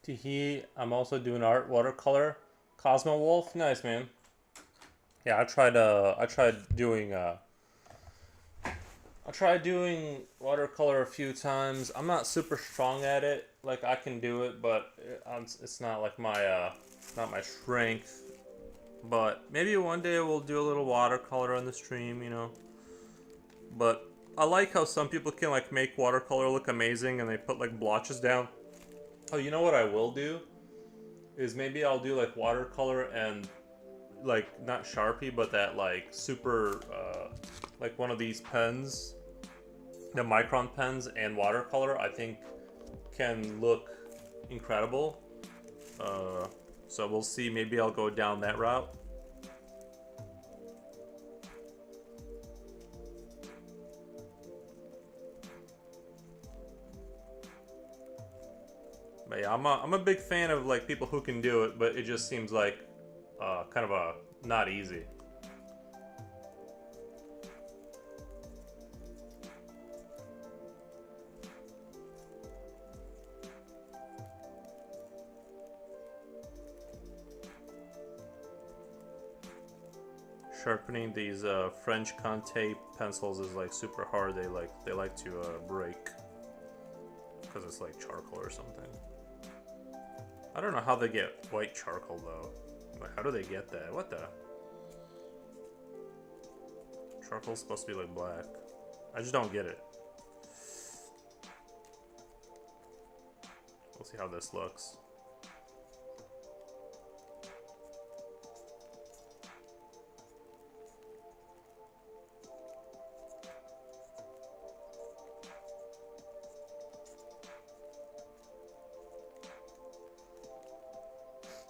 Teehee, I'm also doing art, watercolor. Cosmo Wolf, nice man. Yeah, I tried doing watercolor a few times. I'm not super strong at it. Like I can do it, but it's not like not my strength. But maybe one day we'll do a little watercolor on the stream, you know. But I like how some people can like make watercolor look amazing and they put like blotches down. Oh, you know what I will do? Is maybe I'll do like watercolor and like not Sharpie, but that like super like one of these pens, the Micron pens and watercolor. I think can look incredible. So we'll see. Maybe I'll go down that route. But yeah, I'm a big fan of like people who can do it, but it just seems like kind of a not easy. Sharpening these French Conte pencils is like super hard. They like to break because it's like charcoal or something. I don't know how they get white charcoal though. Like, how do they get that? What the? Charcoal's supposed to be like black. I just don't get it. We'll see how this looks.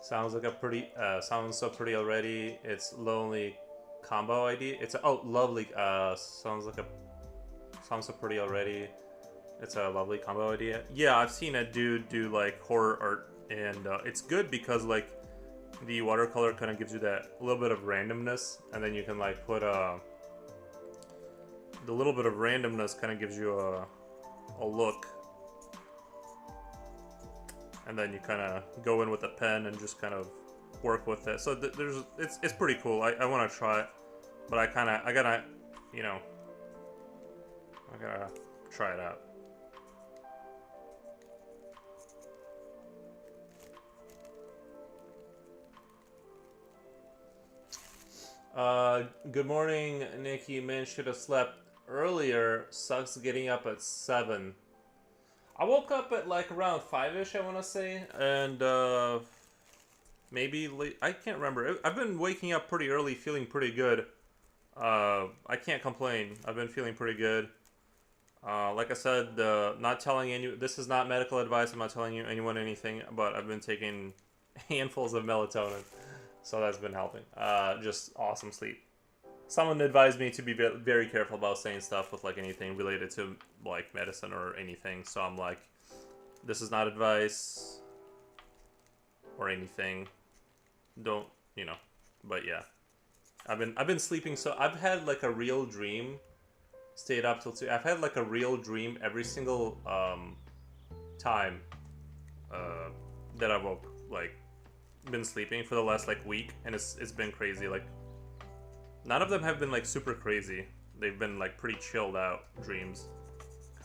Sounds like a pretty, sounds so pretty already. It's lonely combo ID. It's a, oh, lovely, sounds so pretty already. It's a lovely combo idea. Yeah, I've seen a dude do like horror art, and it's good because like the watercolor kind of gives you that little bit of randomness, and then you can like put the little bit of randomness kind of gives you a look. And then you kind of go in with a pen and just kind of work with it. So it's pretty cool. I want to try it, but I gotta, you know, I gotta try it out. Good morning, Nikki. Man, should have slept earlier. Sucks getting up at 7. I woke up at like around 5-ish, I want to say, and maybe late. I can't remember. I've been waking up pretty early, feeling pretty good. I can't complain. I've been feeling pretty good. Like I said, not telling any. This is not medical advice. I'm not telling you anyone anything, but I've been taking handfuls of melatonin, so that's been helping. Just awesome sleep. Someone advised me to be very careful about saying stuff with like anything related to like medicine or anything. So I'm like, this is not advice or anything. Don't, you know. But yeah, I've been sleeping. So I've had like a real dream. Stayed up till 2. I've had like a real dream every single time that I've like been sleeping for the last like week, and it's been crazy. Like, none of them have been like super crazy. They've been like pretty chilled out dreams,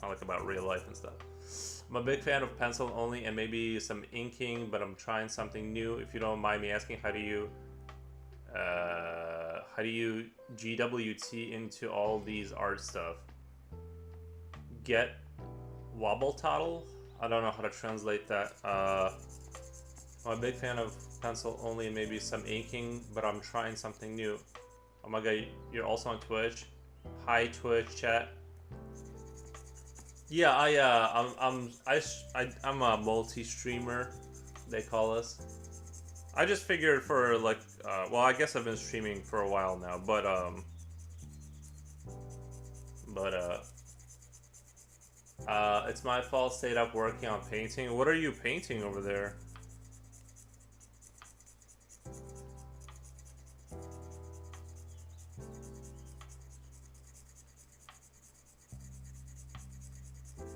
kind of like about real life and stuff. I'm a big fan of pencil only and maybe some inking, but I'm trying something new. If you don't mind me asking, how do you GWT into all these art stuff? Get wobble toddle? I don't know how to translate that. I'm a big fan of pencil only and maybe some inking, but I'm trying something new. Oh my god, you're also on Twitch. Hi Twitch chat. Yeah, I'm a multi-streamer, they call us. I just figured for like, well, I guess I've been streaming for a while now, but it's my fault. Stayed up working on painting. What are you painting over there?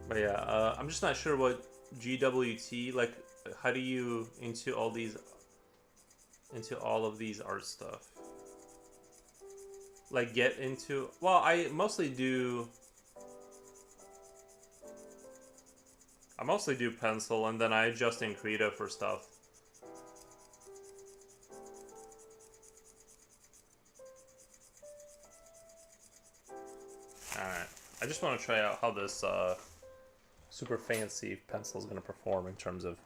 But yeah, I'm just not sure what GWT, like, how do you into all of these art stuff? Like get into, well, I mostly do pencil, and then I adjust in Krita for stuff. Alright, I just want to try out how this super fancy pencil is going to perform in terms of...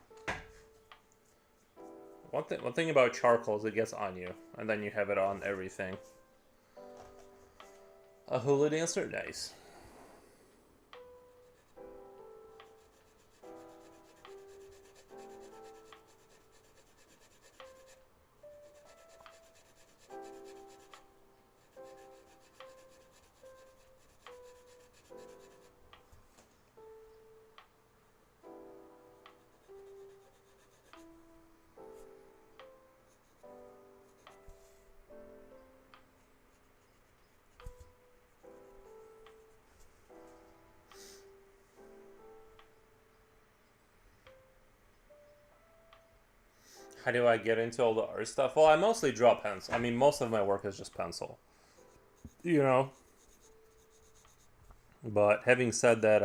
One thing about charcoal is it gets on you, and then you have it on everything. A hula dancer? Nice. How do I get into all the art stuff? Well, I mostly draw pencil. I mean, most of my work is just pencil. You know? But having said that,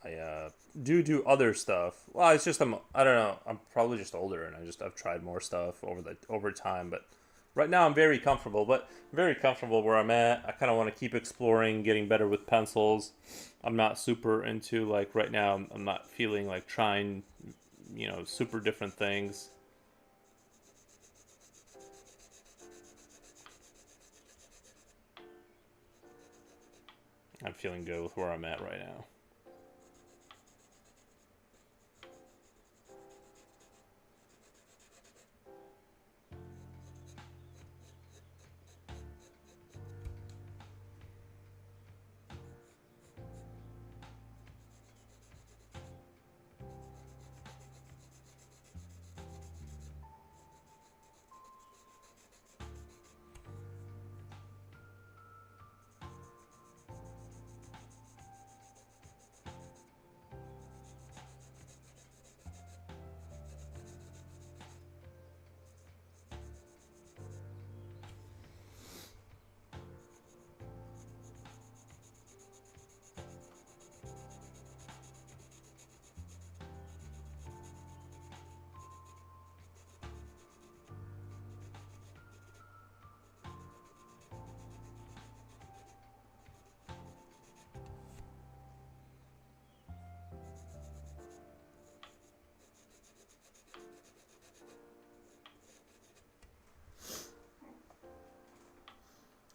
I do other stuff. Well, it's just I don't know. I'm probably just older, and I've tried more stuff over time. But right now, I'm very comfortable. But I'm very comfortable where I'm at. I kind of want to keep exploring, getting better with pencils. I'm not super into, like, right now. I'm not feeling like trying, super different things. I'm feeling good with where I'm at right now.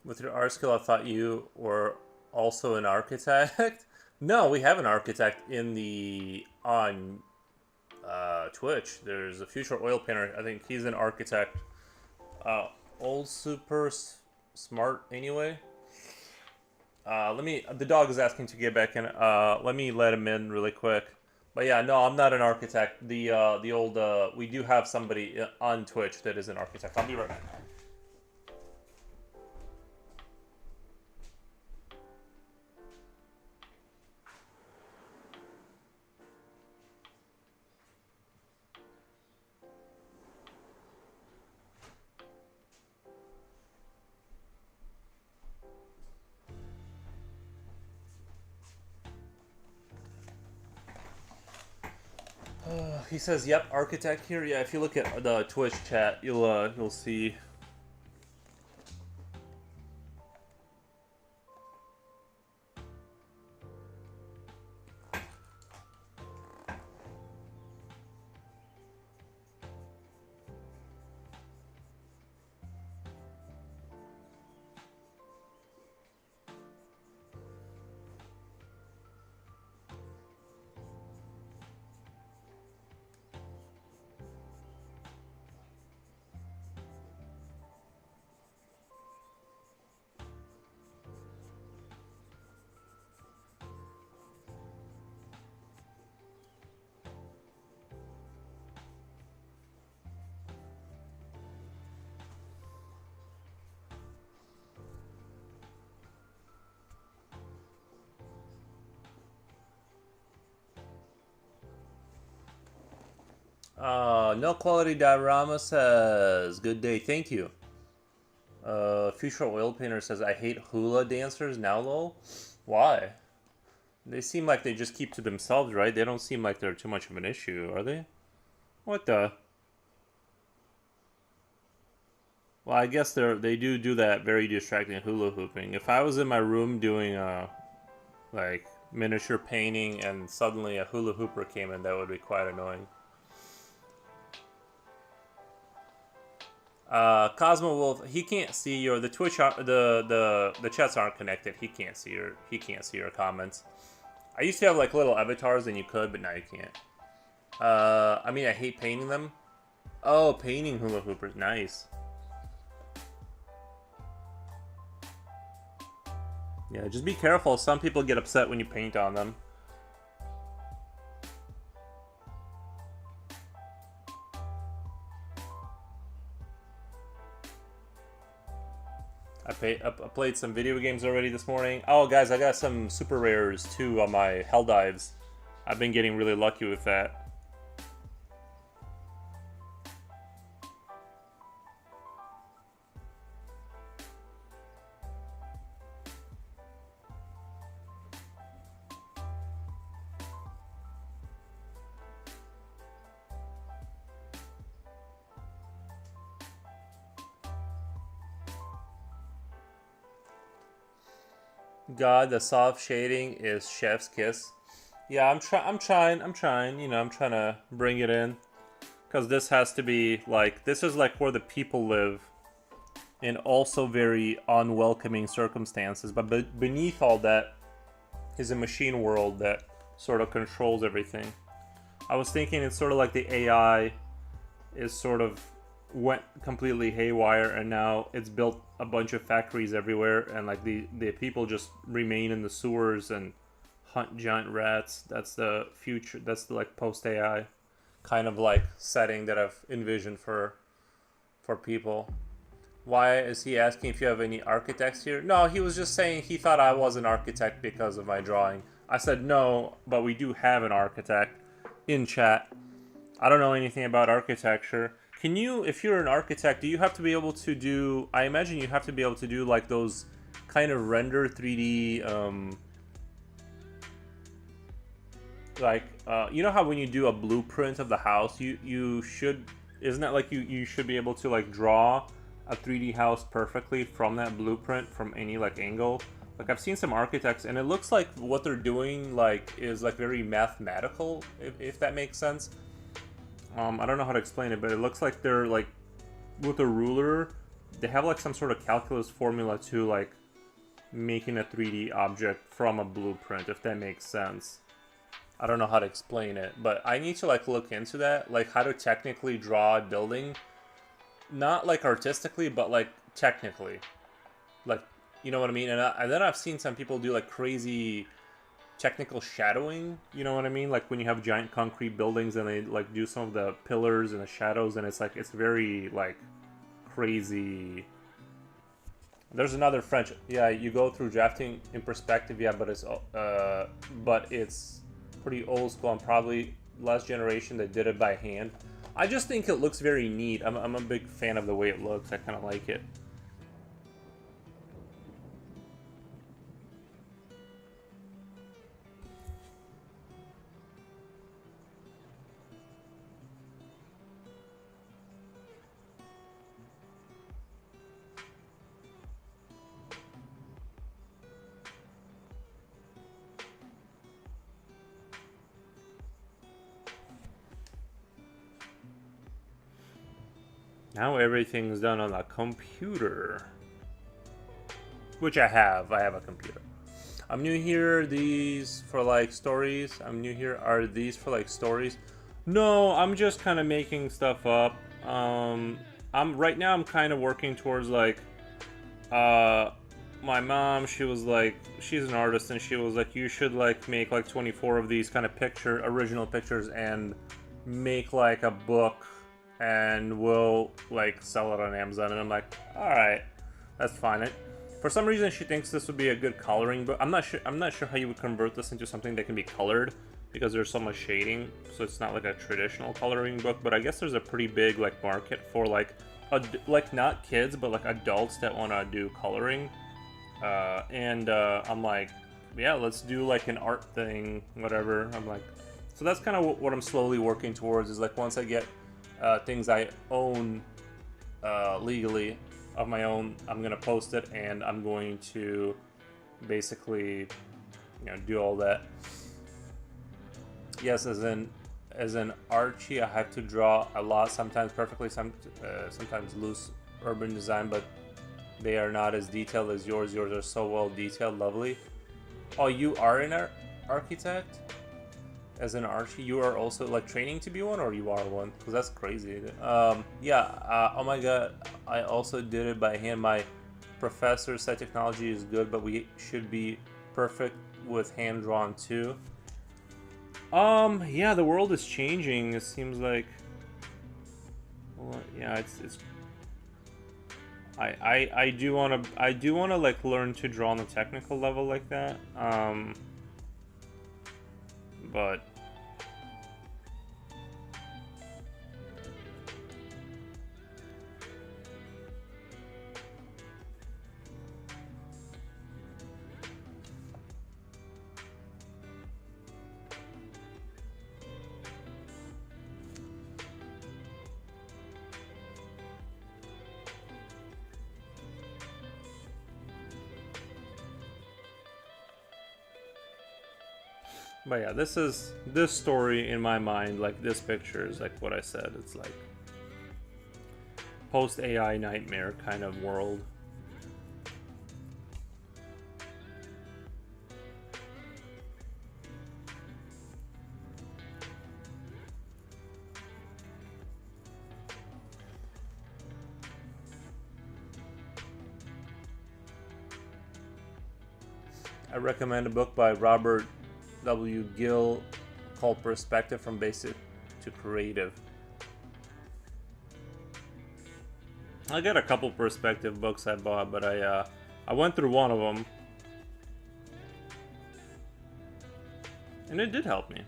With your art skill, I thought you were also an architect. No, we have an architect on Twitch. There's a future oil painter. I think he's an architect. Old super smart anyway. The dog is asking to get back in. Let me let him in really quick. But yeah, no, I'm not an architect. We do have somebody on Twitch that is an architect. I'll be right back. He says, "Yep, architect here." Yeah, if you look at the Twitch chat, you'll see. No Quality Diorama says, good day, thank you. Future Oil Painter says, I hate hula dancers now, lol. Why? They seem like they just keep to themselves, right? They don't seem like they're too much of an issue, are they? What the? Well, I guess they do that very distracting hula hooping. If I was in my room doing like miniature painting and suddenly a hula hooper came in, that would be quite annoying. Cosmo Wolf, he can't see your the Twitch the chats aren't connected. He can't see your comments. I used to have like little avatars and you could, but now you can't. I mean, I hate painting them. Oh, painting hula hoopers, nice. Yeah, just be careful. Some people get upset when you paint on them. I played some video games already this morning. Oh, guys, I got some super rares too on my Hell Dives. I've been getting really lucky with that. God, the soft shading is chef's kiss. Yeah, I'm trying. You know, I'm trying to bring it in, because this has to be like, this is like where the people live, in also very unwelcoming circumstances. But beneath all that is a machine world that sort of controls everything. I was thinking it's sort of like the AI is sort of went completely haywire, and now it's built a bunch of factories everywhere, and like the people just remain in the sewers and hunt giant rats. That's the future. That's the like post AI kind of like setting that I've envisioned for people. Why is he asking if you have any architects here? No, he was just saying he thought I was an architect because of my drawing. I said no, but we do have an architect in chat. I don't know anything about architecture. Can you, if you're an architect, do you have to be able to do, I imagine you have to be able to do like those kind of render 3D, you know how when you do a blueprint of the house, you should, isn't that like you should be able to like draw a 3D house perfectly from that blueprint from any like angle? Like I've seen some architects and it looks like what they're doing like is like very mathematical, if that makes sense. I don't know how to explain it, but it looks like they're like, with a ruler, they have like some sort of calculus formula to like making a 3D object from a blueprint, if that makes sense. I don't know how to explain it, but I need to like look into that, like how to technically draw a building. Not like artistically, but like technically. Like, you know what I mean? And then I've seen some people do like crazy technical shadowing, you know what I mean? Like when you have giant concrete buildings and they like do some of the pillars and the shadows, and it's like, it's very like crazy. There's another French, yeah, you go through drafting in perspective, yeah, but it's pretty old school and probably last generation that did it by hand. I just think it looks very neat. I'm a big fan of the way it looks. I kind of like it. Now everything's done on a computer. Which I have. I have a computer. I'm new here. These for like stories. I'm new here. Are these for like stories? No, I'm just kind of making stuff up. Right now I'm kind of working towards like, my mom, she was like, she's an artist, and she was like, you should like make like 24 of these kind of original pictures and make like a book, and we'll like sell it on Amazon. And I'm like, all right, that's fine. For some reason she thinks this would be a good coloring book. I'm not sure how you would convert this into something that can be colored, because there's so much shading, so it's not like a traditional coloring book. But I guess there's a pretty big like market for like not kids, but like adults that want to do coloring. I'm like, yeah, let's do like an art thing, whatever. I'm like, so that's kind of what I'm slowly working towards, is like once I get things I own legally of my own, I'm gonna post it, and I'm going to basically, do all that. Yes, as in Archie, I have to draw a lot, sometimes perfectly, sometimes loose urban design, but they are not as detailed as yours. Yours are so well detailed, lovely. Oh, you are an architect? As an Archie, you are also like training to be one, or you are one? Because that's crazy. Yeah. Oh my god, I also did it by hand. My professor said technology is good, but we should be perfect with hand drawn too. Yeah, the world is changing. It seems like. Well, yeah, it's. I do wanna like learn to draw on a technical level like that. But yeah, this story in my mind, like this picture is like what I said. It's like post AI nightmare kind of world. I recommend a book by Robert W. Gill called Perspective from Basic to Creative. I got a couple perspective books I bought, but I went through one of them, and it did help me.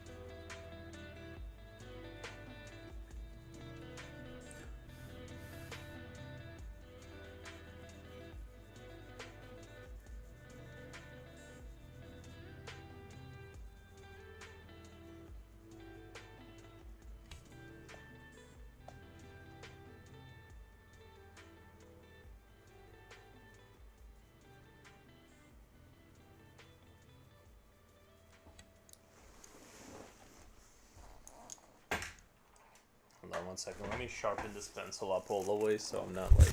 Hold on one second. Let me sharpen this pencil up all the way so I'm not like.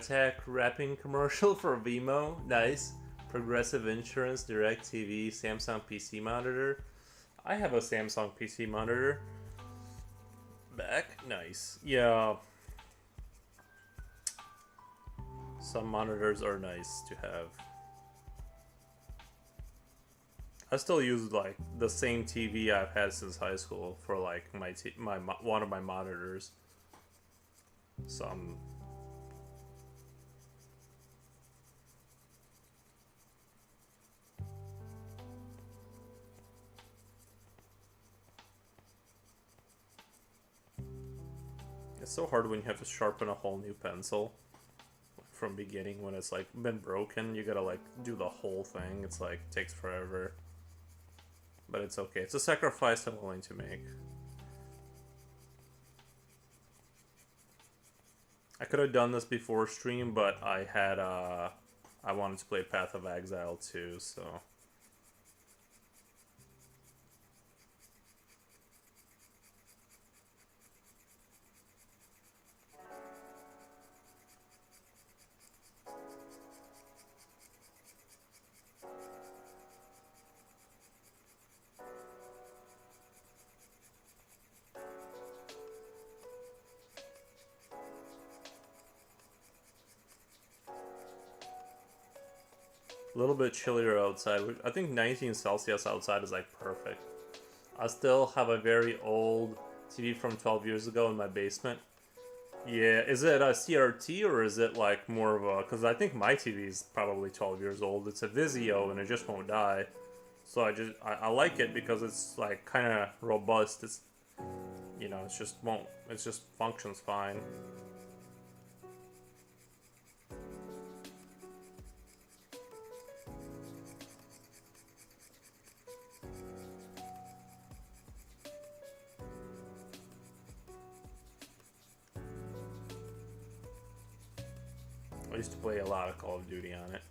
NecroTech wrapping commercial for Vimo. Nice. Progressive Insurance, Direct TV, Samsung PC monitor. I have a Samsung PC monitor. Back. Nice. Yeah. Some monitors are nice to have. I still use like the same TV I've had since high school for like my one of my monitors. Some. so hard when you have to sharpen a whole new pencil from beginning when it's like been broken. You gotta like do the whole thing. It's like takes forever. But it's okay. It's a sacrifice I'm willing to make. I could have done this before stream, but I had I wanted to play Path of Exile too, so a little bit chillier outside. I think 19 Celsius outside is like perfect. I still have a very old TV from 12 years ago in my basement. Yeah, is it a CRT or is it like more of a... Because I think my TV is probably 12 years old. It's a Vizio and it just won't die. So I like it because it's like kind of robust. It's, you know, it just functions fine. I used to play a lot of Call of Duty on it.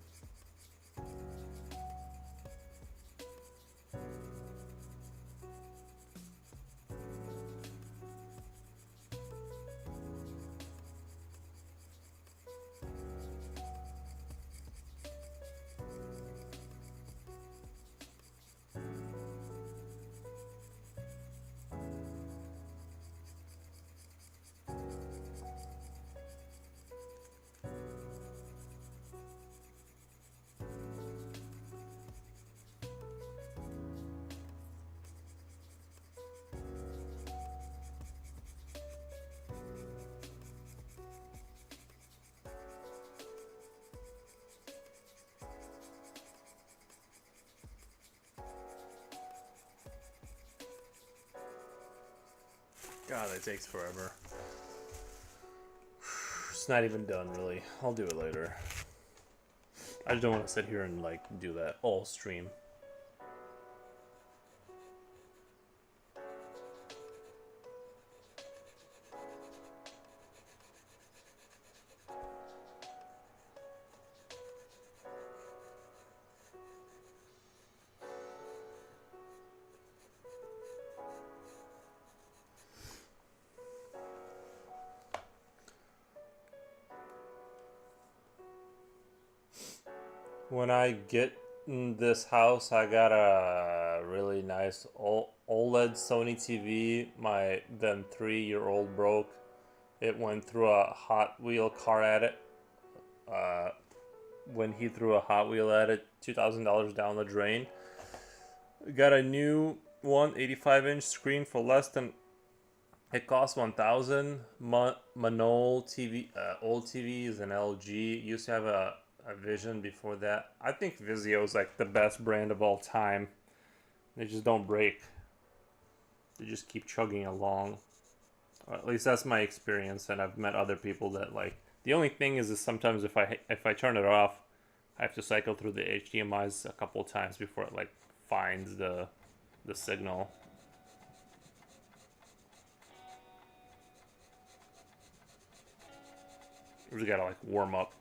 God, that takes forever. It's not even done, really. I'll do it later. I just don't want to sit here and, like, do that all stream. When I get in this house, I got a really nice OLED Sony TV. My then 3-year-old broke. It went through a Hot Wheel car at it. When he threw a Hot Wheel at it, $2,000 down the drain. Got a new 85-inch screen for less than... It cost $1,000. Manol TV, old TVs and LG. Used to have a Vision before that. I think Vizio is like the best brand of all time. They just don't break. They just keep chugging along. Or at least that's my experience, and I've met other people that like. The only thing is sometimes if I turn it off, I have to cycle through the HDMI's a couple times before it like finds the signal. We just gotta like warm up.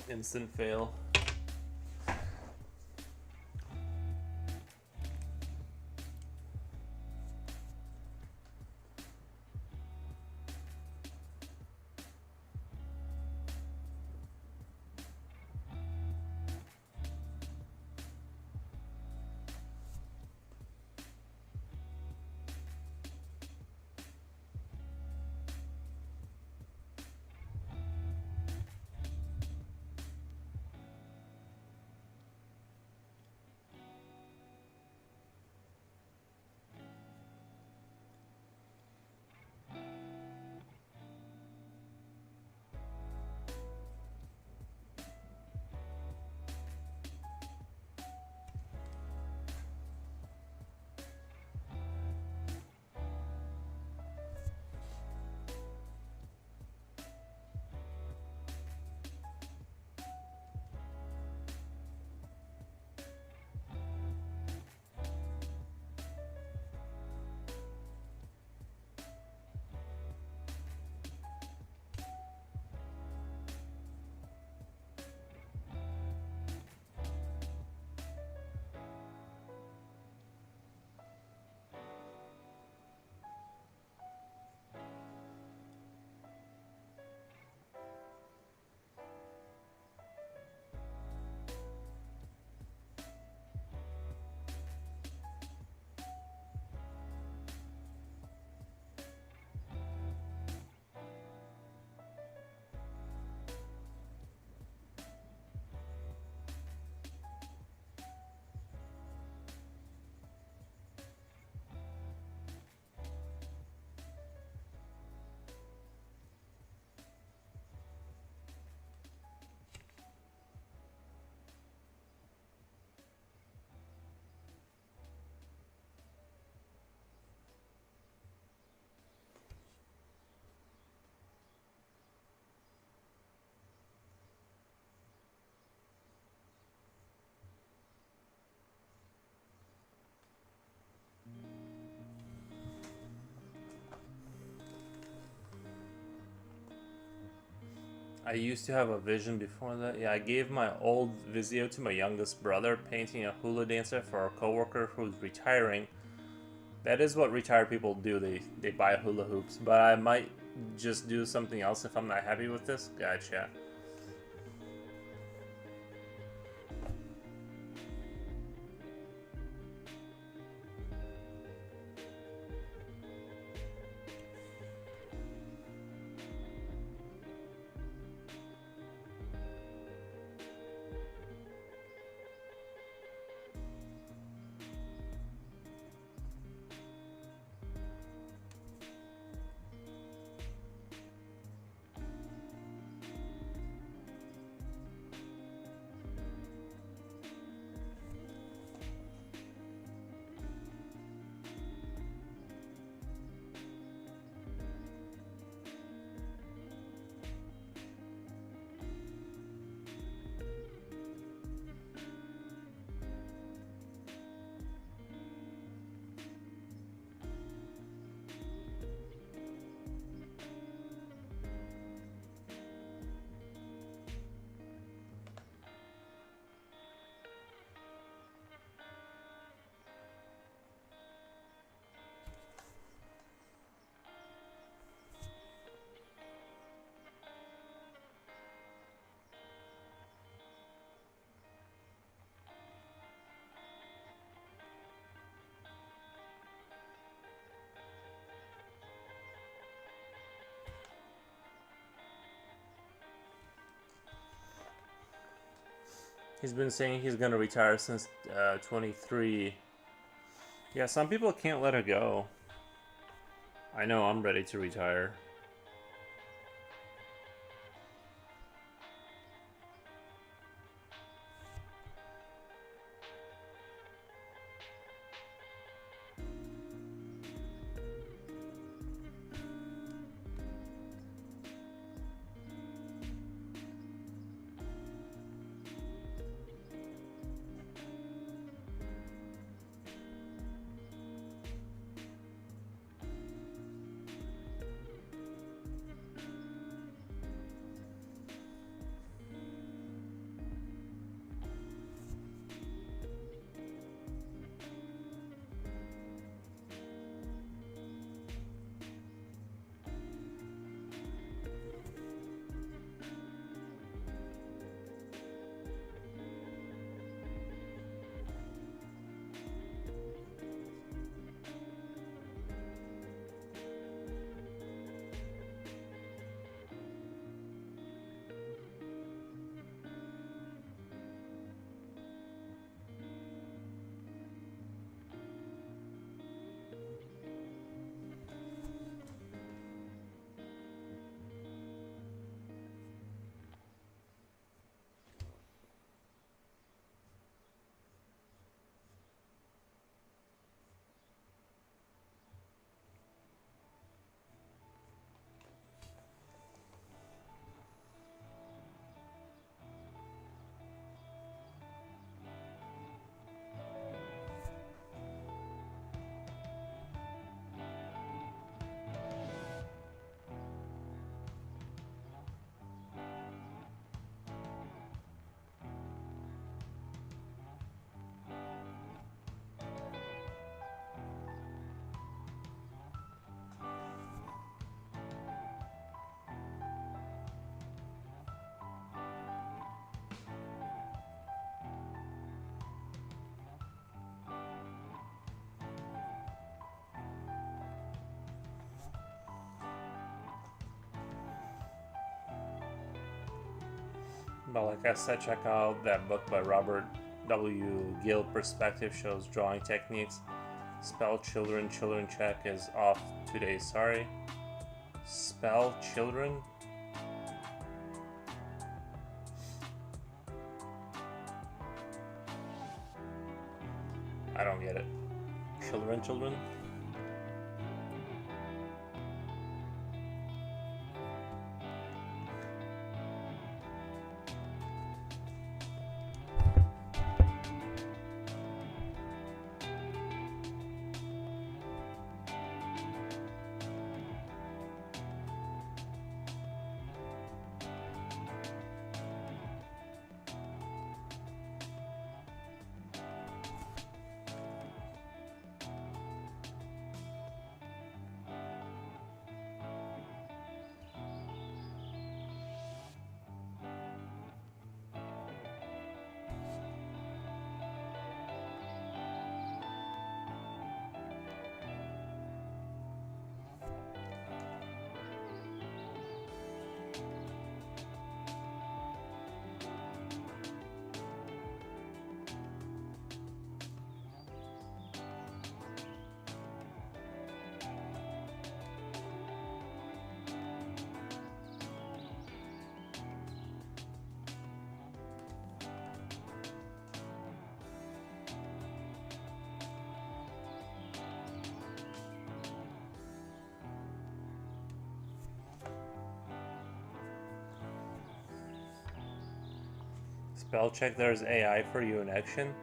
Instant fail. I used to have a vision before that. Yeah, I gave my old Vizio to my youngest brother, painting a hula dancer for a coworker who's retiring. That is what retired people do. They buy hula hoops. But I might just do something else if I'm not happy with this. Gotcha. He's been saying he's gonna retire since 23. Yeah, some people can't let it go. I know I'm ready to retire. But like I said, check out that book by Robert W. Gill. Perspective shows drawing techniques. Spell children. Children check is off today. Sorry. Spell children. I don't get it. Children. Spell check, there's AI for you in action.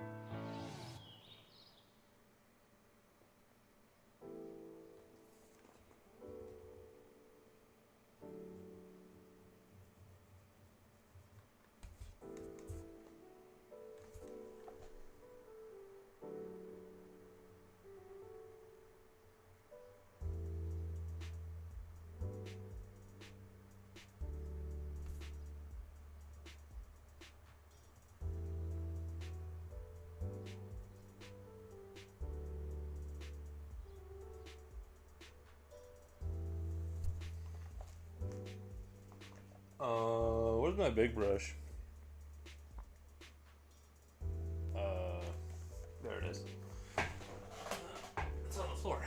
Where's my big brush? There it is. It's on the floor.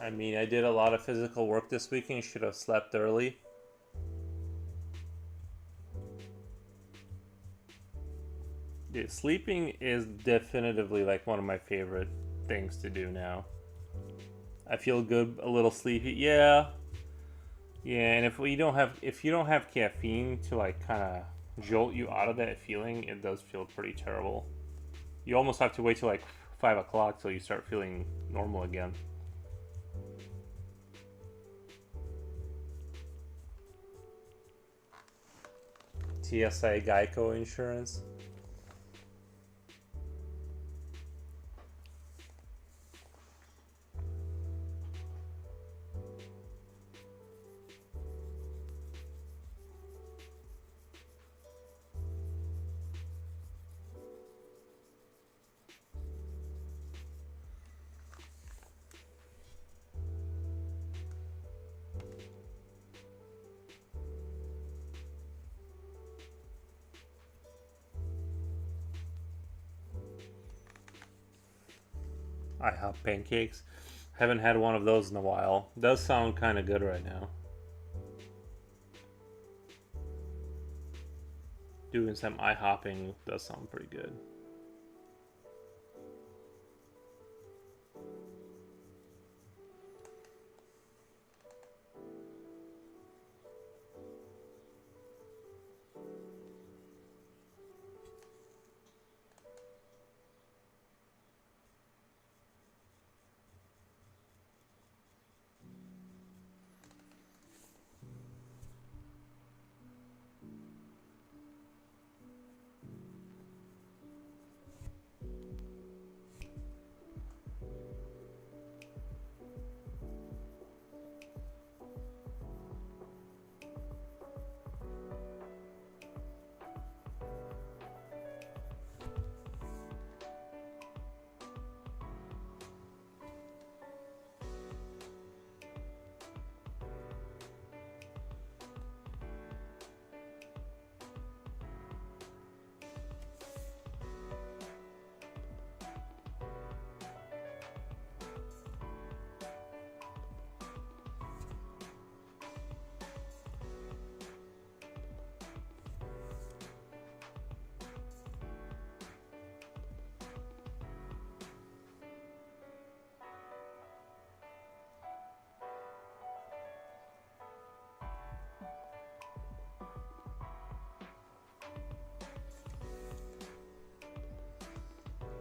I mean, I did a lot of physical work this weekend. Should have slept early. Dude, sleeping is definitively like one of my favorite things to do now. I feel good, a little sleepy. Yeah, and if you don't have caffeine to like kind of jolt you out of that feeling, it does feel pretty terrible. You almost have to wait till like 5 o'clock till you start feeling normal again. TSA Geico insurance. IHOP pancakes. Haven't had one of those in a while. Does sound kind of good right now. Doing some IHOpping does sound pretty good.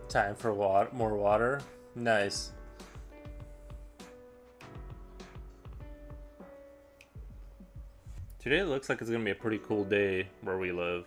Time for more water. Nice. Today it looks like it's gonna be a pretty cool day where we live.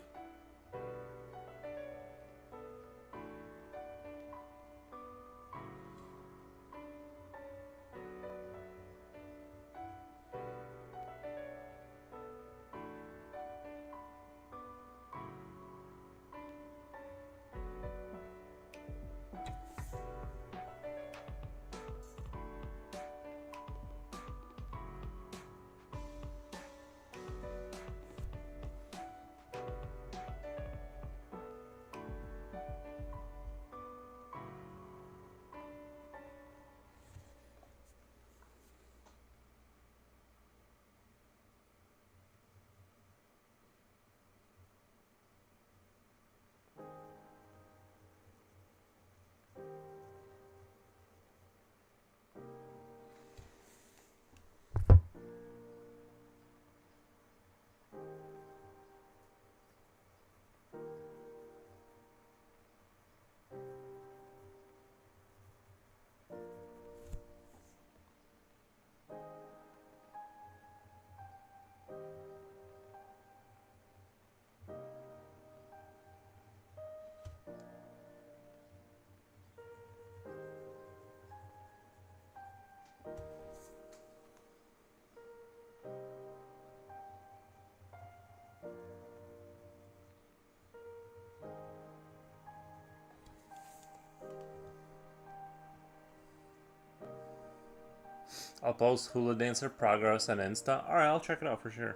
I'll post Hula Dancer progress on Insta. Alright, I'll check it out for sure.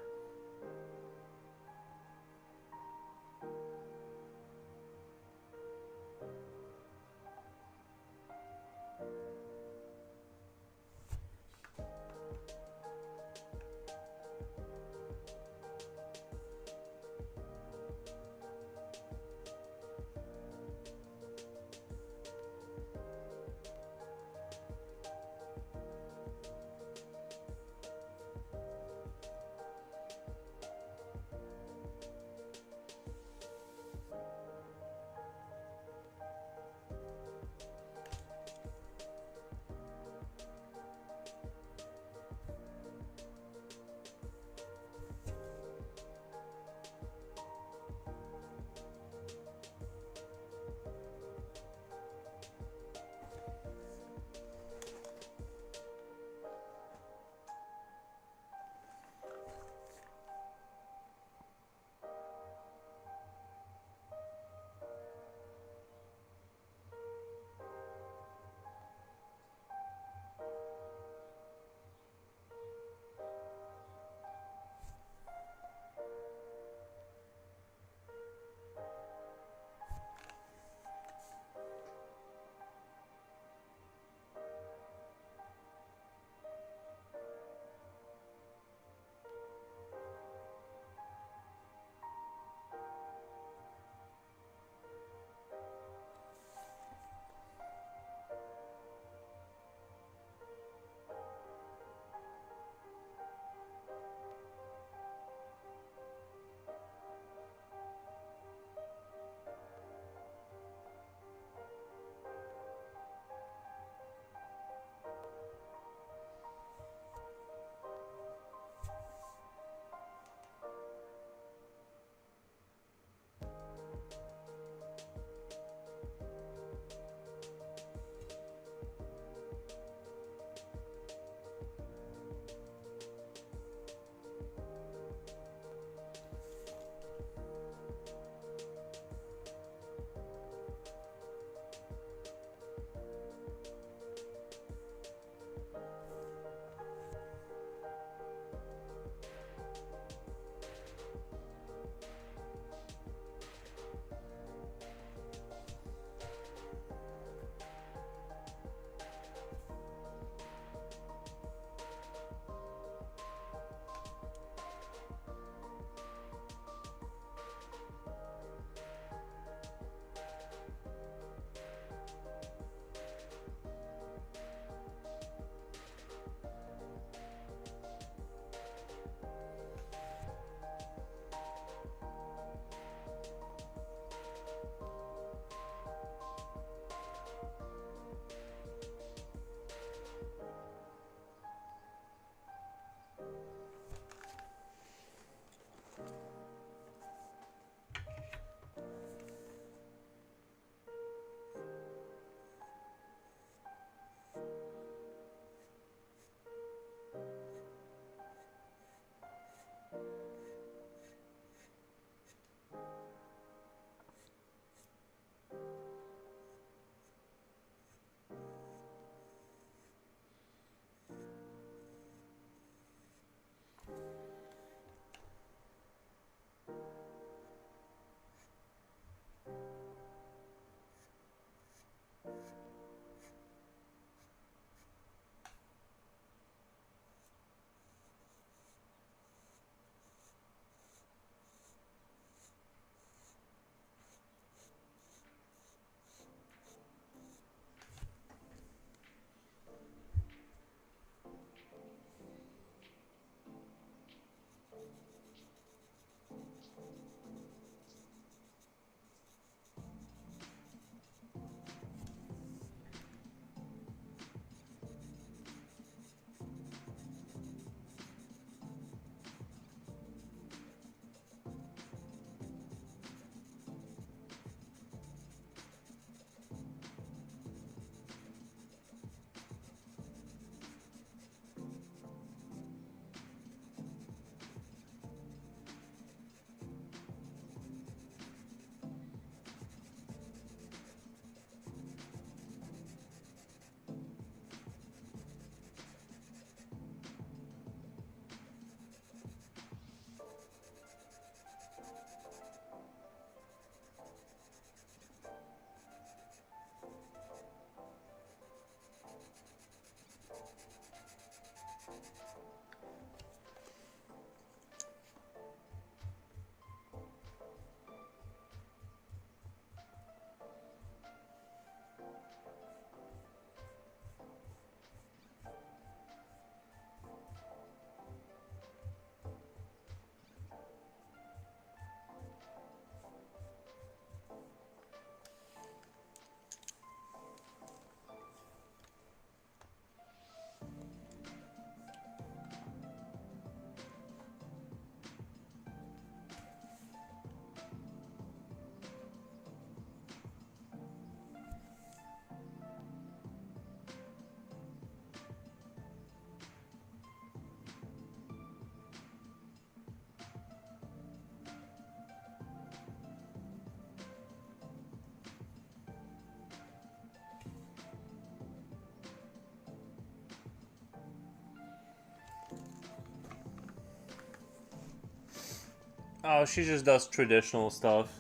Oh, she just does traditional stuff.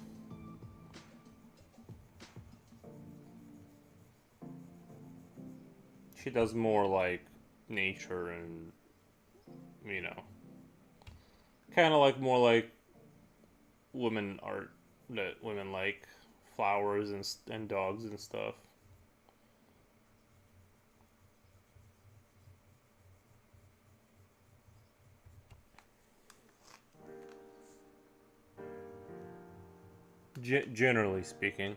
She does more like nature and, you know, kind of like more like women art that women like, flowers and dogs and stuff. Generally speaking.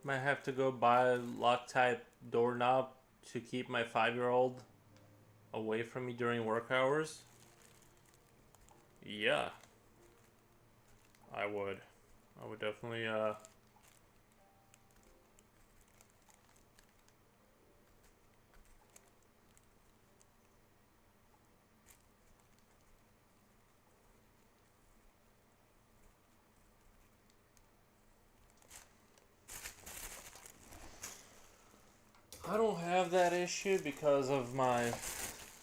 Might have to go buy a Loctite doorknob to keep my 5-year-old away from me during work hours. Yeah, I would. I would definitely, I don't have that issue because of my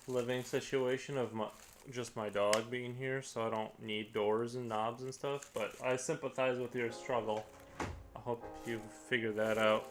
living situation of just my dog being here, so I don't need doors and knobs and stuff, but I sympathize with your struggle. I hope you figure that out.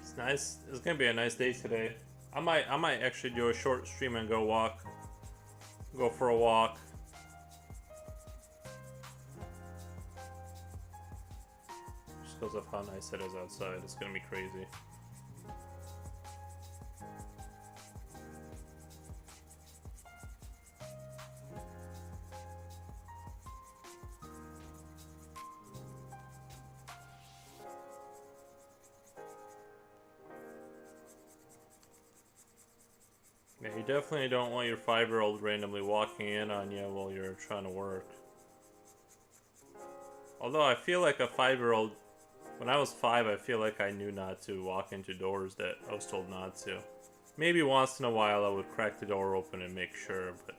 It's nice. It's gonna be a nice day today. I might actually do a short stream and go for a walk. Just because of how nice it is outside, it's gonna be crazy. Yeah, you definitely don't want your 5-year-old randomly walking in on you while you're trying to work. Although I feel like a 5-year-old, when I was 5, I feel like I knew not to walk into doors that I was told not to. Maybe once in a while I would crack the door open and make sure, but...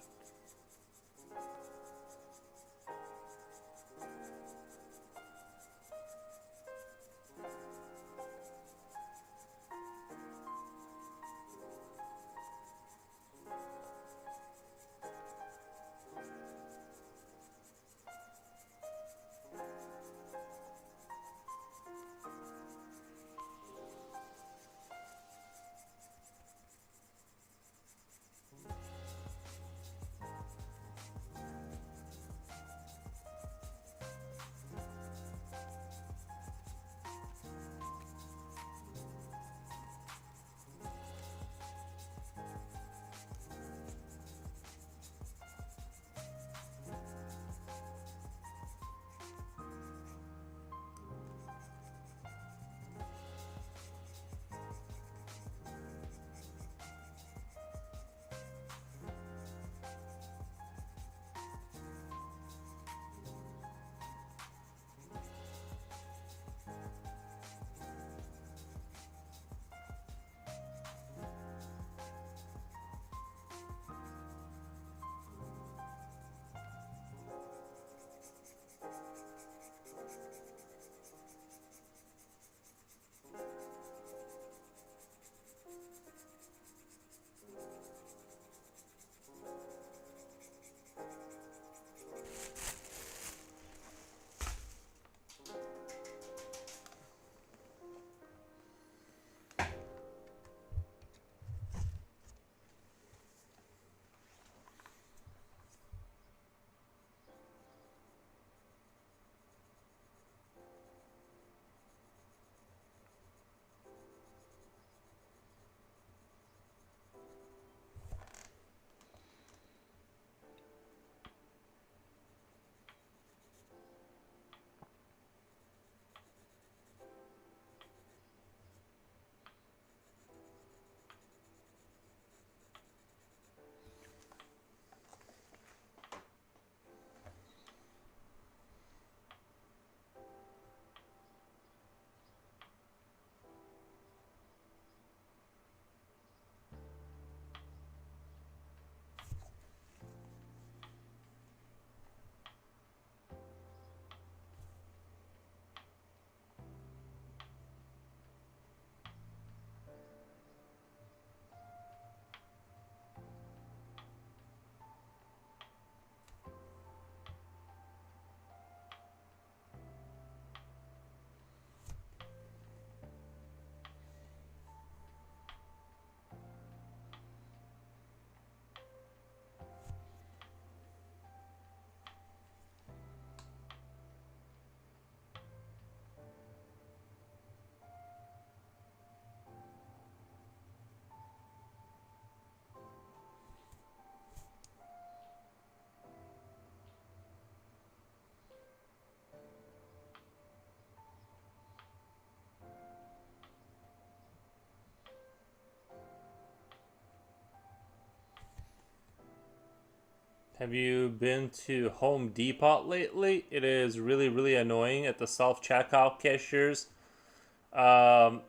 Have you been to Home Depot lately? It is really, really annoying at the self-checkout cashiers. Um,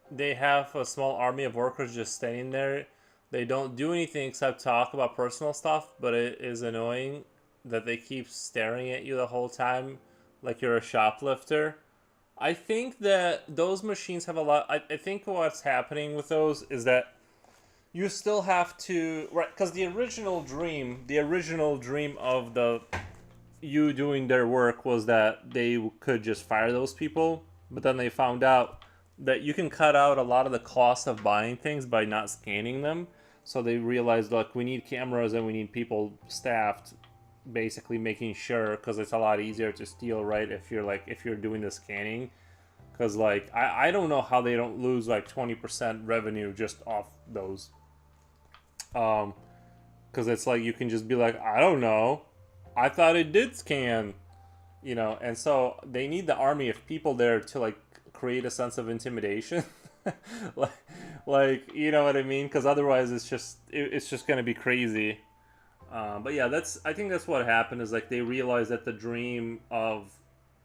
they have a small army of workers just standing there. They don't do anything except talk about personal stuff, but it is annoying that they keep staring at you the whole time like you're a shoplifter. I think that those machines have a lot. I think what's happening with those is that you still have to, right, because the original dream of the you doing their work was that they could just fire those people, but then they found out that you can cut out a lot of the cost of buying things by not scanning them. So they realized, look, we need cameras and we need people staffed, basically making sure, because it's a lot easier to steal, right, if you're doing the scanning. Because like I don't know how they don't lose like 20% revenue just off those. Because it's like you can just be like, I don't know, I thought it did scan, and so they need the army of people there to like create a sense of intimidation. like, like, you know what I mean? Because otherwise it's just gonna be crazy. But yeah, I think that's what happened, is like they realized that the dream of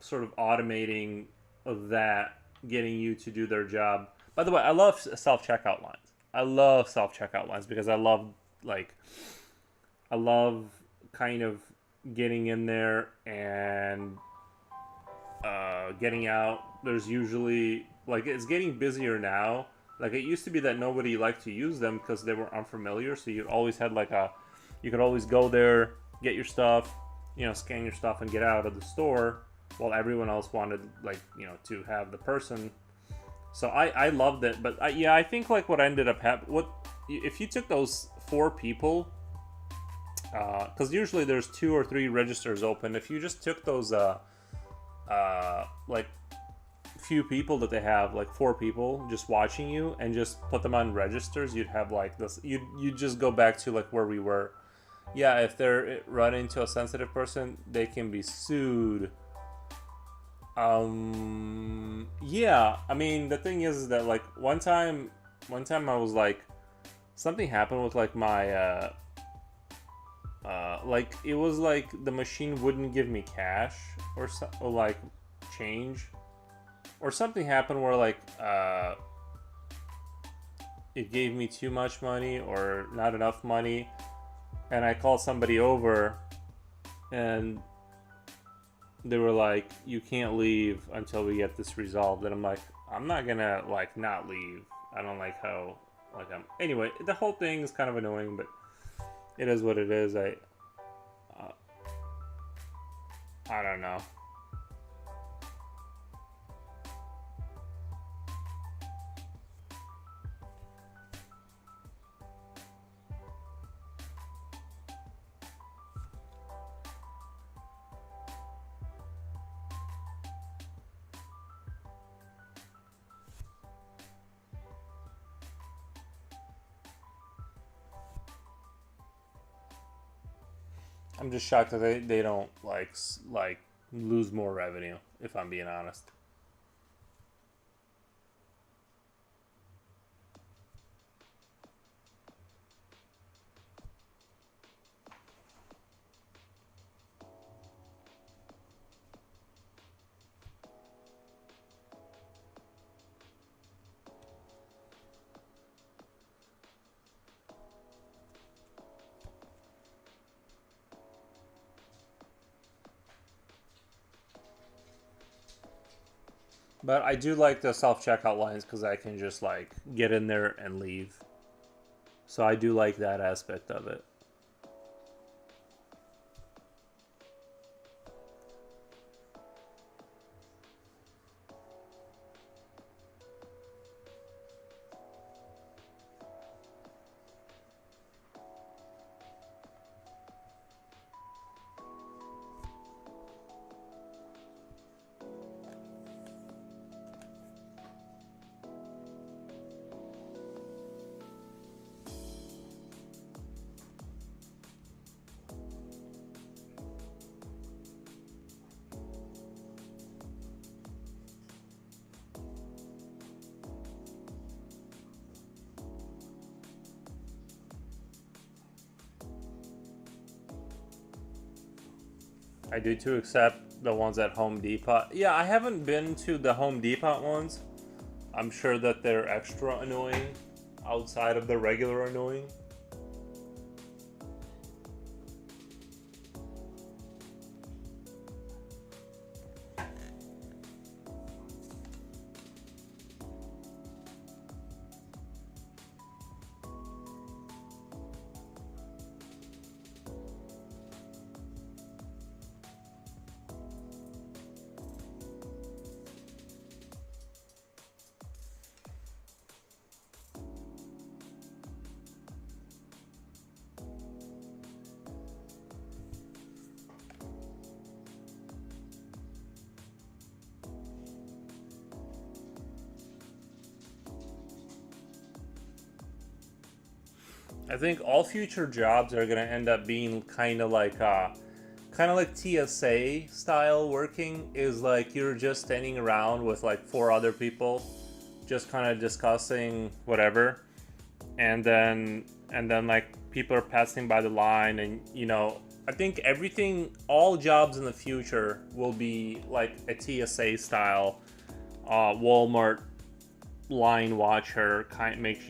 sort of automating of that, getting you to do their job. By the way, I love self checkout lines. I love self checkout lines because like I love kind of getting in there and getting out. There's usually, like, it's getting busier now. Like, it used to be that nobody liked to use them because they were unfamiliar. So you always had you could always go there, get your stuff, scan your stuff and get out of the store, while everyone else wanted, like, to have the person. So I loved it. But I think like what ended up happening, if you took those 4 people, because usually there's 2 or 3 registers open. If you just took those like few people that they have, like 4 people just watching you, and just put them on registers, you'd have like this. You'd just go back to like where we were. Yeah, if they're run into a sensitive person, they can be sued. Yeah, I mean, the thing is that like one time I was like, something happened with like my like it was like the machine wouldn't give me cash or like change, or something happened where like it gave me too much money or not enough money, and I called somebody over, and they were like, you can't leave until we get this resolved. And I'm like, I'm not gonna like not leave. I don't like how like I'm. Anyway, the whole thing is kind of annoying, but it is what it is. I don't know. I'm just shocked that they don't like lose more revenue, if I'm being honest. But I do like the self checkout lines because I can just like get in there and leave. So I do like that aspect of it. I do too, except the ones at Home Depot. Yeah, I haven't been to the Home Depot ones. I'm sure that they're extra annoying outside of the regular annoying. I think all future jobs are gonna end up being kind of like TSA style working. Is like you're just standing around with like 4 other people, just kind of discussing whatever, and then like people are passing by the line, and you know, I think all jobs in the future will be like a TSA style, Walmart line watcher kind, make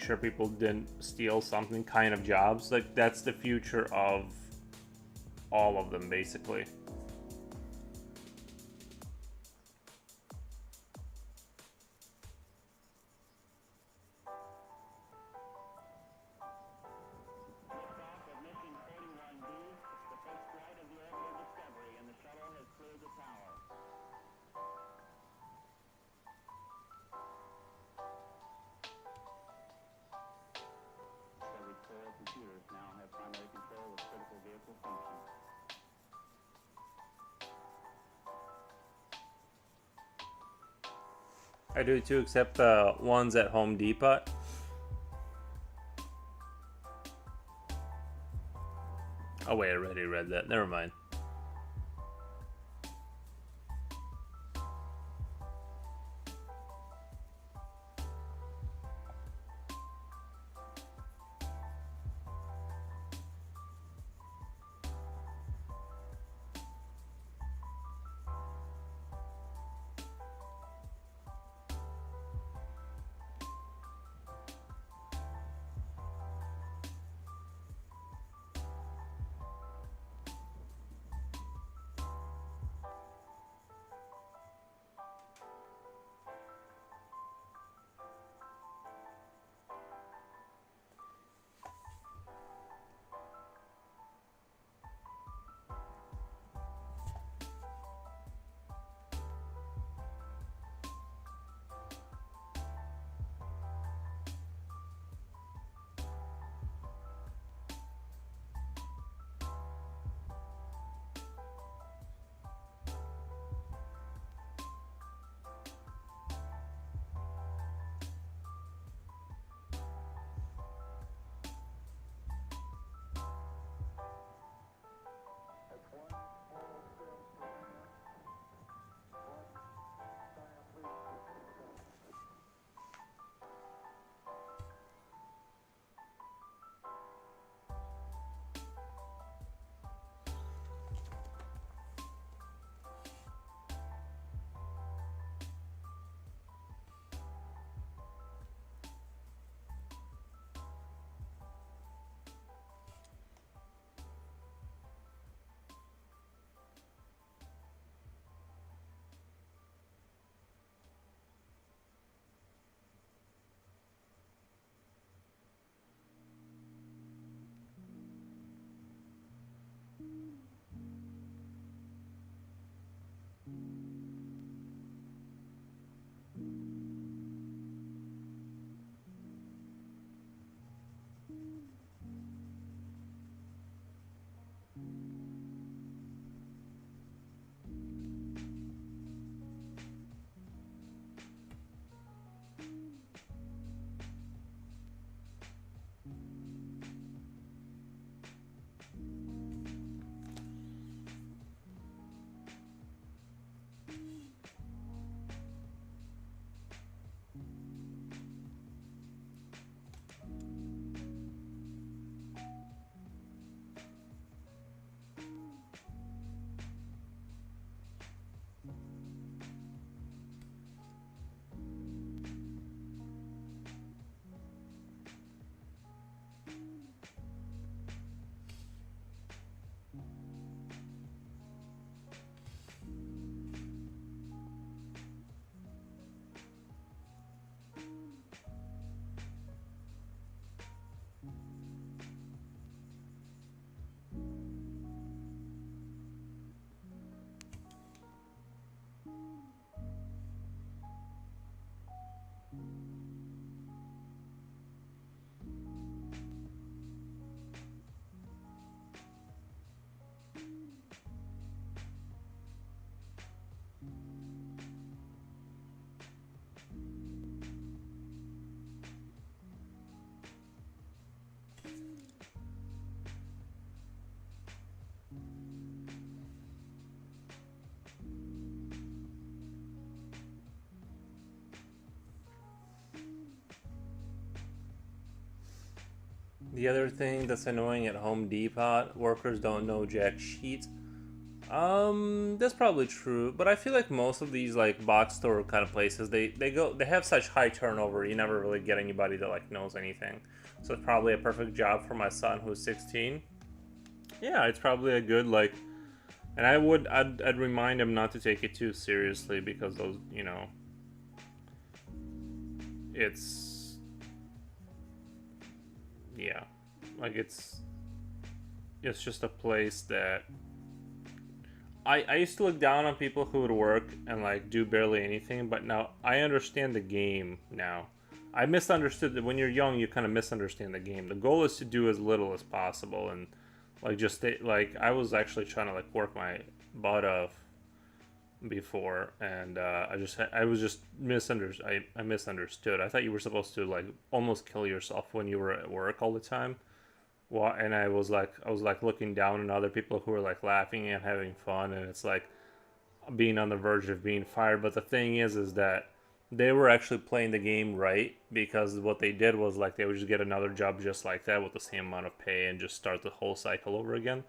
sure people didn't steal something kind of jobs. Like that's the future of all of them basically. I do too, except the ones at Home Depot. Oh wait, I already read that. Never mind. The other thing that's annoying at Home Depot, workers don't know jack shit. That's probably true, but I feel like most of these like box store kind of places, they have such high turnover. You never really get anybody that like knows anything. So it's probably a perfect job for my son who's 16. Yeah, it's probably a good like, and I'd remind him not to take it too seriously because those, you know, it's, yeah, like it's just a place that I used to look down on people who would work and like do barely anything, but now I understand the game now. I misunderstood that when you're young, you kind of misunderstand the game. The goal is to do as little as possible and like just stay, like I was actually trying to like work my butt off before, and I was just misunderstood. I misunderstood. I thought you were supposed to like almost kill yourself when you were at work all the time. Well, and I was like looking down on other people who were like laughing and having fun, and it's like being on the verge of being fired. But the thing is that they were actually playing the game right, because what they did was like they would just get another job just like that with the same amount of pay and just start the whole cycle over again.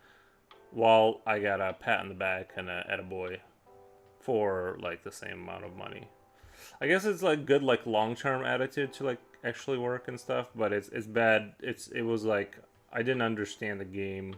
While I got a pat on the back and a attaboy for like the same amount of money. I guess it's like good like long-term attitude to like actually work and stuff, but it's bad. It was like I didn't understand the game.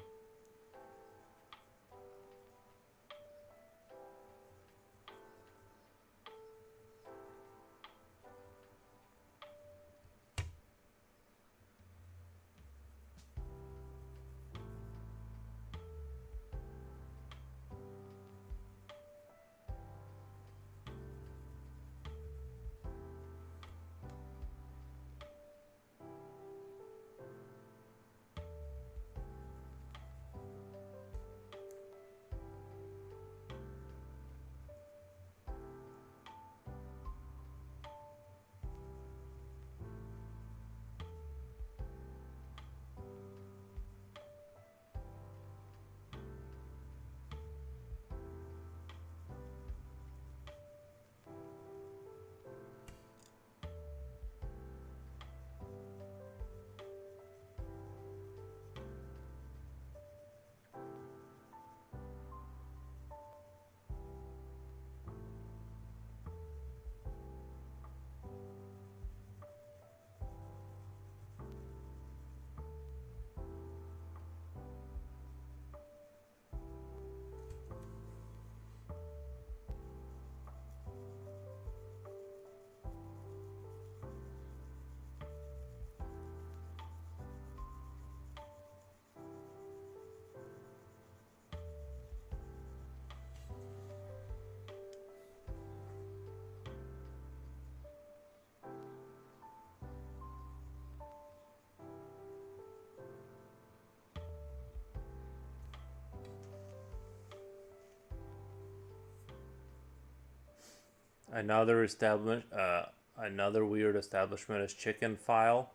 Another weird establishment is Chicken File.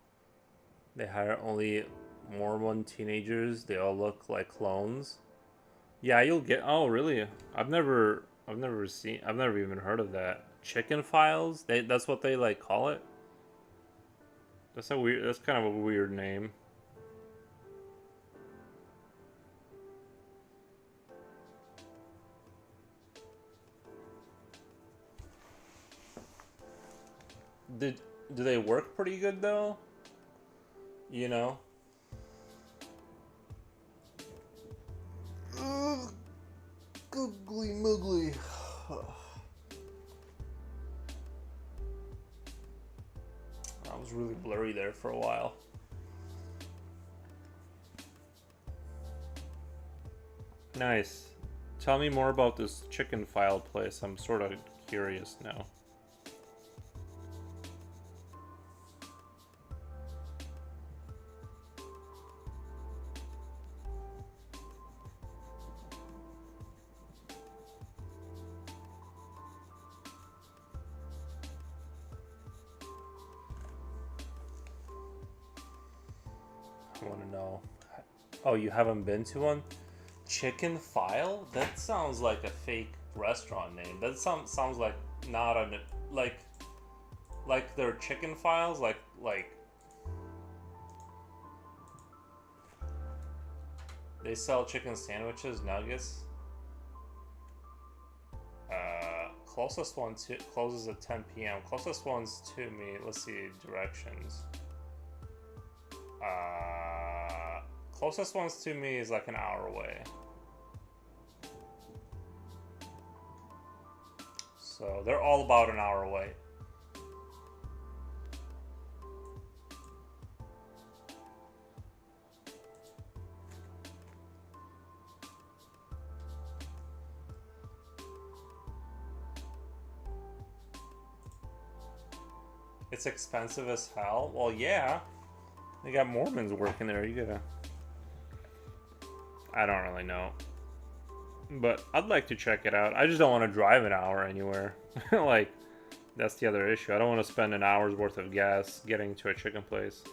They hire only Mormon teenagers. They all look like clones. Yeah, you'll get. Oh, really? I've never even heard of that. Chicken Files. That's what they like call it. That's a weird. That's kind of a weird name. Did do they work pretty good though? You know. Googly moogly. I was really blurry there for a while. Nice. Tell me more about this Chicken File place. I'm sort of curious now. I want to know. Oh, you haven't been to one? Chicken File? That sounds like a fake restaurant name. That sounds like not a like their chicken files like They sell chicken sandwiches, nuggets. Closest one to closes at 10 p.m. Closest one's to me. Let's see directions. Closest one's to me is like an hour away. So they're all about an hour away. It's expensive as hell. Well, yeah. They got Mormons working there. You gotta... I don't really know. But I'd like to check it out. I just don't want to drive an hour anywhere. Like, that's the other issue. I don't want to spend an hour's worth of gas getting to a chicken place.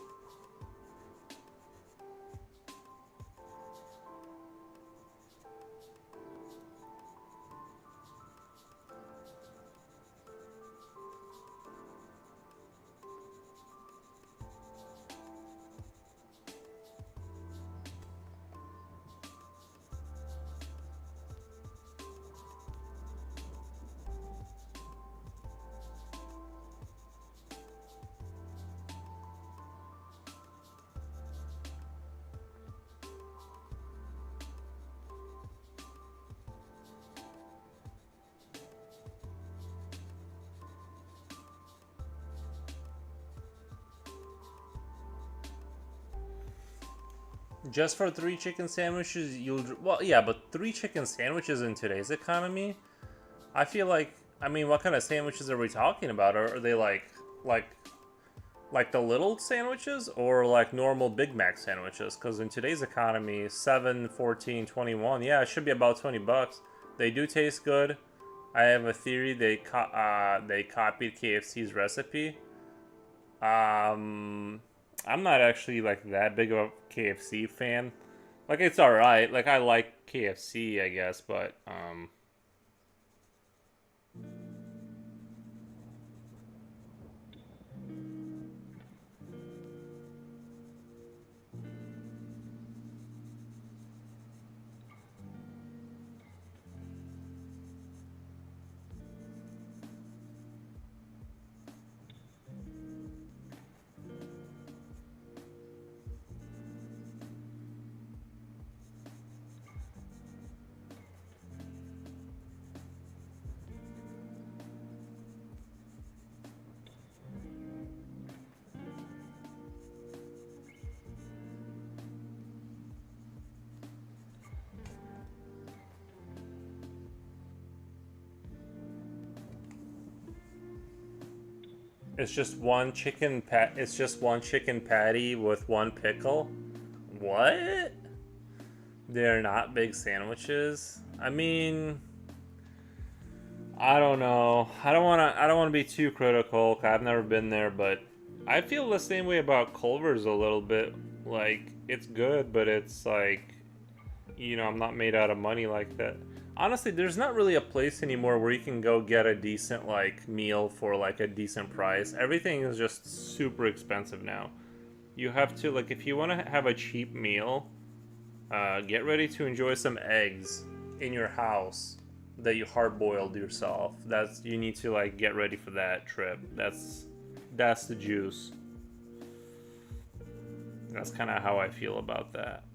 Just for 3 chicken sandwiches, you'll... Well, yeah, but 3 chicken sandwiches in today's economy? I feel like... I mean, what kind of sandwiches are we talking about? Are they like the little sandwiches? Or like normal Big Mac sandwiches? Because in today's economy, 7, 14, 21... Yeah, it should be about 20 bucks. They do taste good. I have a theory they copied KFC's recipe. I'm not actually like that big of a KFC fan. Like, it's alright. Like, I like KFC, I guess, but it's just one chicken it's just one chicken patty with one pickle. What? They're not big sandwiches? I mean, I don't know. I don't want to be too critical. I've never been there, but I feel the same way about Culver's a little bit. Like, it's good, but it's like, you know, I'm not made out of money like that. Honestly, there's not really a place anymore where you can go get a decent, like, meal for, like, a decent price. Everything is just super expensive now. You have to, like, if you want to have a cheap meal, get ready to enjoy some eggs in your house that you hard-boiled yourself. You need to, like, get ready for that trip. That's the juice. That's kind of how I feel about that.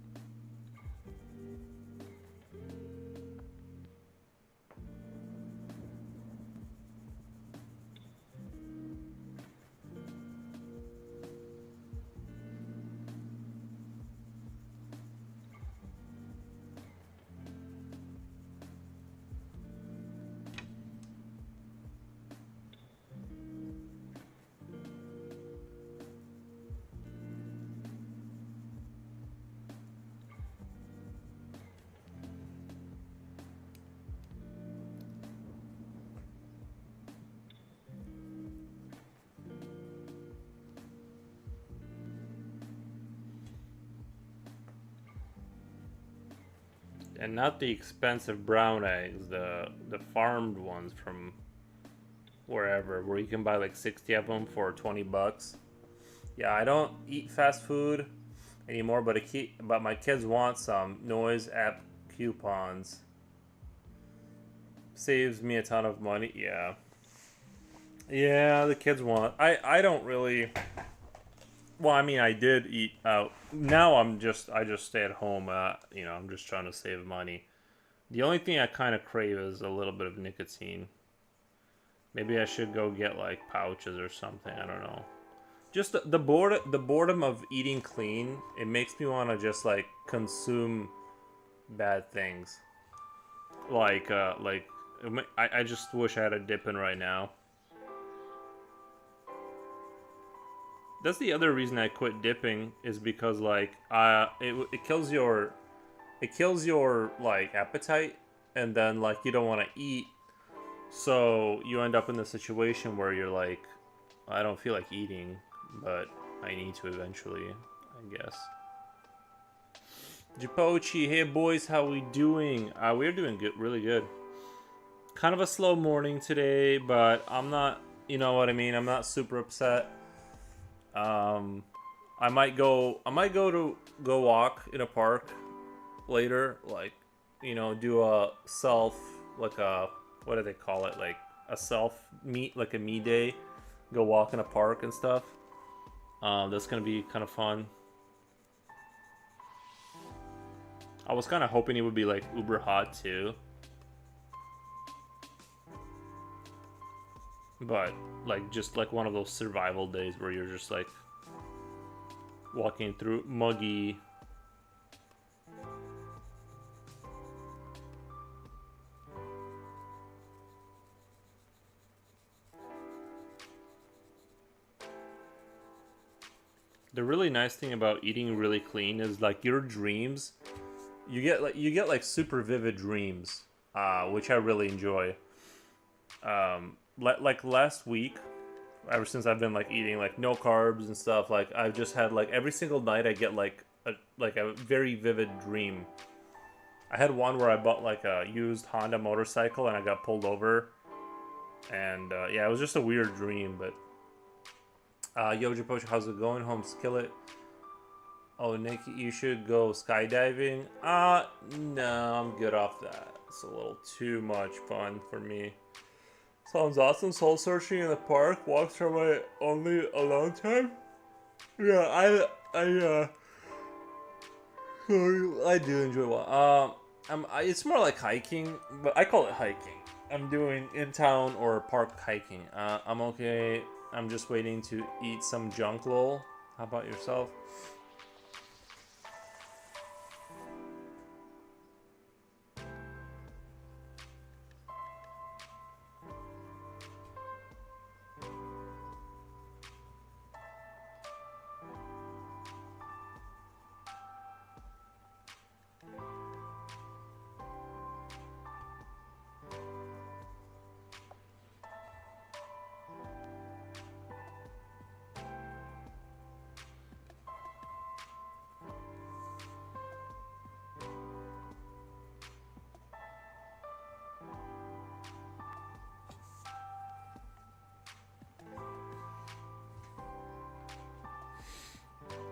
And not the expensive brown eggs, the farmed ones from wherever, where you can buy like 60 of them for 20 bucks. Yeah, I don't eat fast food. anymore, but my kids want some. Noise app coupons. Saves me a ton of money. Yeah. Yeah, the kids want. I don't really. Well, I mean, I did eat out. Now I just stay at home. I'm just trying to save money. The only thing I kind of crave is a little bit of nicotine. Maybe I should go get like pouches or something. I don't know. Just the boredom of eating clean. It makes me want to just like consume bad things. I just wish I had a dip in right now. That's the other reason I quit dipping is because like it kills your like appetite, and then like you don't want to eat, so you end up in the situation where you're like, I don't feel like eating, but I need to eventually, I guess. Japochi, hey boys, how we doing? We're doing good, really good. Kind of a slow morning today, but I'm not, you know what I mean? I'm not super upset. I might go walk in a park later, like, do a self, like a, what do they call it? Like a self meet, like a me day, go walk in a park and stuff. That's going to be kind of fun. I was kind of hoping it would be like uber hot too. But like just like one of those survival days where you're just like walking through muggy. The really nice thing about eating really clean is like your dreams, you get like super vivid dreams, which I really enjoy. Like last week, ever since I've been like eating like no carbs and stuff, like I've just had like every single night I get like a very vivid dream. I had one where I bought like a used Honda motorcycle and I got pulled over, and yeah, it was just a weird dream. But yo Japoch, how's it going? Home skillet. Oh Nick, you should go skydiving. No, I'm good off that. It's a little too much fun for me. Sounds awesome. Soul searching in the park. Walks are my only alone time. Yeah, I do enjoy walk. It's more like hiking, but I call it hiking. I'm doing in town or park hiking. I'm okay. I'm just waiting to eat some junk lol. How about yourself?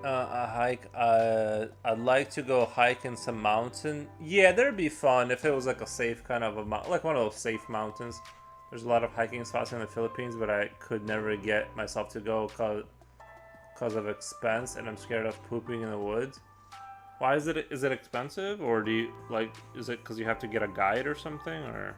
A hike. I'd like to go hike in some mountain. Yeah, that'd be fun if it was like a safe kind of like one of those safe mountains. There's a lot of hiking spots in the Philippines, but I could never get myself to go cause of expense, and I'm scared of pooping in the woods. Why is it? Is it expensive, or do you like? Is it because you have to get a guide or something, or?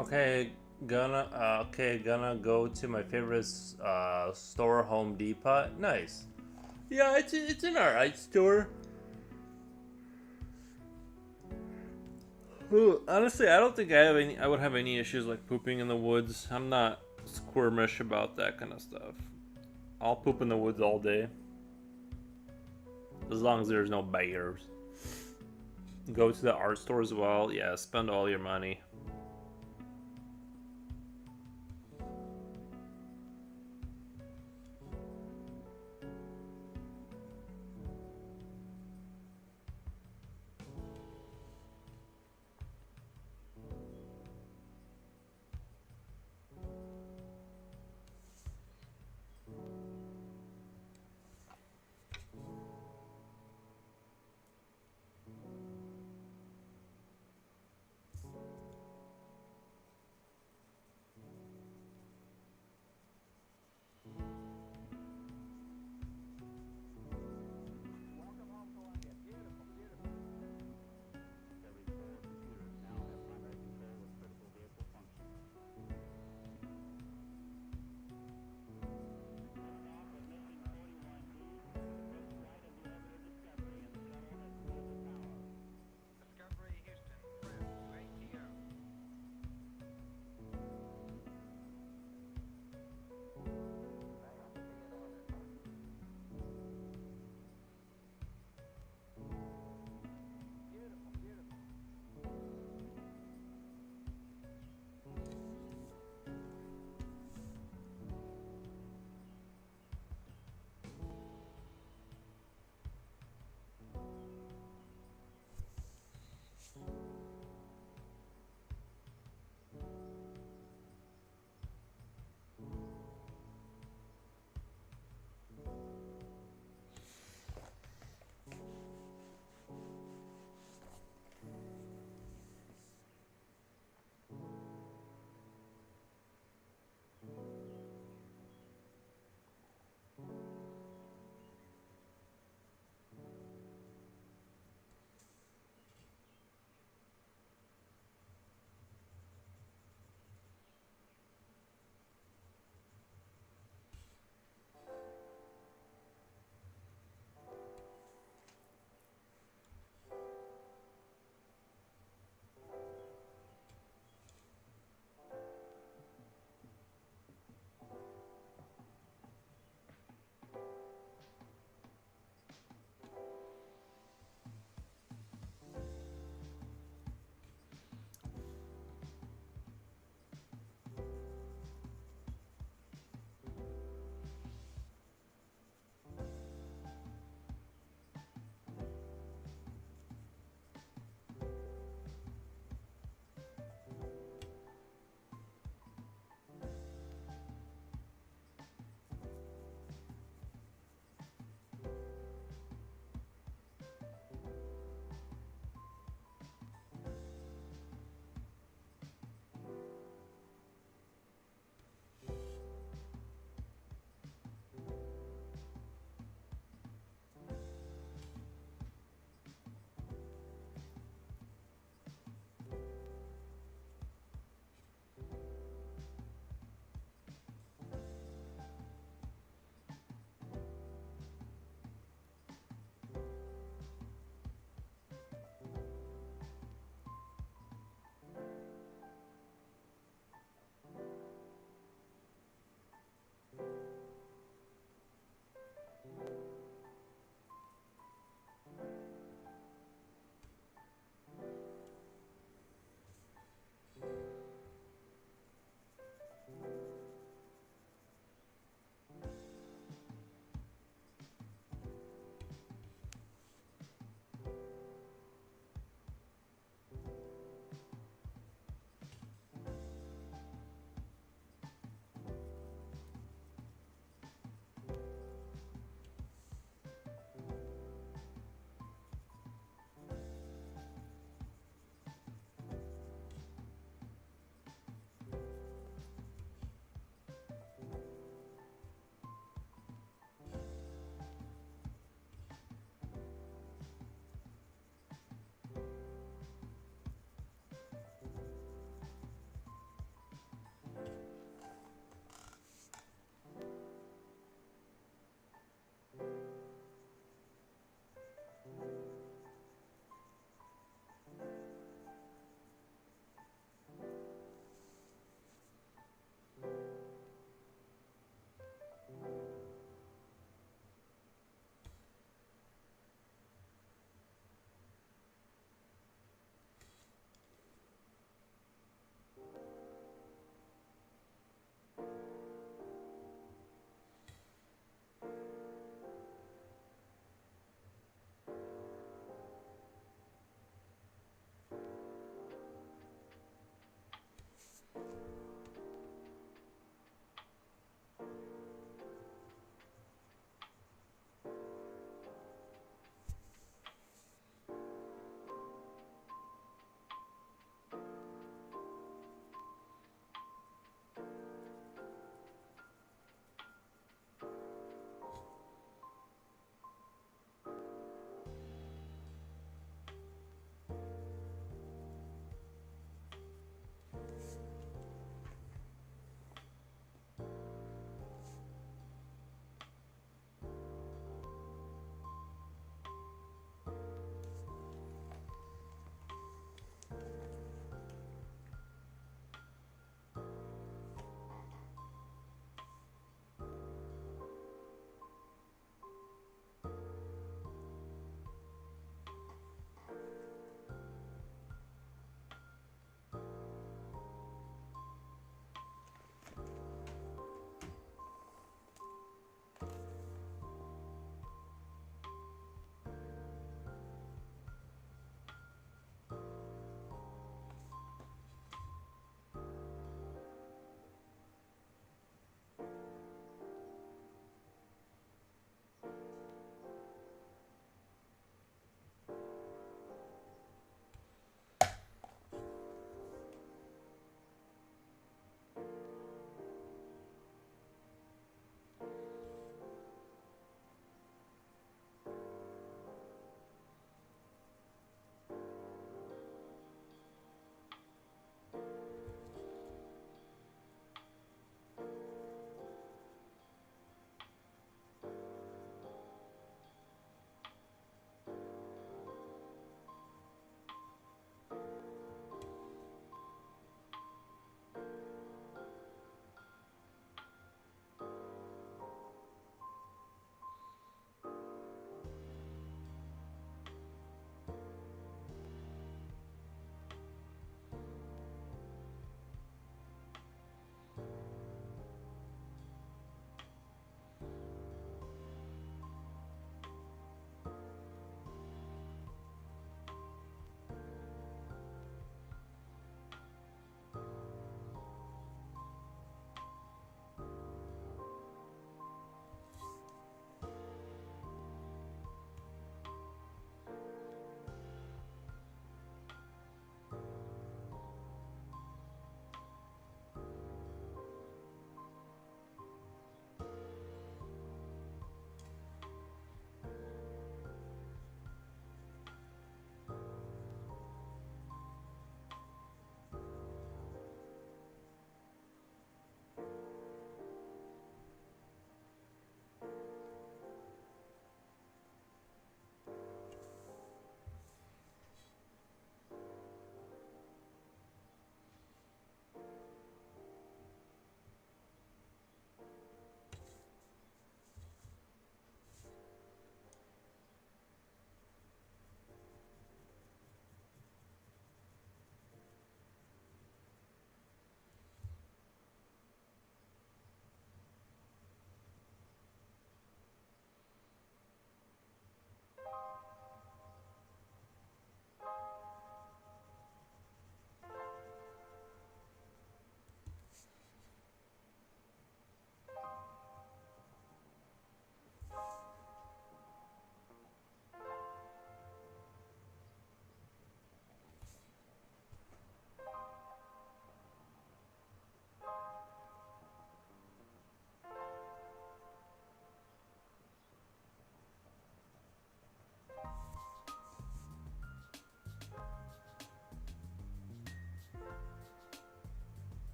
Okay, gonna go to my favorite store, Home Depot. Nice. Yeah, it's an alright store. Ooh, honestly, I don't think I would have any issues like pooping in the woods. I'm not squirmish about that kind of stuff. I'll poop in the woods all day, as long as there's no bears. Go to the art store as well. Yeah, spend all your money.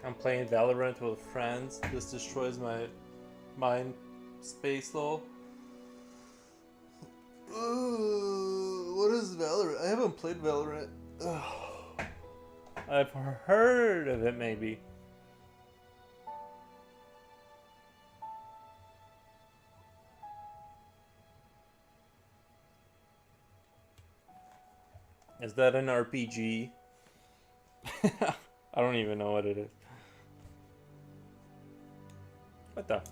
I'm playing Valorant with friends. This destroys my mind space though. What is Valorant? I haven't played Valorant. I've heard of it maybe. Is that an RPG? I don't even know what it is. What the?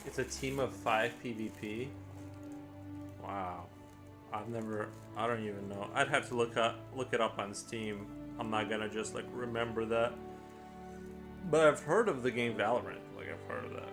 It's a team of 5 PvP. Wow. I don't even know. I'd have to look it up on Steam. I'm not gonna just like remember that. But I've heard of the game Valorant. Like I've heard of that.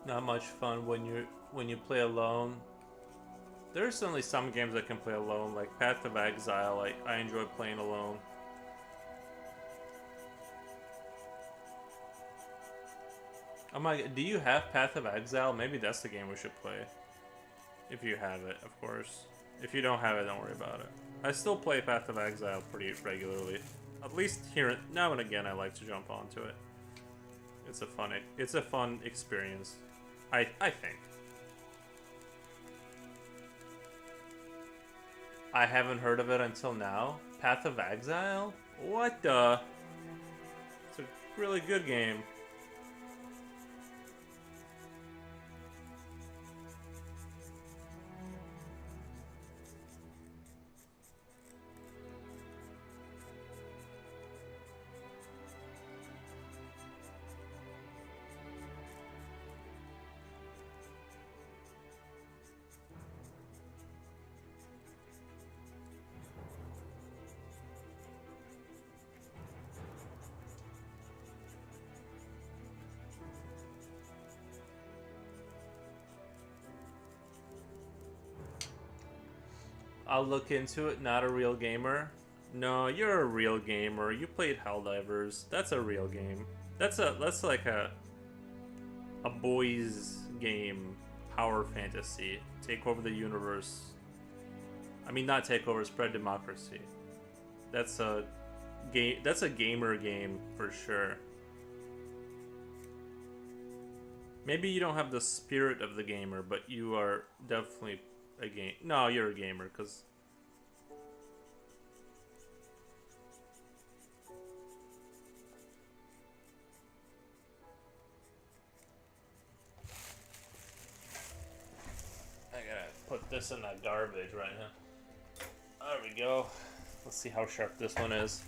Not much fun when you play alone. There are certainly some games I can play alone, like Path of Exile. I enjoy playing alone. Oh my, do you have Path of Exile? Maybe that's the game we should play. If you have it, of course. If you don't have it, don't worry about it. I still play Path of Exile pretty regularly. At least now and again I like to jump onto it. It's a fun experience. I think. I haven't heard of it until now. Path of Exile? What the? It's a really good game. I'll look into it. Not a real gamer. No, you're a real gamer. You played Helldivers. That's a real game. That's like a boys game. Power fantasy. Take over the universe. I mean, not take over. Spread democracy. That's a game. That's a gamer game for sure. Maybe you don't have the spirit of the gamer, but you are definitely a game. No, you're a gamer, because I gotta put this in that garbage right now. There we go. Let's see how sharp this one is.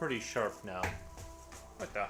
pretty sharp now. What the?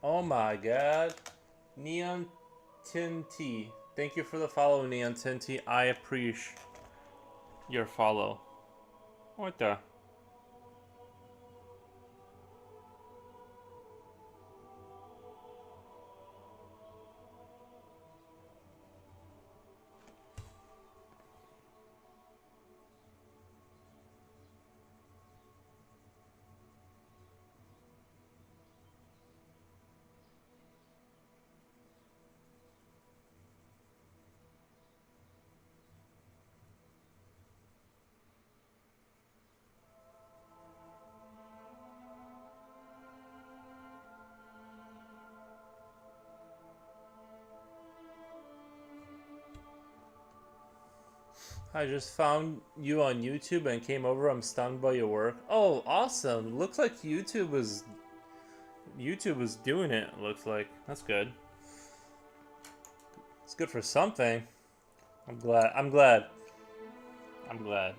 Oh my god. Neon Tinty. Thank you for the follow, Neon Tinty. I appreciate your follow. What the? I just found you on YouTube and came over. I'm stunned by your work. Oh, awesome! Looks like YouTube was doing it. Looks like that's good. It's good for something. I'm glad. I'm glad. I'm glad.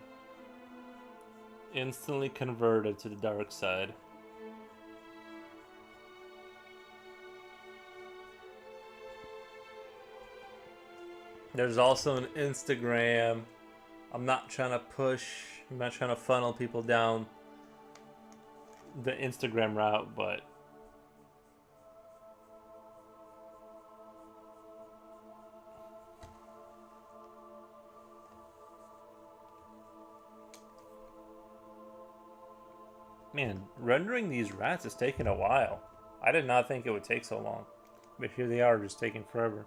Instantly converted to the dark side. There's also an Instagram. I'm not trying to push. I'm not trying to funnel people down the Instagram route, but man, rendering these rats is taking a while. I did not think it would take so long, but here they are, just taking forever.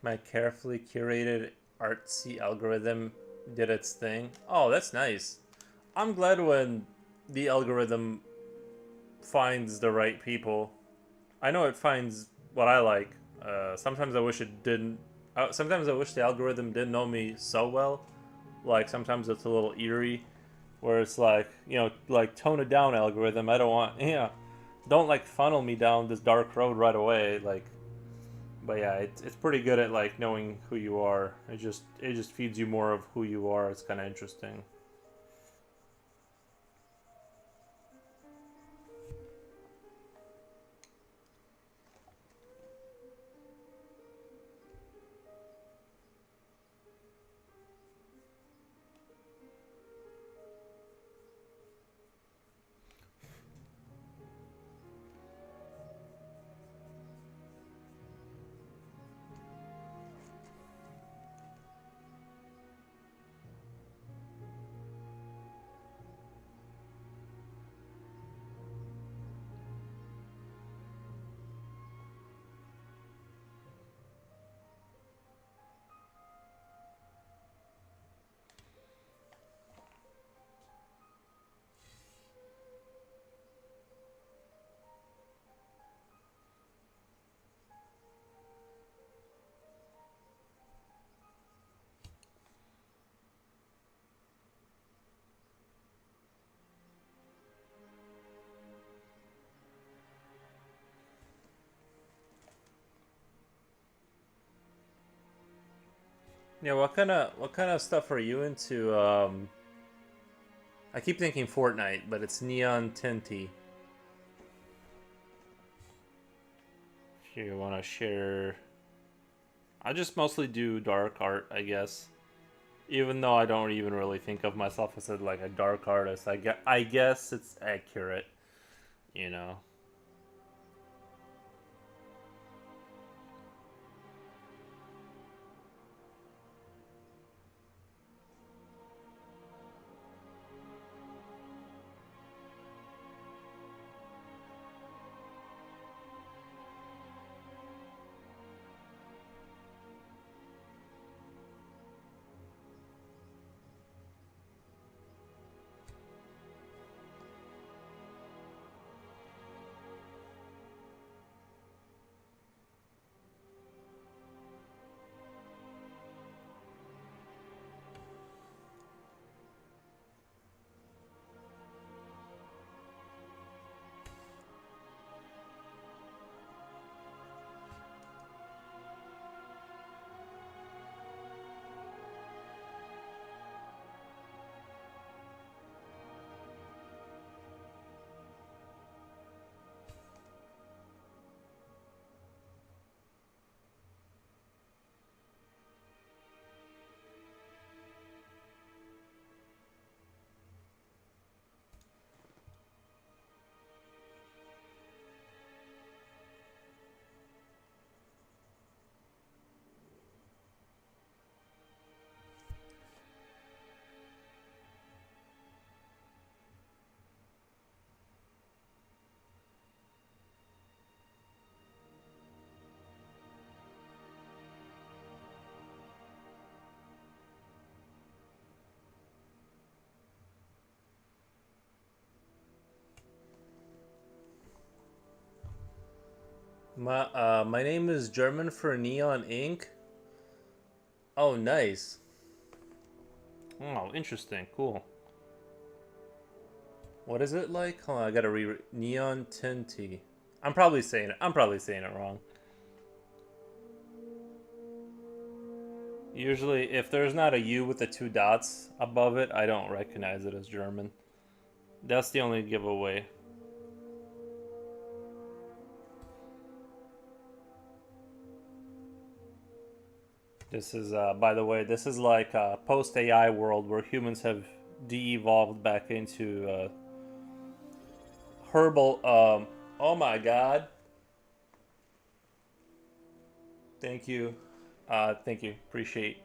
My carefully curated artsy algorithm did its thing. Oh, that's nice. I'm glad when the algorithm finds the right people. I know it finds what I like. Sometimes I wish it didn't. Sometimes I wish the algorithm didn't know me so well. Like sometimes it's a little eerie, where it's like, like tone it down, algorithm. I don't want, don't like funnel me down this dark road right away. Like, but yeah, it's pretty good at like knowing who you are. It just feeds you more of who you are. It's kind of interesting. Yeah, what kind of stuff are you into? I keep thinking Fortnite, but it's Neon Tinty. If you want to share, I just mostly do dark art, I guess. Even though I don't even really think of myself as like a dark artist, I guess it's accurate, you know. My name is German for neon ink. Oh, nice. Oh, interesting. Cool. What is it like? Hold on, I gotta read neon tinty. I'm probably saying it wrong. Usually, if there's not a U with the two dots above it, I don't recognize it as German. That's the only giveaway. This is, by the way, this is like a post AI world where humans have de-evolved back into herbal. Oh my God! Thank you, thank you. Appreciate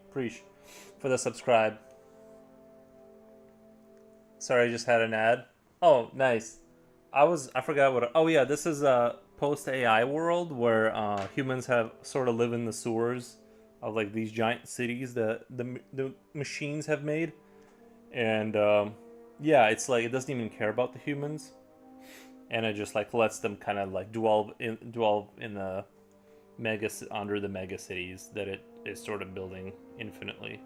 for the subscribe. Sorry, I just had an ad. Oh, nice. I forgot what. Oh yeah, this is a post AI world where humans have sort of live in the sewers of like these giant cities that the machines have made, and yeah, it's like it doesn't even care about the humans, and it just like lets them kind of like dwell in the under the mega cities that it is sort of building infinitely.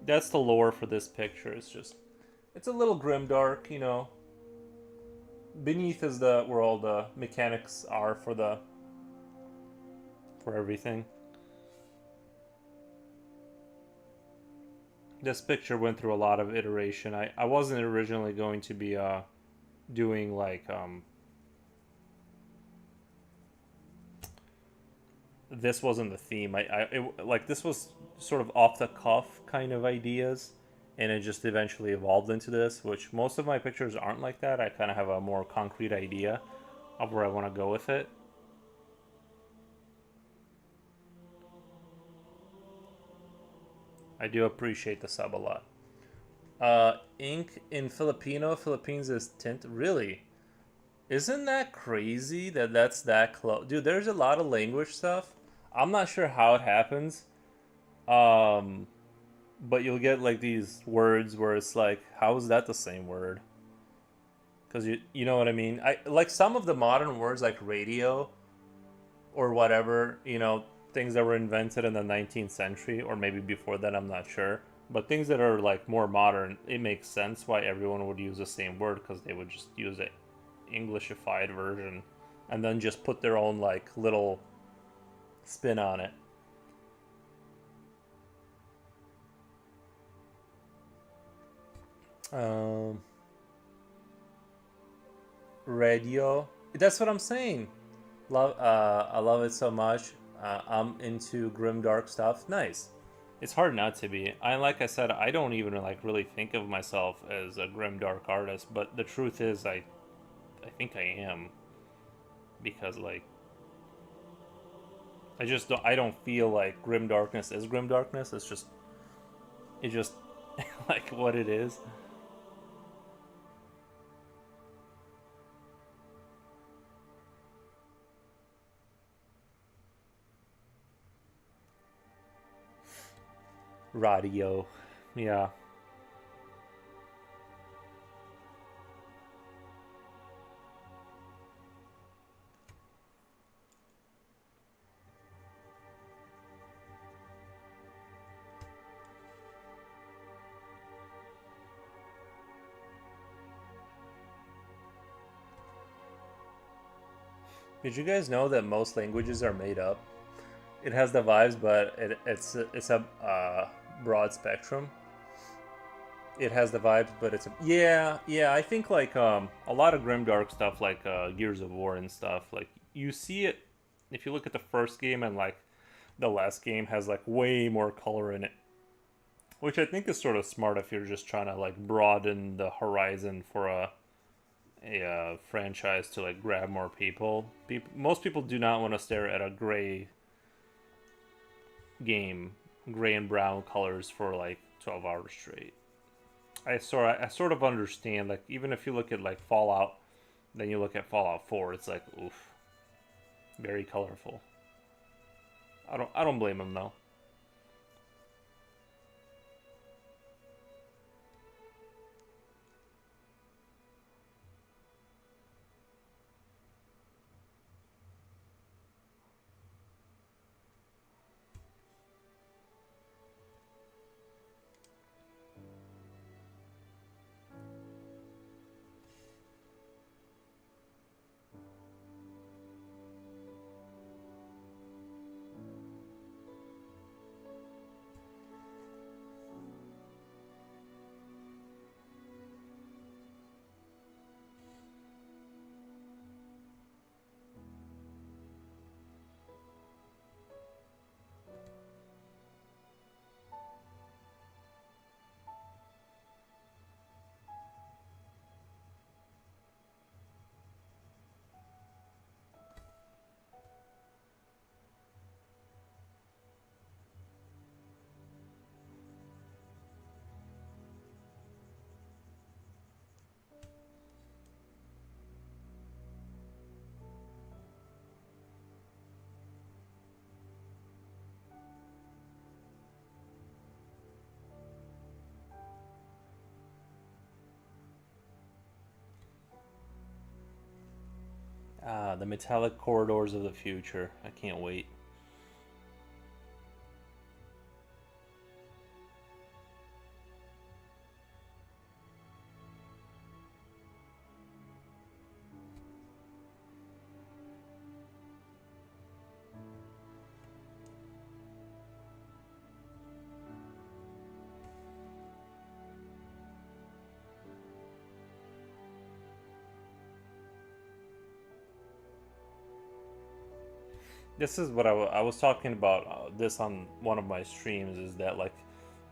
That's the lore for this picture. It's a little grimdark, you know. Beneath is the where all the mechanics are for everything. This picture went through a lot of iteration. I wasn't originally going to be doing like this wasn't the theme. Like this was sort of off the cuff kind of ideas, and it just eventually evolved into this. Which most of my pictures aren't like that. I kind of have a more concrete idea of where I want to go with it. I do appreciate the sub a lot. Ink in Filipino. Philippines is tint. Really? Isn't that crazy that that's that close? Dude, there's a lot of language stuff. I'm not sure how it happens. Um, but you'll get like these words where it's like, how is that the same word? Because you know what I mean. I like some of the modern words like radio or whatever. You know, things that were invented in the 19th century or maybe before that. I'm not sure. But things that are like more modern, it makes sense why everyone would use the same word because they would just use it Englishified version and then just put their own like little spin on it. Um, radio. That's what I'm saying. I love it so much. I'm into grim dark stuff. Nice. It's hard not to be. Like I said, I don't even like really think of myself as a grim dark artist, but the truth is, I think I am because like I don't feel like grim darkness is grim darkness. It's just like what it is. Radio. Yeah. Did you guys know that most languages are made up? It has the vibes, but it's a broad spectrum. It has the vibes, but it's a yeah. I think like a lot of grimdark stuff, like Gears of War and stuff. Like you see it if you look at the first game and like the last game has like way more color in it, which I think is sort of smart if you're just trying to like broaden the horizon for a franchise to like grab more people. Most people do not want to stare at a game, gray and brown colors for like 12 hours straight. I sort of understand. Like even if you look at like Fallout, then you look at Fallout 4, it's like oof, very colorful. I don't blame them though. The metallic corridors of the future. I can't wait. This is what I was talking about this on one of my streams, is that like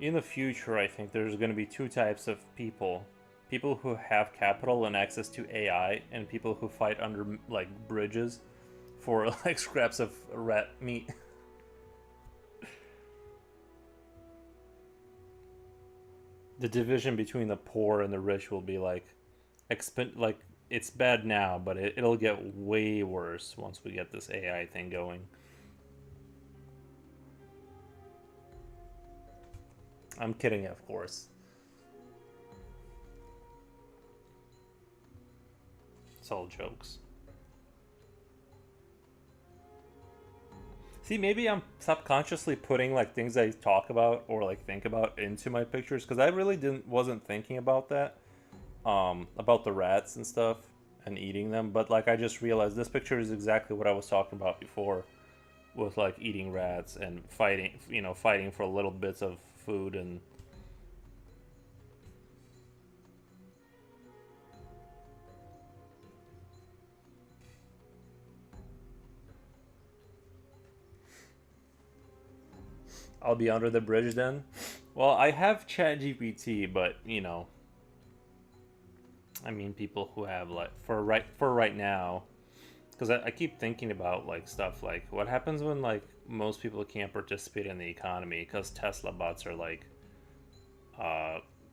in the future I think there's going to be two types of people. People who have capital and access to AI, and people who fight under like bridges for like scraps of rat meat. The division between the poor and the rich will be like like it's bad now, but it'll get way worse once we get this AI thing going. I'm kidding, of course. It's all jokes. See, maybe I'm subconsciously putting like things I talk about or like think about into my pictures, because I really wasn't thinking about that, about the rats and stuff and eating them. But like I just realized this picture is exactly what I was talking about before, with like eating rats and fighting, fighting for little bits of food. And I'll be under the bridge then. Well, I have ChatGPT, but I mean, people who have like for right now, because I keep thinking about like stuff like what happens when like most people can't participate in the economy because Tesla bots are like,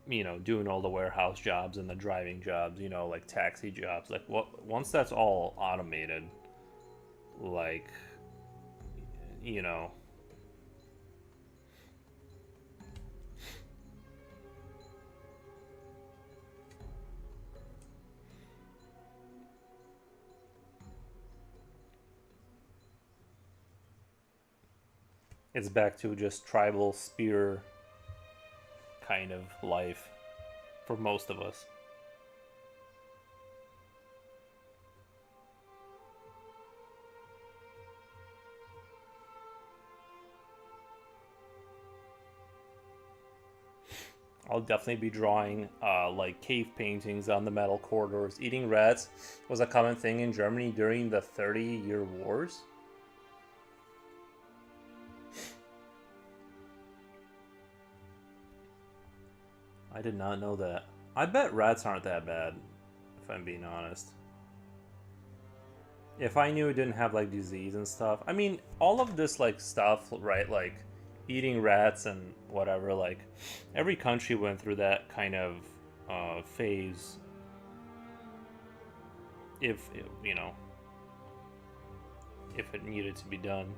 doing all the warehouse jobs and the driving jobs, like taxi jobs. Like once that's all automated, like, you know, it's back to just tribal spear kind of life for most of us. I'll definitely be drawing like cave paintings on the metal corridors. Eating rats was a common thing in Germany during the 30-year wars. I did not know that. I bet rats aren't that bad, if I'm being honest. If I knew it didn't have like disease and stuff. I mean, all of this like stuff, right? Like eating rats and whatever, like every country went through that kind of phase. If if it needed to be done.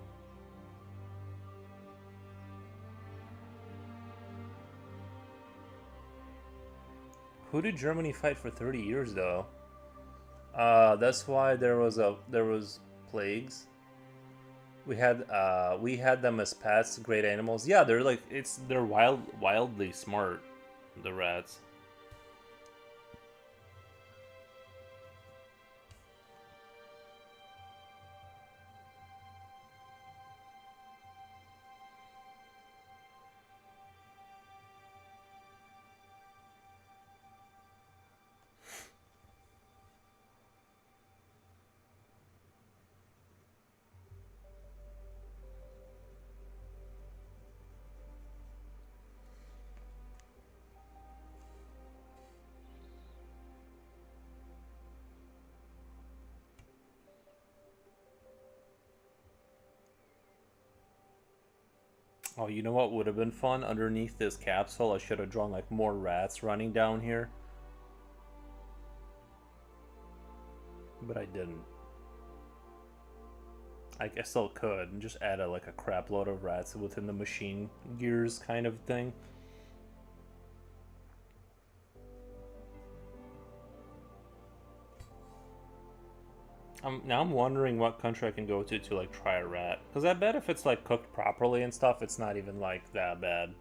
Who did Germany fight for 30 years though? That's why there was plagues. We had them as pets, great animals. Yeah, they're like they're wildly smart, the rats. Oh, you know what would have been fun? Underneath this capsule, I should have drawn like more rats running down here. But I didn't. I still could and just add like a crap load of rats within the machine gears kind of thing. Now I'm wondering what country I can go to like try a rat, because I bet if it's like cooked properly and stuff, it's not even like that bad.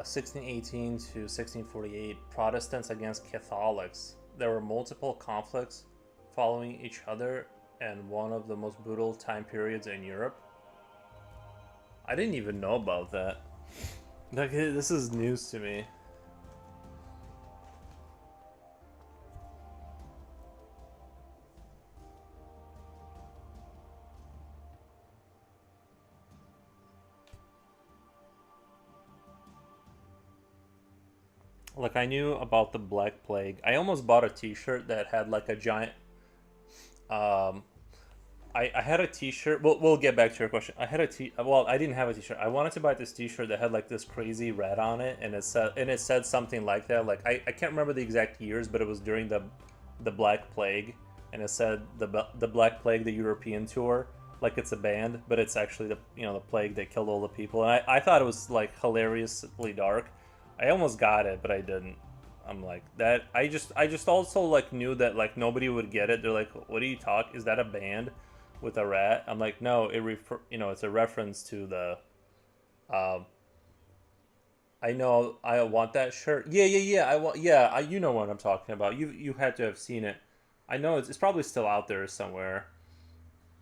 1618 to 1648, Protestants against Catholics. There were multiple conflicts following each other and one of the most brutal time periods in Europe. I didn't even know about that. Like, this is news to me. Like, I knew about the Black Plague. I almost bought a T-shirt that had like a giant. Um, I had a T-shirt. We'll get back to your question. I had a T. Well, I didn't have a T-shirt. I wanted to buy this T-shirt that had like this crazy red on it, and it said something like that. Like, I can't remember the exact years, but it was during the Black Plague, and it said the Black Plague, the European tour. Like, it's a band, but it's actually the plague that killed all the people. And I thought it was like hilariously dark. I almost got it, but I didn't. I'm like that. I just also like knew that like nobody would get it. They're like, "What are you talking? Is that a band with a rat?" I'm like, "No, it's a reference to the." Um, I know. I want that shirt. Yeah, yeah, yeah. I want. Yeah, you know what I'm talking about. You had to have seen it. I know it's probably still out there somewhere.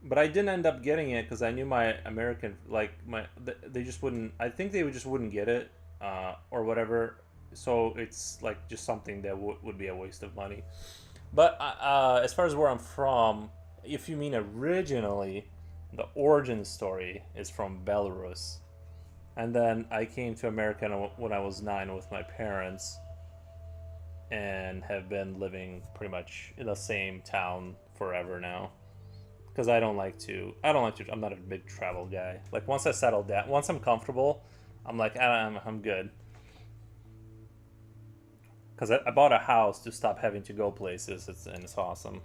But I didn't end up getting it because I knew my American they just wouldn't. I think they just wouldn't get it, or whatever. So it's like just something that would be a waste of money. But as far as where I'm from, if you mean originally, the origin story is from Belarus, and then I came to America when I was 9 with my parents, and have been living pretty much in the same town forever now because I don't like to. I'm not a big travel guy. Like, once I settle down, once I'm comfortable, I'm like, I'm good. Because I bought a house to stop having to go places. And it's awesome.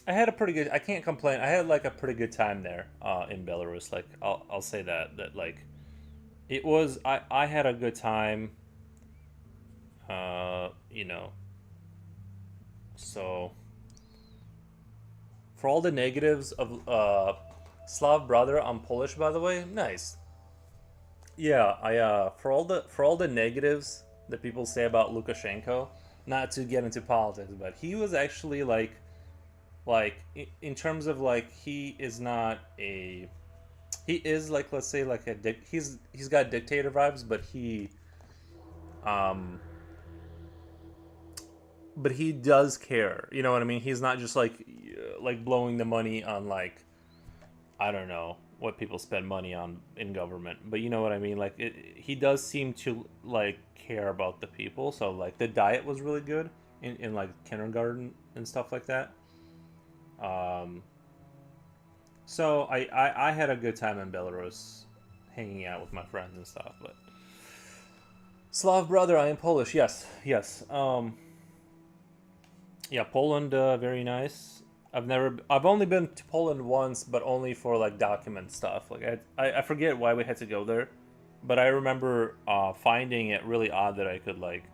I had a pretty good. I can't complain. I had like a pretty good time there, in Belarus. Like, I'll say that like it was. I had a good time. You know. So for all the negatives of Slav brother, I'm Polish, by the way. Nice. Yeah, I for all the negatives that people say about Lukashenko, not to get into politics, but he was actually like in terms of like he is like, let's say, like he's got dictator vibes, um but he does care. You know what I mean? He's not just like blowing the money on, like, I don't know what people spend money on in government, but you know what I mean. Like, he does seem to like care about the people. So like the diet was really good in like kindergarten and stuff like that. Um, so I had a good time in Belarus, hanging out with my friends and stuff. But Slav brother, I am Polish. Yes, yes. Yeah, Poland, very nice. I've only been to Poland once, but only for like document stuff. Like I forget why we had to go there, but I remember finding it really odd that I could like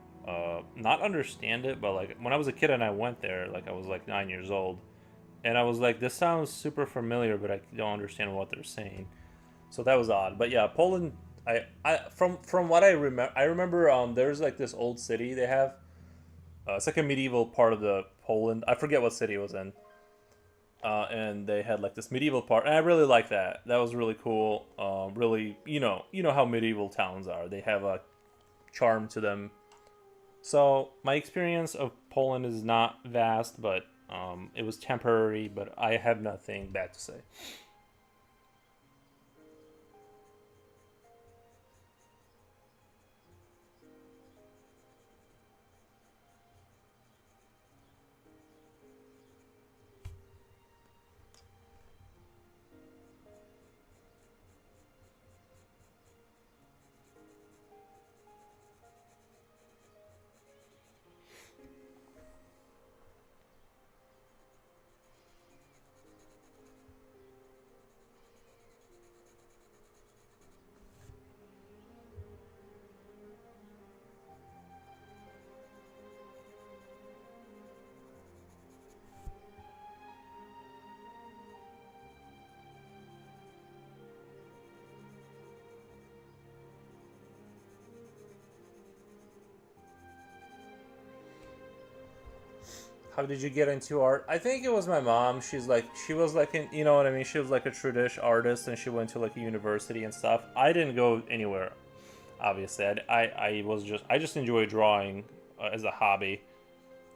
not understand it. But like when I was a kid and I went there, like I was like 9 years old, and I was like, this sounds super familiar, but I don't understand what they're saying. So that was odd. But yeah, Poland. I from what I remember there's like this old city they have. It's like a medieval part of the Poland. I forget what city it was in. And they had like this medieval part, and I really like that. That was really cool. Really, you know how medieval towns are. They have a charm to them. So my experience of Poland is not vast, but it was temporary. But I have nothing bad to say. How did you get into art? I think it was my mom. She was like an, you know what I mean? She was like a tradish artist, and she went to like a university and stuff. I didn't go anywhere, obviously. I just enjoy drawing as a hobby.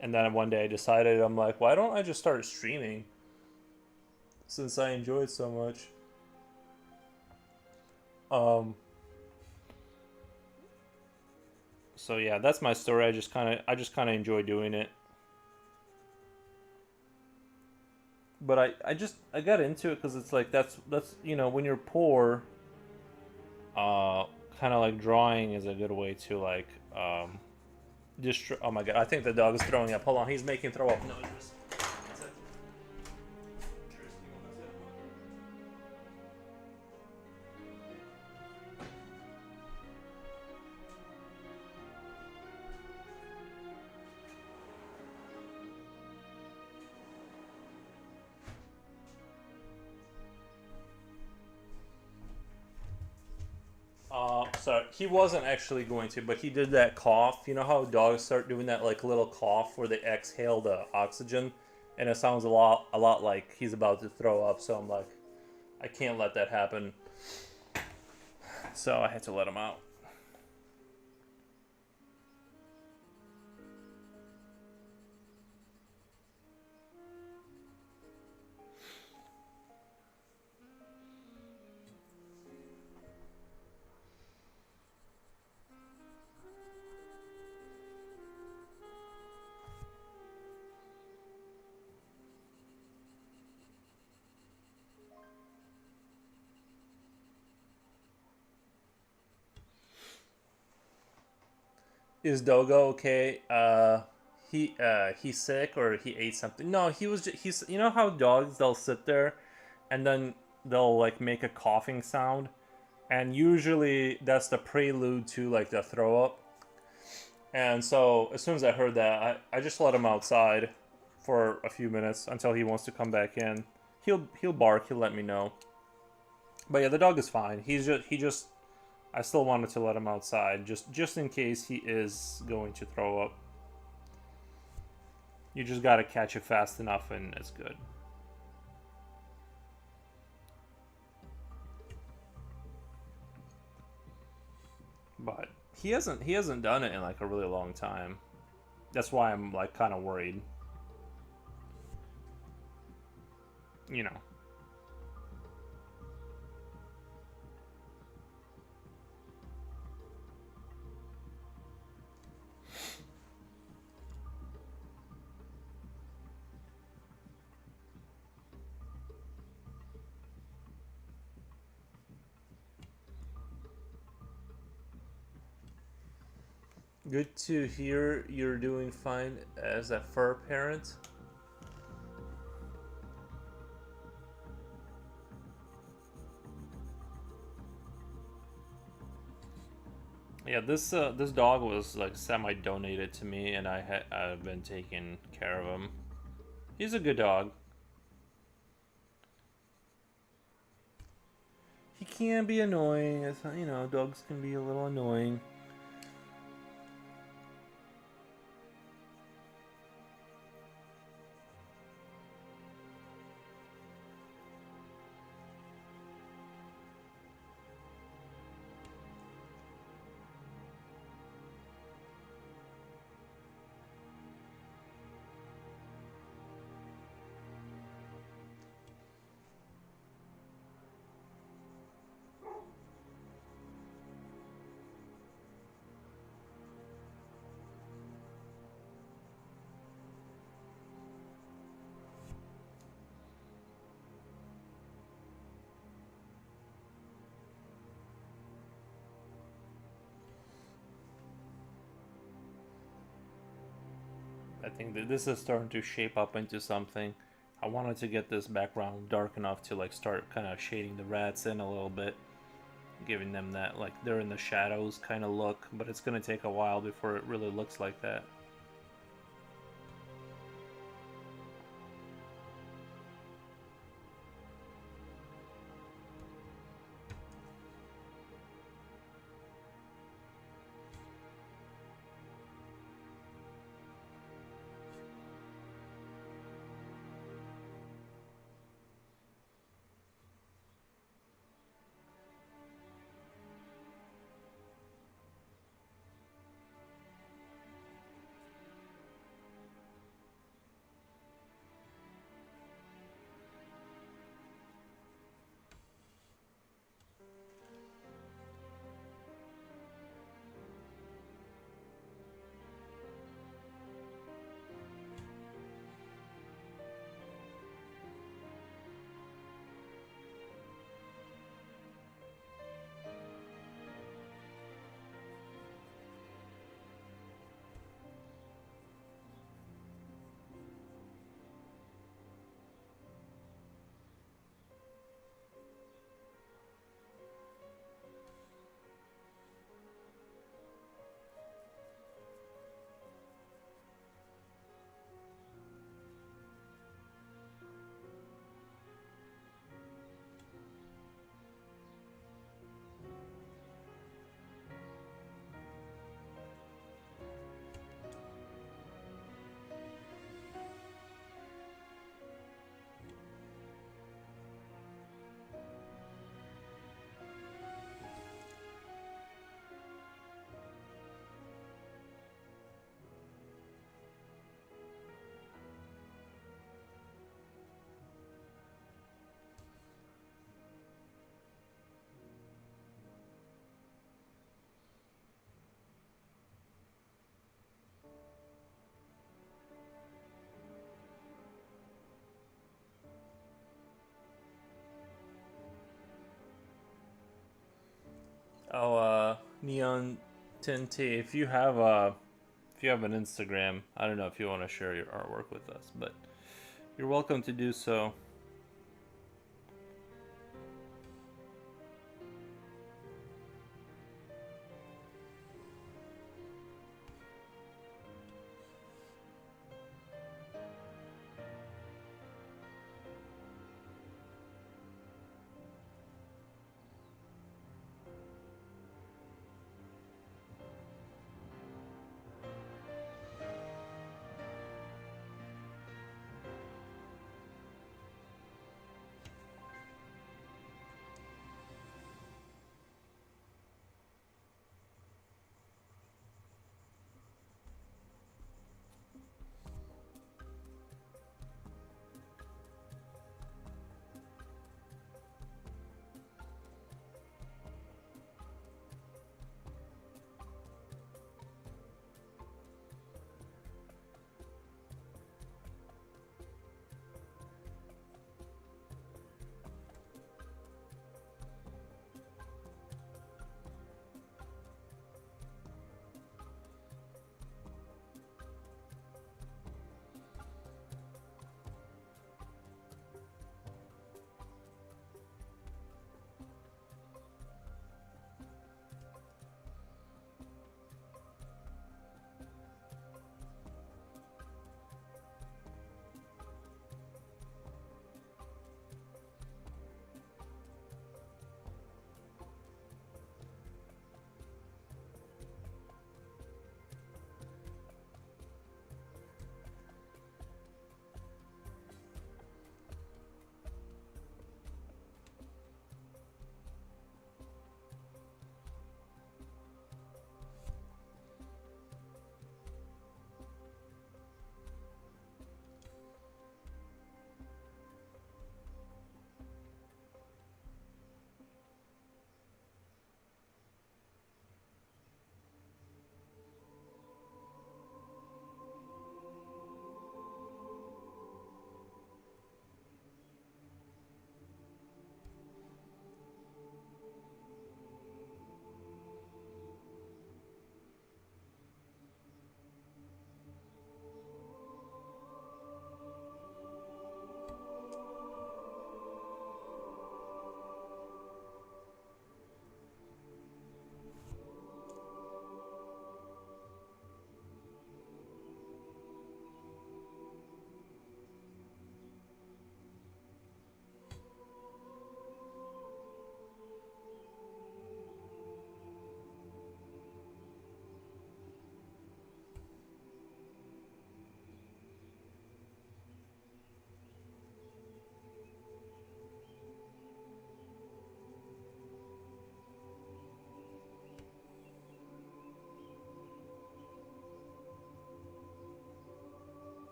And then one day I decided, I'm like, why don't I just start streaming since I enjoy it so much? Um, so yeah, that's my story. I just kind of enjoy doing it. But I got into it because it's like that's when you're poor, uh, kind of like drawing is a good way to like oh my god, I think the dog is throwing up. Hold on, he's making throw up noises. So he wasn't actually going to, but he did that cough. You know how dogs start doing that like little cough where they exhale the oxygen, and it sounds a lot like he's about to throw up. So I'm like, I can't let that happen. So I had to let him out. Is Dogo okay? He's sick or he ate something? No, he's you know how dogs they'll sit there, and then they'll like make a coughing sound, and usually that's the prelude to like the throw up. And so as soon as I heard that, I just let him outside for a few minutes until he wants to come back in. He'll bark. He'll let me know. But yeah, the dog is fine. He just I still wanted to let him outside just in case he is going to throw up. You just gotta catch it fast enough, and it's good. But he hasn't done it in like a really long time. That's why I'm like kind of worried. You know. Good to hear you're doing fine as a fur parent. Yeah, this dog was like semi-donated to me, and I've been taking care of him. He's a good dog. He can be annoying, as you know, dogs can be a little annoying. I think that this is starting to shape up into something. I wanted to get this background dark enough to like start kind of shading the rats in a little bit, giving them that like they're in the shadows kind of look, but it's gonna take a while before it really looks like that. Oh, Neon Tinte, if you have an Instagram, I don't know if you want to share your artwork with us, but you're welcome to do so.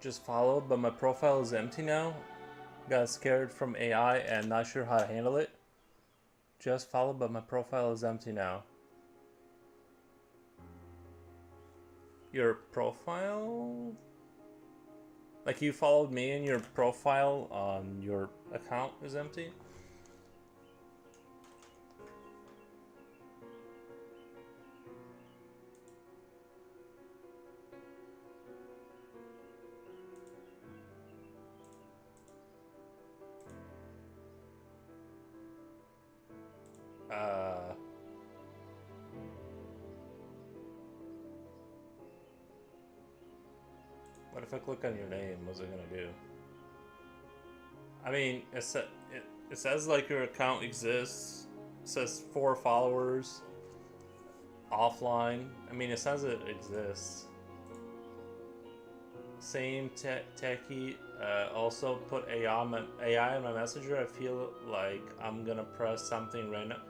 Just followed, but my profile is empty now. Got scared from AI and not sure how to handle it. Just followed, but my profile is empty now. Your profile? Like you followed me and your profile on your account is empty? What if I click on your name? What's it gonna do? I mean, it says like your account exists. It says 4 followers. Offline. I mean, it says it exists. Same techie. Also put AI in my messenger. I feel like I'm gonna press something random.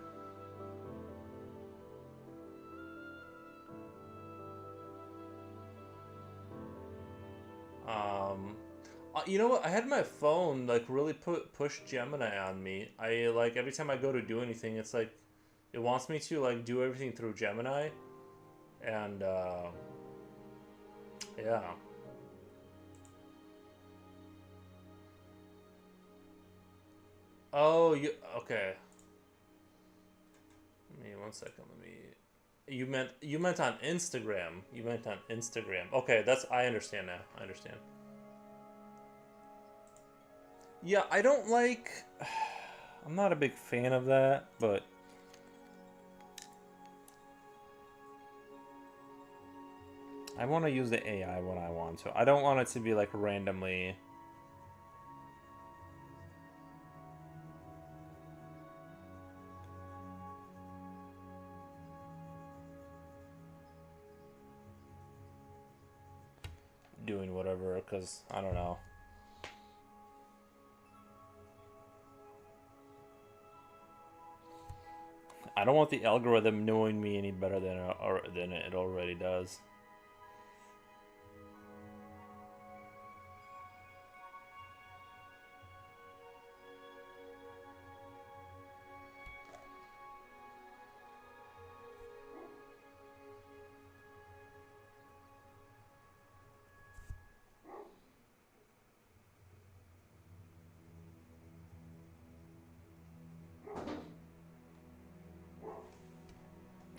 You know what? I had my phone like really push Gemini on me. I like every time I go to do anything, it's like it wants me to like do everything through Gemini, and yeah. Oh, okay? Let me 1 second. Let me. You meant on Instagram. You meant on Instagram. Okay, I understand now. I understand. Yeah, I don't like... I'm not a big fan of that, but... I want to use the AI when I want to. I don't want it to be like randomly... doing whatever, because I don't know. I don't want the algorithm knowing me any better than it already does.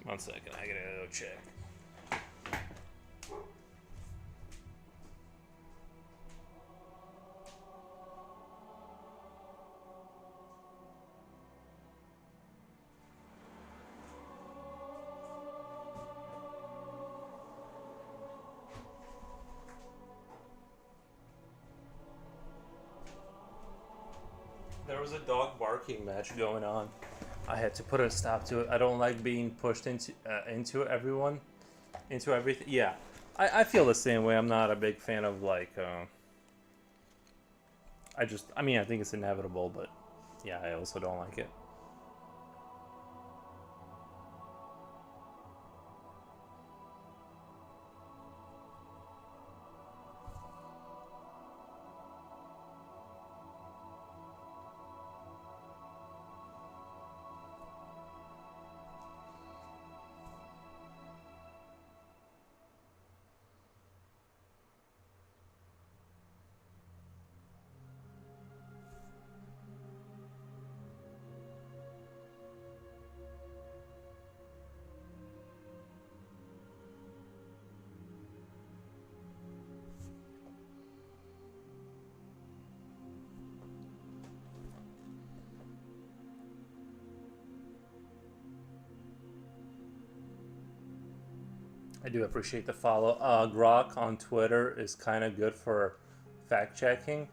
One second, I gotta go check. There was a dog barking match going on. I had to put a stop to it. I don't like being pushed into everything. Yeah, I feel the same way. I'm not a big fan of like. I mean, I think it's inevitable, but yeah, I also don't like it. I do appreciate the follow. Grok on Twitter is kind of good for fact checking.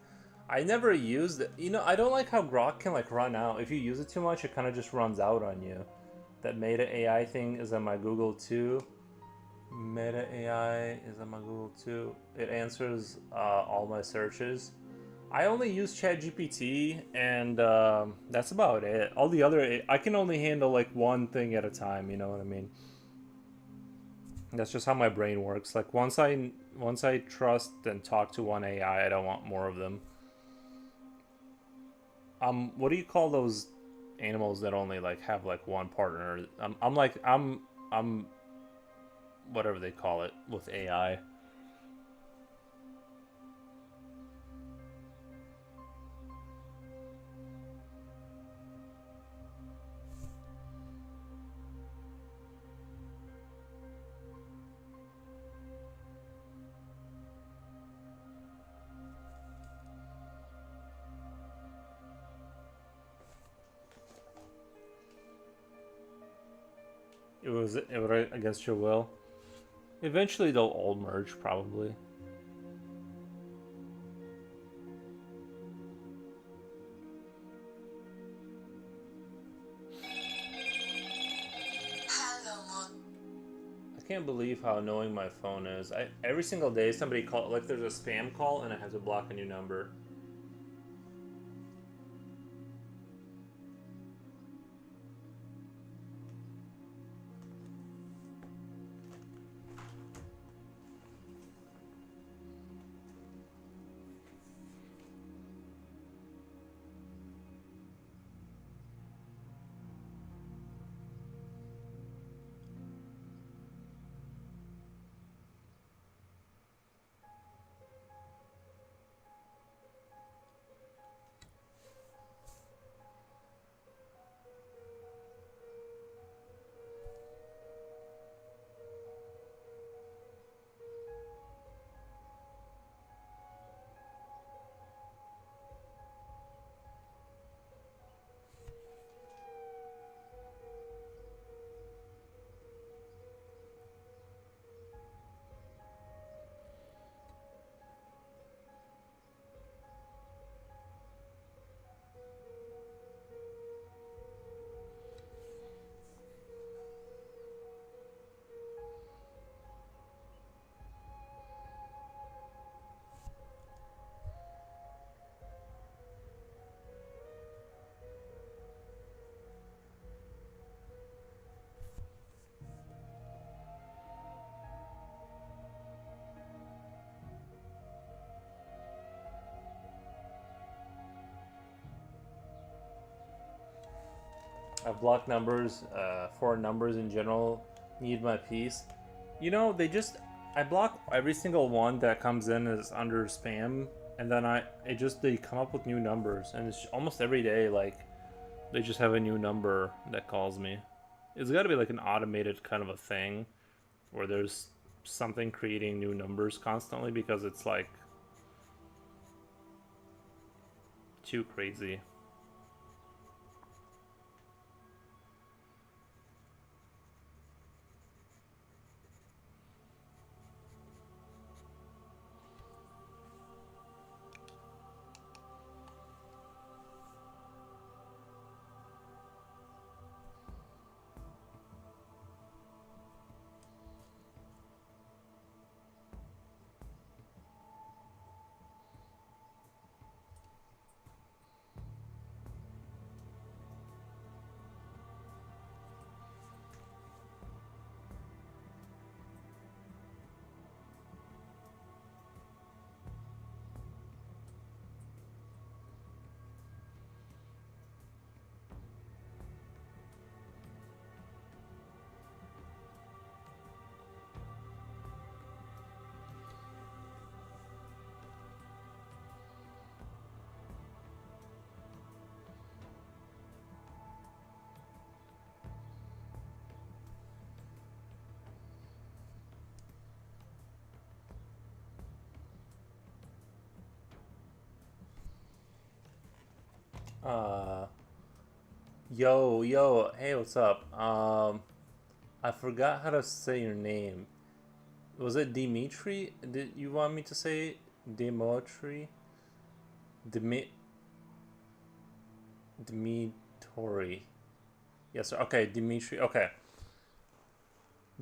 I never used it. You know, I don't like how Grok can like run out. If you use it too much, it kind of just runs out on you. That Meta AI thing is on my Google too. Meta AI is on my Google too. It answers all my searches. I only use ChatGPT, and that's about it. All the other, I can only handle like one thing at a time. You know what I mean? That's just how my brain works. Like once I once I trust and talk to one AI, I don't want more of them. What do you call those animals that only like have like one partner? I'm whatever they call it with AI. It was against your will. Eventually they'll all merge, probably. I can't believe how annoying my phone is. Every single day somebody call, like there's a spam call and I have to block a new number. I've blocked numbers, foreign numbers in general, need my peace. You know, I block every single one that comes in as under spam, and then they come up with new numbers, and it's almost every day, like, they just have a new number that calls me. It's gotta be like an automated kind of a thing, where there's something creating new numbers constantly, because it's like, too crazy. Uh, yo, hey, what's up? I forgot how to say your name. Was it Dimitri? Did you want me to say Dimitri? Dimi Dimitori. Yes, sir. Okay, Dimitri. Okay,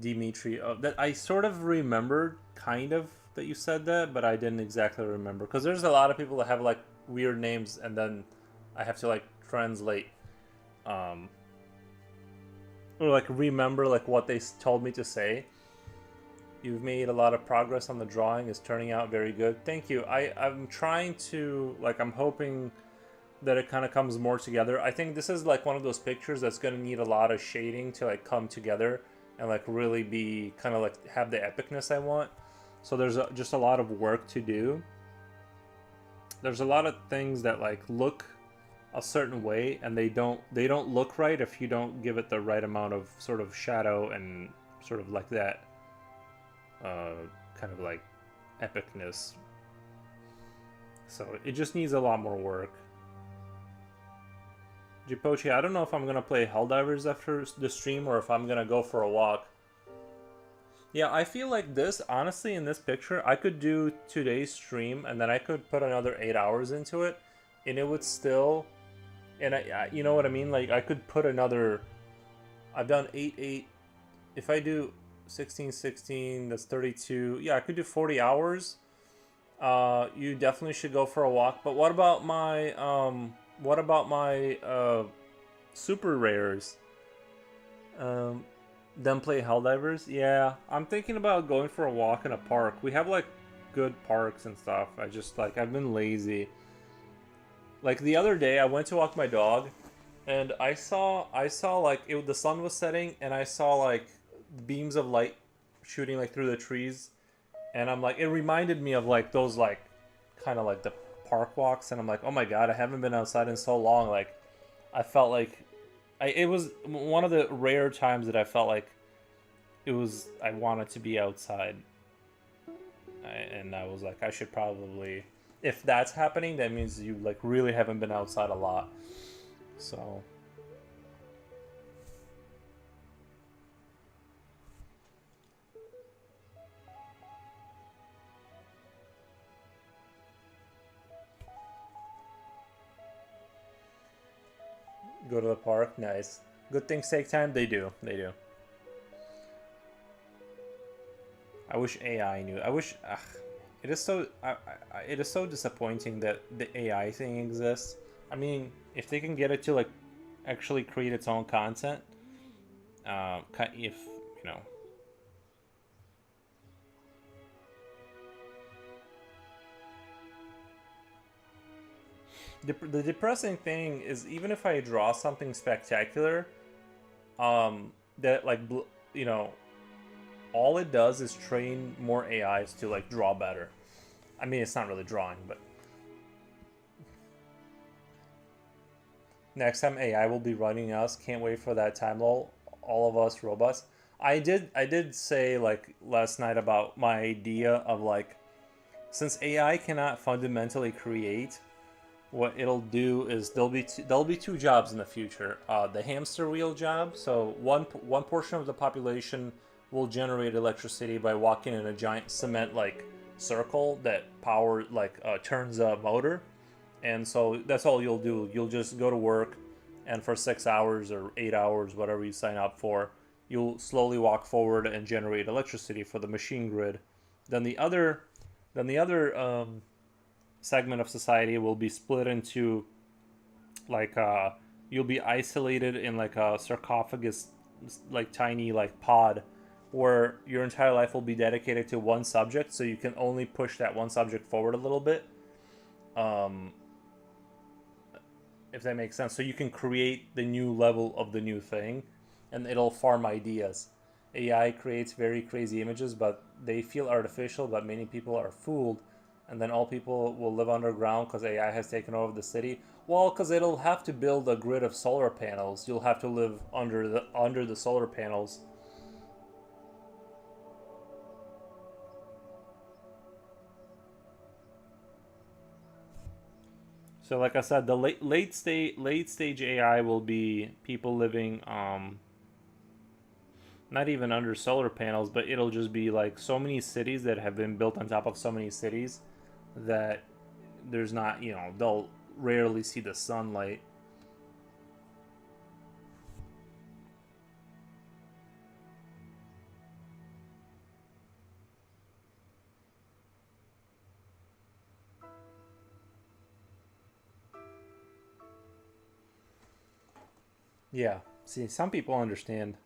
Dimitri. That I sort of remembered, kind of, that you said that, but I didn't exactly remember because there's a lot of people that have like weird names, and then I have to like translate, um, or like remember like what they told me to say. You've made a lot of progress on the drawing. It's turning out very good. Thank you. I'm trying to, like, I'm hoping that it kind of comes more together. I think this is like one of those pictures that's going to need a lot of shading to like come together and like really be kind of like have the epicness I want. So there's just a lot of work to do. There's a lot of things that like look a certain way and they don't look right if you don't give it the right amount of sort of shadow and sort of like that kind of like epicness. So it just needs a lot more work. Jipochi, I don't know if I'm gonna play Helldivers after the stream or if I'm gonna go for a walk. Yeah, I feel like this, honestly, in this picture, I could do today's stream and then I could put another 8 hours into it and it would still, and you know what I mean? Like, I could put another, I've done 8, 8, if I do 16, 16, that's 32. Yeah, I could do 40 hours. You definitely should go for a walk. But what about my, super rares? Then play Helldivers? Yeah, I'm thinking about going for a walk in a park. We have like good parks and stuff. I just like I've been lazy. Like the other day, I went to walk my dog, and I saw like the sun was setting, and I saw like beams of light shooting like through the trees, and I'm like, it reminded me of like those like kind of like the park walks, and I'm like, oh my god, I haven't been outside in so long. Like, I felt like it was one of the rare times that I felt like I wanted to be outside. And I was like, I should probably, if that's happening, that means you like really haven't been outside a lot. So go to the park, nice. Good things take time. They do. I wish AI knew. I wish. It is so. It is so disappointing that the AI thing exists. I mean, if they can get it to like actually create its own content, if you know. The depressing thing is, even if I draw something spectacular, that like you know, all it does is train more AIs to like draw better. I mean, it's not really drawing, but next time AI will be running us. Can't wait for that time, lol. All of us robots. I did say like last night about my idea of like, since AI cannot fundamentally create, what it'll do is there'll be two jobs in the future. The hamster wheel job. So one portion of the population will generate electricity by walking in a giant cement like circle that turns a motor, and so that's all you'll do. You'll just go to work, and for 6 hours or 8 hours, whatever you sign up for, you'll slowly walk forward and generate electricity for the machine grid. Then the other segment of society will be split into like you'll be isolated in like a sarcophagus, like tiny like pod, where your entire life will be dedicated to one subject, so you can only push that one subject forward a little bit, if that makes sense. So you can create the new level of the new thing, and it'll farm ideas. AI creates very crazy images, but they feel artificial, but many people are fooled, and then all people will live underground because AI has taken over the city. Well, because it'll have to build a grid of solar panels. You'll have to live under the solar panels. So, like I said, the late stage AI will be people living not even under solar panels, but it'll just be like so many cities that have been built on top of so many cities that there's not, they'll rarely see the sunlight. Yeah. See, some people understand.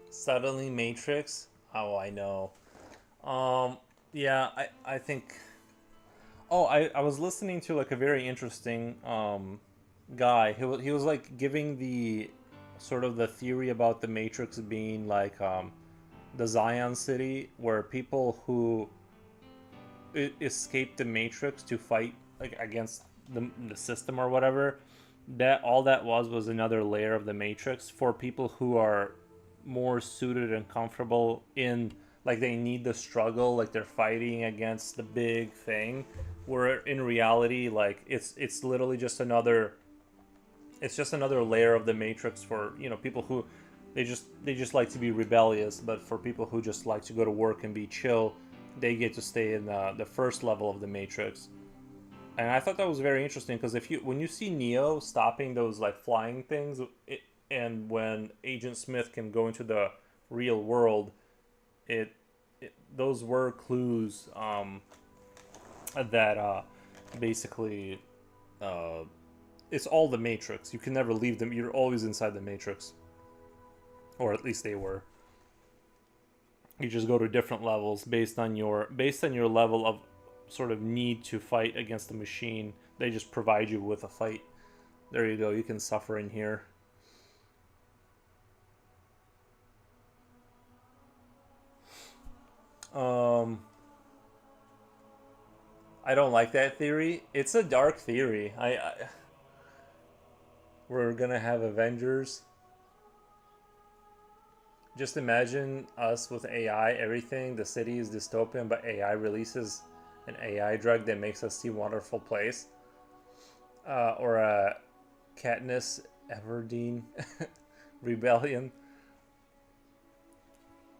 Suddenly Matrix. Oh, I know. Um, yeah, I think. Oh, I was listening to like a very interesting guy. He was like giving the sort of the theory about the Matrix being like the Zion City, where people who escaped the Matrix to fight like against the system or whatever, that all that was another layer of the Matrix for people who are more suited and comfortable in, like, they need the struggle, like they're fighting against the big thing, where in reality, like, it's literally just another, it's just another layer of the Matrix for, people who they just like to be rebellious. But for people who just like to go to work and be chill, they get to stay in the first level of the Matrix. And I thought that was very interesting, because if you when you see Neo stopping those like flying things, and when Agent Smith can go into the real world, it, those were clues, that basically, uh, it's all the Matrix. You can never leave them. You're always inside the Matrix, or at least they were. You just go to different levels based on your level of sort of need to fight against the machine. They just provide you with a fight. There you go. You can suffer in here. Um, I don't like that theory. It's a dark theory. We're gonna have Avengers. Just imagine us with AI. Everything. The city is dystopian, but AI releases an AI drug that makes us see wonderful place. Or a Katniss Everdeen rebellion.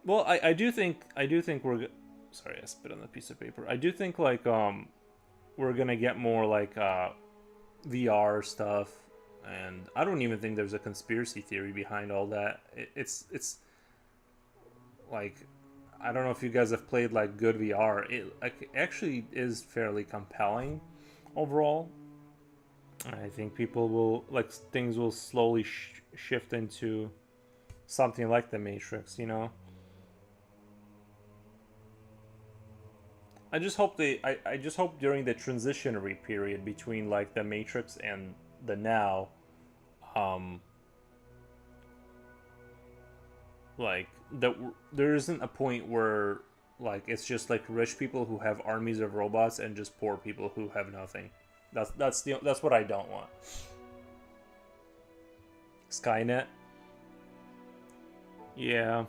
Well, I do think we're. Sorry, I spit on the piece of paper. I do think like we're gonna get more like VR stuff, and I don't even think there's a conspiracy theory behind all that. It's like, I don't know if you guys have played like good VR. It like actually is fairly compelling overall. I think people will like things will slowly shift into something like the Matrix. I just hope during the transitionary period between like the Matrix and the now, um, like there isn't a point where like it's just like rich people who have armies of robots and just poor people who have nothing. That's what I don't want. Skynet. Yeah.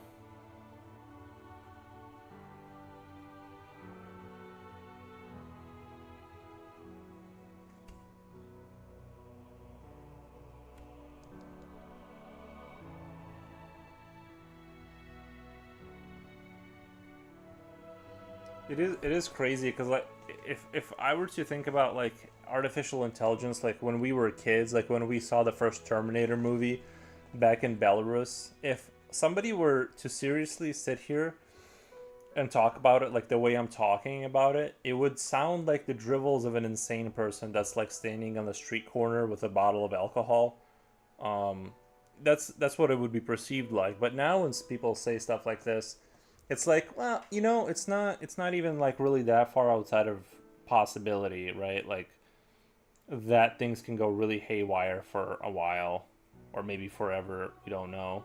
It is crazy, because like if I were to think about like artificial intelligence, like when we were kids, like when we saw the first Terminator movie back in Belarus, if somebody were to seriously sit here and talk about it like the way I'm talking about it, it would sound like the dribbles of an insane person that's like standing on the street corner with a bottle of alcohol. Um, that's what it would be perceived like. But now when people say stuff like this, it's like, well, it's not even like really that far outside of possibility, right? Like that things can go really haywire for a while, or maybe forever. We don't know.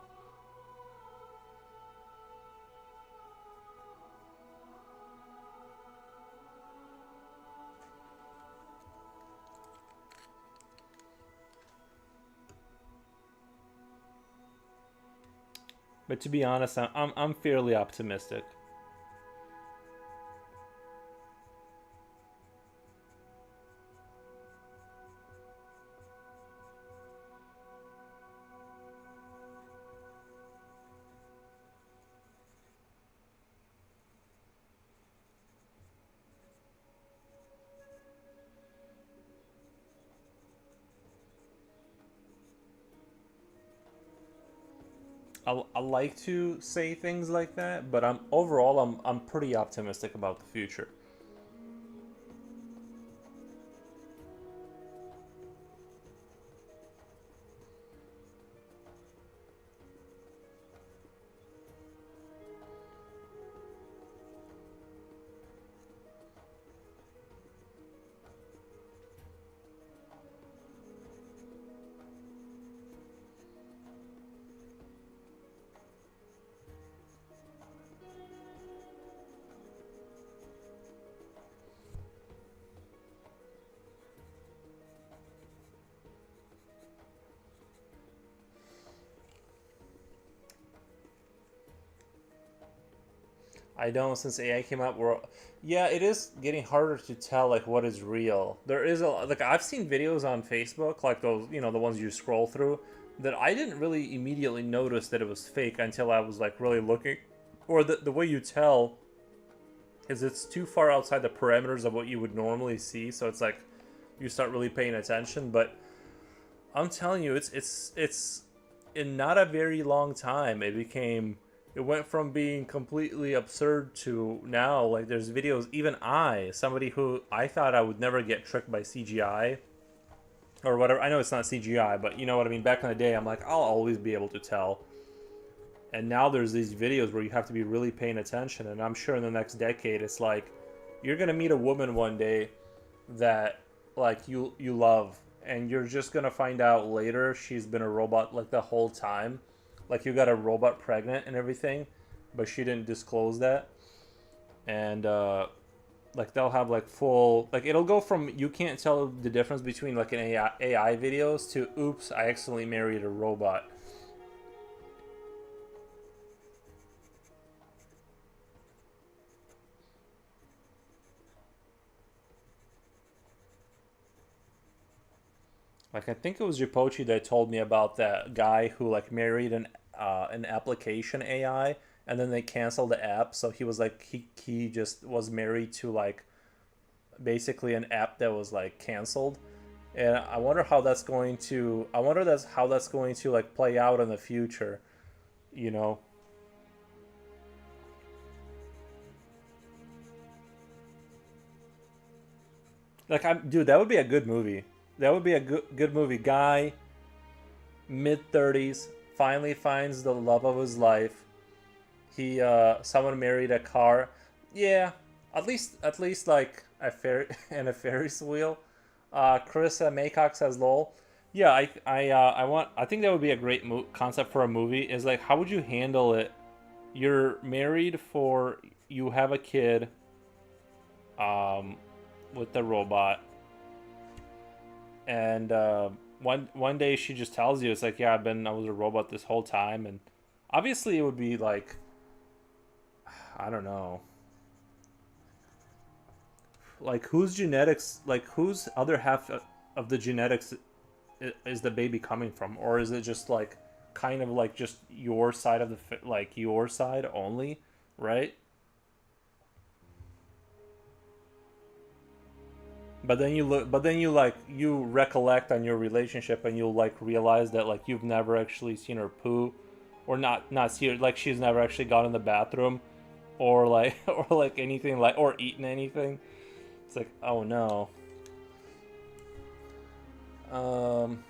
But to be honest, I'm fairly optimistic. I like to say things like that, but I'm pretty optimistic about the future. I don't, since AI came out, yeah, it is getting harder to tell like what is real. There is a like I've seen videos on Facebook, like those, the ones you scroll through, that I didn't really immediately notice that it was fake until I was like really looking, or the way you tell is it's too far outside the parameters of what you would normally see, so it's like you start really paying attention. But I'm telling you, it's in not a very long time it went from being completely absurd to now like there's videos. Even somebody who I thought I would never get tricked by CGI or whatever. I know it's not CGI, but you know what I mean. Back in the day, I'm like, I'll always be able to tell. And now there's these videos where you have to be really paying attention. And I'm sure in the next decade, it's like you're gonna meet a woman one day that like you love, and you're just gonna find out later she's been a robot like the whole time. Like you got a robot pregnant and everything, but she didn't disclose that. And like they'll have like full, like it'll go from you can't tell the difference between like an AI videos to oops, I accidentally married a robot. Like I think it was Jipochi that told me about that guy who like married an application AI, and then they canceled the app. So he was like he just was married to like basically an app that was like canceled. And I wonder how that's going to. I wonder that's how that's going to like play out in the future. You know, like dude, that would be a good movie. That would be a good movie. Guy, mid 30s, finally finds the love of his life. He someone married a car. Yeah, at least like a ferry and a Ferris wheel. Chris Maycock says lol. Yeah, I think that would be a great concept for a movie. Is like how would you handle it? You're married for you have a kid um with the robot, and one day she just tells you it's like, yeah, I was a robot this whole time. And obviously it would be like, I don't know, like whose genetics, like whose other half of the genetics is the baby coming from, or is it just like kind of like just your side of like your side only, right? But then you like you recollect on your relationship, and you'll like realize that like you've never actually seen her poo, or not see her, like she's never actually gone in the bathroom, or like or like anything, like or eaten anything. It's like, oh no. Um,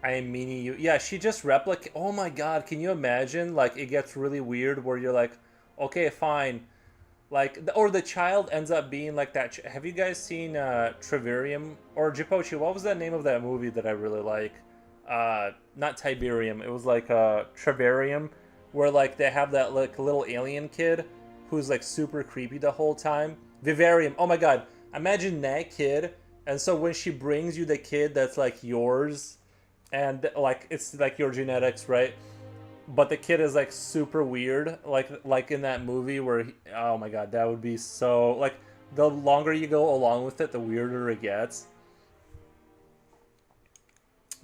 I am meaning you. Yeah, she just replicate. Oh my god, can you imagine? Like it gets really weird where you're like, okay, fine. Like, or the child ends up being like that. Have you guys seen Trivarium or Jipochi? What was the name of that movie that I really like? Not Tiberium. It was like Trivarium, where like they have that like little alien kid who's like super creepy the whole time. Vivarium. Oh my god, imagine that kid. And so when she brings you the kid that's like yours, and like it's like your genetics, right? But the kid is like super weird, like in that movie where oh my god, that would be so like the longer you go along with it, the weirder it gets.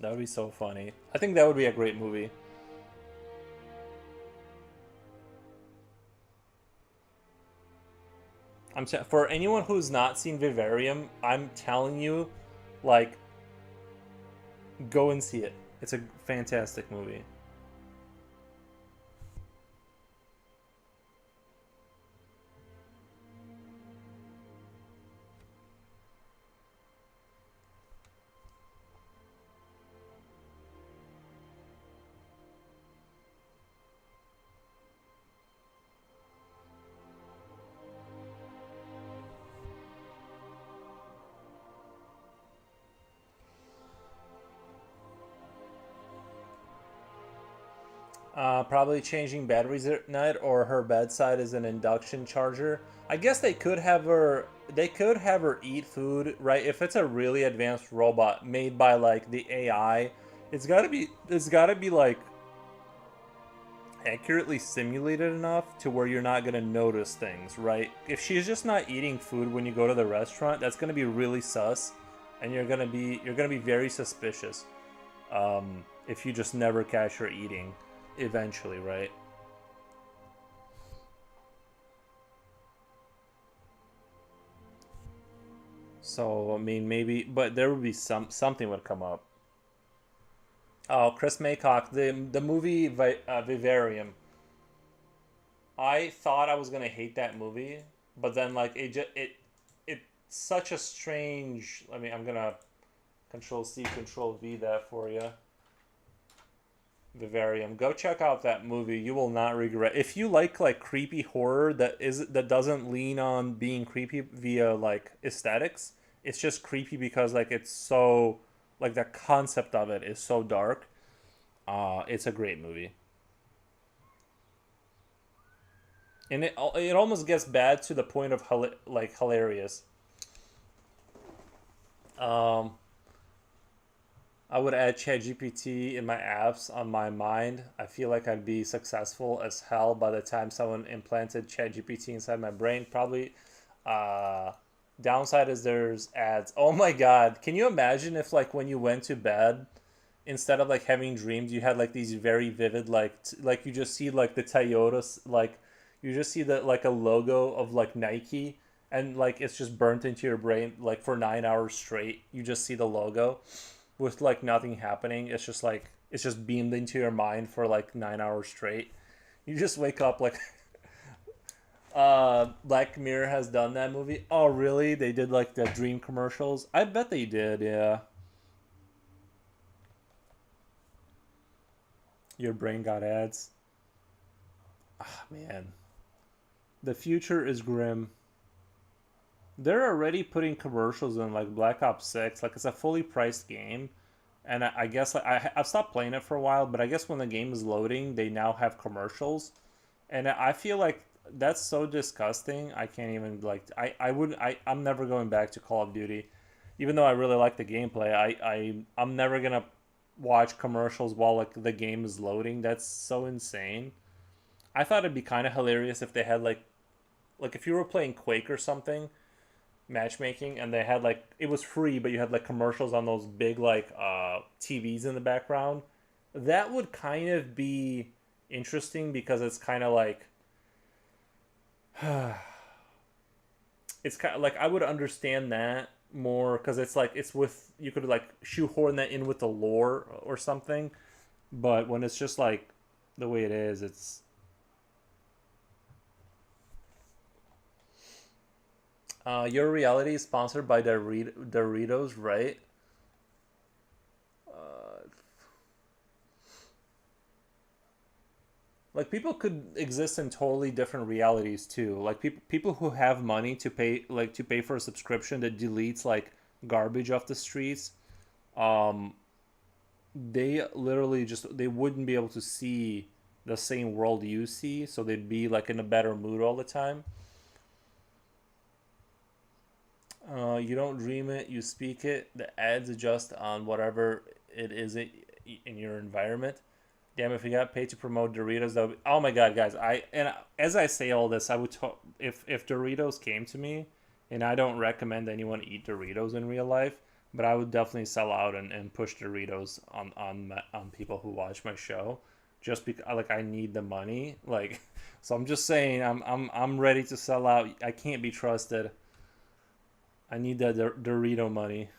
That would be so funny. I think that would be a great movie. For anyone who's not seen Vivarium, I'm telling you, like, go and see it. It's a fantastic movie. Probably changing batteries at night, or her bedside is an induction charger. I guess they could have her. They could have her eat food, right? If it's a really advanced robot made by like the AI, it's gotta be. It's gotta be like accurately simulated enough to where you're not gonna notice things, right? If she's just not eating food when you go to the restaurant, that's gonna be really sus, and you're gonna be very suspicious. If you just never catch her eating, eventually, right? So I mean, maybe, but there would be something would come up. Oh, Chris Maycock, the movie Vivarium. I thought I was gonna hate that movie, but then like it's such a strange. I mean, I'm gonna Control C, Control V that for you. Vivarium. Go check out that movie. You will not regret. If you like creepy horror that doesn't lean on being creepy via like aesthetics, it's just creepy because like it's so like the concept of it is so dark. It's a great movie. And it almost gets bad to the point of like hilarious. Um, I would add ChatGPT in my apps on my mind. I feel like I'd be successful as hell by the time someone implanted ChatGPT inside my brain. Probably. Uh, Downside is there's ads. Oh my god! Can you imagine if like when you went to bed, instead of like having dreams, you had like these very vivid like you just see like the Toyotas like you just see the like a logo of like Nike and like it's just burnt into your brain like for 9 hours straight. You just see the logo with like nothing happening. It's just like it's just beamed into your mind for like 9 hours straight. You just wake up like Black Mirror has done that movie. Oh really? They did like the dream commercials? I bet they did, yeah. Your brain got ads. Ah man. The future is grim. They're already putting commercials in like Black Ops 6. Like it's a fully priced game. And I guess like I've stopped playing it for a while, but I guess when the game is loading, they now have commercials. And I feel like that's so disgusting. I can't even like I'm never going back to Call of Duty. Even though I really like the gameplay, I'm never gonna watch commercials while like the game is loading. That's so insane. I thought it'd be kind of hilarious if they had like if you were playing Quake or something, matchmaking, and they had like it was free, but you had like commercials on those big like TVs in the background. That would kind of be interesting because it's kind of like it's kind of like I would understand that more because it's like it's with you could like shoehorn that in with the lore or something, but when it's just like the way it is, it's your reality is sponsored by Doritos, right? Uh, like people could exist in totally different realities too. Like people who have money to pay for a subscription that deletes like garbage off the streets. Um, they literally just they wouldn't be able to see the same world you see, so they'd be like in a better mood all the time. You don't dream it, you speak it. The ads adjust on whatever it is in your environment. Damn, if we got paid to promote Doritos, that would be, oh my god, guys! As I say all this, I would talk if Doritos came to me, and I don't recommend anyone eat Doritos in real life, but I would definitely sell out and push Doritos on people who watch my show, just because like I need the money, like. So I'm just saying, I'm ready to sell out. I can't be trusted. I need that Dorito money.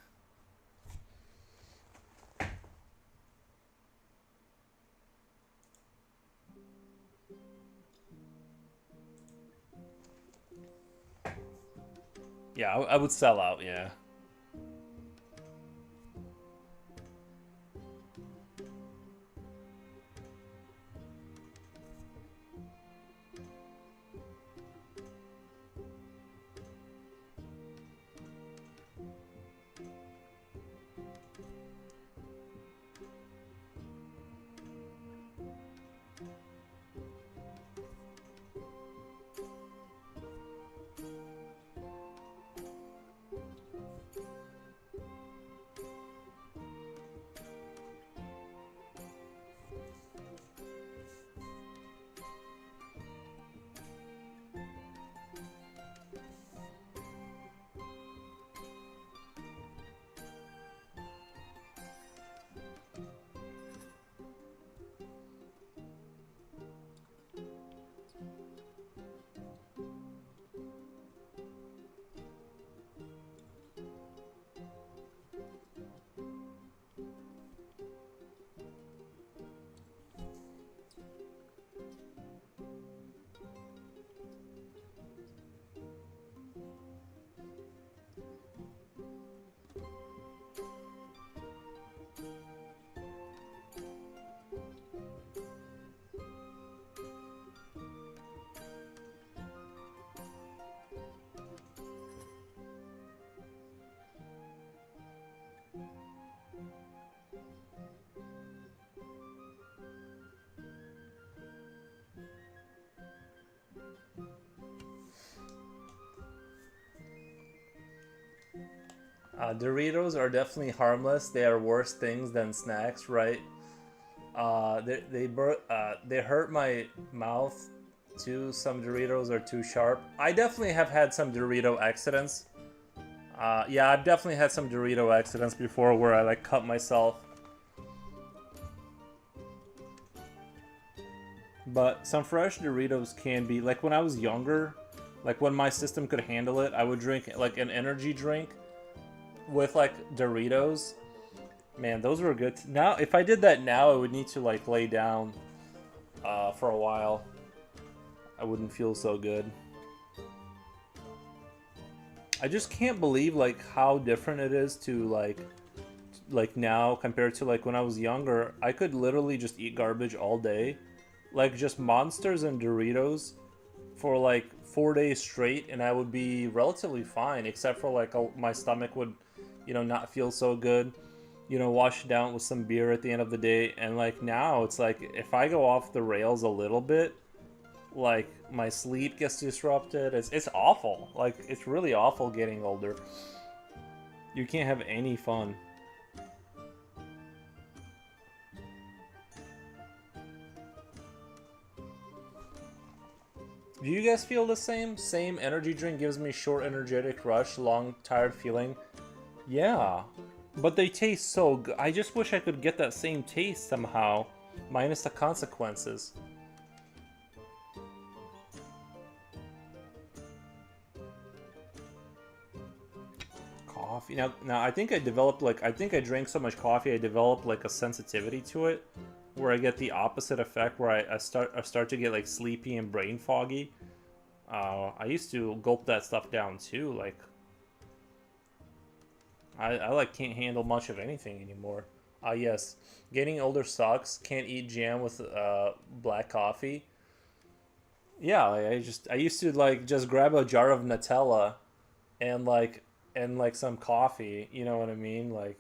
Yeah, I would sell out. Yeah. Doritos are definitely harmless. They are worse things than snacks, right? They hurt my mouth too. Some Doritos are too sharp. I definitely have had some Dorito accidents. Yeah, I've definitely had some Dorito accidents before where I like cut myself. But some fresh Doritos can be like when I was younger, like when my system could handle it, I would drink like an energy drink with like Doritos. Man, those were good. Now, if I did that now, I would need to like lay down for a while. I wouldn't feel so good. I just can't believe like how different it is to like now compared to like when I was younger. I could literally just eat garbage all day, like just Monsters and Doritos for like 4 days straight, and I would be relatively fine, except for like my stomach would, you know, not feel so good. You know, wash it down with some beer at the end of the day. And like now, it's like if I go off the rails a little bit, like my sleep gets disrupted. It's awful. Like it's really awful getting older. You can't have any fun. Do you guys feel the same? Same energy drink gives me short energetic rush, long tired feeling. Yeah, but they taste so good. I just wish I could get that same taste somehow, minus the consequences. Coffee. Now I think I developed like I think I drank so much coffee I developed like a sensitivity to it, where I get the opposite effect where I start to get like sleepy and brain foggy. I used to gulp that stuff down too. Like I like can't handle much of anything anymore. Yes, getting older sucks. Can't eat jam with black coffee. Yeah, I used to like just grab a jar of Nutella and like some coffee. You know what I mean? Like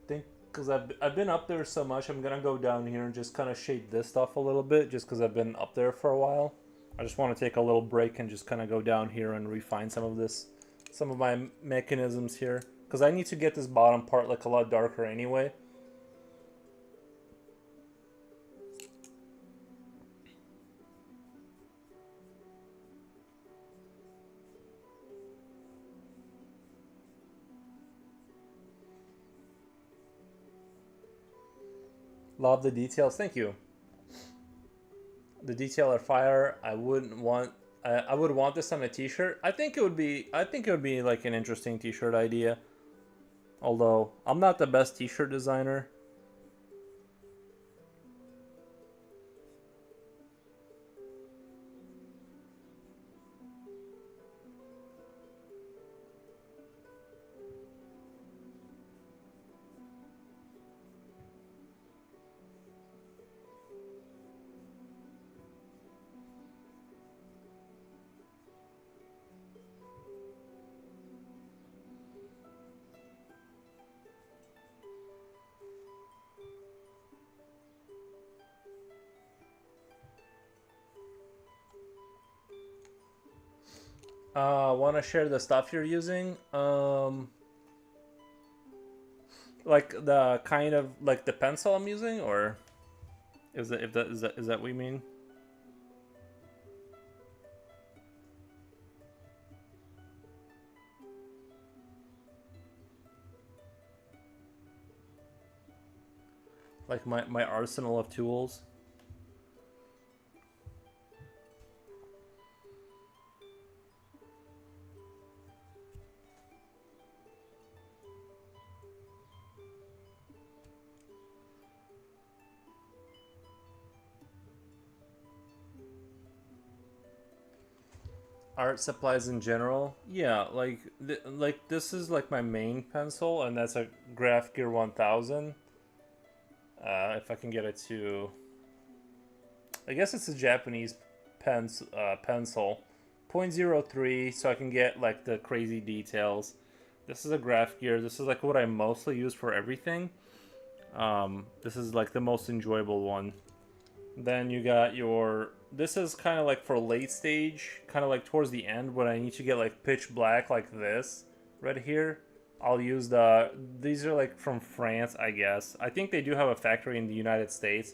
think because I've been up there so much, I'm gonna go down here and just kind of shade this stuff a little bit, just because I've been up there for a while. I just want to take a little break and just kind of go down here and refine some of my mechanisms here, because I need to get this bottom part like a lot darker anyway. Love the details. Thank you. The detail are fire. I wouldn't want. I would want this on a T-shirt. I think it would be. I think it would be like an interesting T-shirt idea. Although I'm not the best T-shirt designer. Want to share the stuff you're using? Like the kind of like the pencil I'm using, or is that if that is that what you mean? Like my arsenal of tools. Art supplies in general. Yeah, like like this is like my main pencil, and that's a Graph Gear 1000. If I can get it to, I guess it's a Japanese pencil, 0.03 so I can get like the crazy details. This is a graph gear. This is like what I mostly use for everything. This is like the most enjoyable one. Then you got your, this is kind of like for late stage, kind of like towards the end when I need to get like pitch black like this right here. I'll use these are like from France, I guess. I think they do have a factory in the United States.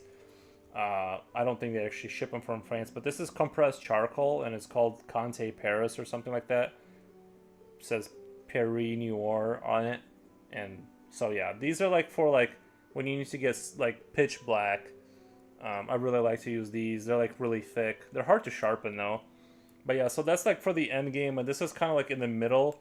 I don't think they actually ship them from France, but this is compressed charcoal and it's called Conte Paris or something like that. It says Paris Noir on it. And so yeah, these are like for like when you need to get like pitch black. I really like to use these. They're like really thick. They're hard to sharpen though. But yeah, so that's like for the end game, and this is kind of like in the middle.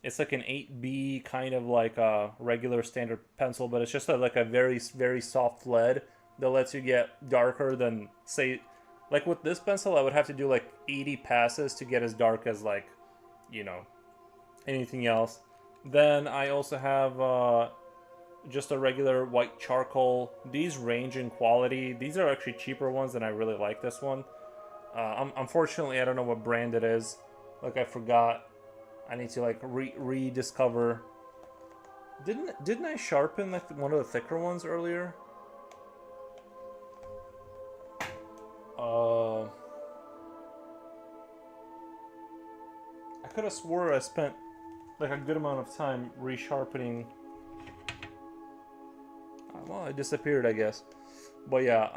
It's like an 8B kind of like a regular standard pencil, but it's just like a very, very soft lead that lets you get darker than, say, like with this pencil, I would have to do like 80 passes to get as dark as like, you know, anything else. Then I also have just a regular white charcoal. These range in quality. These are actually cheaper ones, and I really like this one. Unfortunately, I don't know what brand it is. Like I forgot. I need to like rediscover. Didn't I sharpen like one of the thicker ones earlier? I could have swore I spent like a good amount of time resharpening. Well, it disappeared, I guess. But yeah,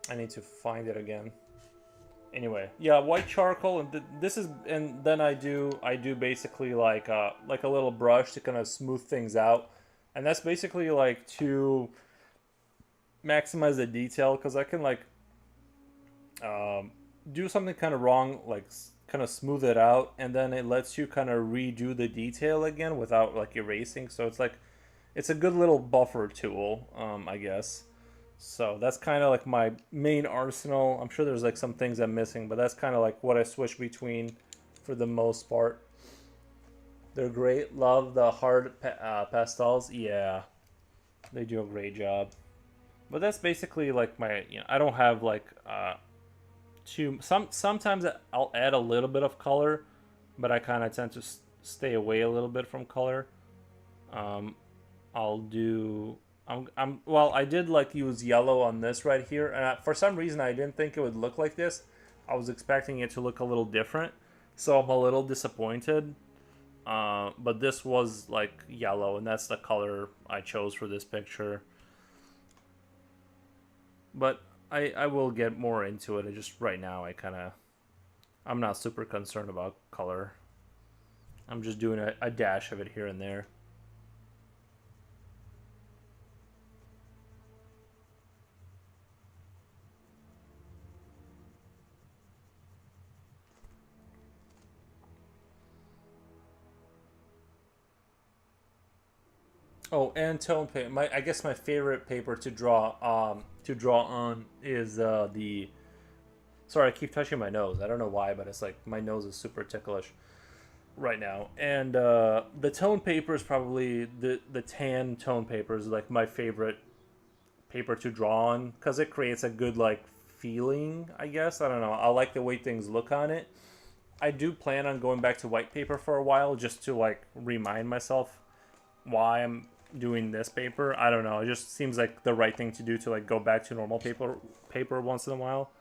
I need to find it again. Anyway, yeah, white charcoal, and this is, and then I do basically like a little brush to kind of smooth things out, and that's basically like to maximize the detail, because I can like do something kind of wrong, like kind of smooth it out, and then it lets you kind of redo the detail again without like erasing. So it's like it's a good little buffer tool, I guess. So that's kind of like my main arsenal. I'm sure there's like some things I'm missing, but that's kind of like what I switch between for the most part. They're great. Love the hard pastels. Yeah, they do a great job. But that's basically like my, you know, I don't have like sometimes I'll add a little bit of color, but I kind of tend to stay away a little bit from color. I'll do. Well, I did like use yellow on this right here, and for some reason I didn't think it would look like this. I was expecting it to look a little different, so I'm a little disappointed. But this was like yellow, and that's the color I chose for this picture. But I will get more into it. Just right now I'm not super concerned about color. I'm just doing a dash of it here and there. Oh, and tone paper. I guess my favorite paper to draw on is the. Sorry, I keep touching my nose. I don't know why, but it's like my nose is super ticklish right now. And the tone paper is probably the tan tone paper is like my favorite paper to draw on, because it creates a good like feeling, I guess. I don't know. I like the way things look on it. I do plan on going back to white paper for a while just to like remind myself why I'm doing this paper. I don't know. It just seems like the right thing to do to like go back to normal paper once in a while.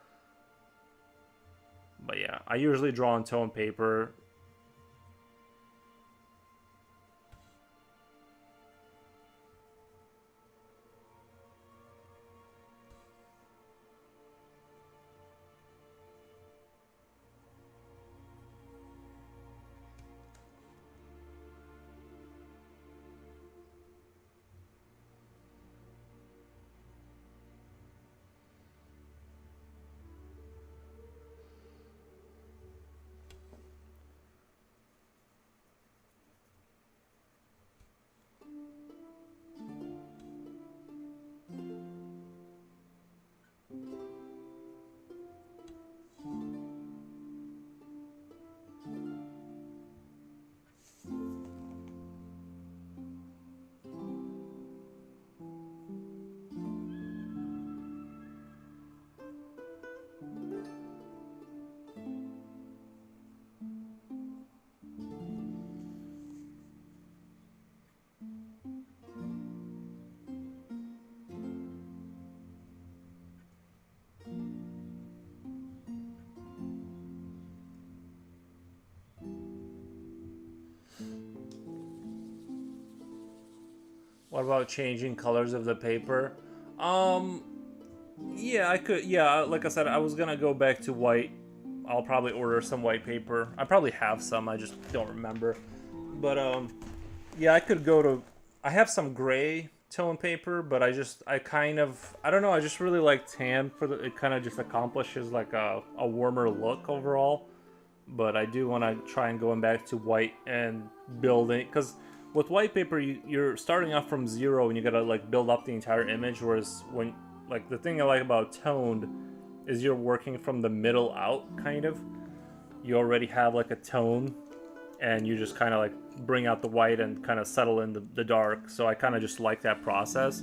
But yeah, I usually draw on tone paper. What about changing colors of the paper? Um, yeah, I could. Yeah, like I said, I was gonna go back to white. I'll probably order some white paper. I probably have some. I just don't remember. But yeah, I could go to. I have some gray tone paper, but I kind of, I don't know. I just really like tan for the. It kind of just accomplishes like a warmer look overall. But I do want to try and going back to white and building, because with white paper you're starting off from zero and you gotta like build up the entire image, whereas when like the thing I like about toned is you're working from the middle out, kind of. You already have like a tone and you just kind of like bring out the white and kind of settle in the dark, so I kind of just like that process.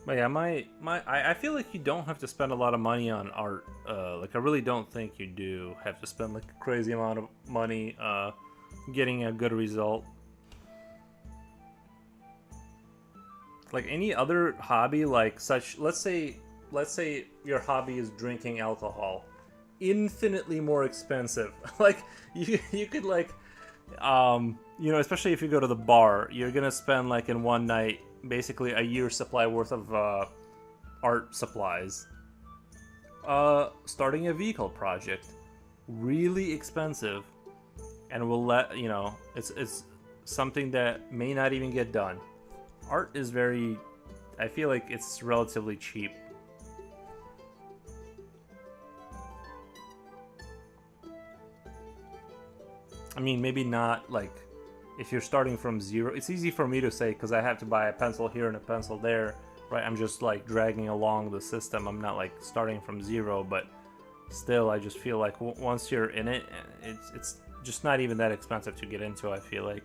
But yeah, I feel like you don't have to spend a lot of money on art. Like I really don't think you do have to spend like a crazy amount of money getting a good result. Like any other hobby, like such, let's say your hobby is drinking alcohol, infinitely more expensive. Like you could like especially if you go to the bar, you're gonna spend like in one night basically a year's supply worth of art supplies. Starting a vehicle project, really expensive, and will let it's something that may not even get done. Art is very, I feel like it's relatively cheap. I mean, maybe not like if you're starting from zero. It's easy for me to say because I have to buy a pencil here and a pencil there, right? I'm just like dragging along the system. I'm not like starting from zero, but still, I just feel like once you're in it, it's just not even that expensive to get into. I feel like.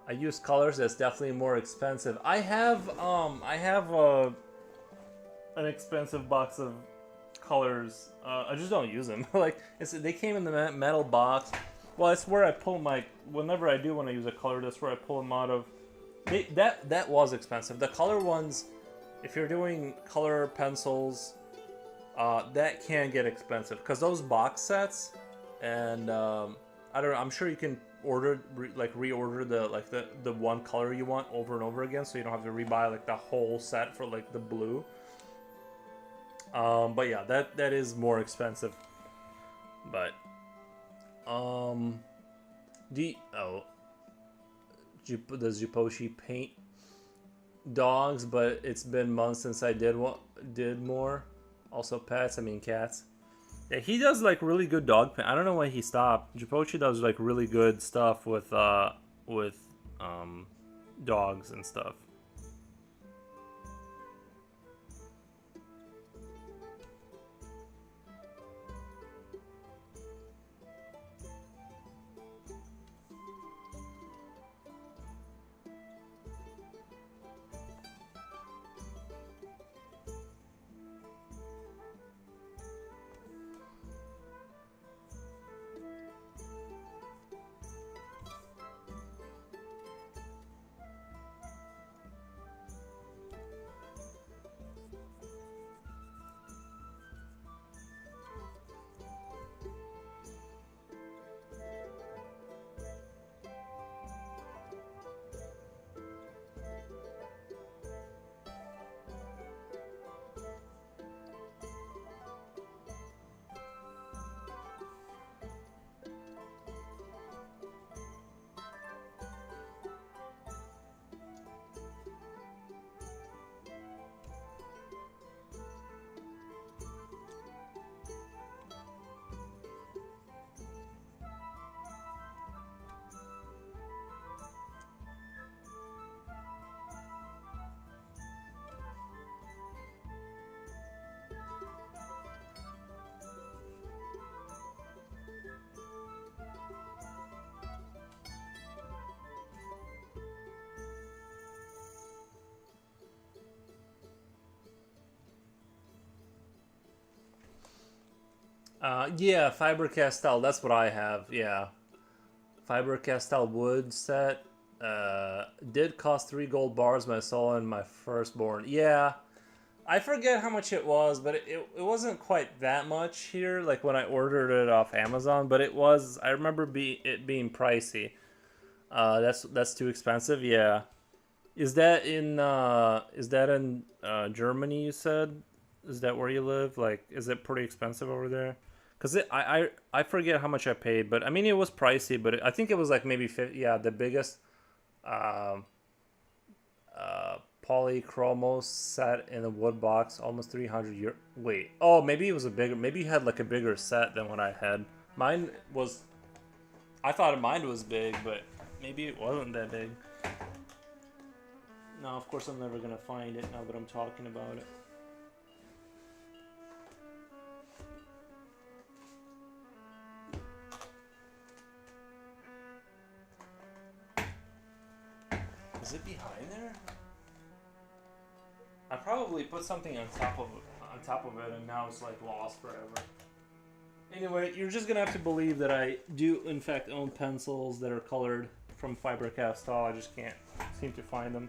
I use colors. That's definitely more expensive. I have an expensive box of colors. I just don't use them. Like they came in the metal box. Well, it's where I pull my. Whenever I do want to use a color, that's where I pull them out of. That was expensive. The color ones, if you're doing color pencils, that can get expensive because those box sets, and I don't know. I'm sure you can reorder the one color you want over and over again, so you don't have to rebuy like the whole set for like the blue. But yeah, that is more expensive. But does Juposhi paint dogs? But it's been months since I did more. Also pets. I mean cats. Yeah, he does like really good dog paint. I don't know why he stopped. Jupochi does like really good stuff with dogs and stuff. Yeah, Fiber Castell. That's what I have. Yeah, Fiber Castell wood set. Did cost 3 gold bars, but I saw in my firstborn. Yeah, I forget how much it was, but it wasn't quite that much here. Like when I ordered it off Amazon, but it was. I remember it being pricey. That's too expensive. Yeah. Is that in Germany? You said. Is that where you live? Like, is it pretty expensive over there? Cause I forget how much I paid, but I mean it was pricey, but I think it was like maybe 50, yeah, the biggest um polychromos set in a wood box, almost 300 euro. Wait, oh, maybe it was a bigger. Maybe you had like a bigger set than what I had. Mine was. I thought mine was big, but maybe it wasn't that big. No, of course I'm never gonna find it now that I'm talking about it. Is it behind there? I probably put something on top of it, and now it's like lost forever. Anyway, you're just gonna have to believe that I do in fact own pencils that are colored from Fiber Castell. I just can't seem to find them.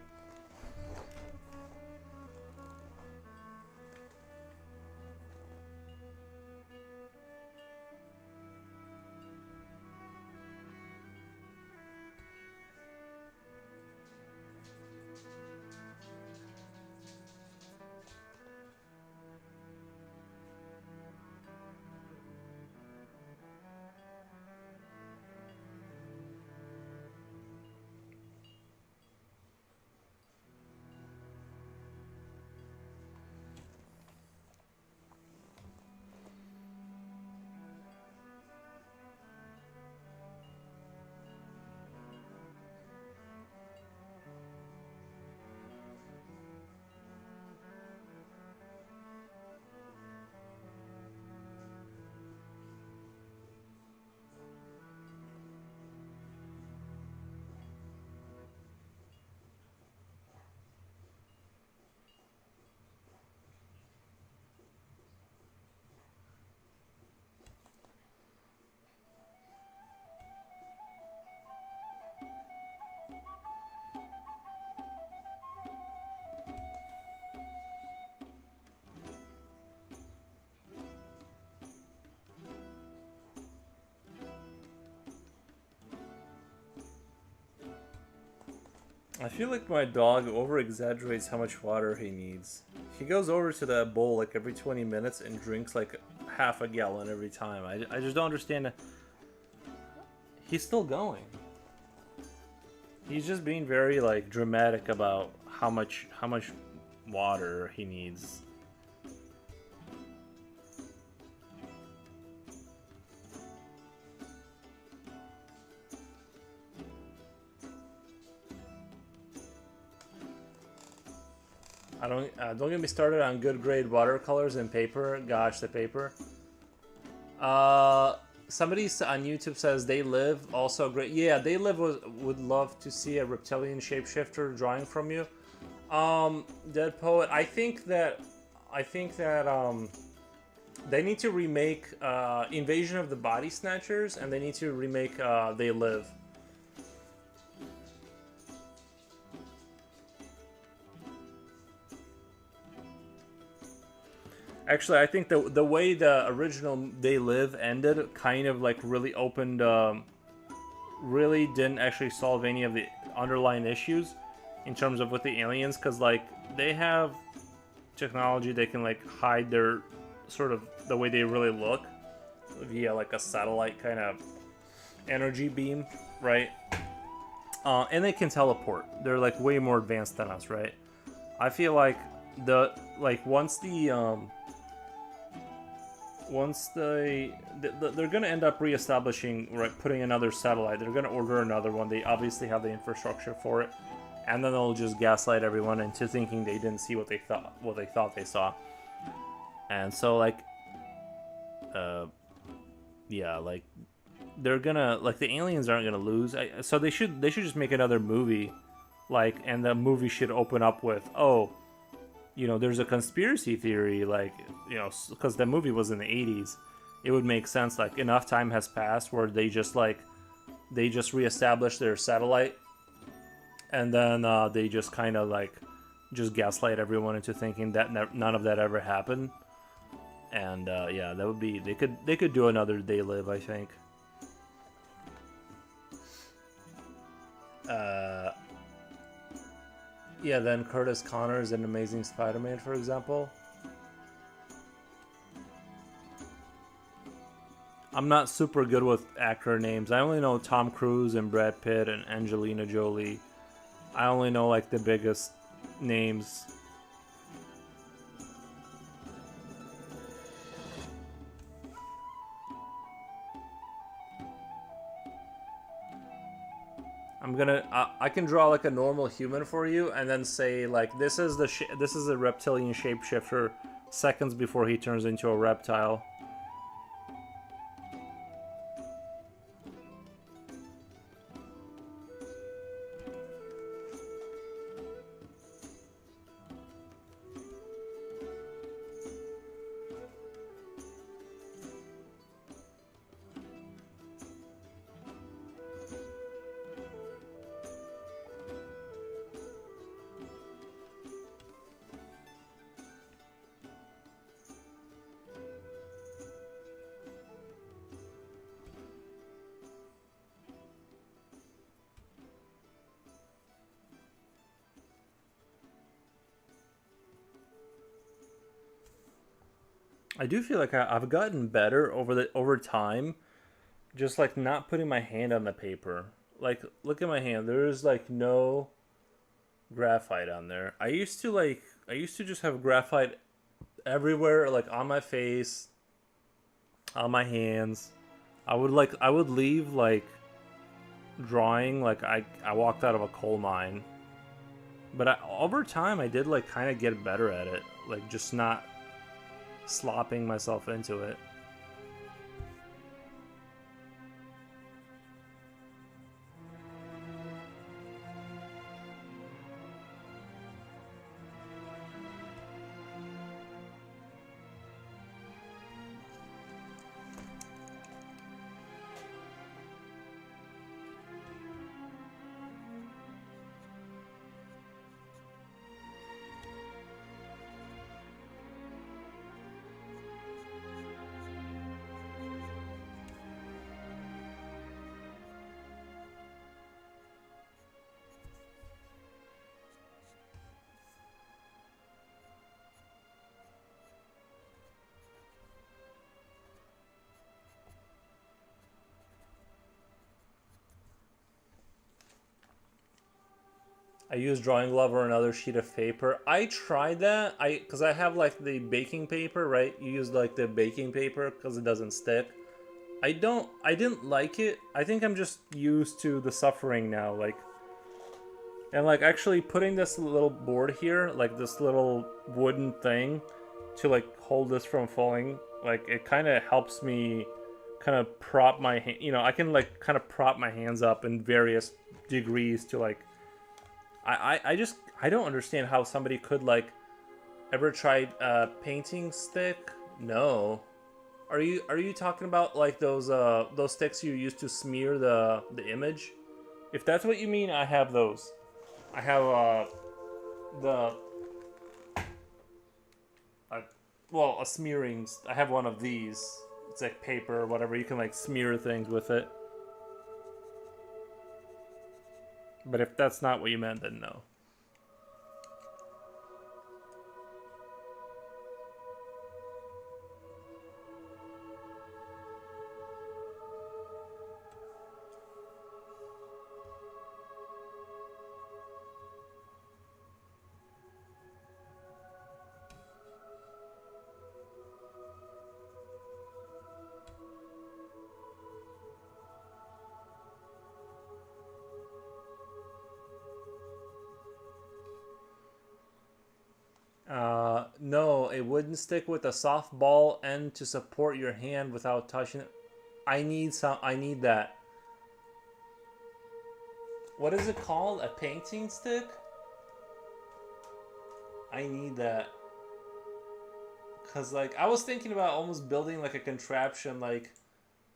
I feel like my dog over exaggerates how much water he needs. He goes over to that bowl like every 20 minutes and drinks like half a gallon every time. I just don't understand. He's still going. He's just being very like dramatic about how much water he needs. Don't get me started on good grade watercolors and paper. Gosh, the paper. Somebody on YouTube says They Live also great. Yeah, They Live would love to see a reptilian shapeshifter drawing from you. Dead Poet. I think that they need to remake Invasion of the Body Snatchers, and they need to remake They Live. Actually, I think the way the original They Live ended kind of like really opened, really didn't actually solve any of the underlying issues in terms of with the aliens, because like they have technology they can like hide their sort of the way they really look via like a satellite kind of energy beam, right? And they can teleport. They're like way more advanced than us, right? I feel like they're gonna end up reestablishing, right, putting another satellite. They're gonna order another one. They obviously have the infrastructure for it, and then they'll just gaslight everyone into thinking they didn't see what they thought they saw. And so like, yeah, like they're gonna like the aliens aren't gonna lose. So they should just make another movie, like, and the movie should open up with, oh, you know, there's a conspiracy theory, like, you know, because the movie was in the 80s, it would make sense. Like enough time has passed where they just reestablish their satellite, and then they just kind of like just gaslight everyone into thinking that none of that ever happened. And yeah, that would be they could do another They Live, I think. Yeah, then Curtis Connors in Amazing Spider-Man, for example. I'm not super good with actor names. I only know Tom Cruise and Brad Pitt and Angelina Jolie. I only know like the biggest names. I can draw like a normal human for you, and then say like this is a reptilian shapeshifter seconds before he turns into a reptile. I do feel like I've gotten better over time, just like not putting my hand on the paper. Like, look at my hand. There's like no graphite on there. I used to just have graphite everywhere, like on my face, on my hands. I would leave like drawing like I walked out of a coal mine. But over time, I did like kind of get better at it, like just not slopping myself into it. I use drawing glove or another sheet of paper. I tried that. Because I have like the baking paper, right? You use like the baking paper because it doesn't stick. I didn't like it. I think I'm just used to the suffering now. Like, and like actually putting this little board here, like this little wooden thing to like hold this from falling, like it kind of helps me kind of prop my hand. You know, I can like kind of prop my hands up in various degrees to like I don't understand how somebody could like ever tried painting stick. No, are you talking about like those sticks you use to smear the image? If that's what you mean, I have those. I have the well, a smearing. I have one of these. It's like paper or whatever. You can like smear things with it. But if that's not what you meant, then no. No, it wouldn't stick with a soft ball end to support your hand without touching it. I need some. I need that. What is it called? A painting stick? I need that. Cause like I was thinking about almost building like a contraption, like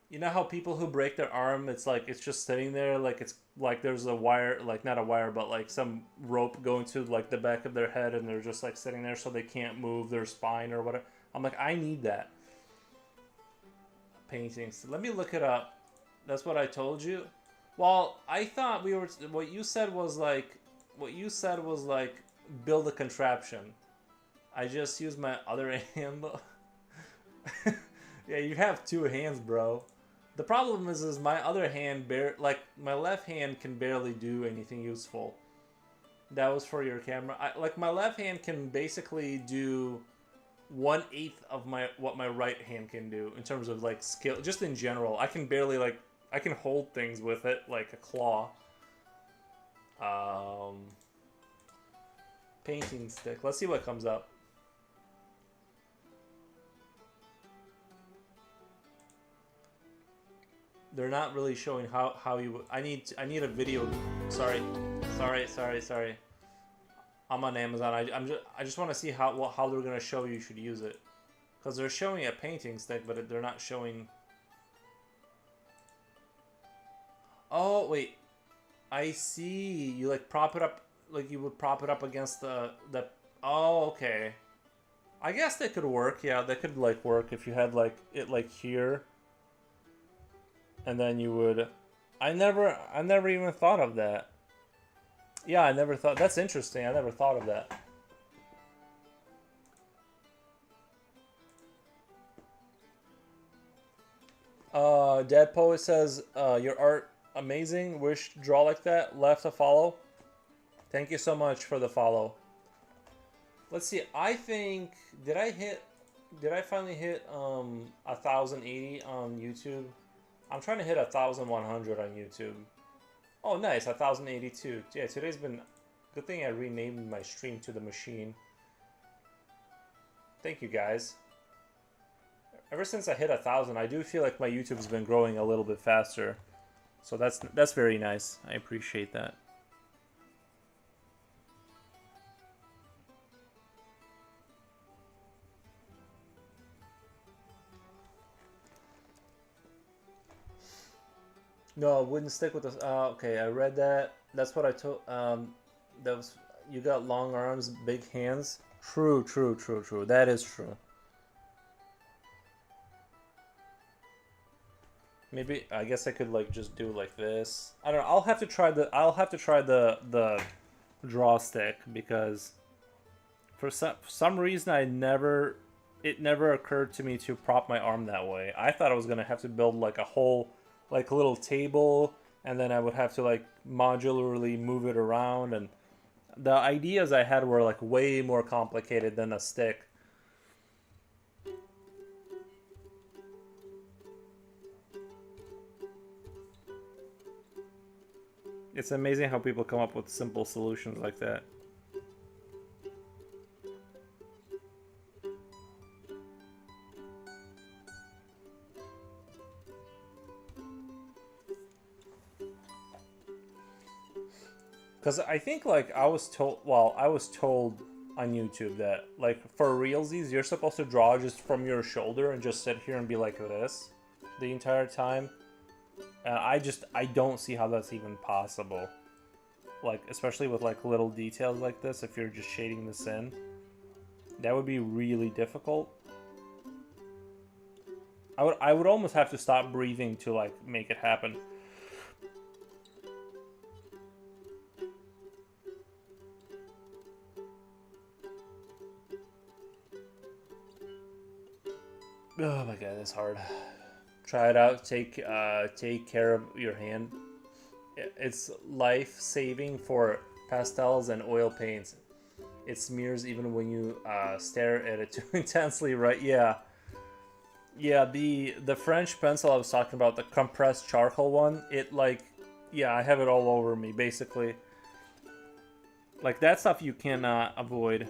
you know how people who break their arm, it's like it's just sitting there, like it's like there's a wire, like not a wire, but like some rope going to like the back of their head, and they're just like sitting there so they can't move their spine or whatever. I'm like, I need that. Paintings. Let me look it up. That's what I told you. Well, I thought we were. What you said was like, build a contraption. I just used my other hand. Yeah, you have two hands, bro. The problem is my other hand, like my left hand can barely do anything useful. That was for your camera. Like my left hand can basically do 1/8 of what my right hand can do in terms of like skill. Just in general, I can barely like I can hold things with it like a claw. Painting stick. Let's see what comes up. They're not really showing how you. I need a video. Sorry. I'm on Amazon. I just want to see how they're gonna show you should use it, because they're showing a painting stick, but they're not showing. Oh wait, I see. You like prop it up, like you would prop it up against the. Oh, okay. I guess that could work. Yeah, that could like work if you had like it like here. And then you would. I never even thought of that. Yeah, I never thought. That's interesting. I never thought of that. Dead Poet says, your art amazing. Wish to draw like that. Left a follow. Thank you so much for the follow. Let's see. I think did I finally hit 1080 on YouTube? I'm trying to hit 1100 on YouTube. Oh, nice, 1082. Yeah, today's been. Good thing I renamed my stream to the machine. Thank you guys. Ever since I hit 1000, I do feel like my YouTube's been growing a little bit faster. So that's very nice. I appreciate that. No, I wouldn't stick with the. Okay, I read that. That's what I told. That was you got long arms, big hands. True. That is true. Maybe I guess I could like just do like this. I don't know. I'll have to try the draw stick, because for some reason it never occurred to me to prop my arm that way. I thought I was gonna have to build like a whole like a little table, and then I would have to like modularly move it around, and the ideas I had were like way more complicated than a stick. It's amazing how people come up with simple solutions like that. Because I think like I was told on YouTube that like for realsies you're supposed to draw just from your shoulder and just sit here and be like this the entire time. And I don't see how that's even possible. Like especially with like little details like this, if you're just shading this in, that would be really difficult. I would almost have to stop breathing to like make it happen. Oh my god, that's hard. Try it out. Take care of your hand. It's life-saving for pastels and oil paints. It smears even when you stare at it too intensely, right? Yeah. Yeah, the French pencil I was talking about, the compressed charcoal one, it like, yeah, I have it all over me, basically. Like, that stuff you cannot avoid.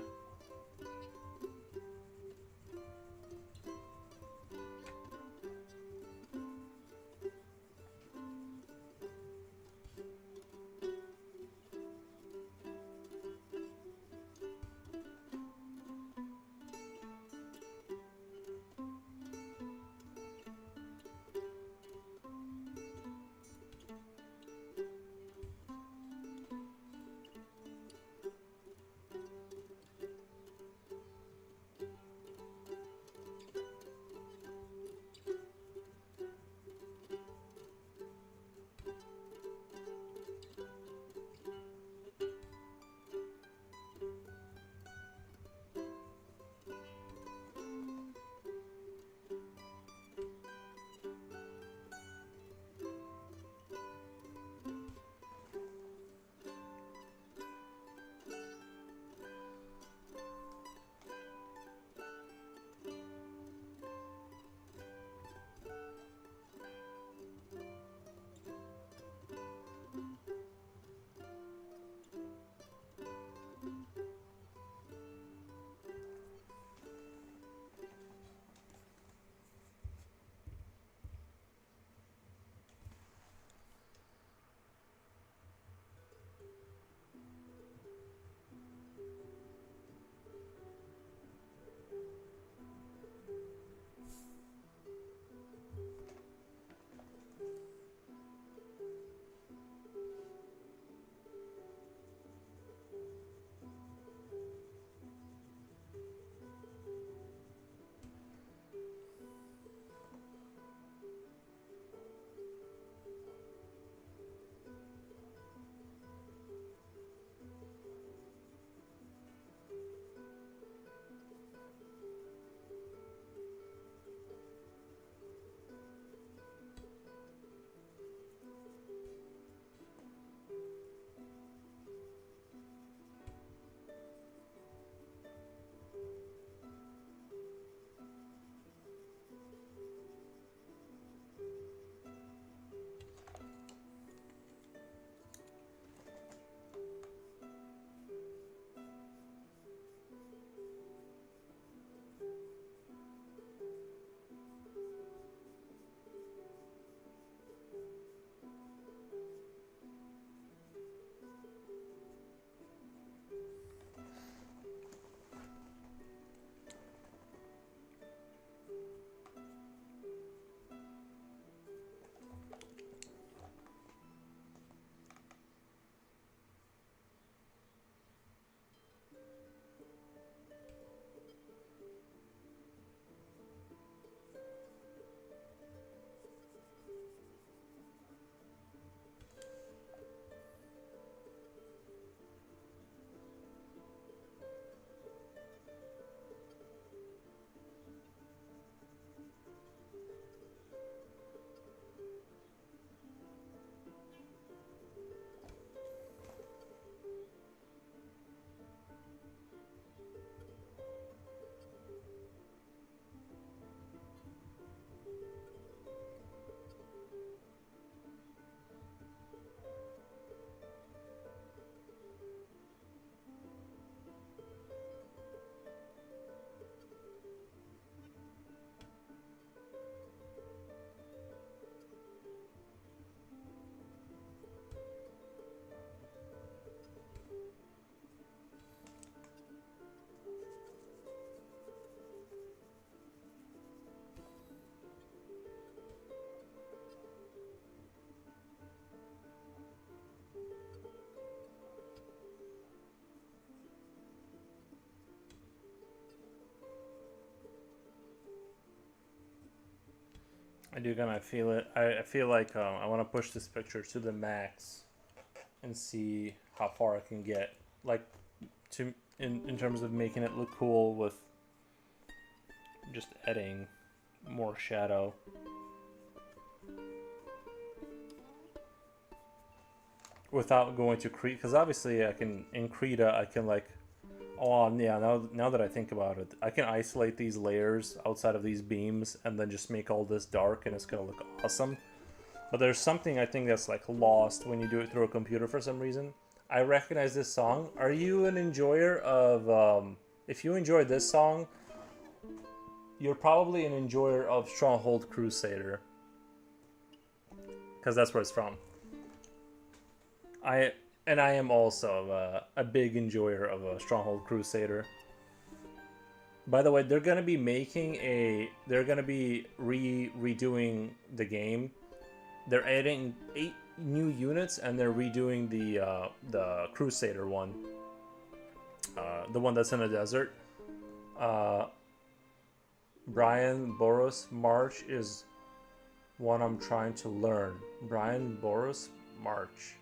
I do kind of feel it. I feel like I want to push this picture to the max and see how far I can get. Like, in terms of making it look cool with just adding more shadow. Without going to Krita, because obviously I can, in Krita, I can like, oh yeah, now that I think about it, I can isolate these layers outside of these beams and then just make all this dark and it's gonna look awesome. But there's something I think that's like lost when you do it through a computer for some reason. I recognize this song. Are you an enjoyer of, if you enjoy this song, you're probably an enjoyer of Stronghold Crusader. Because that's where it's from. I am also a big enjoyer of a Stronghold Crusader. By the way, they're gonna be making redoing the game. They're adding 8 new units and they're redoing the Crusader one, the one that's in the desert. Brian Boros March is one I'm trying to learn. Brian Boros March.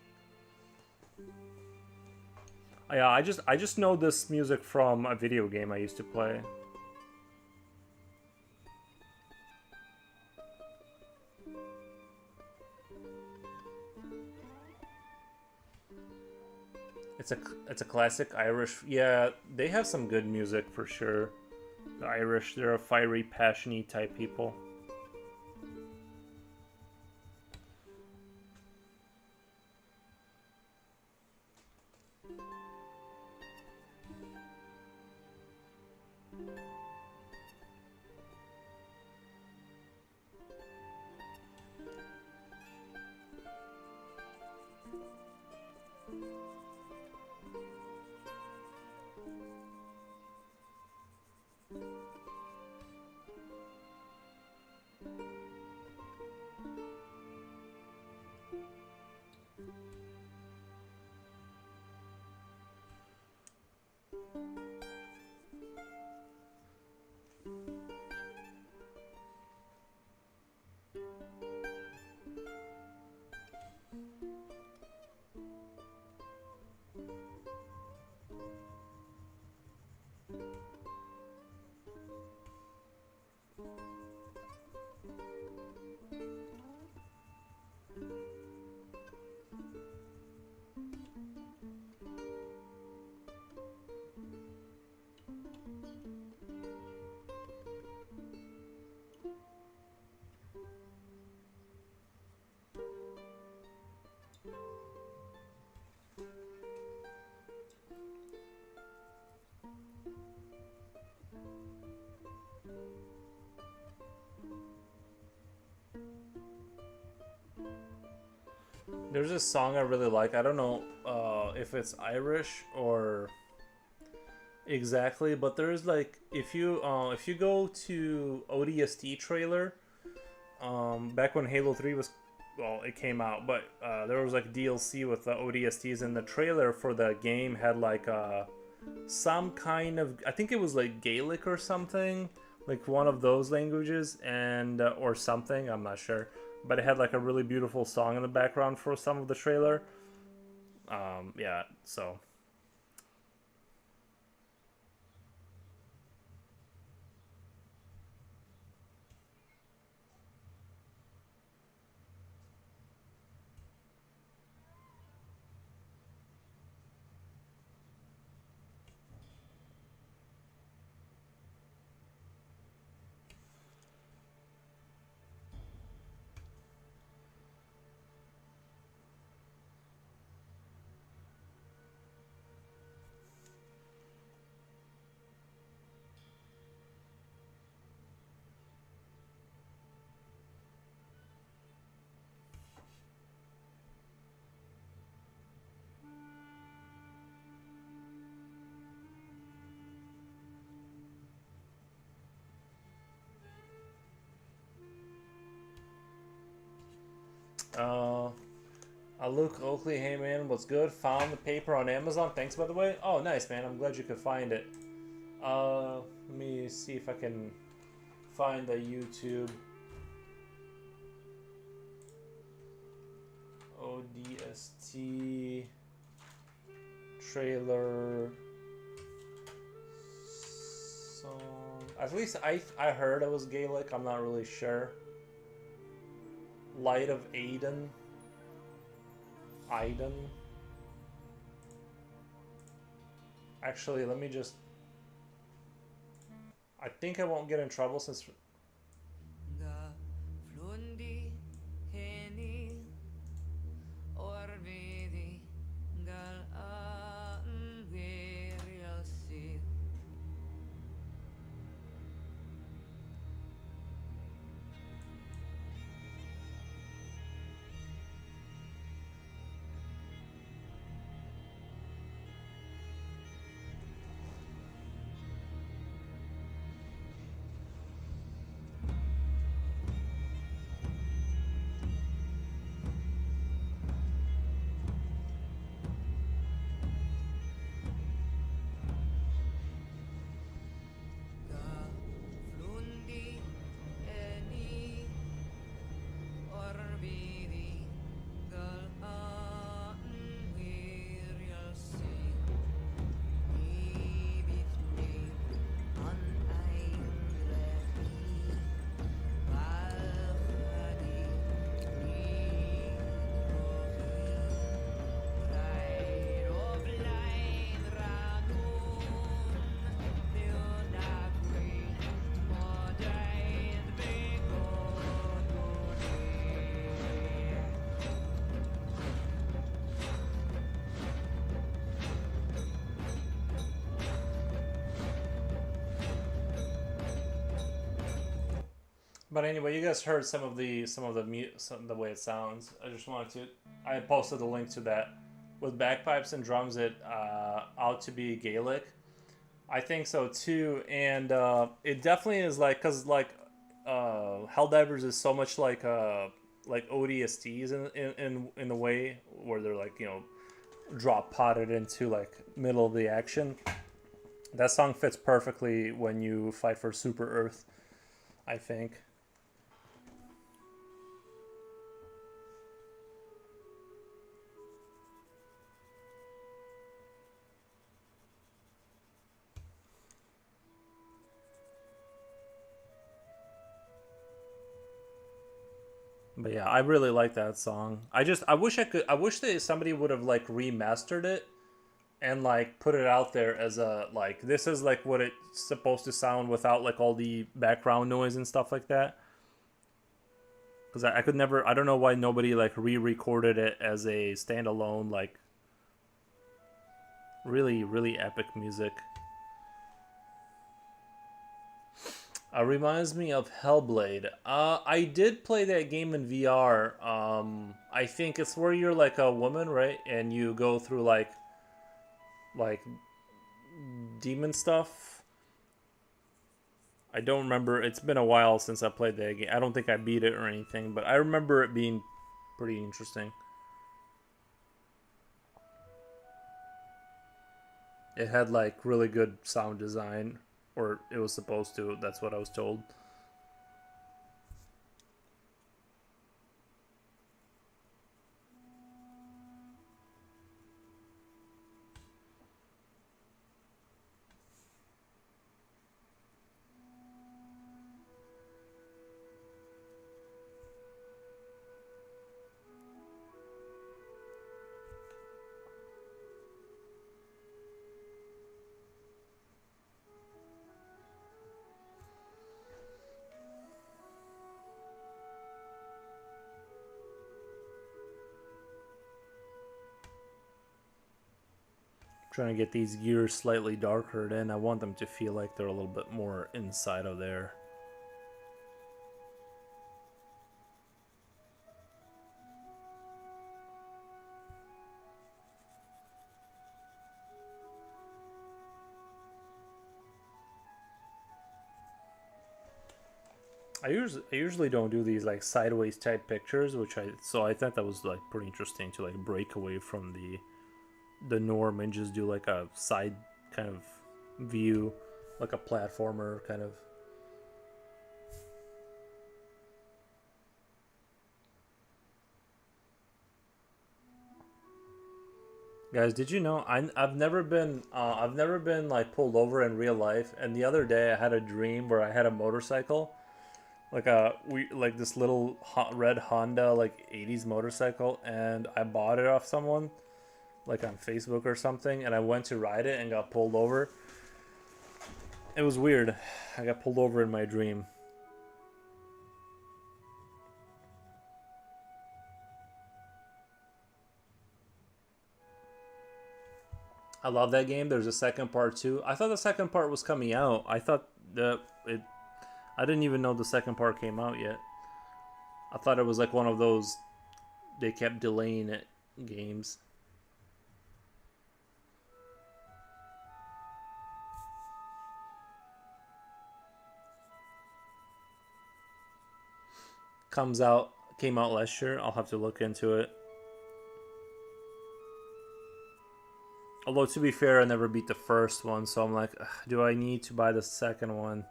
Yeah, I just know this music from a video game I used to play. It's a classic Irish. Yeah, they have some good music for sure. The Irish, they're a fiery, passion-y type people. There's this song I really like. I don't know if it's Irish or exactly, but there's like if you go to ODST trailer, back when Halo 3 was, well, it came out, but there was like DLC with the ODSTs, and the trailer for the game had like some kind of, I think it was like Gaelic or something, like one of those languages, and or something, I'm not sure. But it had like a really beautiful song in the background for some of the trailer. Yeah, so. Luke Oakley, hey man, what's good? Found the paper on Amazon. Thanks, by the way. Oh, nice, man. I'm glad you could find it. Let me see if I can find the YouTube. ODST trailer song. At least I heard it was Gaelic. I'm not really sure. Light of Aiden. Actually, let me just. I think I won't get in trouble since. But anyway, you guys heard some of the way it sounds. I just wanted to. I posted a link to that with bagpipes and drums. It out to be Gaelic. I think so too, and it definitely is like Helldivers is so much like ODSTs in a way where they're like drop potted into like middle of the action. That song fits perfectly when you fight for Super Earth, I think. But yeah, I really like that song. I wish that somebody would have like remastered it and like put it out there as a like this is like what it's supposed to sound without like all the background noise and stuff like that. Because I could never, I don't know why nobody like re-recorded it as a standalone like really epic music. Reminds me of Hellblade. I did play that game in VR. I think it's where you're like a woman, right? And you go through like demon stuff. I don't remember. It's been a while since I played that game. I don't think I beat it or anything, but I remember it being pretty interesting. It had like really good sound design. Or it was supposed to. That's what I was told. Trying to get these gears slightly darker, then I want them to feel like they're a little bit more inside of there. I usually don't do these like sideways type pictures, so I thought that was like pretty interesting to like break away from the norm and just do like a side kind of view, like a platformer kind of. Guys, did you know I've never been like pulled over in real life, and the other day I had a dream where I had a motorcycle, like this little red Honda like 80s motorcycle, and I bought it off someone like on Facebook or something, and I went to ride it and got pulled over. It was weird. I got pulled over in my dream. I love that game. There's a second part too. I thought the second part was coming out. I thought that it. I didn't even know the second part came out yet. I thought it was like one of those they kept delaying it games. Came out last year. I'll have to look into it. Although to be fair, I never beat the first one, so I'm like, do I need to buy the second one?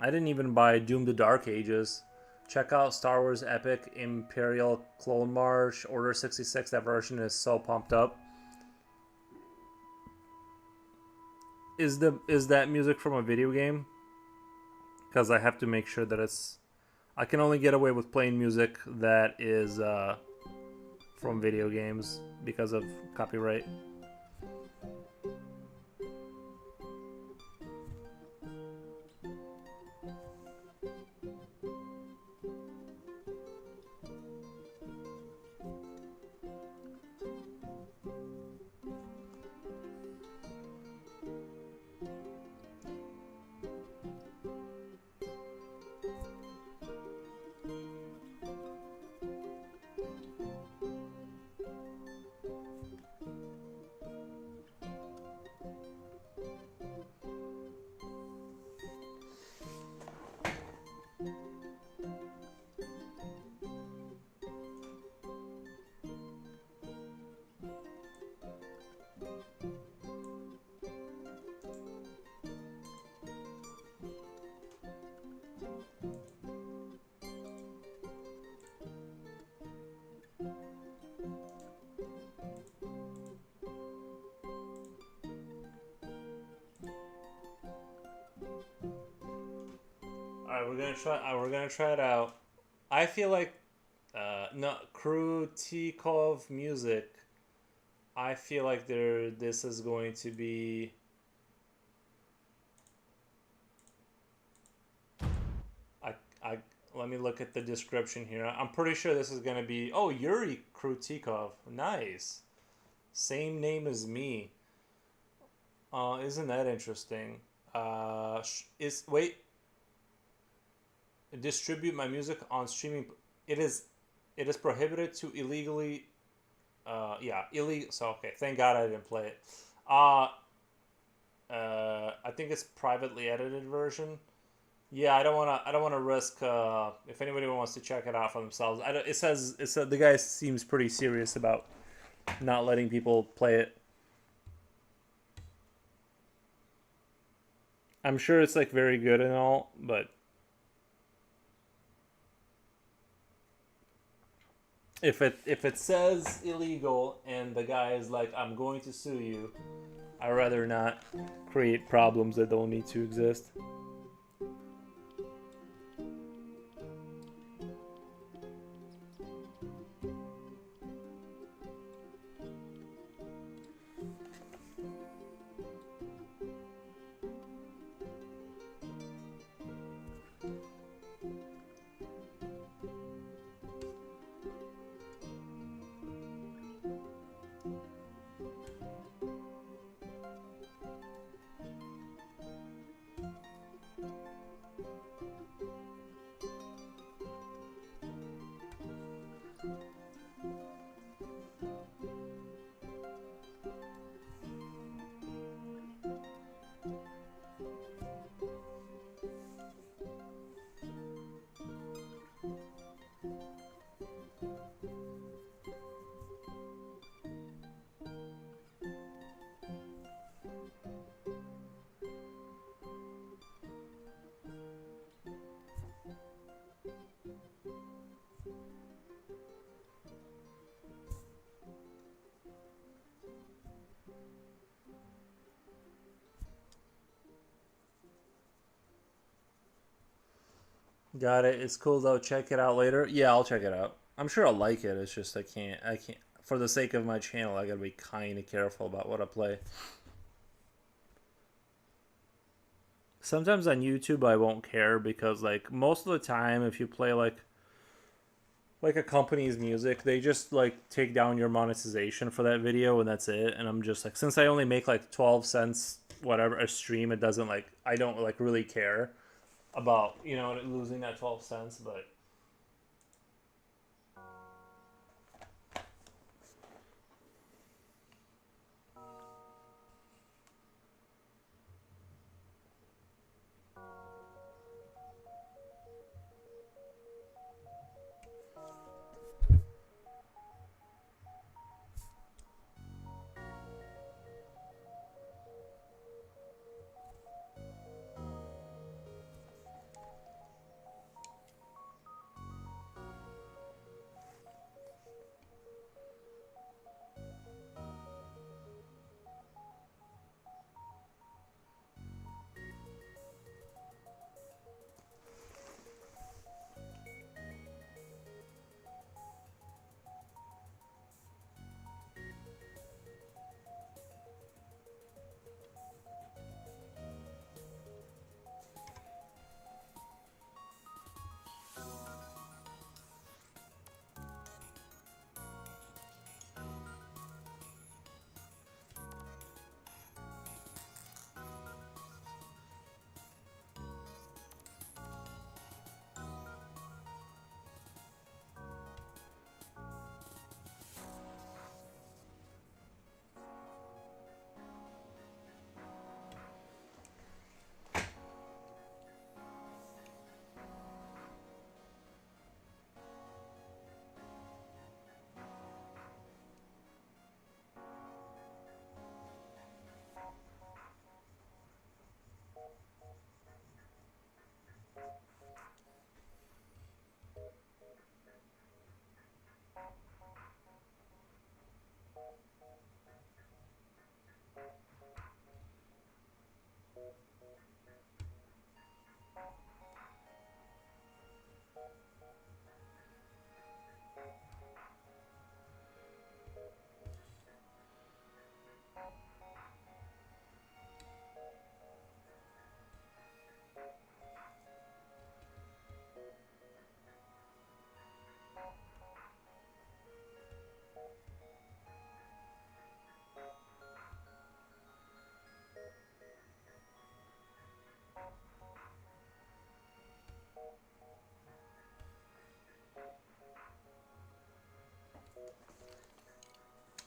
I didn't even buy Doom: The Dark Ages. Check out Star Wars Epic Imperial Clone March Order 66. That version is so pumped up. Is that music from a video game? Because I have to make sure that it's. I can only get away with playing music that is from video games because of copyright. Alright, we're gonna try it out. I feel like no Krutikov music. I feel like this is going to be I let me look at the description here. I'm pretty sure this is gonna be Yuri Krutikov. Nice. Same name as me. Isn't that interesting? Distribute my music on streaming. It is prohibited to illegally illegal. So okay, thank God I didn't play it. I think it's privately edited version. Yeah, I don't wanna risk if anybody wants to check it out for themselves. It says the guy seems pretty serious about not letting people play it. I'm sure it's like very good and all, but if it says illegal and the guy is like, I'm going to sue you, I'd rather not create problems that don't need to exist. Got it. It's cool though. Check it out later. Yeah, I'll check it out. I'm sure I'll like it. It's just I can't. For the sake of my channel, I gotta be kind of careful about what I play. Sometimes on YouTube I won't care because like most of the time if you play like a company's music, they just like take down your monetization for that video and that's it. And I'm just like, since I only make like 12 cents whatever a stream, it doesn't like, I don't like really care about, you know, losing that 12 cents. But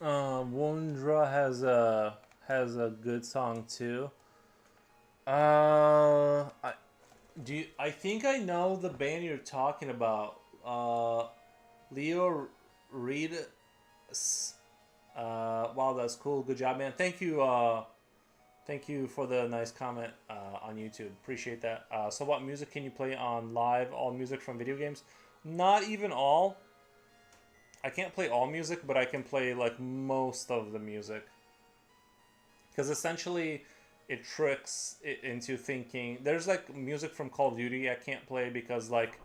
Wondra has a good song too. I do you, I think I know the band you're talking about. Leo Reed. Wow, that's cool. Good job, man. Thank you. Thank you for the nice comment on YouTube. Appreciate that. So, what music can you play on live? All music from video games? Not even all. I can't play all music, but I can play like most of the music. Because essentially, it tricks it into thinking. There's like music from Call of Duty I can't play because like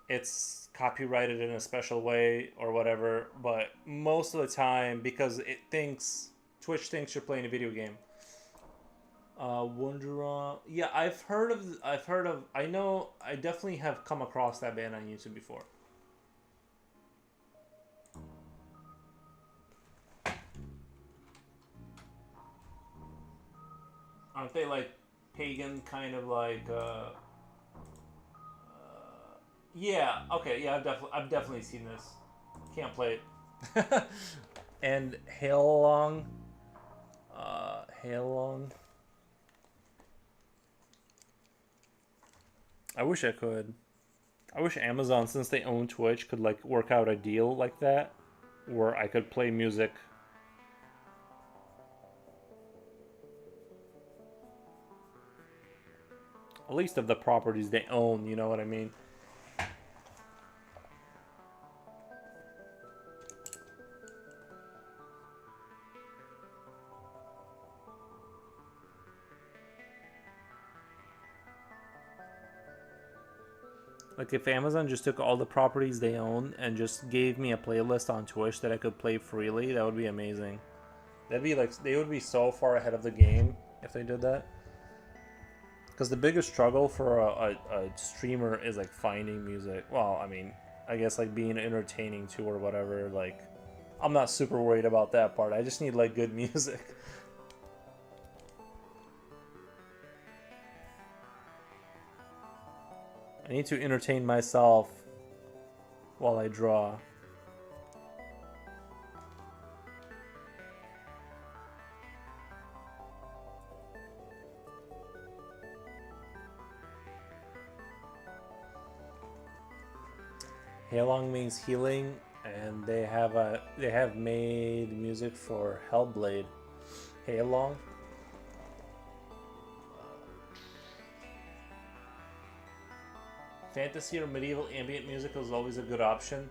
it's copyrighted in a special way or whatever. But most of the time, because it thinks Twitch thinks you're playing a video game. Wondera. Yeah, I've heard of. I've heard of. I know. I definitely have come across that band on YouTube before. Aren't they like pagan kind of like? Yeah. Okay. Yeah. I've definitely seen this. Can't play it. And Hailong. Hailong. I wish I could. I wish Amazon, since they own Twitch, could like work out a deal like that, where I could play music. At least of the properties they own, you know what I mean? Like if Amazon just took all the properties they own and just gave me a playlist on Twitch that I could play freely, that would be amazing. That'd be like, they would be so far ahead of the game if they did that. Because the biggest struggle for a streamer is like finding music. Well, I mean, I guess like being entertaining too or whatever. Like, I'm not super worried about that part. I just need like good music. I need to entertain myself while I draw. Heilong means healing, and they have made music for Hellblade. Heilong. Fantasy or medieval ambient music is always a good option.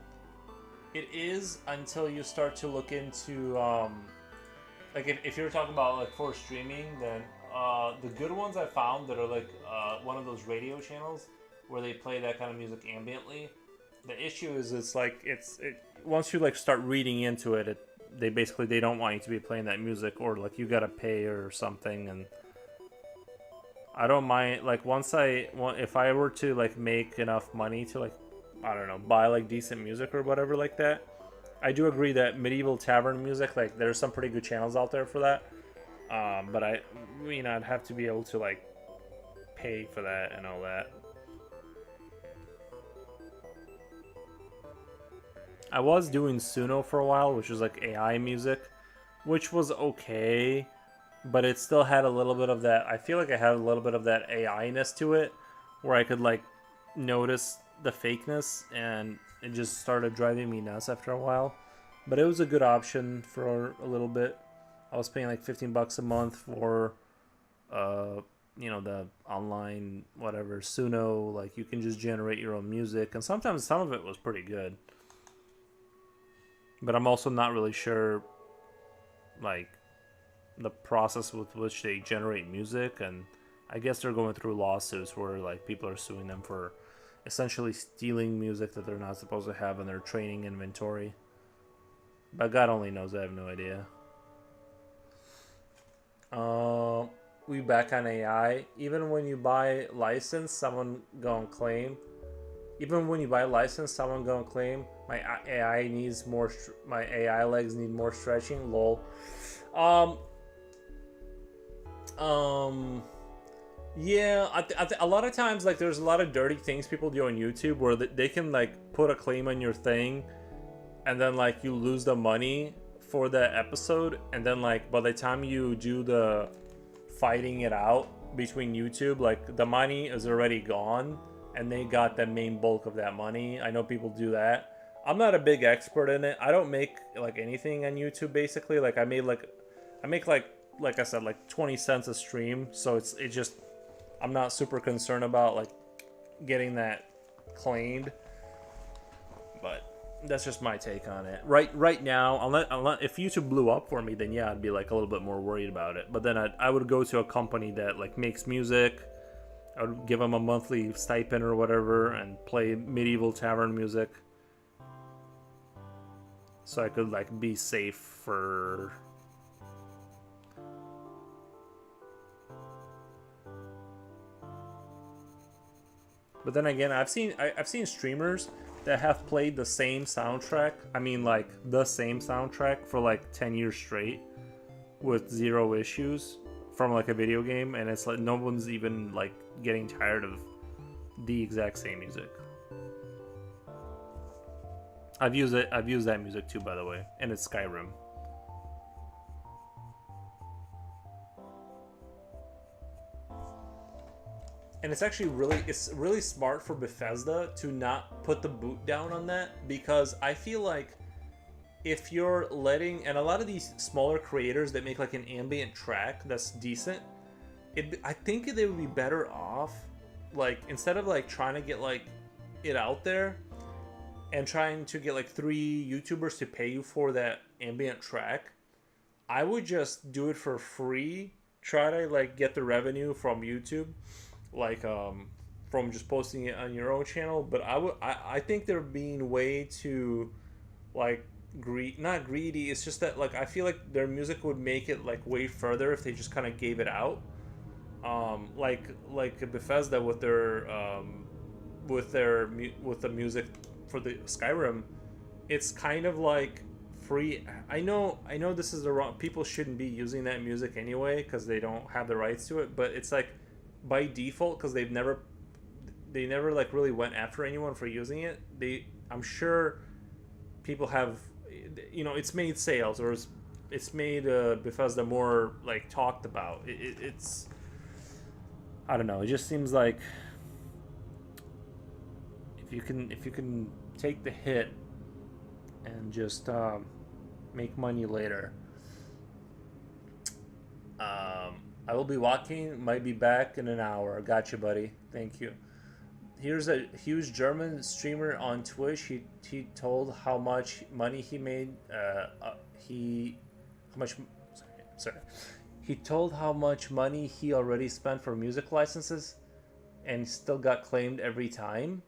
It is until you start to look into like if you're talking about like for streaming, then the good ones I found that are like one of those radio channels where they play that kind of music ambiently. The issue is it's like once you like start reading into it, they don't want you to be playing that music, or like you gotta pay or something. And I don't mind, like if I were to like make enough money to like, I don't know, buy like decent music or whatever like that, I do agree that medieval tavern music, like there's some pretty good channels out there for that. But I'd have to be able to like pay for that and all that. I was doing Suno for a while, which was like AI music, which was okay, but it still had a little bit of that. I feel like I had a little bit of that AI-ness to it, where I could like notice the fakeness, and it just started driving me nuts after a while. But it was a good option for a little bit. I was paying like $15 a month for, the online whatever Suno. Like you can just generate your own music, and sometimes some of it was pretty good. But I'm also not really sure, like, the process with which they generate music, and I guess they're going through lawsuits where, like, people are suing them for essentially stealing music that they're not supposed to have in their training inventory. But God only knows, I have no idea. We back on AI. Even when you buy license, someone gonna claim. Even when you buy a license, someone gonna claim my AI needs more. My AI legs need more stretching. Lol. Yeah. A lot of times, like, there's a lot of dirty things people do on YouTube where they can like put a claim on your thing, and then like you lose the money for that episode, and then like by the time you do the fighting it out between YouTube, like the money is already gone. And they got the main bulk of that money. I know people do that. I'm not a big expert in it. I don't make like anything on YouTube basically. Like I make like I said, like 20 cents a stream. So it just, I'm not super concerned about like getting that claimed. But that's just my take on it. Right now, unless if YouTube blew up for me, then yeah, I'd be like a little bit more worried about it. But then I would go to a company that like makes music. I would give them a monthly stipend or whatever and play medieval tavern music, so I could like be safe for. But then again, I've seen streamers that have played the same soundtrack. I mean, like the same soundtrack for like 10 years straight with zero issues from like a video game, and it's like no one's even like getting tired of the exact same music. I've used that music too, by the way, and it's Skyrim. And it's actually really smart for Bethesda to not put the boot down on that, because I feel like if you're letting, and a lot of these smaller creators that make like an ambient track that's decent, I think they would be better off, like, instead of like trying to get like it out there and trying to get like 3 YouTubers to pay you for that ambient track, I would just do it for free. Try to like get the revenue from YouTube, like from just posting it on your own channel. But I think they're being way too like not greedy. It's just that like I feel like their music would make it like way further if they just kind of gave it out. Like Bethesda with the music for the Skyrim, it's kind of like free. I know this is the wrong. People shouldn't be using that music anyway because they don't have the rights to it. But it's like by default because they never like really went after anyone for using it. I'm sure people have, it's made sales or it's made Bethesda more like talked about. It's I don't know. It just seems like if you can take the hit and just make money later. I will be walking. Might be back in an hour. Gotcha, buddy. Thank you. Here's a huge German streamer on Twitch. He told how much money he made. He how much? Sorry. He told how much money he already spent for music licenses, and still got claimed every time.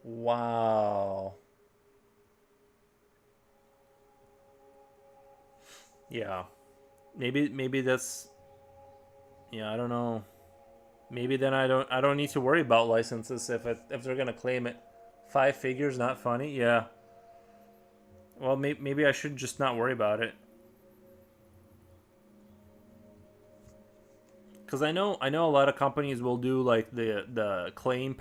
Wow. Yeah. Maybe that's, yeah, I don't know. Maybe then I don't need to worry about licenses if they're gonna claim it. 5 figures, not funny. Yeah. Well, maybe I should just not worry about it. Because I know a lot of companies will do like the claim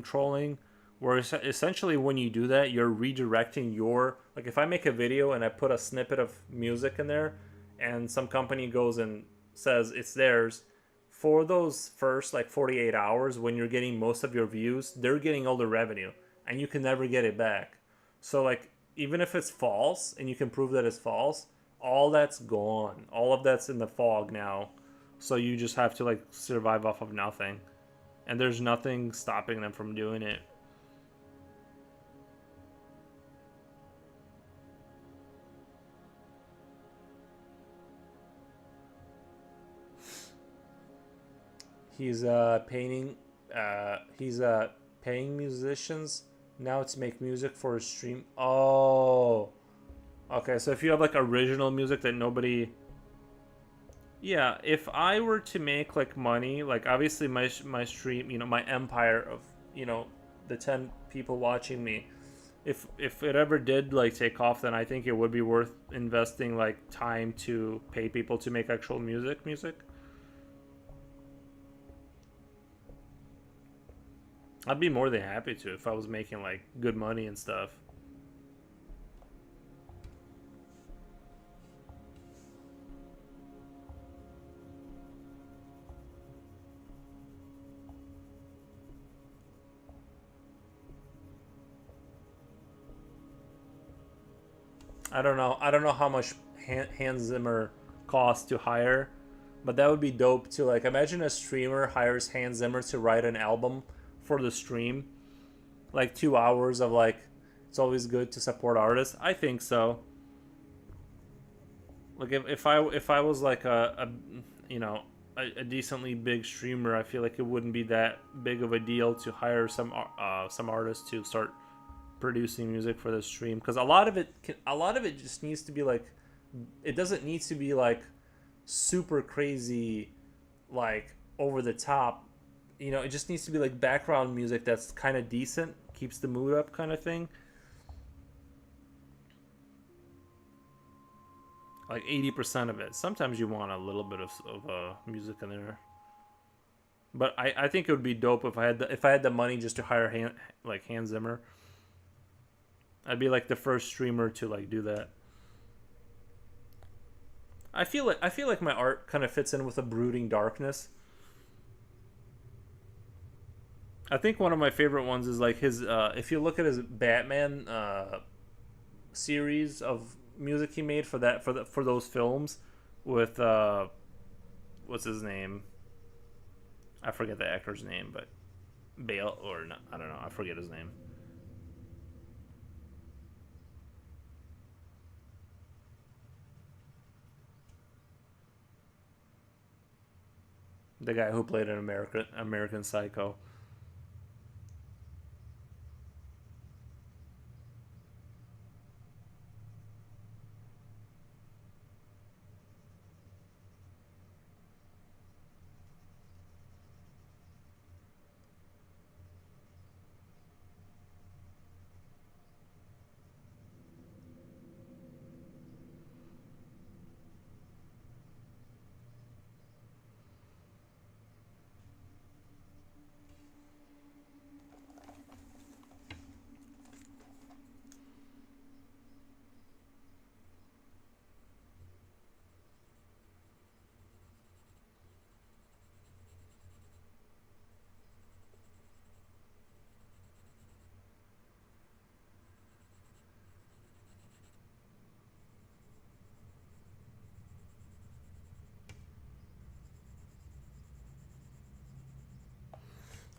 trolling, where essentially when you do that, you're redirecting your, like if I make a video and I put a snippet of music in there, and some company goes and says it's theirs, for those first like 48 hours when you're getting most of your views, they're getting all the revenue, and you can never get it back. So like even if it's false and you can prove that it's false, all that's gone. All of that's in the fog now. So you just have to like survive off of nothing. And there's nothing stopping them from doing it. He's paying musicians now to make music for a stream. Oh. Okay, so if you have like original music that nobody, yeah, if I were to make like money, like obviously my stream, my empire of, the 10 people watching me, if it ever did like take off, then I think it would be worth investing like time to pay people to make actual music. I'd be more than happy to if I was making like good money and stuff. I don't know how much Hans Zimmer costs to hire, but that would be dope to like imagine a streamer hires Hans Zimmer to write an album for the stream, like 2 hours of like, it's always good to support artists. I think so. Like if I was like a decently big streamer, I feel like it wouldn't be that big of a deal to hire some artists to start producing music for the stream, because a lot of it just needs to be like, it doesn't need to be like super crazy, like over the top. It just needs to be like background music that's kind of decent, keeps the mood up, kind of thing. Like 80% of it. Sometimes you want a little bit of music in there. But I think it would be dope if I had the money just to hire Hans Zimmer. I'd be like the first streamer to like do that. I feel like my art kind of fits in with a brooding darkness. I think one of my favorite ones is like his. If you look at his Batman series of music he made for those films, with what's his name? I forget the actor's name, but Bale or not, I don't know. I forget his name. The guy who played an American Psycho.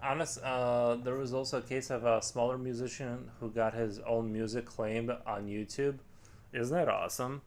There was also a case of a smaller musician who got his own music claimed on YouTube. Isn't that awesome?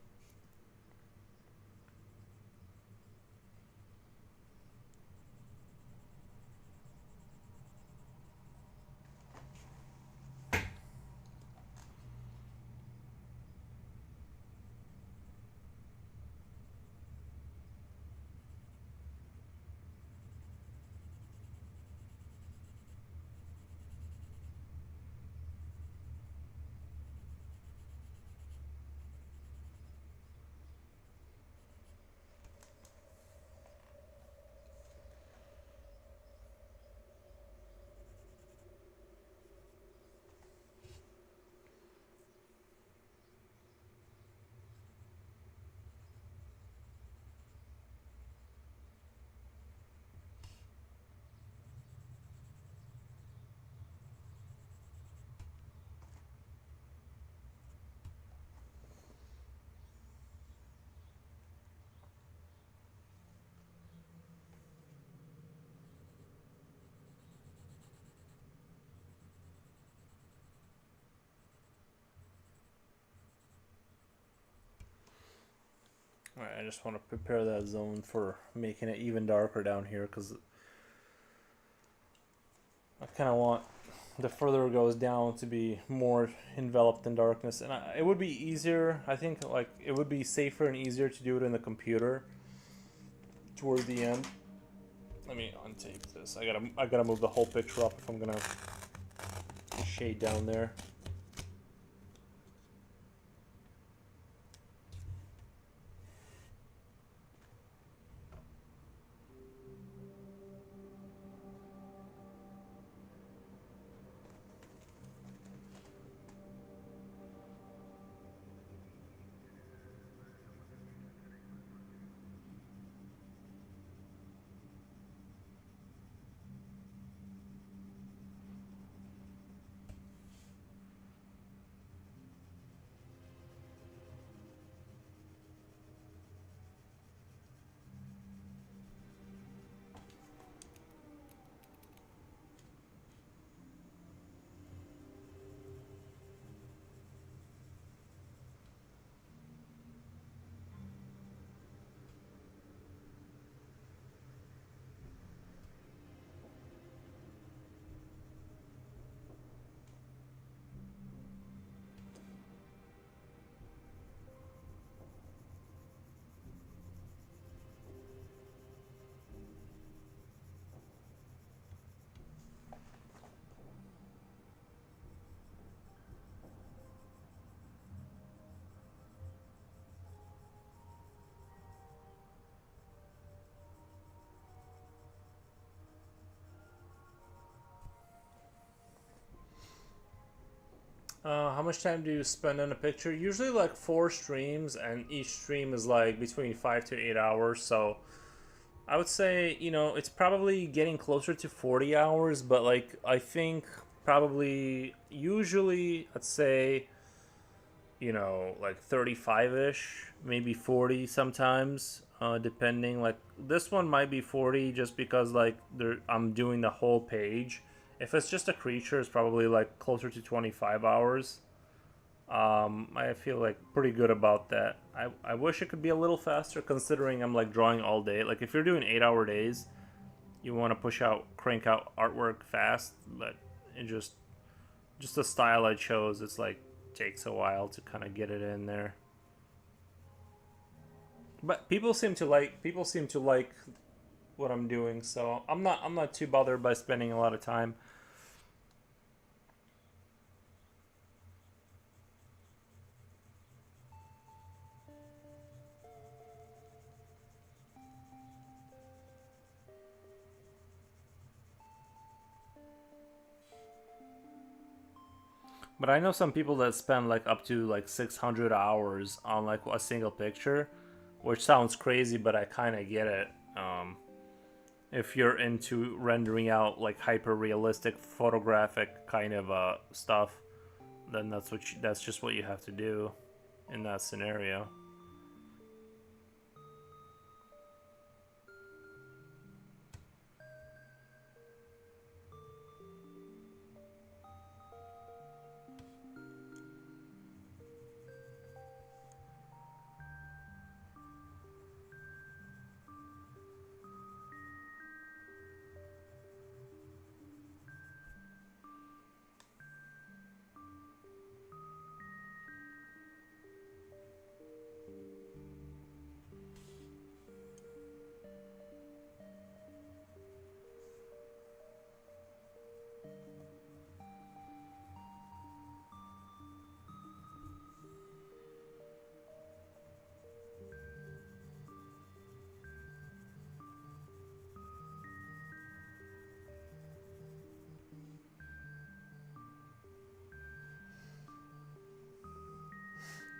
Alright, I just want to prepare that zone for making it even darker down here because I kind of want the further it goes down to be more enveloped in darkness. And it would be easier, I think, like, it would be safer and easier to do it in the computer toward the end. Let me untape this. I gotta move the whole picture up if I'm gonna shade down there. How much time do you spend on a picture? Usually like 4 streams, and each stream is like between 5 to 8 hours. So I would say, it's probably getting closer to 40 hours, but like I think probably usually I'd say, like 35-ish, maybe 40 sometimes, depending. Like this one might be 40 just because like I'm doing the whole page. If it's just a creature, it's probably like closer to 25 hours. I feel like pretty good about that. I wish it could be a little faster considering I'm like drawing all day. Like if you're doing 8-hour days, you want to crank out artwork fast, but it just the style I chose, it's like takes a while to kind of get it in there. But people seem to like what I'm doing, so I'm not too bothered by spending a lot of time. But I know some people that spend like up to like 600 hours on like a single picture, which sounds crazy, but I kind of get it. If you're into rendering out like hyper realistic photographic kind of stuff, then that's just what you have to do in that scenario.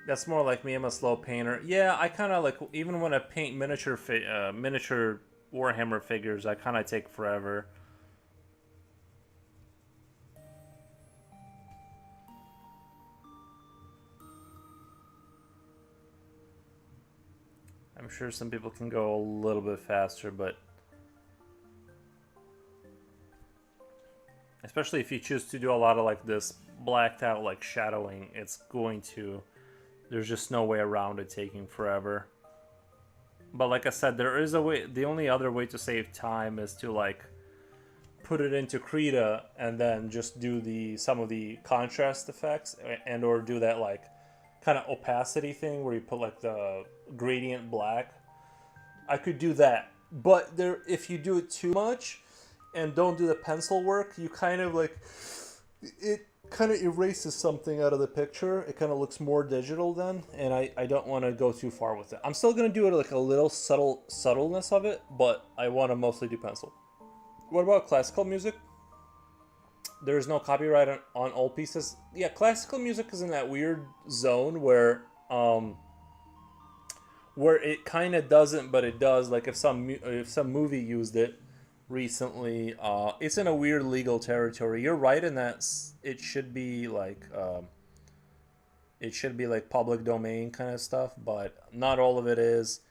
That's more like me. I'm a slow painter. Yeah, I kind of like, even when I paint miniature Warhammer figures, I kind of take forever. I'm sure some people can go a little bit faster, but especially if you choose to do a lot of like this blacked out like shadowing, it's going to, there's just no way around it taking forever. But like I said, there is a way. The only other way to save time is to like put it into Krita and then just do some of the contrast effects, and or do that like kind of opacity thing where you put like the gradient black. I could do that, but there, if you do it too much and don't do the pencil work, you kind of like, it kind of erases something out of the picture. It kind of looks more digital then, and I don't want to go too far with it. I'm still going to do it like a little subtleness of it, but I want to mostly do pencil. What about classical music? There's no copyright on all pieces. Yeah, classical music is in that weird zone where it kind of doesn't, but it does. Like if some movie used it recently, it's in a weird legal territory. You're right in that it should be like public domain kind of stuff, but not all of it is.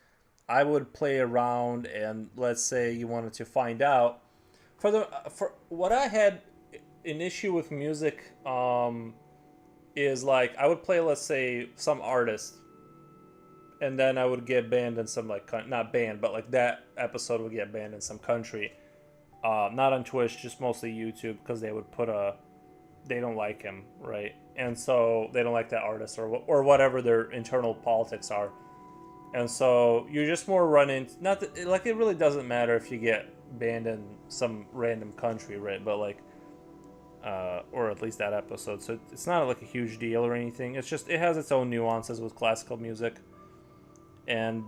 I would play around, and let's say you wanted to find out for what I had an issue with music is like I would play, let's say, some artist, and then I would get banned in some like not banned, but like that episode would get banned in some country. Not on Twitch, just mostly YouTube, because they would put they don't like him, right? And so they don't like that artist or whatever their internal politics are. And so you're just more running, not that, like, it really doesn't matter if you get banned in some random country, right? But like, or at least that episode. So it's not like a huge deal or anything. It's just, it has its own nuances with classical music. And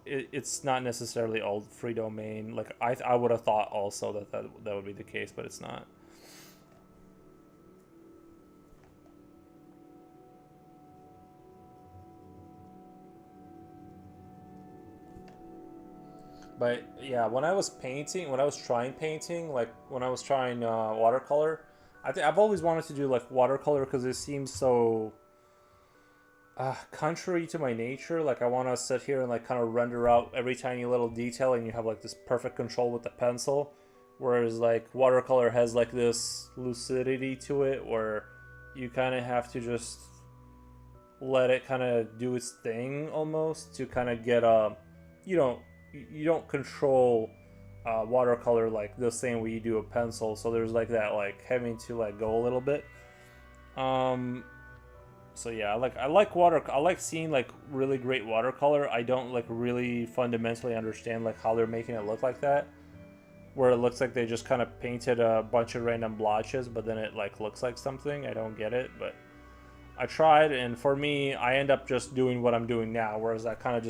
it's not necessarily all free domain. Like I would have thought also that would be the case, but it's not. But yeah, when I was trying painting, like when I was trying watercolor, I've always wanted to do like watercolor because it seems so contrary to my nature. Like I want to sit here and like kind of render out every tiny little detail, and you have like this perfect control with the pencil, whereas like watercolor has like this lucidity to it where you kind of have to just let it kind of do its thing almost to kind of get you don't control watercolor like the same way you do a pencil. So there's like that, like having to like go a little bit. So yeah, I like seeing like really great watercolor. I don't like really fundamentally understand like how they're making it look like that, where it looks like they just kind of painted a bunch of random blotches, but then it like looks like something. I don't get it, but I tried, and for me, I end up just doing what I'm doing now, whereas I kind of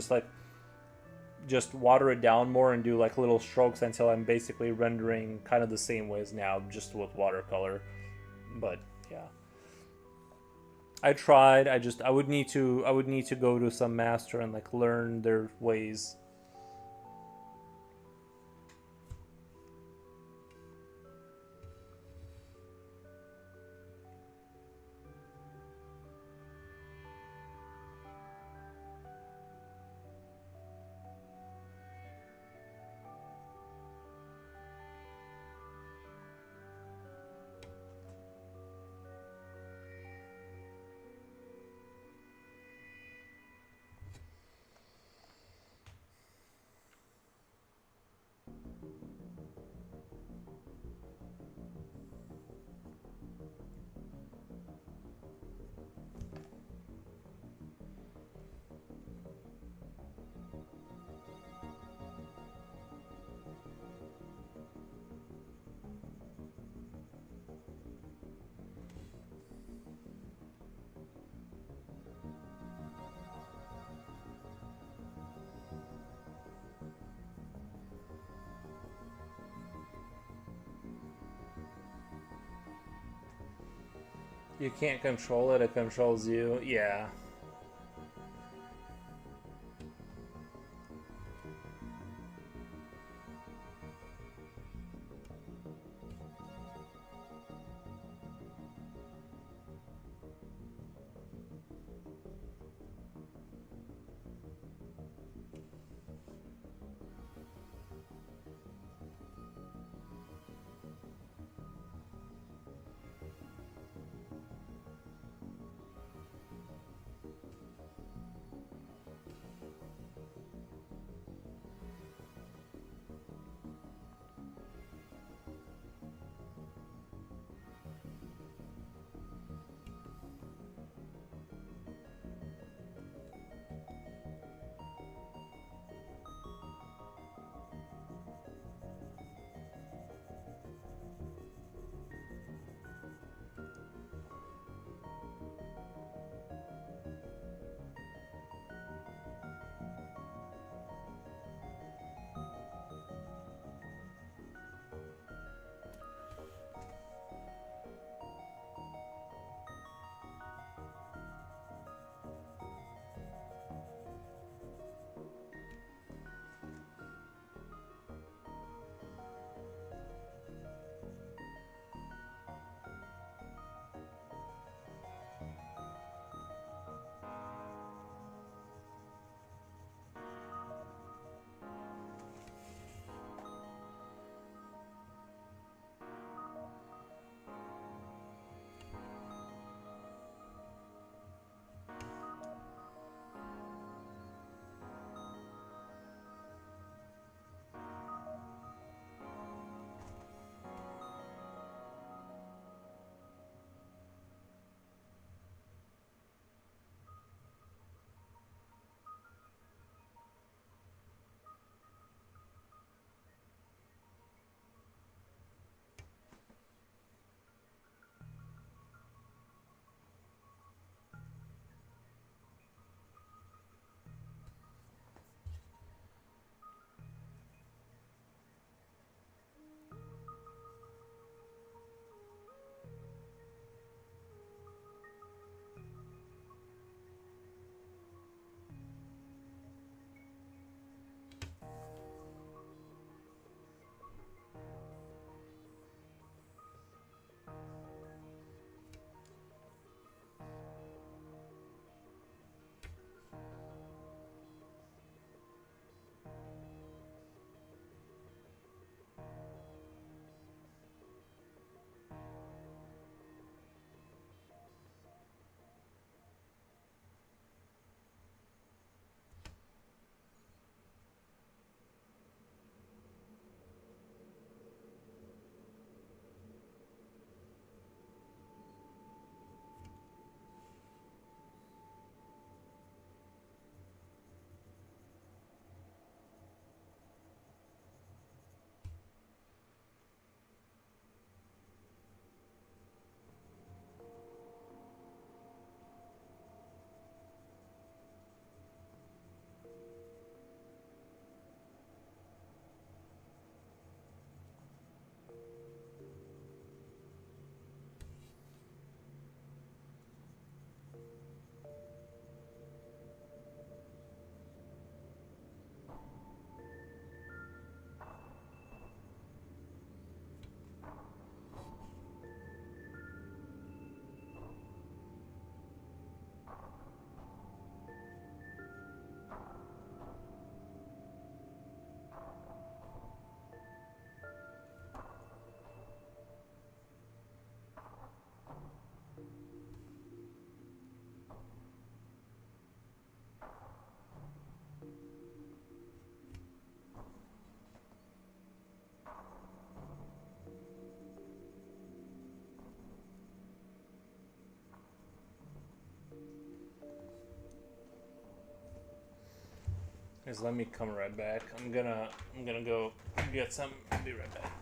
just water it down more and do like little strokes until I'm basically rendering kind of the same way as now, just with watercolor. But yeah, I tried. I would need to go to some master and like learn their ways. You can't control it, it controls you. Yeah. is let me come right back. I'm gonna go get some. Be right back.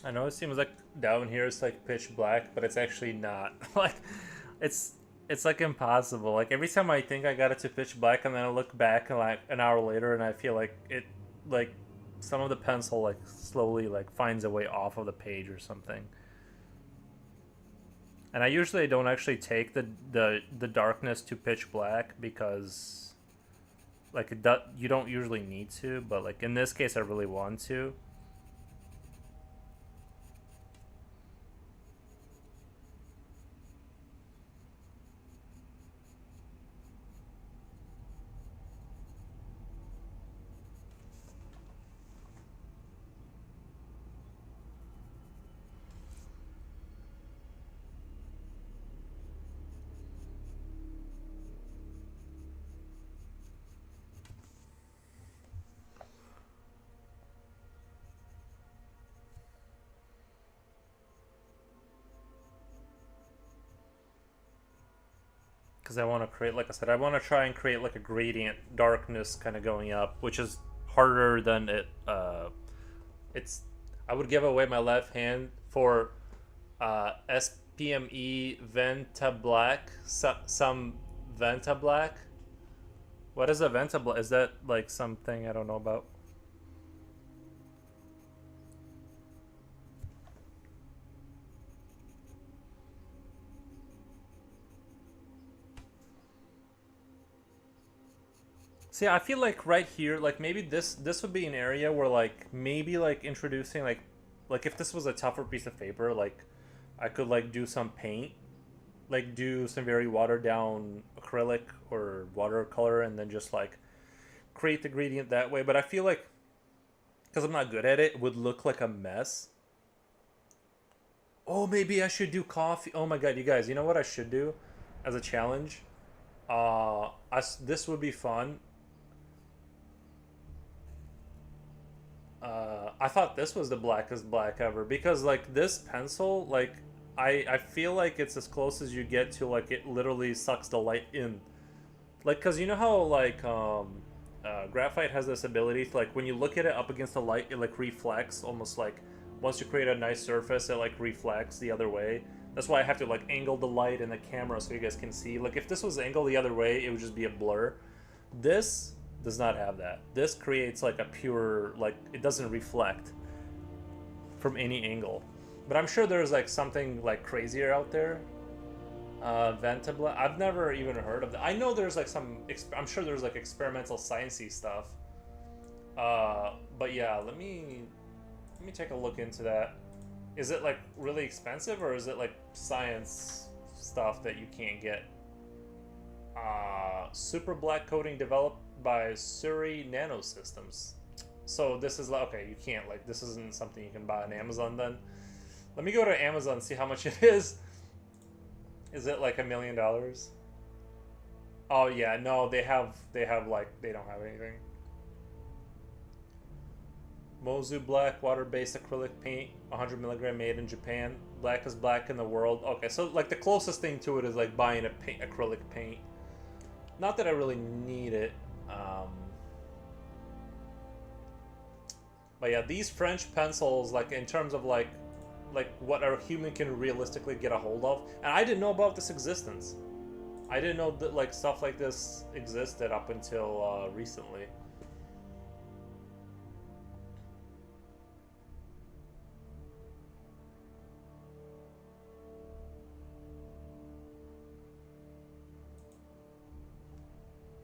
I know it seems like down here it's like pitch black, but it's actually not. Like, it's it's like impossible. Like every time I think I got it to pitch black, and then I look back and like an hour later, and I feel like it, like some of the pencil like slowly like finds a way off of the page or something. And I usually don't actually take the darkness to pitch black because like you don't usually need to, but like in this case I really want to. Because I want to create, like I said, I want to try and create like a gradient darkness kind of going up, which is harder than it. It's I would give away my left hand for SPME Venta Black, some Venta Black. What is a Venta Black? Is that like something I don't know about? See, I feel like right here, like maybe this would be an area where like maybe like introducing like if this was a tougher piece of paper, like I could like do some paint, like do some very watered down acrylic or watercolor, and then just like create the gradient that way. But I feel like because I'm not good at it, it would look like a mess. Oh, maybe I should do coffee. Oh my god, you guys, you know what I should do as a challenge? This would be fun. I thought this was the blackest black ever because like this pencil, like I feel like it's as close as you get to like it literally sucks the light in. Like, cause you know how like graphite has this ability to like when you look at it up against the light, it like reflects almost like once you create a nice surface, it like reflects the other way. That's why I have to like angle the light in the camera so you guys can see. Like if this was angled the other way, it would just be a blur. This does not have that. This creates like a pure, like it doesn't reflect from any angle. But I'm sure there's like something like crazier out there. Ventabla. I've never even heard of that. I know there's like some. I'm sure there's like experimental sciencey stuff. But yeah, let me take a look into that. Is it like really expensive or is it like science stuff that you can't get? Super black coating developed by Surrey Nanosystems. So this is like, okay, you can't like this isn't something you can buy on Amazon then. Let me go to Amazon and see how much it is. Is it like $1 million? Oh yeah, no, they have like they don't have anything. Mozu black water-based acrylic paint, 100 milligram, made in Japan. Blackest black in the world. Okay, so like the closest thing to it is like buying a acrylic paint. Not that I really need it. But yeah, these French pencils, like in terms of like what a human can realistically get a hold of, and I didn't know about this existence. I didn't know that like stuff like this existed up until recently.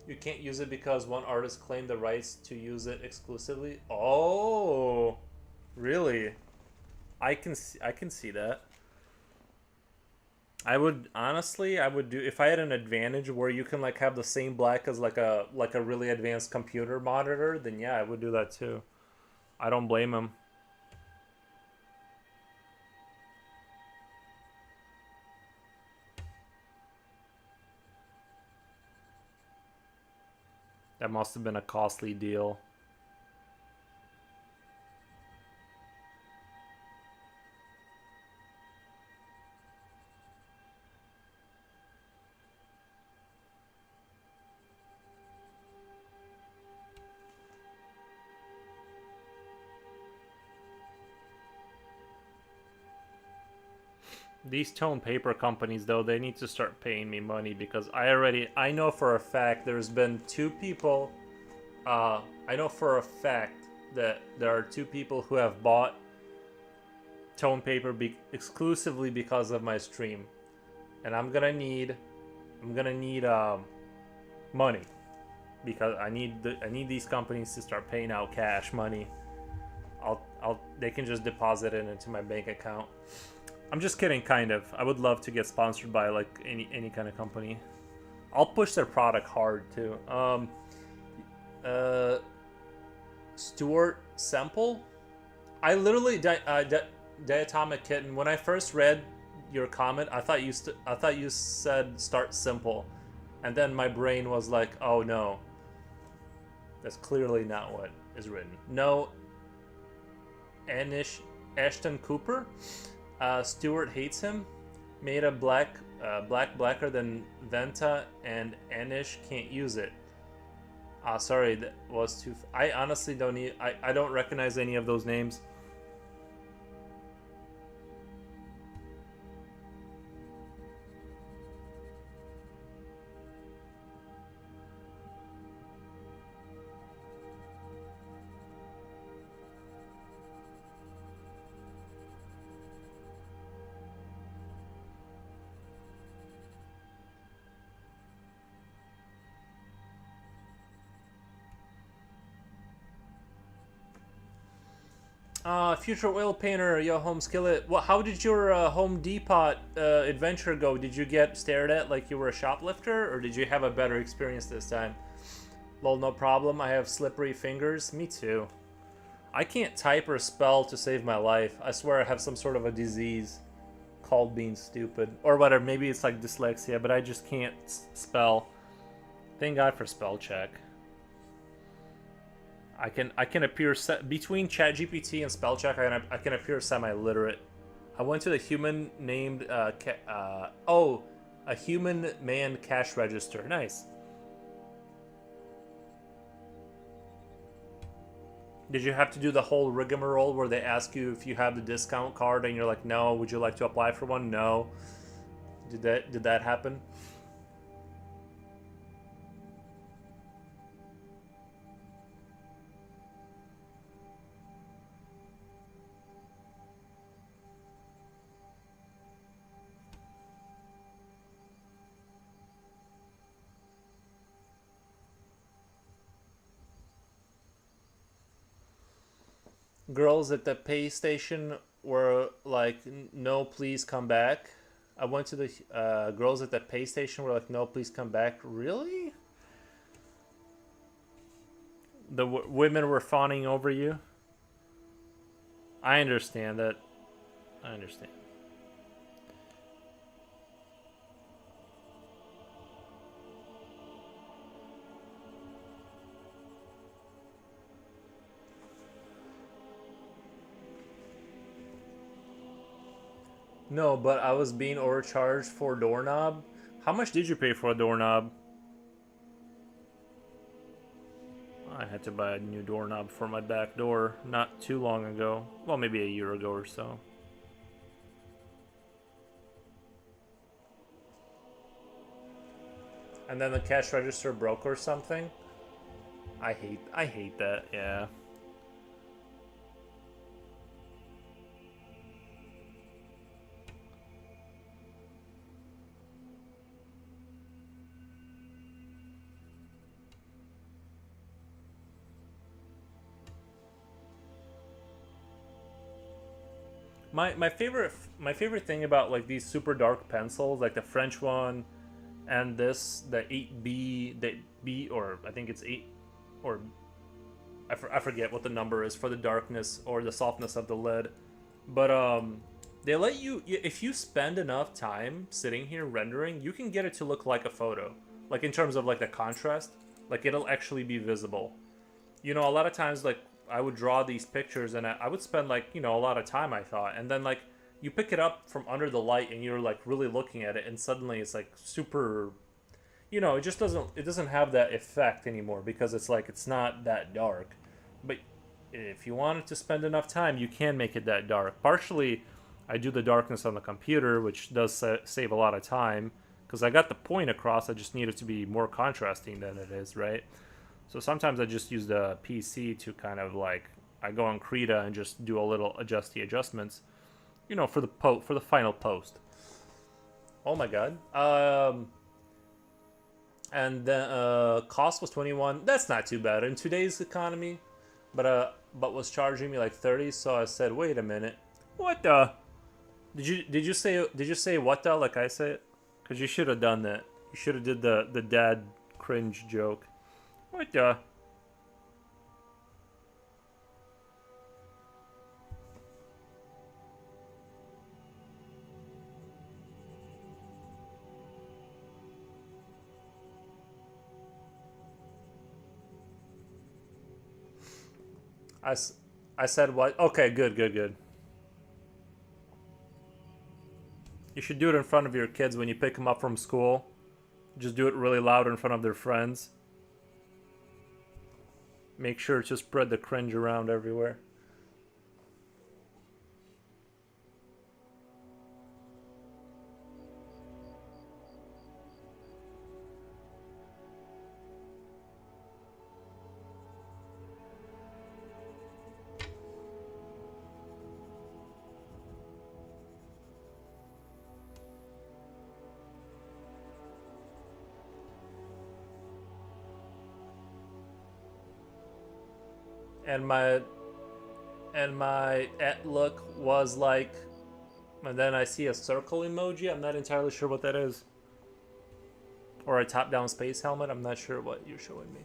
You can't use it because one artist claimed the rights to use it exclusively. Oh, really? I can see that. I would honestly, I would do if I had an advantage where you can like have the same black as like a really advanced computer monitor, then yeah, I would do that too. I don't blame him. That must have been a costly deal. These tone paper companies, though, they need to start paying me money because I know for a fact there's been two people. I know for a fact that there are two people who have bought tone paper exclusively because of my stream, and I'm gonna need money because I need these companies to start paying out cash money. They can just deposit it into my bank account. I'm just kidding, kind of. I would love to get sponsored by like any kind of company. I'll push their product hard too. Stuart Semple. I literally Diatomic Kitten. When I first read your comment, I thought you said start simple, and then my brain was like, oh no, that's clearly not what is written. No, Ashton Cooper. Stuart hates him. Made a blacker than Venta, and Anish can't use it. Sorry, that was too. I honestly don't need. I don't recognize any of those names. Future oil painter, yo, home skillet. How did your Home Depot adventure go? Did you get stared at like you were a shoplifter, or did you have a better experience this time? Lol, no problem. I have slippery fingers. Me too. I can't type or spell to save my life. I swear I have some sort of a disease called being stupid. Or whatever, maybe it's like dyslexia, but I just can't spell. Thank God for spell check. I can appear between ChatGPT and spell check. I can appear semi-literate. I went to the human named a human man cash register. Nice. Did you have to do the whole rigmarole where they ask you if you have the discount card and you're like, no? Would you like to apply for one? No. Did that happen? Girls at the pay station were like, no, please come back. I went to the girls at the pay station were like, no, please come back. Really? The women were fawning over you? I understand that. I understand. No, but I was being overcharged for doorknob. How much did you pay for a doorknob? I had to buy a new doorknob for my back door not too long ago. Well, maybe a year ago or so. And then the cash register broke or something? I hate that, yeah. My favorite thing about like these super dark pencils, like the French one, and the 8B, the B, or I think it's 8, or I forget what the number is for the darkness or the softness of the lead, but they let you, if you spend enough time sitting here rendering, you can get it to look like a photo, like in terms of like the contrast, like it'll actually be visible. You know, a lot of times like I would draw these pictures and I would spend like, you know, a lot of time, I thought, and then like you pick it up from under the light and you're like really looking at it and suddenly it's like super, you know, it doesn't have that effect anymore because it's like it's not that dark. But if you wanted to spend enough time, you can make it that dark. Partially, I do the darkness on the computer, which does save a lot of time, because I got the point across. I just need it to be more contrasting than it is, right? So sometimes I just use the PC to kind of like, I go on Krita and just do a little adjust the adjustments, you know, for the final post. Oh my god. And then cost was 21. That's not too bad in today's economy, but was charging me like 30. So I said, wait a minute, what the? Did you say what the like I say it? Because you should have done that. You should have did the dad cringe joke. What the? I said what? Okay, good. You should do it in front of your kids when you pick them up from school. Just do it really loud in front of their friends. Make sure to spread the cringe around everywhere. And my look was like, and then I see a circle emoji. I'm not entirely sure what that is. Or a top-down space helmet. I'm not sure what you're showing me.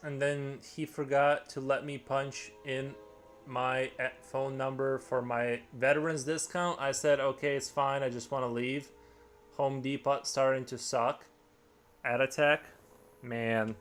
And then he forgot to let me punch in my phone number for my veterans discount. I said, okay, it's fine. I just want to leave. Home Depot starting to suck. Ad attack. Man.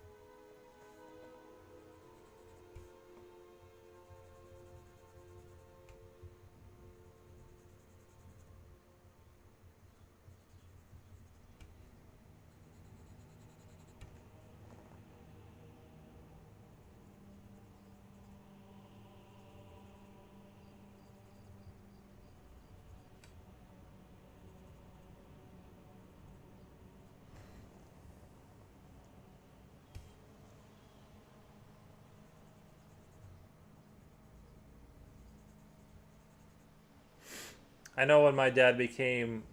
I know when my dad became,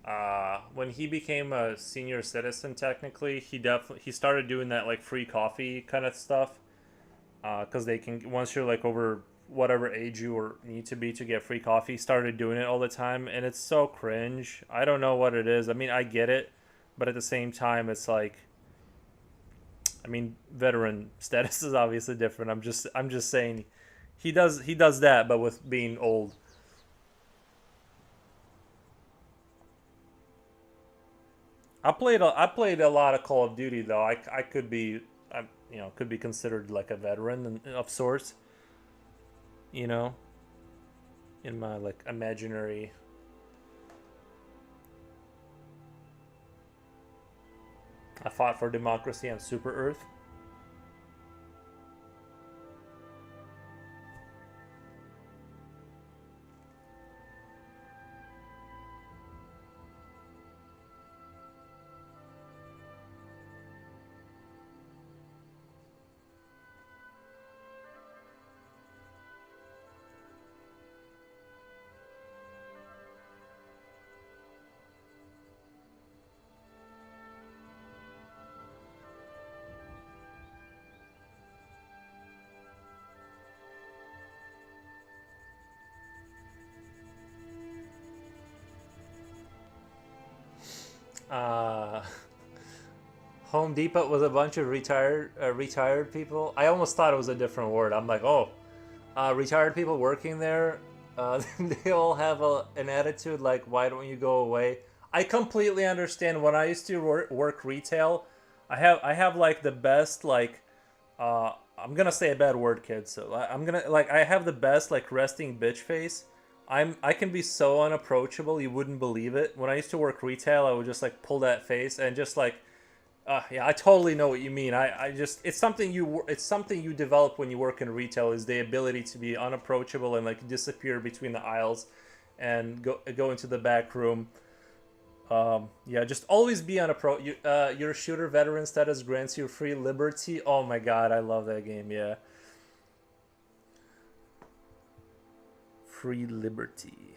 when he became a senior citizen, technically, he started doing that like free coffee kind of stuff, because they can, once you're like over whatever age you or need to be to get free coffee, started doing it all the time, and it's so cringe. I don't know what it is. I mean, I get it, but at the same time, it's like, I mean, veteran status is obviously different. I'm just saying, he does that, but with being old. I played a lot of Call of Duty though. I could be, could be considered like a veteran of sorts. You know, in my like imaginary. I fought for democracy on Super Earth. Uh, Home Depot was a bunch of retired people. I almost thought it was a different word. I'm like, oh, retired people working there. They all have an attitude like, why don't you go away? I completely understand. When I used to work retail, I have like the best like I'm gonna say a bad word, kids. So I'm gonna like I have the best like resting bitch face. I can be so unapproachable you wouldn't believe it. When I used to work retail, I would just like pull that face and just like yeah, I totally know what you mean. I just it's something you develop when you work in retail is the ability to be unapproachable and like disappear between the aisles and go into the back room. Yeah, just always be your shooter veteran status grants you free liberty. Oh my god, I love that game. Yeah, free liberty.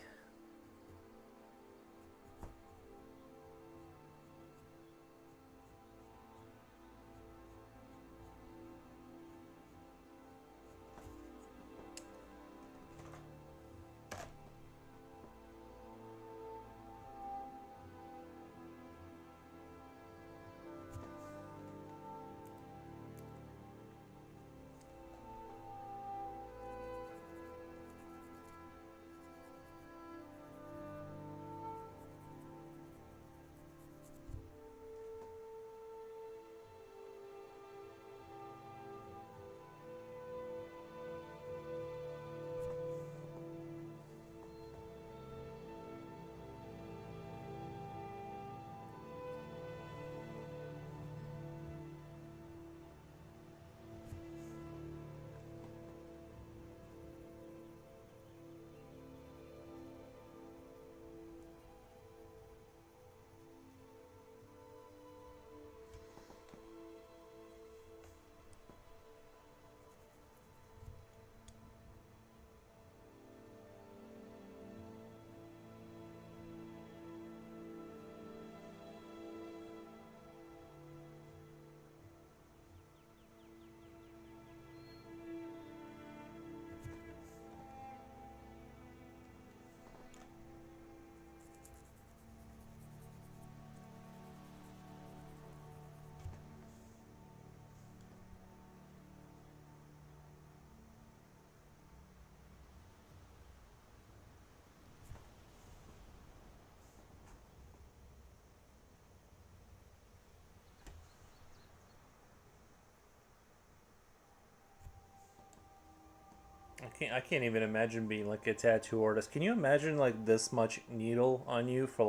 I can't even imagine being like a tattoo artist. Can you imagine like this much needle on you for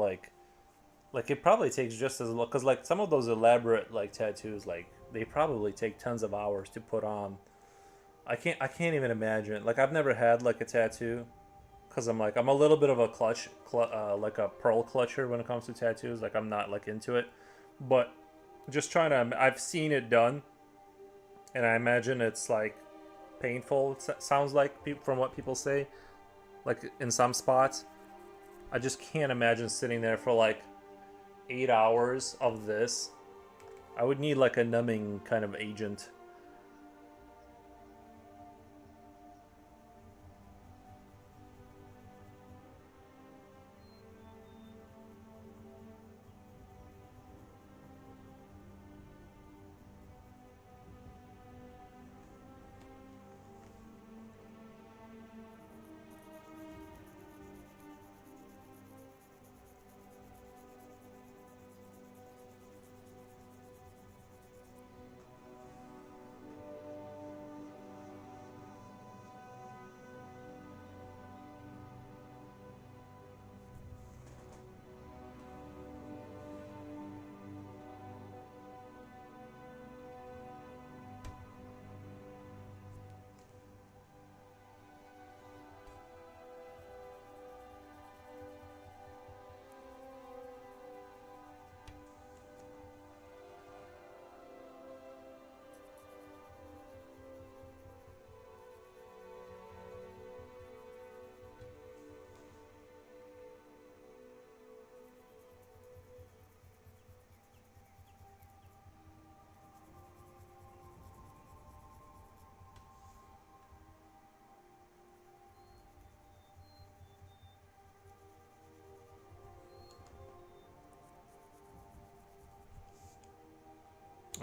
like it probably takes just as long because like some of those elaborate like tattoos like they probably take tons of hours to put on. I can't even imagine. Like I've never had like a tattoo because I'm a little bit of a like a pearl clutcher when it comes to tattoos. Like I'm not like into it, but just trying to. I've seen it done, and I imagine it's like painful. Sounds like from what people say, like in some spots. I just can't imagine sitting there for like 8 hours of this. I would need like a numbing kind of agent.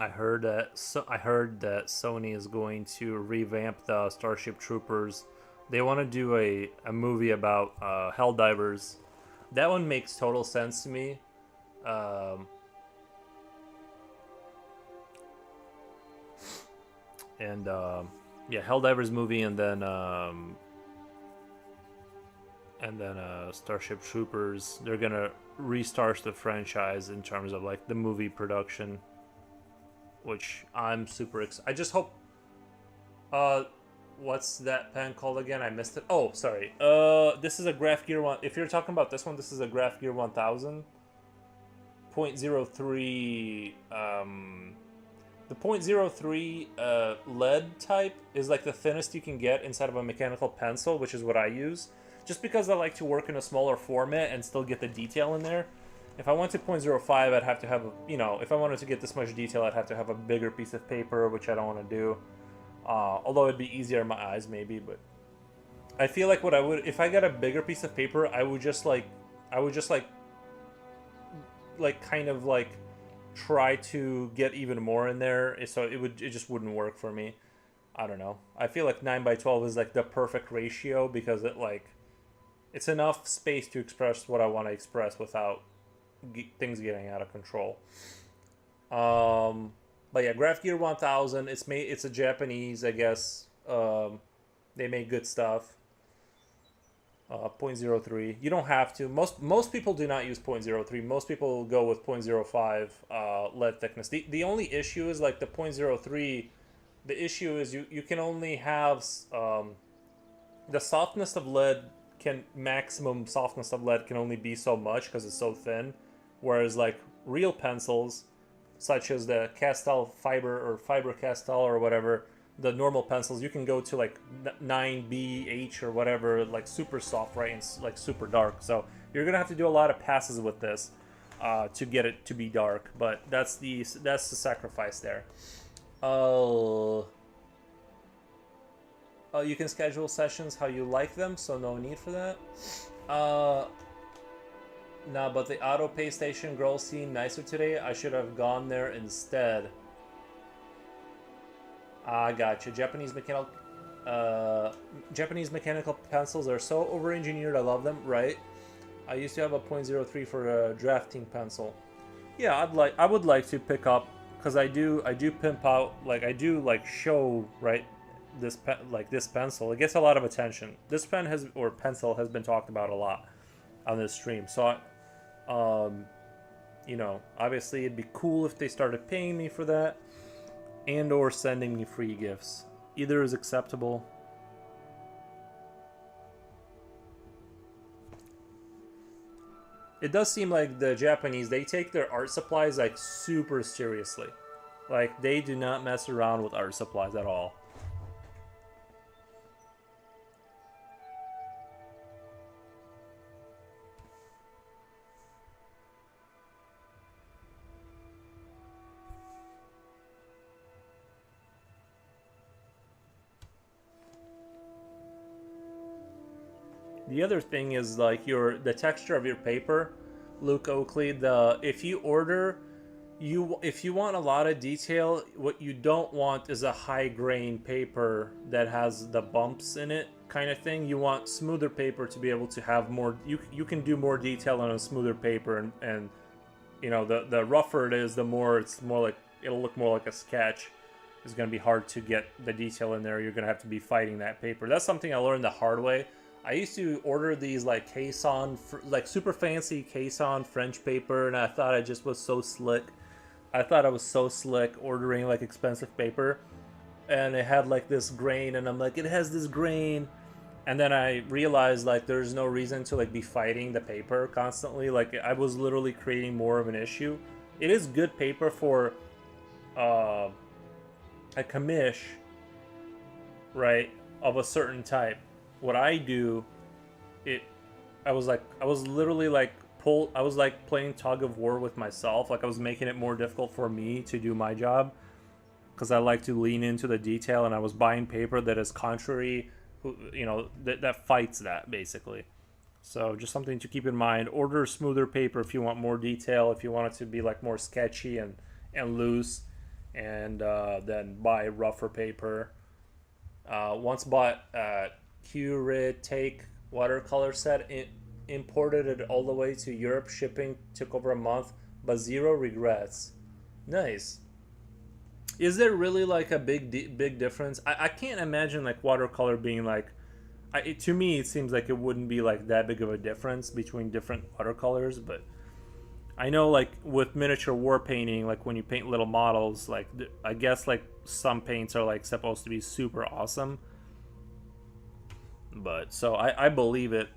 I heard that Sony is going to revamp the Starship Troopers. They want to do a movie about Helldivers. That one makes total sense to me. Um, and yeah, Helldivers movie, and then Starship Troopers. They're gonna restart the franchise in terms of like the movie production, which I'm super excited. I just hope. What's that pen called again? I missed it. Oh, sorry. This is a Graph Gear one. If you're talking about this one, this is a Graph Gear 1000. 0.03. The .03 lead type is like the thinnest you can get inside of a mechanical pencil, which is what I use. Just because I like to work in a smaller format and still get the detail in there. If I went to .05, I'd have to have, if I wanted to get this much detail, I'd have to have a bigger piece of paper, which I don't want to do. Although it'd be easier in my eyes, maybe. But I feel like what I would, if I got a bigger piece of paper, I would just kind of like try to get even more in there. So it just wouldn't work for me. I don't know. I feel like 9x12 is like the perfect ratio because it's enough space to express what I want to express without things getting out of control. But yeah, Graph Gear 1000. It's a Japanese, I guess. They make good stuff. .03. You don't have to. Most people do not use .03. Most people go with .05 lead thickness. The only issue is like the .03. The issue is you can only have the softness of lead maximum softness of lead can only be so much because it's so thin, whereas like real pencils such as the Castell fiber or fiber Castell or whatever, the normal pencils, you can go to like 9BH or whatever, like super soft, right, and like super dark. So you're gonna have to do a lot of passes with this to get it to be dark, but that's the sacrifice there. You can schedule sessions how you like them, so no need for that. Nah, but the auto pay station girls seem nicer today. I should have gone there instead. I gotcha. Japanese mechanical pencils are so over-engineered. I love them. Right. I used to have a .03 for a drafting pencil. Yeah, I would like to pick up, because I do pimp out, like I do like show, right, this pencil. It gets a lot of attention. This pencil has been talked about a lot on this stream. So obviously it'd be cool if they started paying me for that and or sending me free gifts. Either is acceptable. It does seem like the Japanese, they take their art supplies like super seriously. Like they do not mess around with art supplies at all. The other thing is like the texture of your paper, Luke Oakley. If you want a lot of detail, what you don't want is a high grain paper that has the bumps in it kind of thing. You want smoother paper to be able to have more. You can do more detail on a smoother paper, and the rougher it is, the more it'll look more like a sketch. It's going to be hard to get the detail in there. You're going to have to be fighting that paper. That's something I learned the hard way. I used to order these like caisson, like super fancy caisson French paper, and I thought I just was so slick. I thought I was so slick ordering like expensive paper, and it had like this grain, and I'm like, it has this grain, and then I realized like there's no reason to like be fighting the paper constantly. Like I was literally creating more of an issue. It is good paper for a commish, right, of a certain type. What I do, I was literally like I was like playing tug of war with myself. Like I was making it more difficult for me to do my job because I like to lean into the detail, and I was buying paper that is contrary, that fights that basically. So just something to keep in mind. Order smoother paper if you want more detail. If you want it to be like more sketchy and loose, and then buy rougher paper. Once bought crude take watercolor set. Imported it all the way to Europe. Shipping took over a month, but zero regrets. Nice. Is there really like a big difference? I can't imagine like watercolor being like. To me, it seems like it wouldn't be like that big of a difference between different watercolors, but I know like with miniature war painting, like when you paint little models, like I guess like some paints are like supposed to be super awesome, but so I believe it.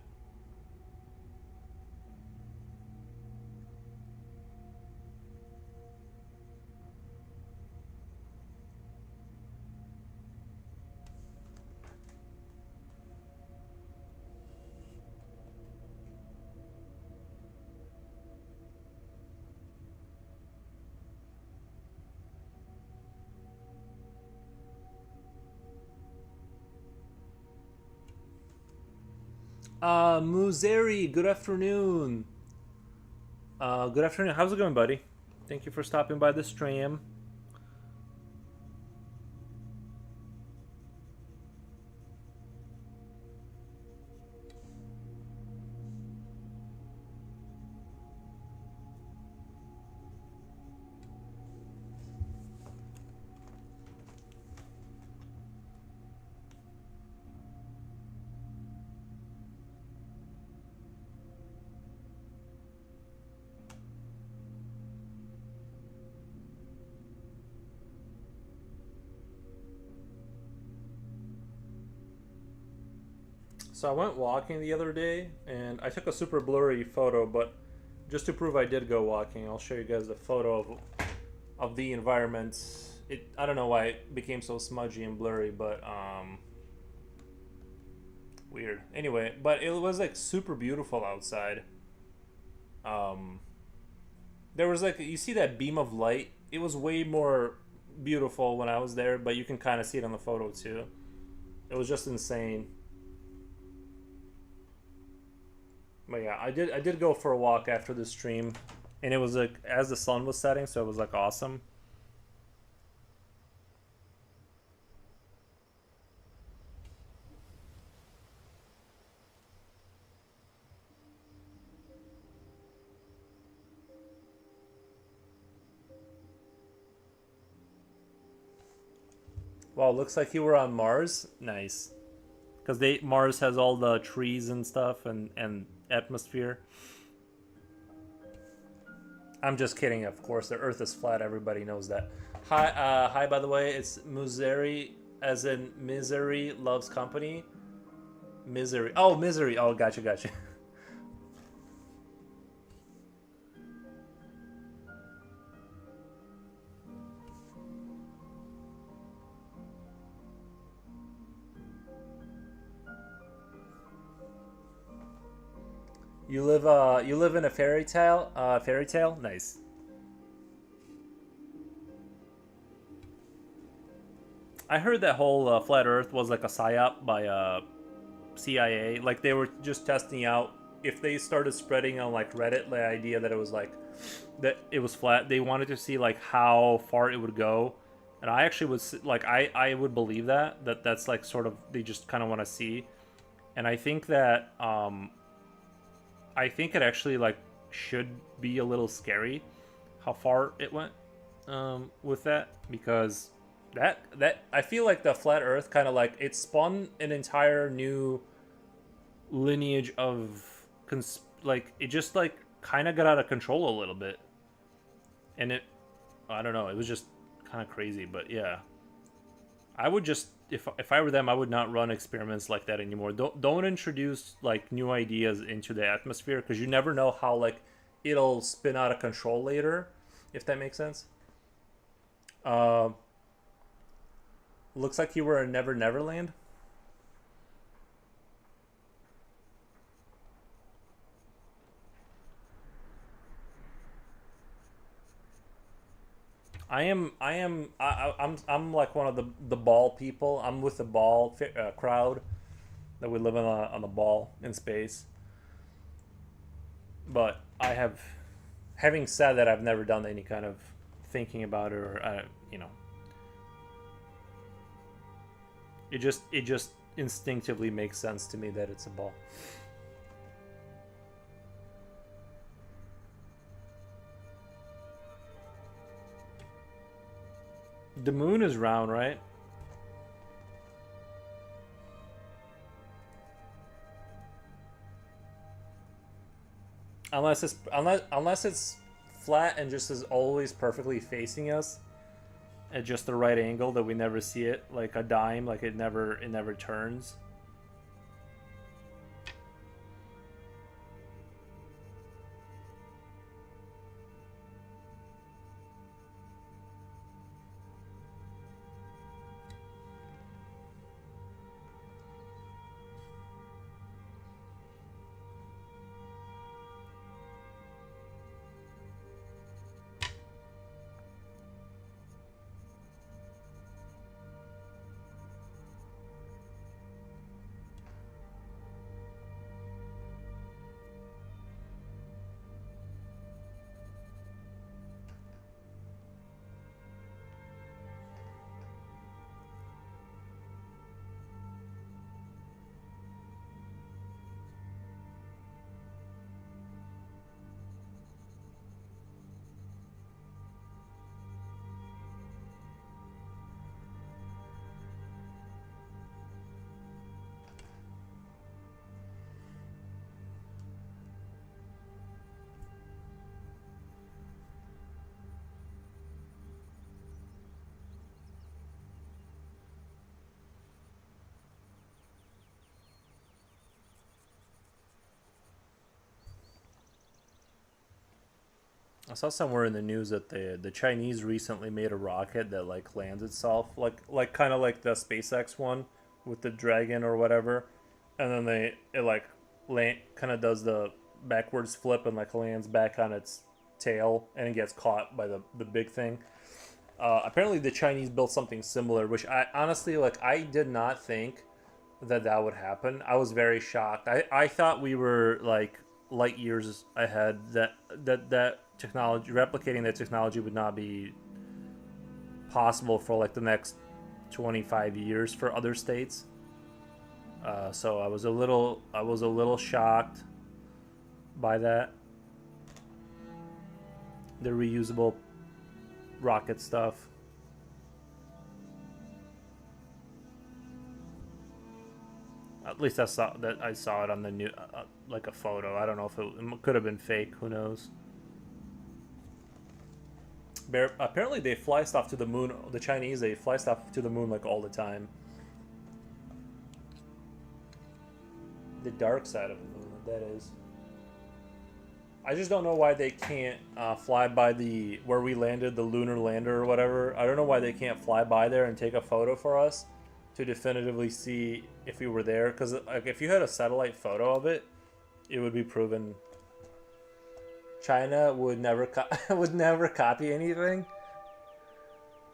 Muzeri, good afternoon. Good afternoon. How's it going, buddy? Thank you for stopping by the stream. So I went walking the other day, and I took a super blurry photo, but just to prove I did go walking, I'll show you guys the photo of the environment. I don't know why it became so smudgy and blurry, but weird. Anyway, but it was like super beautiful outside. Um, there was like, you see that beam of light? It was way more beautiful when I was there, but you can kind of see it on the photo too. It was just insane. But yeah, I did go for a walk after the stream, and it was like as the sun was setting, so it was like awesome. Wow, looks like you were on Mars. Nice, because they Mars has all the trees and stuff and atmosphere. I'm just kidding, of course. The Earth is flat. Everybody knows that. Hi, hi. By the way, it's Misery, as in misery loves company. Misery. Oh, misery. Oh, gotcha, gotcha. You live in a fairy tale. Fairy tale. Nice. I heard that whole flat Earth was like a psyop by CIA. Like they were just testing out if they started spreading on like Reddit the idea that it was like that it was flat. They wanted to see like how far it would go, and I actually was like I would believe that's like sort of they just kind of want to see, and I think that I think it actually like should be a little scary how far it went with that because that I feel like the flat Earth kind of like it spun an entire new lineage of like it just like kind of got out of control a little bit, and it I don't know, it was just kind of crazy. But yeah, I would just if I were them, I would not run experiments like that anymore. Don't introduce like new ideas into the atmosphere because you never know how like it'll spin out of control later, if that makes sense. Uh, looks like you were in Never Neverland. I'm like one of the ball people. I'm with the ball crowd that we live on the ball in space. But having said that, I've never done any kind of thinking about it or you know, it just instinctively makes sense to me that it's a ball. The moon is round, right? Unless it's flat and just is always perfectly facing us at just the right angle that we never see it, like a dime, like it never turns. I saw somewhere in the news that the Chinese recently made a rocket that like lands itself like kind of like the SpaceX one with the Dragon or whatever, and then it like land kind of does the backwards flip and like lands back on its tail and it gets caught by the big thing. Apparently the Chinese built something similar, which I honestly like. I did not think that would happen. I was very shocked. I thought we were like light years ahead. That technology, replicating that technology, would not be possible for like the next 25 years for other states. So I was a little shocked by that. The reusable rocket stuff. At least I saw it on the new like a photo. I don't know if it could have been fake. Who knows? Apparently they fly stuff to the moon. The Chinese, they fly stuff to the moon like all the time. The dark side of the moon, that is. I just don't know why they can't fly by the where we landed, the lunar lander or whatever. I don't know why they can't fly by there and take a photo for us to definitively see if we were there. Because like, if you had a satellite photo of it, it would be proven. China would never would never copy anything.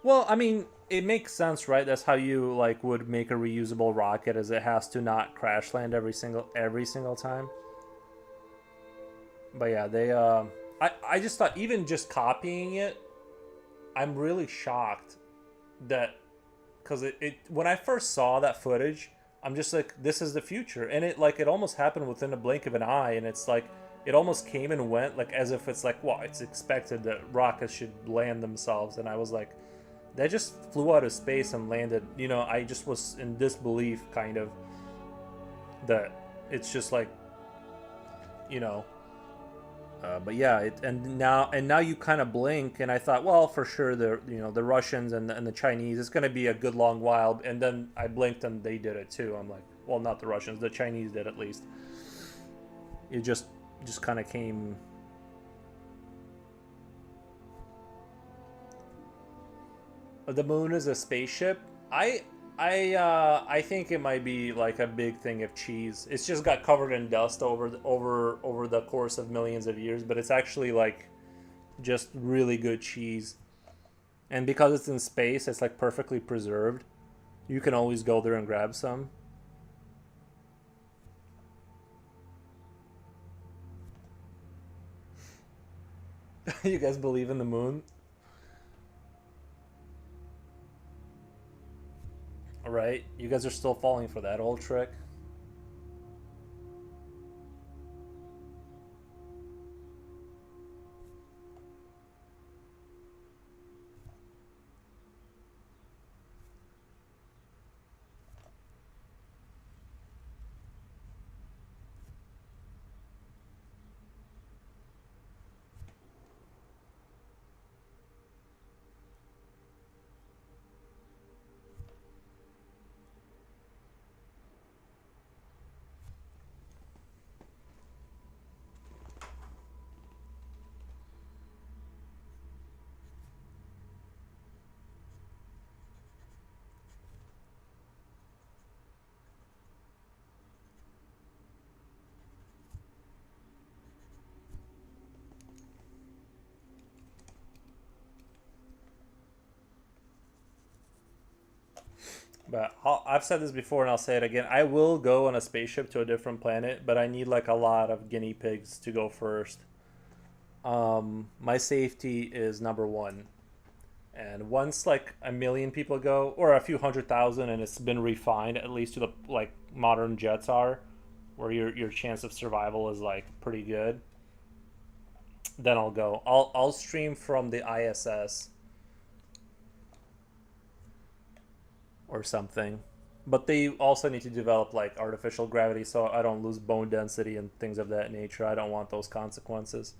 Well, I mean, it makes sense, right? That's how you like would make a reusable rocket, as it has to not crash land every single time. But yeah, I just thought even just copying it, I'm really shocked that because it when I first saw that footage, I'm just like, this is the future, and it almost happened within a blink of an eye, and it's like it almost came and went like as if it's like, well, it's expected that rockets should land themselves, and I was like, that just flew out of space and landed. I just was in disbelief, kind of, that it's just like, you know. But yeah, and now you kind of blink, and I thought, well, for sure the Russians and the Chinese, it's gonna be a good long while, and then I blinked and they did it too. I'm like, well, not the Russians, the Chinese did at least. It just kind of came. The moon is a spaceship. I think it might be like a big thing of cheese. It's just got covered in dust over the course of millions of years, but it's actually like just really good cheese. And because it's in space, it's like perfectly preserved. You can always go there and grab some. You guys believe in the moon? right? You guys are still falling for that old trick. But I've said this before and I'll say it again. I will go on a spaceship to a different planet, but I need like a lot of guinea pigs to go first. My safety is number one. And once like a million people go, or a few 100,000, and it's been refined at least to the like modern jets are, where your chance of survival is like pretty good, then I'll go. I'll stream from the ISS or something. But they also need to develop like artificial gravity so I don't lose bone density and things of that nature. I don't want those consequences.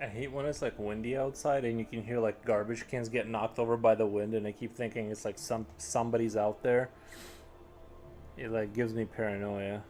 I hate when it's like windy outside and you can hear like garbage cans get knocked over by the wind, and I keep thinking it's like somebody's out there. It like gives me paranoia.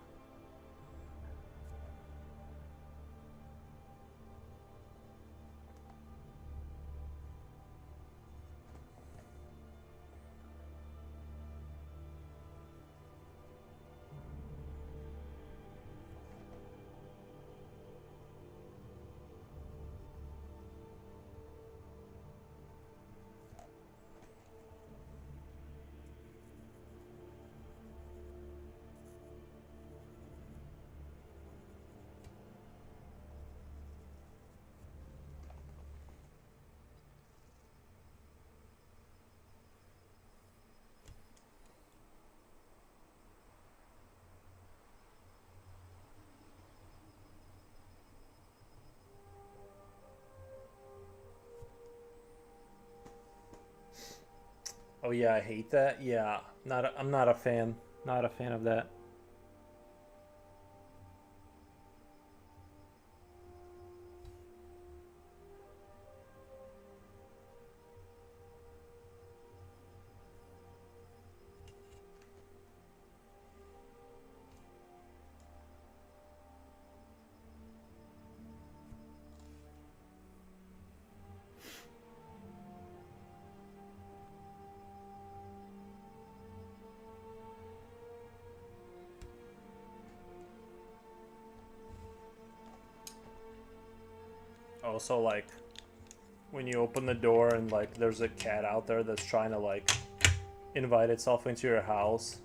Oh yeah, I hate that. Yeah, I'm not a fan. Not a fan of that. Also, like when you open the door and like there's a cat out there that's trying to like invite itself into your house,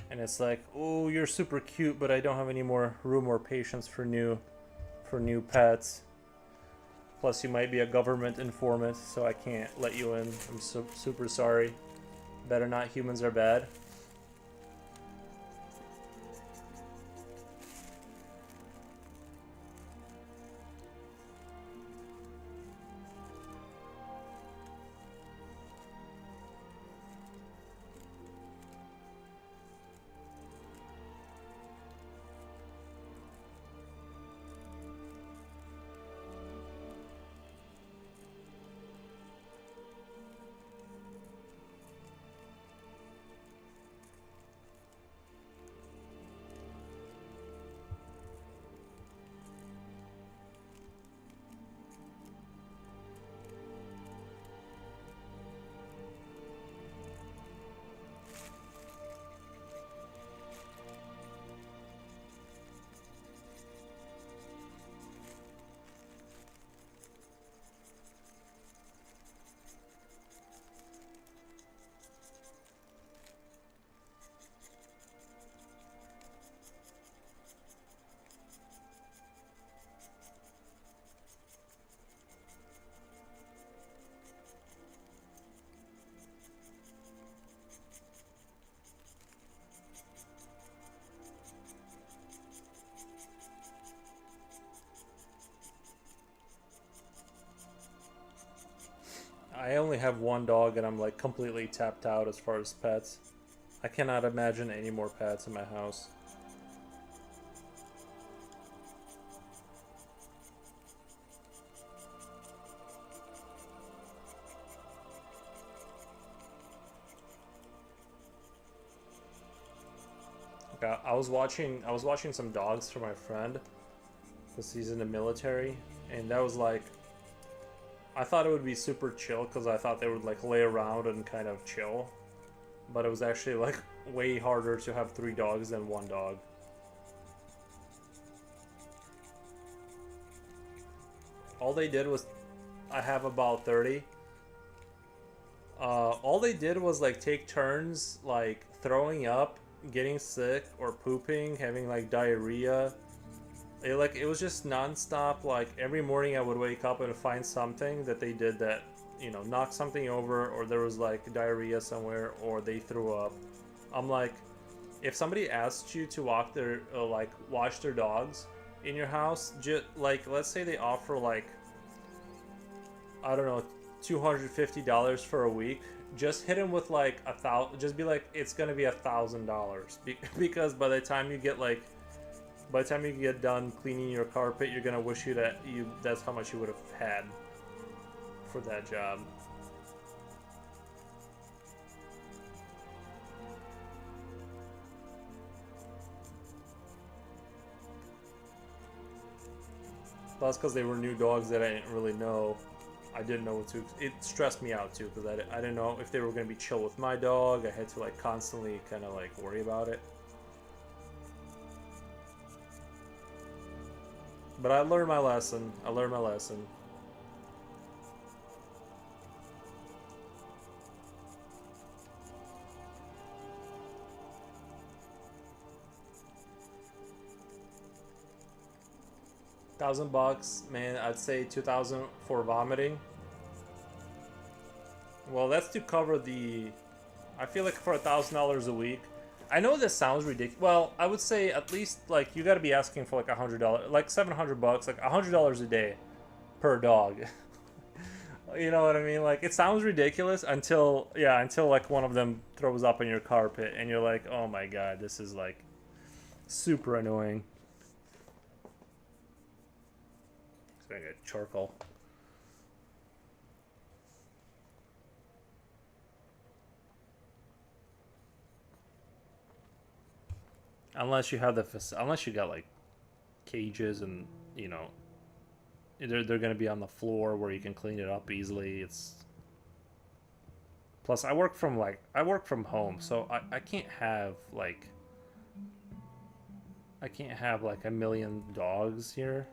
and it's like, oh, you're super cute, but I don't have any more room or patience for new pets. Plus, you might be a government informant, so I can't let you in. I'm super sorry. Better not. Humans are bad. I only have one dog and I'm like completely tapped out as far as pets. I cannot imagine any more pets in my house. Like, I was watching some dogs for my friend because he's in the military, and that was like, I thought it would be super chill because I thought they would like lay around and kind of chill, but it was actually like way harder to have 3 dogs than 1 dog. All they did was, I have about 30. All they did was like take turns like throwing up, getting sick, or pooping, having like diarrhea. It was just nonstop. Like every morning I would wake up and find something that they did that, knocked something over, or there was like diarrhea somewhere, or they threw up. I'm like, if somebody asked you to watch their dogs in your house, just like, let's say they offer like, I don't know, $250 for a week, just hit them with like just be like, it's gonna be $1,000 because by by the time you get done cleaning your carpet, you're gonna wish that's how much you would have had for that job. Plus, because they were new dogs that I didn't really know. I didn't know what to... It stressed me out, too, because I didn't know if they were going to be chill with my dog. I had to, like, constantly kind of, like, worry about it. But I learned my lesson. I learned my lesson. $1,000, man. I'd say 2,000 for vomiting. Well, that's to cover the. I feel like for $1,000 a week. I know this sounds ridiculous. Well, I would say at least like you got to be asking for like $100, like $700, like $100 a day per dog. You know what I mean? Like it sounds ridiculous until like one of them throws up on your carpet and you're like, oh my god, this is like super annoying. It's gonna get charcoal. Unless you have unless you got like cages and you know they're gonna be on the floor where you can clean it up easily. It's plus I work from home, so I can't have like a million dogs here.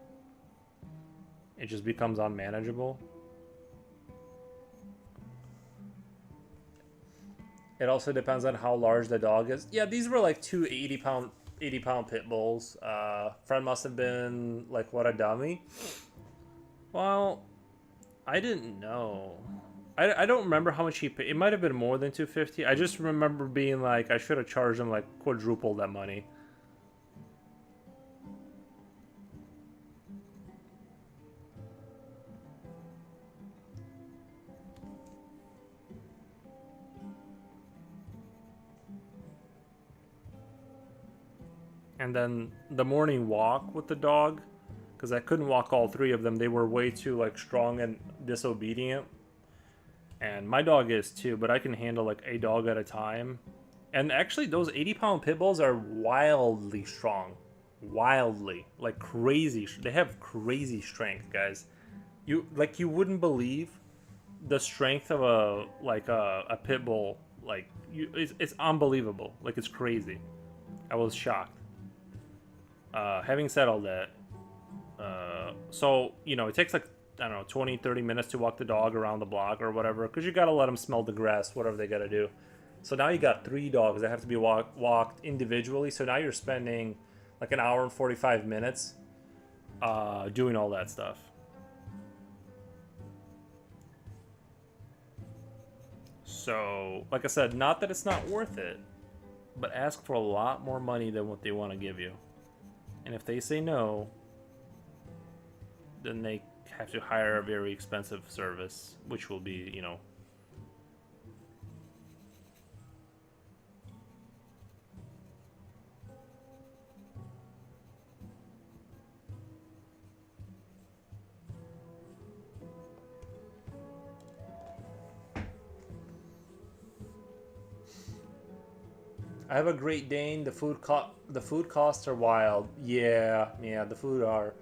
It just becomes unmanageable. It also depends on how large the dog is. Yeah, these were like two 80-pound pit bulls. Friend must have been like, what a dummy. Well, I didn't know. I don't remember how much he paid. It might have been more than $250. I just remember being like, I should have charged him like quadruple that money. And then the morning walk with the dog, because I couldn't walk all three of them. They were way too like strong and disobedient. And my dog is too, but I can handle like a dog at a time. And actually those 80-pound pit bulls are wildly strong. Wildly. Like crazy. They have crazy strength, guys. You wouldn't believe the strength of a pit bull. Like it's unbelievable. Like it's crazy. I was shocked. Having said all that, so, you know, it takes like, I don't know, 20, 30 minutes to walk the dog around the block or whatever, because you got to let them smell the grass, whatever they got to do. So now you got 3 dogs that have to be walked individually, so now you're spending like an hour and 45 minutes doing all that stuff. So, like I said, not that it's not worth it, but ask for a lot more money than what they want to give you. And if they say no, then they have to hire a very expensive service, which will be, you know... I have a Great Dane. The food costs are wild. Yeah, the food are.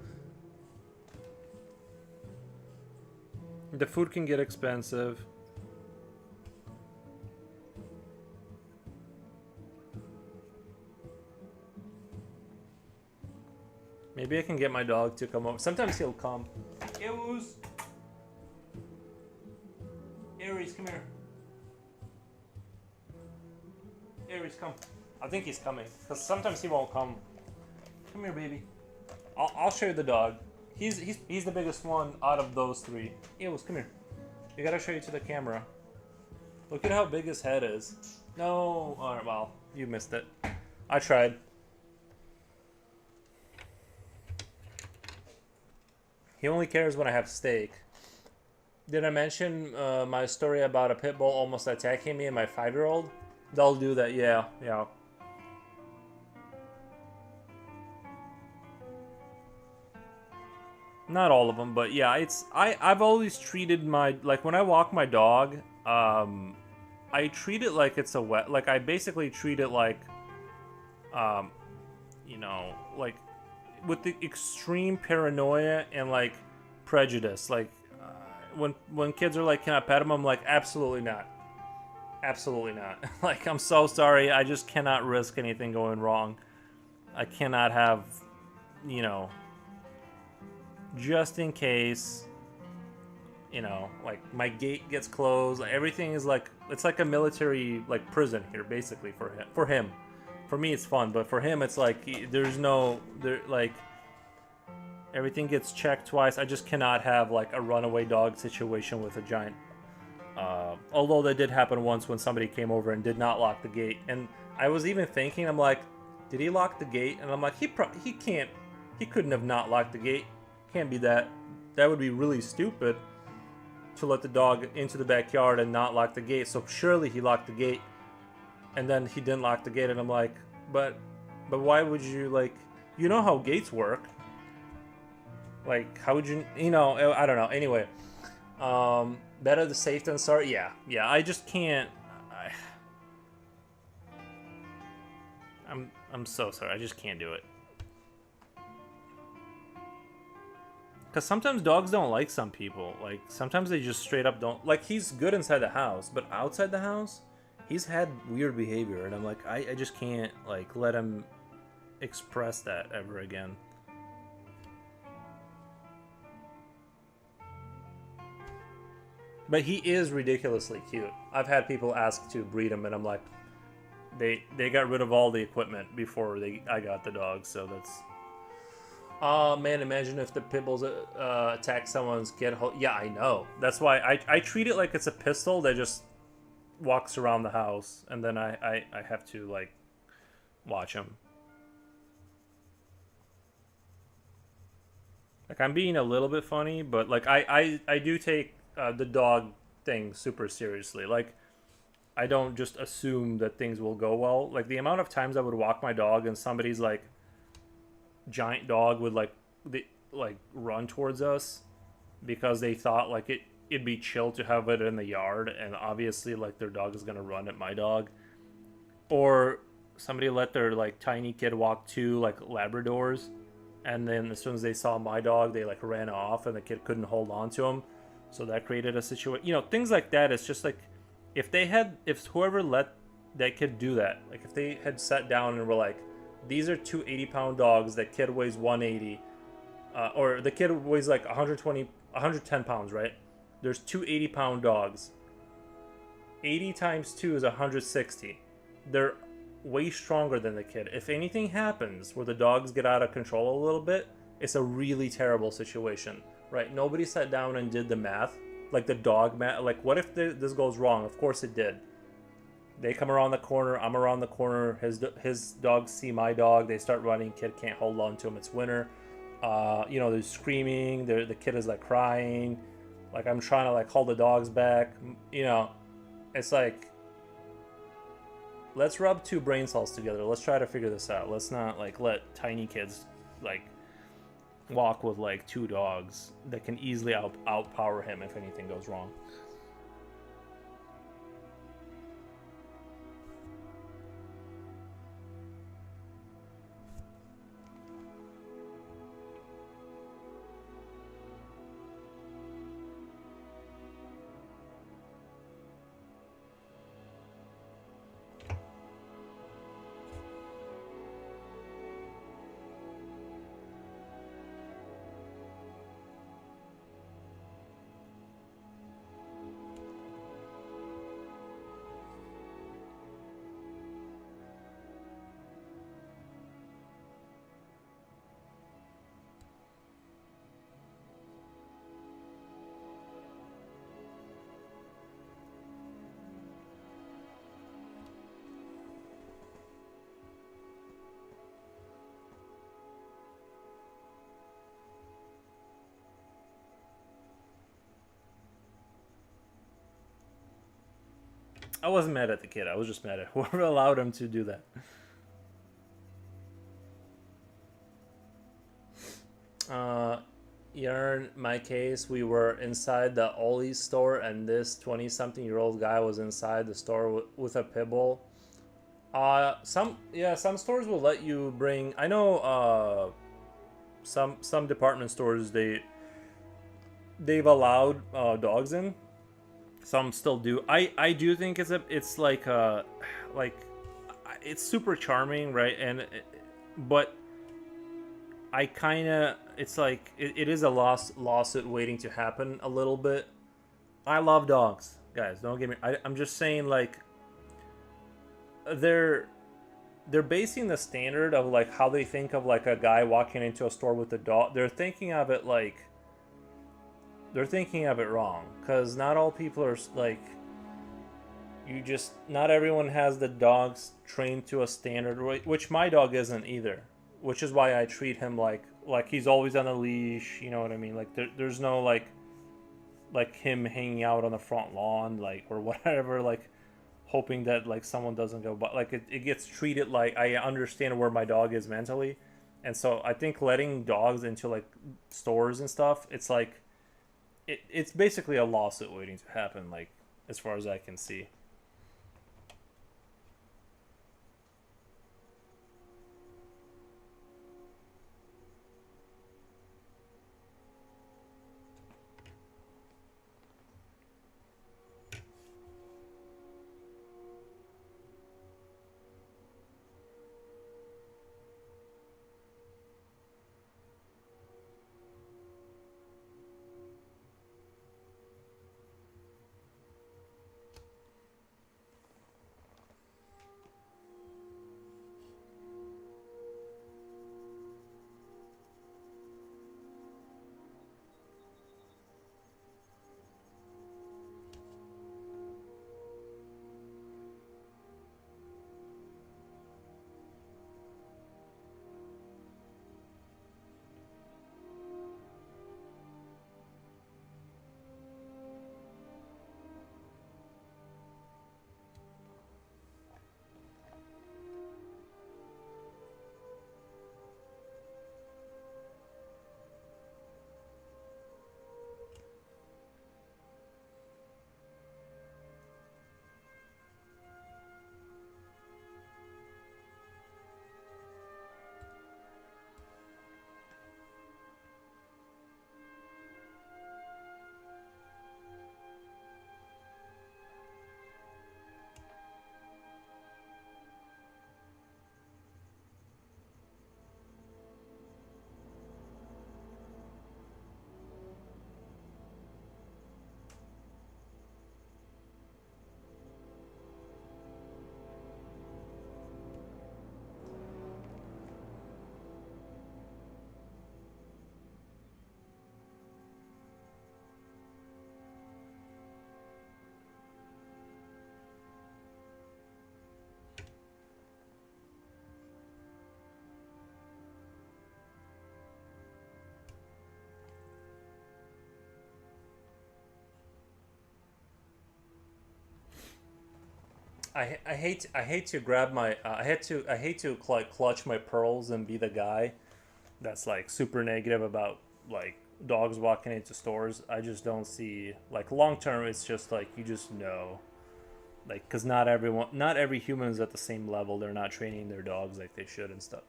The food can get expensive. Maybe I can get my dog to come over. Sometimes he'll come. Aries, come here. Aries, come. I think he's coming, because sometimes he won't come. Come here, baby. I'll show you the dog. He's the biggest one out of those 3. Aries, come here. You gotta show you to the camera. Look at how big his head is. No, alright, well, you missed it. I tried. He only cares when I have steak. Did I mention my story about a pit bull almost attacking me and my 5-year-old? They'll do that, yeah. Not all of them, but yeah, I've always treated my, like, when I walk my dog, I treat it like it's a wet, like I basically treat it like, um, you know, like with the extreme paranoia and like prejudice. Like when kids are like, "Can I pet him?" I'm like, "Absolutely not, absolutely not." Like, I'm so sorry, I just cannot risk anything going wrong. I cannot have, you know, just in case, you know, like my gate gets closed. Like, everything is like, it's like a military like prison here, basically, for him. For him, for me, it's fun, but for him, it's like there's no there like everything gets checked twice. I just cannot have like a runaway dog situation with a giant. Although that did happen once when somebody came over and did not lock the gate, and I was even thinking, I'm like, did he lock the gate? And I'm like, he can't, he couldn't have not locked the gate. Can't be that. That would be really stupid to let the dog into the backyard and not lock the gate. So surely he locked the gate, and then he didn't lock the gate. And I'm like, but why would you, like, you know how gates work? Like, how would you, you know? I don't know. Anyway, better the safe than sorry. Yeah. I just can't. I'm so sorry. I just can't do it. Because sometimes dogs don't like some people. Like, sometimes they just straight up don't. Like, he's good inside the house, but outside the house, he's had weird behavior. And I'm like, I just can't, like, let him express that ever again. But he is ridiculously cute. I've had people ask to breed him, and I'm like, they got rid of all the equipment before I got the dog, so that's... Oh man, imagine if the pit bulls attack someone's kid. Yeah, I know. That's why I treat it like it's a pistol that just walks around the house, and then I have to, like, watch him. Like, I'm being a little bit funny, but like I do take the dog thing super seriously. Like, I don't just assume that things will go well. Like, the amount of times I would walk my dog and somebody's like giant dog would like run towards us because they thought like it'd be chill to have it in the yard, and obviously like their dog is gonna run at my dog. Or somebody let their like tiny kid walk two like Labradors, and then as soon as they saw my dog, they like ran off, and the kid couldn't hold on to him, so that created a situation. You know, things like that. It's just like, if whoever let that kid do that, like if they had sat down and were like, these are two 80-pound dogs, that kid weighs 180, or the kid weighs like 110 pounds, right? There's two 80-pound dogs. 80 times 2 is 160. They're way stronger than the kid. If anything happens where the dogs get out of control a little bit, it's a really terrible situation, right? Nobody sat down and did the math, like the dog math. Like, what if this goes wrong? Of course it did. They come around the corner, I'm around the corner, his dogs see my dog, they start running, kid can't hold on to him, it's winter. You know, they're screaming, the kid is like crying, like I'm trying to like hold the dogs back, you know. It's like, let's rub two brain cells together, let's try to figure this out. Let's not like let tiny kids like walk with like two dogs that can easily outpower him if anything goes wrong. I wasn't mad at the kid. I was just mad at whoever allowed him to do that. Yarn, my case, we were inside the Ollie's store, and this 20-something-year-old guy was inside the store with a pit bull. Some stores will let you bring. I know some department stores they've allowed dogs in. Some still do. I do think it's like it's super charming, right? But I kind of it's like it is a lawsuit waiting to happen a little bit. I love dogs, guys. Don't get me. I'm just saying, like, they're they're basing the standard of like how they think of like a guy walking into a store with a dog. They're thinking of it wrong, because not all people are like, not everyone has the dogs trained to a standard, which my dog isn't either, which is why I treat him like he's always on a leash, you know what I mean? Like there's no like him hanging out on the front lawn, like, or whatever, like hoping that like someone doesn't go, but like it gets treated like I understand where my dog is mentally. And so I think letting dogs into like stores and stuff, it's like it's basically a lawsuit waiting to happen, like, as far as I can see. I hate to grab my I hate to like clutch my pearls and be the guy that's like super negative about like dogs walking into stores. I just don't see, like, long term. It's just like, you just know, like, because not every human is at the same level. They're not training their dogs like they should and stuff.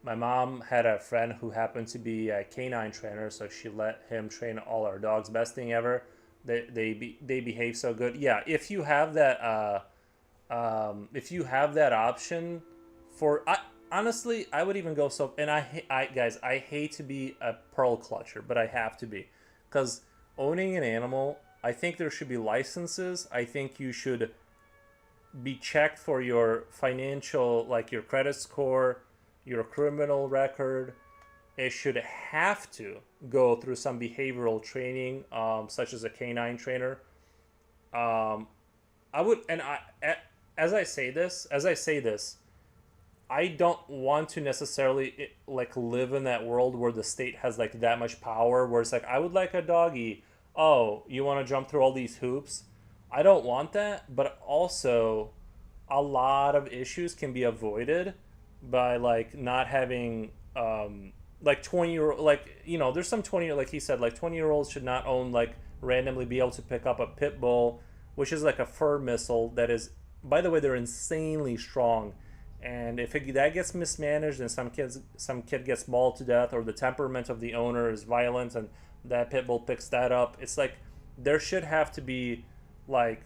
My mom had a friend who happened to be a canine trainer, so she let him train all our dogs. Best thing ever. They behave so good. Yeah, if you have that option, honestly, I would even go so. And I guys, I hate to be a pearl clutcher, but I have to be, because owning an animal, I think there should be licenses. I think you should be checked for your financial, like your credit score, your criminal record. It should have to go through some behavioral training, such as a canine trainer. Um, I would, and as I say this, I don't want to necessarily like live in that world where the state has like that much power, where it's like, I would like a doggy. Oh, you want to jump through all these hoops? I don't want that, but also a lot of issues can be avoided by like not having like 20-year, like, you know, there's some 20, like he said, like 20-year-olds should not own, like, randomly be able to pick up a pit bull, which is like a fur missile that is, by the way, they're insanely strong. And if that gets mismanaged and some kid gets mauled to death, or the temperament of the owner is violent and that pit bull picks that up, it's like there should have to be like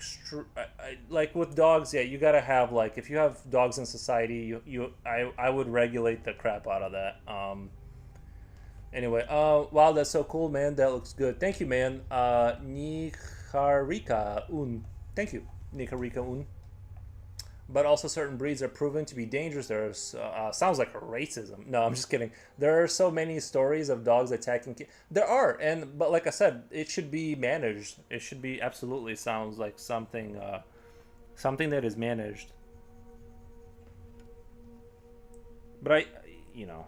like with dogs. Yeah, you gotta have, like, if you have dogs in society, I would regulate the crap out of that. Anyway, wow, that's so cool, man. That looks good. Thank you, man. Niharika Un. Thank you, Niharika Un. But also, certain breeds are proven to be dangerous. There's sounds like a racism. No, I'm just kidding. There are so many stories of dogs attacking kids. There are, but like I said, it should be managed. It should be, absolutely sounds like something something that is managed. But you know,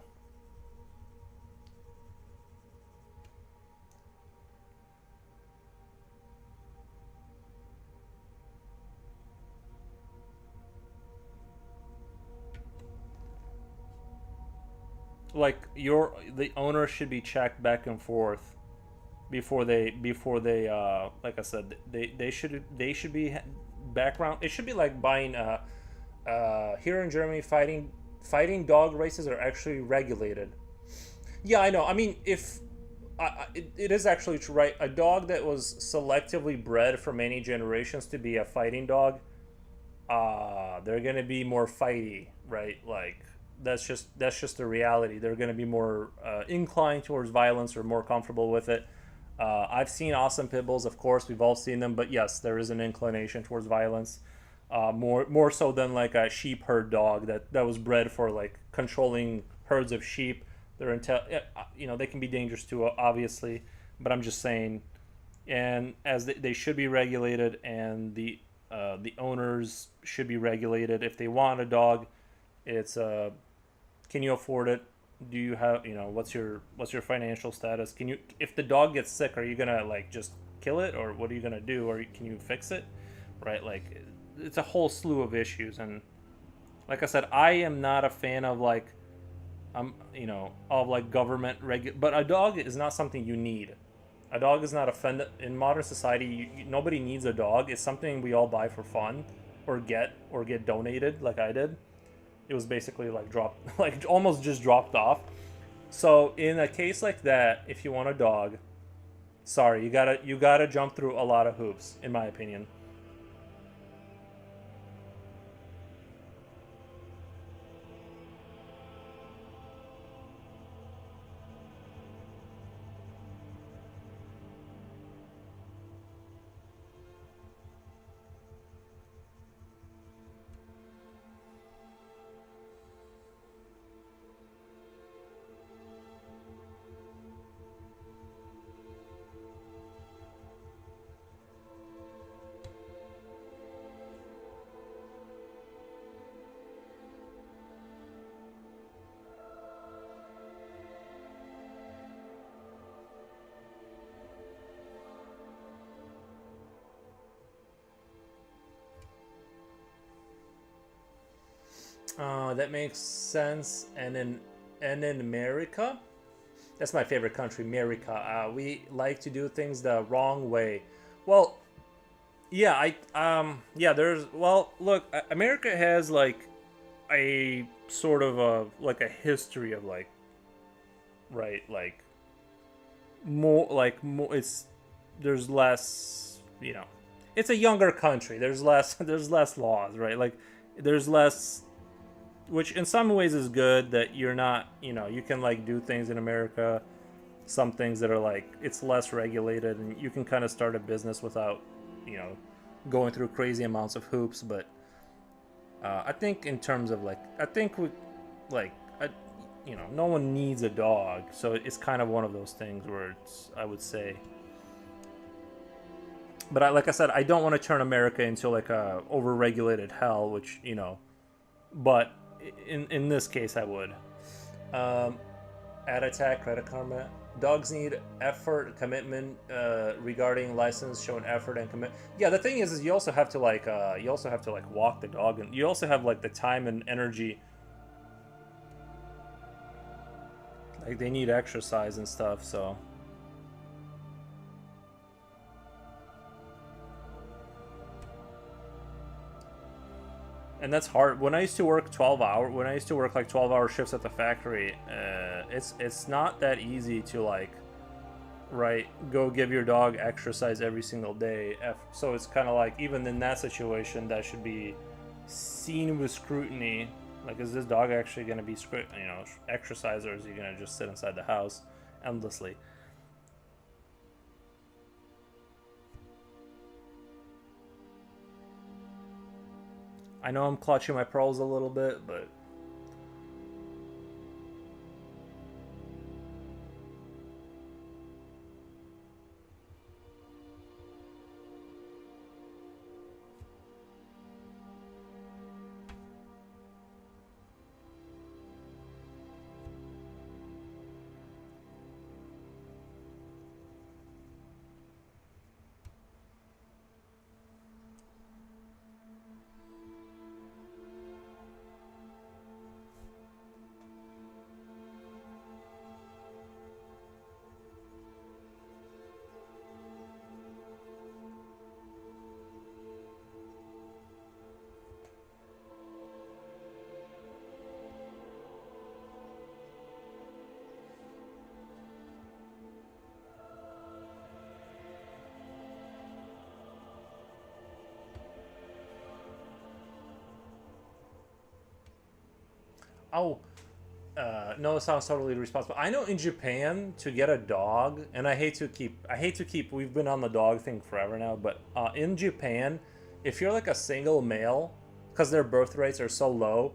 like the owner should be checked back and forth before they like I said, they should be background. It should be like buying here in Germany, fighting dog races are actually regulated. Yeah, I know. I mean, if it is actually true, right? A dog that was selectively bred for many generations to be a fighting dog, they're gonna be more fighty, right? Like that's just the reality. They're gonna be more inclined towards violence or more comfortable with it. I've seen awesome pit bulls, of course. We've all seen them, but yes, there is an inclination towards violence. More so than like a sheep herd dog that was bred for like controlling herds of sheep. They can be dangerous too, obviously. But I'm just saying, and as they should be regulated, and the owners should be regulated. If they want a dog, it's can you afford it? Do you have, what's your financial status? Can you, if the dog gets sick, are you gonna like just kill it, or what are you gonna do, or can you fix it, right? Like, it's a whole slew of issues. And like I said, I am not a fan of like of like government but a dog is not something you need. A dog is not offended in modern society. Nobody needs a dog. It's something we all buy for fun, or get donated, like I did. It was basically like dropped, like almost just dropped off. So in a case like that, if you want a dog, sorry, you gotta jump through a lot of hoops, in my opinion. That makes sense. And in America, that's my favorite country, America. We like to do things the wrong way. Well, yeah, yeah. Look, America has like a sort of a like a history of like, right, like more. It's there's less, it's a younger country. There's less there's less laws, right? Like there's less, which in some ways is good, that you're not, you can like do things in America, some things that are like, it's less regulated, and you can kind of start a business without, you know going through crazy amounts of hoops. But I think in terms of like, I think we like I, no one needs a dog, so it's kind of one of those things where it's, I would say. But like I said, I don't want to turn America into like a overregulated hell, which, but in this case I would. um Ad attack, credit karma. Dogs need effort, commitment, regarding license, showing effort and commit. Yeah, the thing is you also have to like walk the dog, and you also have like the time and energy. Like they need exercise and stuff, so. And that's hard. When I used to work 12-hour, when I used to work like 12-hour shifts at the factory, it's not that easy to like, right, go give your dog exercise every single day. So it's kind of like, even in that situation, that should be seen with scrutiny. Like, is this dog actually going to be, exercise, or is he going to just sit inside the house endlessly? I know I'm clutching my pearls a little bit, but oh, no, it sounds totally irresponsible. I know in Japan to get a dog, and I hate to keep. We've been on the dog thing forever now, but in Japan, if you're like a single male, because their birth rates are so low,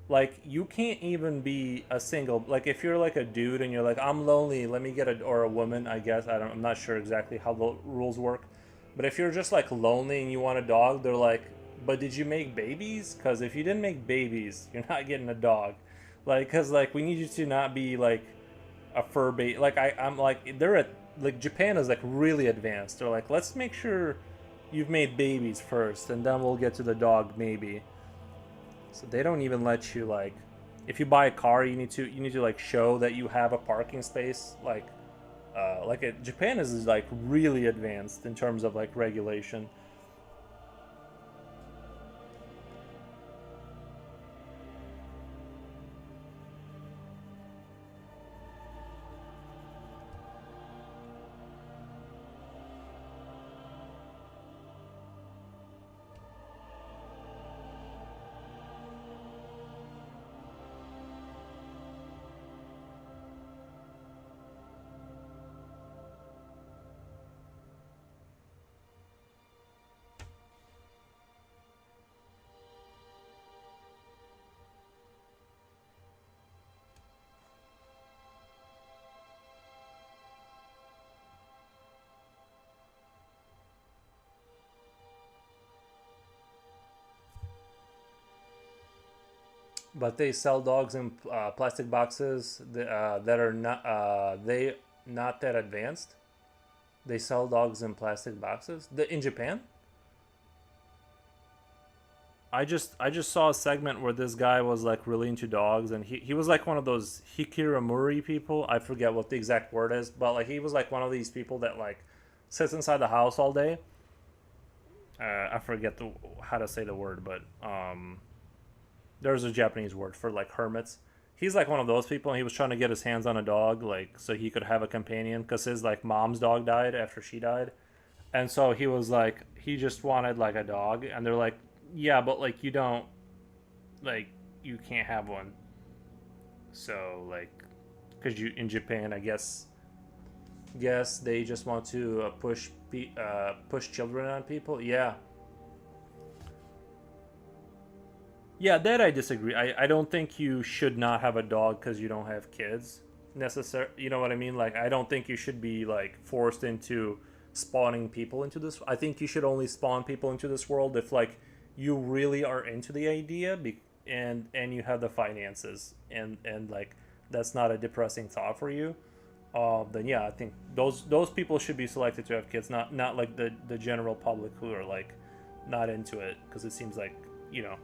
like you can't even be a single. Like if you're like a dude and you're like, I'm lonely, let me get a, or a woman, I guess. I'm not sure exactly how the rules work, but if you're just like lonely and you want a dog, they're like, but did you make babies? Because if you didn't make babies, you're not getting a dog. Like, cause like we need you to not be like a fur bait. Like I'm like they're at like Japan is like really advanced. They're like, let's make sure you've made babies first, and then we'll get to the dog maybe. So they don't even let you like, if you buy a car, you need to like show that you have a parking space. Japan is like really advanced in terms of like regulation. But they sell dogs in plastic boxes that are not that advanced. They sell dogs in plastic boxes in Japan. I just saw a segment where this guy was like really into dogs, and he was like one of those hikiramori people. I forget what the exact word is, but like he was like one of these people that like sits inside the house all day. I forget how to say the word, but there's a Japanese word for like hermits. He's like one of those people, and he was trying to get his hands on a dog, like so he could have a companion, because his like mom's dog died after she died, and so he was like he just wanted like a dog, and they're like, yeah, but like you don't, like you can't have one. So like, because you in Japan, I guess they just want to push children on people. Yeah, yeah, that I disagree. I don't think you should not have a dog because you don't have kids. Necessary, you know what I mean? Like, I don't think you should be like forced into spawning people into this. I think you should only spawn people into this world if like you really are into the idea, and you have the finances, and like that's not a depressing thought for you. Then yeah, I think those people should be selected to have kids, not like the general public who are like not into it, because it seems like, you know.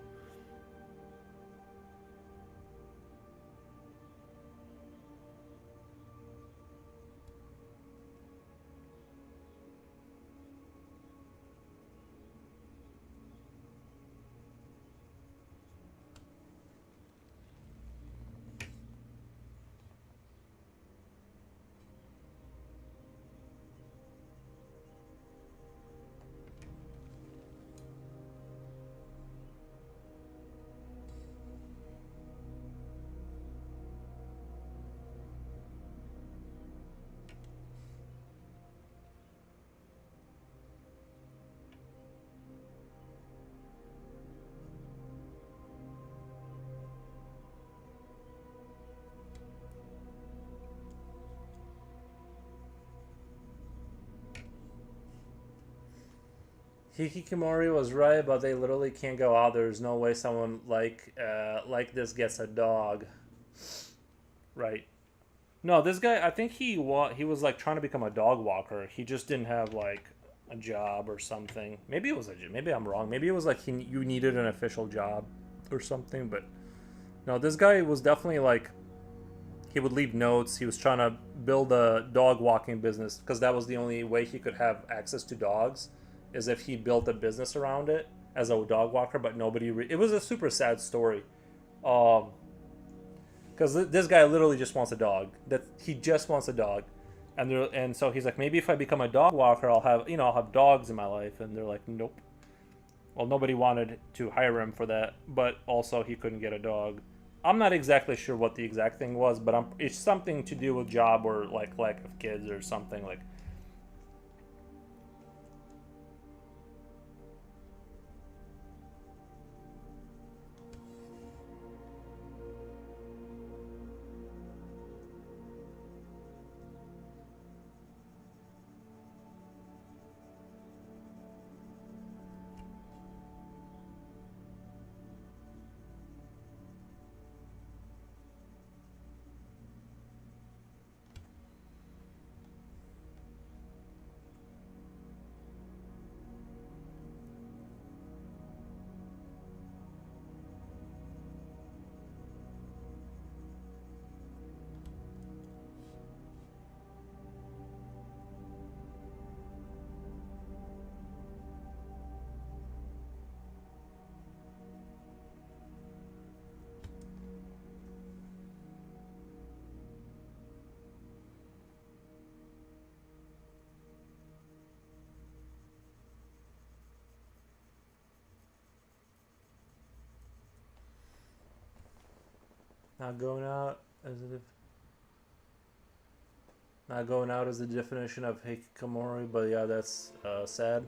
Hikikomori was right, but they literally can't go out. There's no way someone like this gets a dog. Right. No, this guy. I think he was like trying to become a dog walker. He just didn't have like a job or something. Maybe it was a. Maybe I'm wrong. Maybe it was like you needed an official job or something. But no, this guy was definitely like he would leave notes. He was trying to build a dog walking business because that was the only way he could have access to dogs, is if he built a business around it as a dog walker. But nobody. It was a super sad story. Um, because this guy literally just wants a dog. That he just wants a dog, and so he's like, maybe if I become a dog walker, I'll have dogs in my life. And they're like, nope. Well, nobody wanted to hire him for that, but also he couldn't get a dog. I'm not exactly sure what the exact thing was, but it's something to do with job or like lack of kids or something like. Not going out as a not going out as the definition of hikikomori, but yeah, that's sad.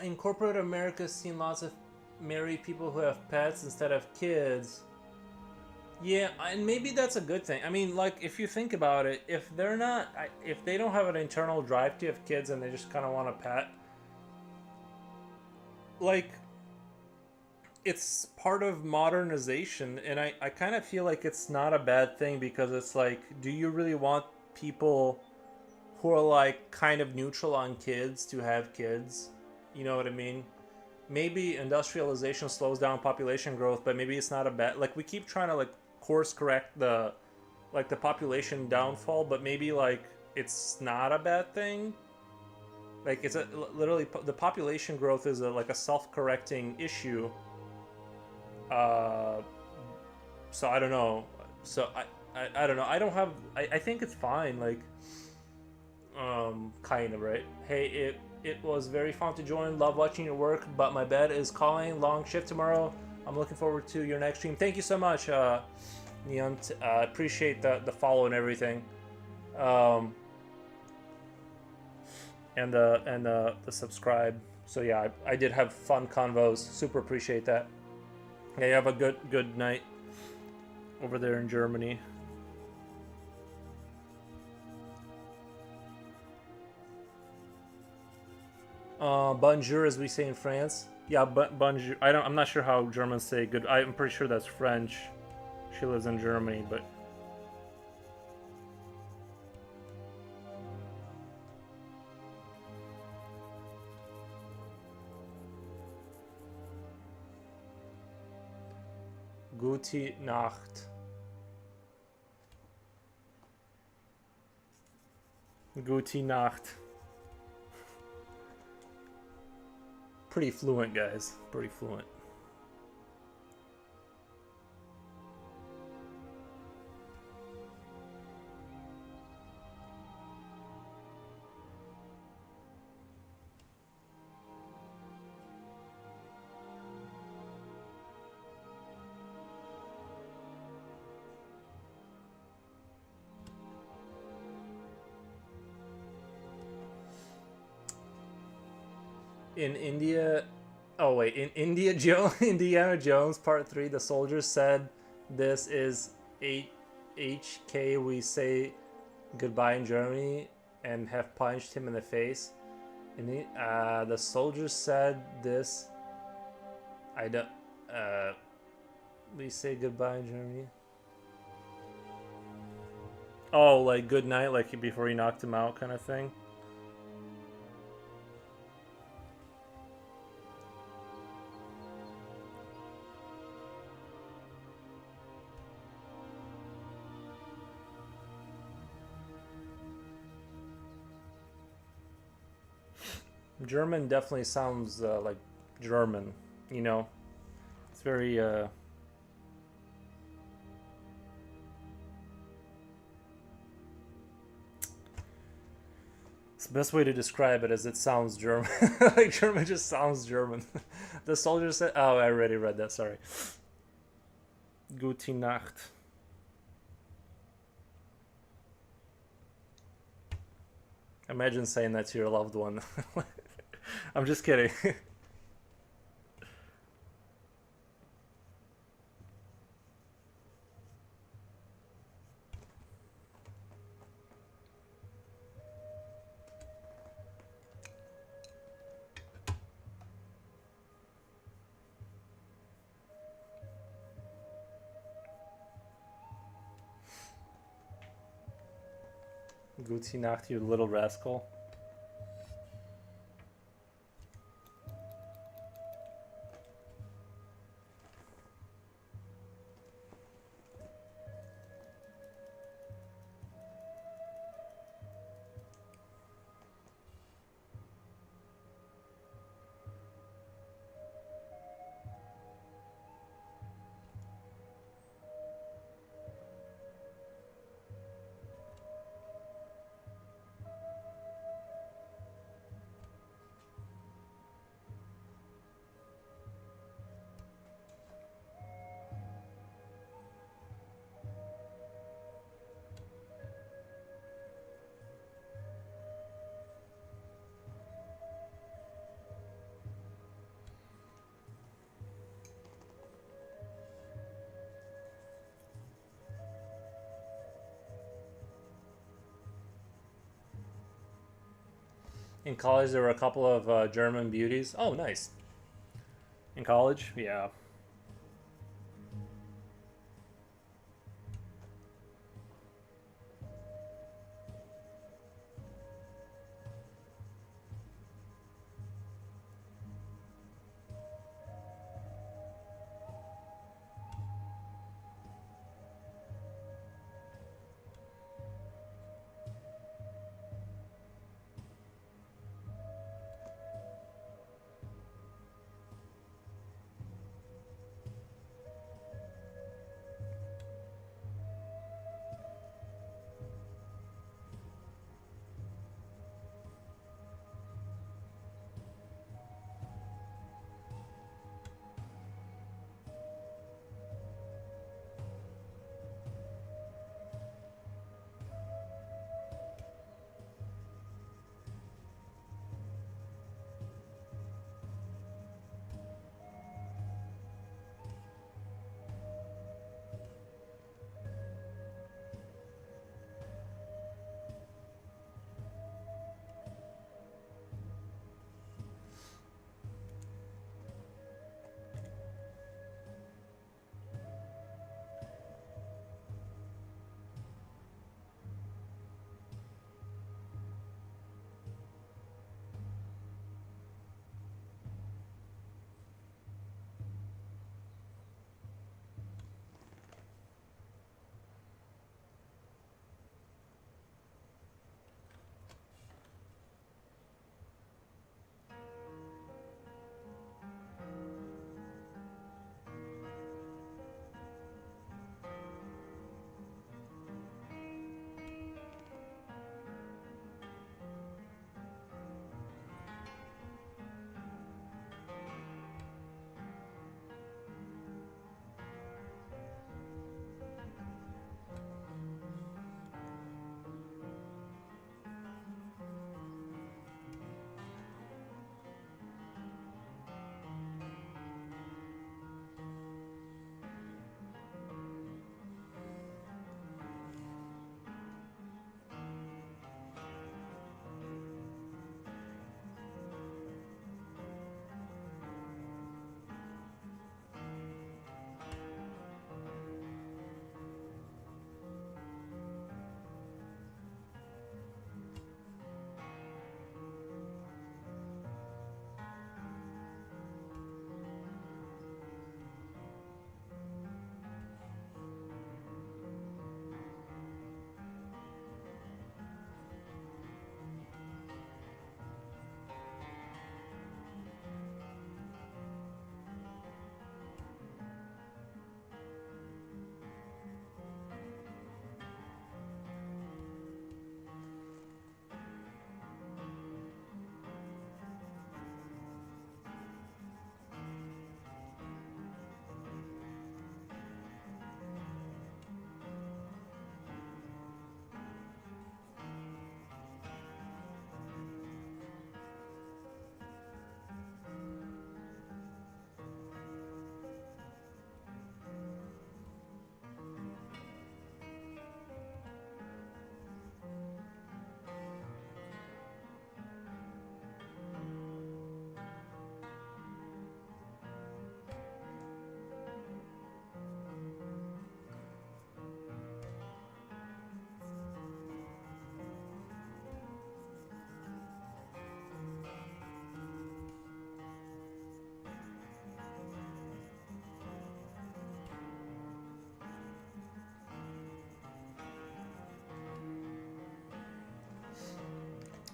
In corporate America, seen lots of married people who have pets instead of kids. Yeah, and maybe that's a good thing. I mean, like, if you think about it, if they're not, if they don't have an internal drive to have kids and they just kind of want a pet, like, it's part of modernization, and I kind of feel like it's not a bad thing because it's like, do you really want people who are like kind of neutral on kids to have kids? You know what I mean? Maybe industrialization slows down population growth, but maybe it's not a bad, like, we keep trying to like course correct the like the population downfall, but maybe like it's not a bad thing. Like, it's a literally the population growth is like a self-correcting issue. uh so I don't know. So I don't know. I don't have, I think it's fine, like, kind of, right? Hey, it was very fun to join. Love watching your work, but my bed is calling. Long shift tomorrow. I'm looking forward to your next stream. Thank you so much, Neon. Appreciate the follow and everything, and the subscribe. So yeah, I did have fun convos. Super appreciate that. Yeah, you have a good night over there in Germany. Bonjour, as we say in France. Yeah, but bonjour. I'm not sure how Germans say good. I'm pretty sure that's French. She lives in Germany, but Gute Nacht. Gute Nacht. Pretty fluent, guys. Pretty fluent. In India, oh wait, in Indiana Jones Part 3, the soldiers said, "This is HK. We say goodbye in Germany," and have punched him in the face. And the soldiers said this. I don't. We say goodbye in Germany. Oh, like good night, like before he knocked him out, kind of thing. German definitely sounds like German, you know? It's very, it's the best way to describe it is it sounds German. Like, German just sounds German. The soldier said, oh, I already read that, sorry. Gute Nacht. Imagine saying that to your loved one. I'm just kidding. Gute Nacht, you little rascal. In college, there were a couple of German beauties. Oh, nice. In college, yeah.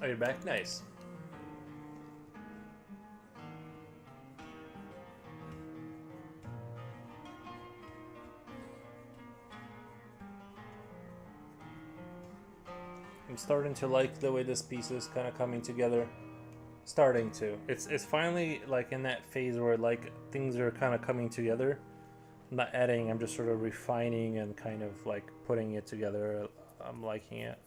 Oh, you're back? Nice. I'm starting to like the way this piece is kind of coming together. Starting to. It's finally like in that phase where like things are kind of coming together. I'm not adding, I'm just sort of refining and kind of like putting it together. I'm liking it.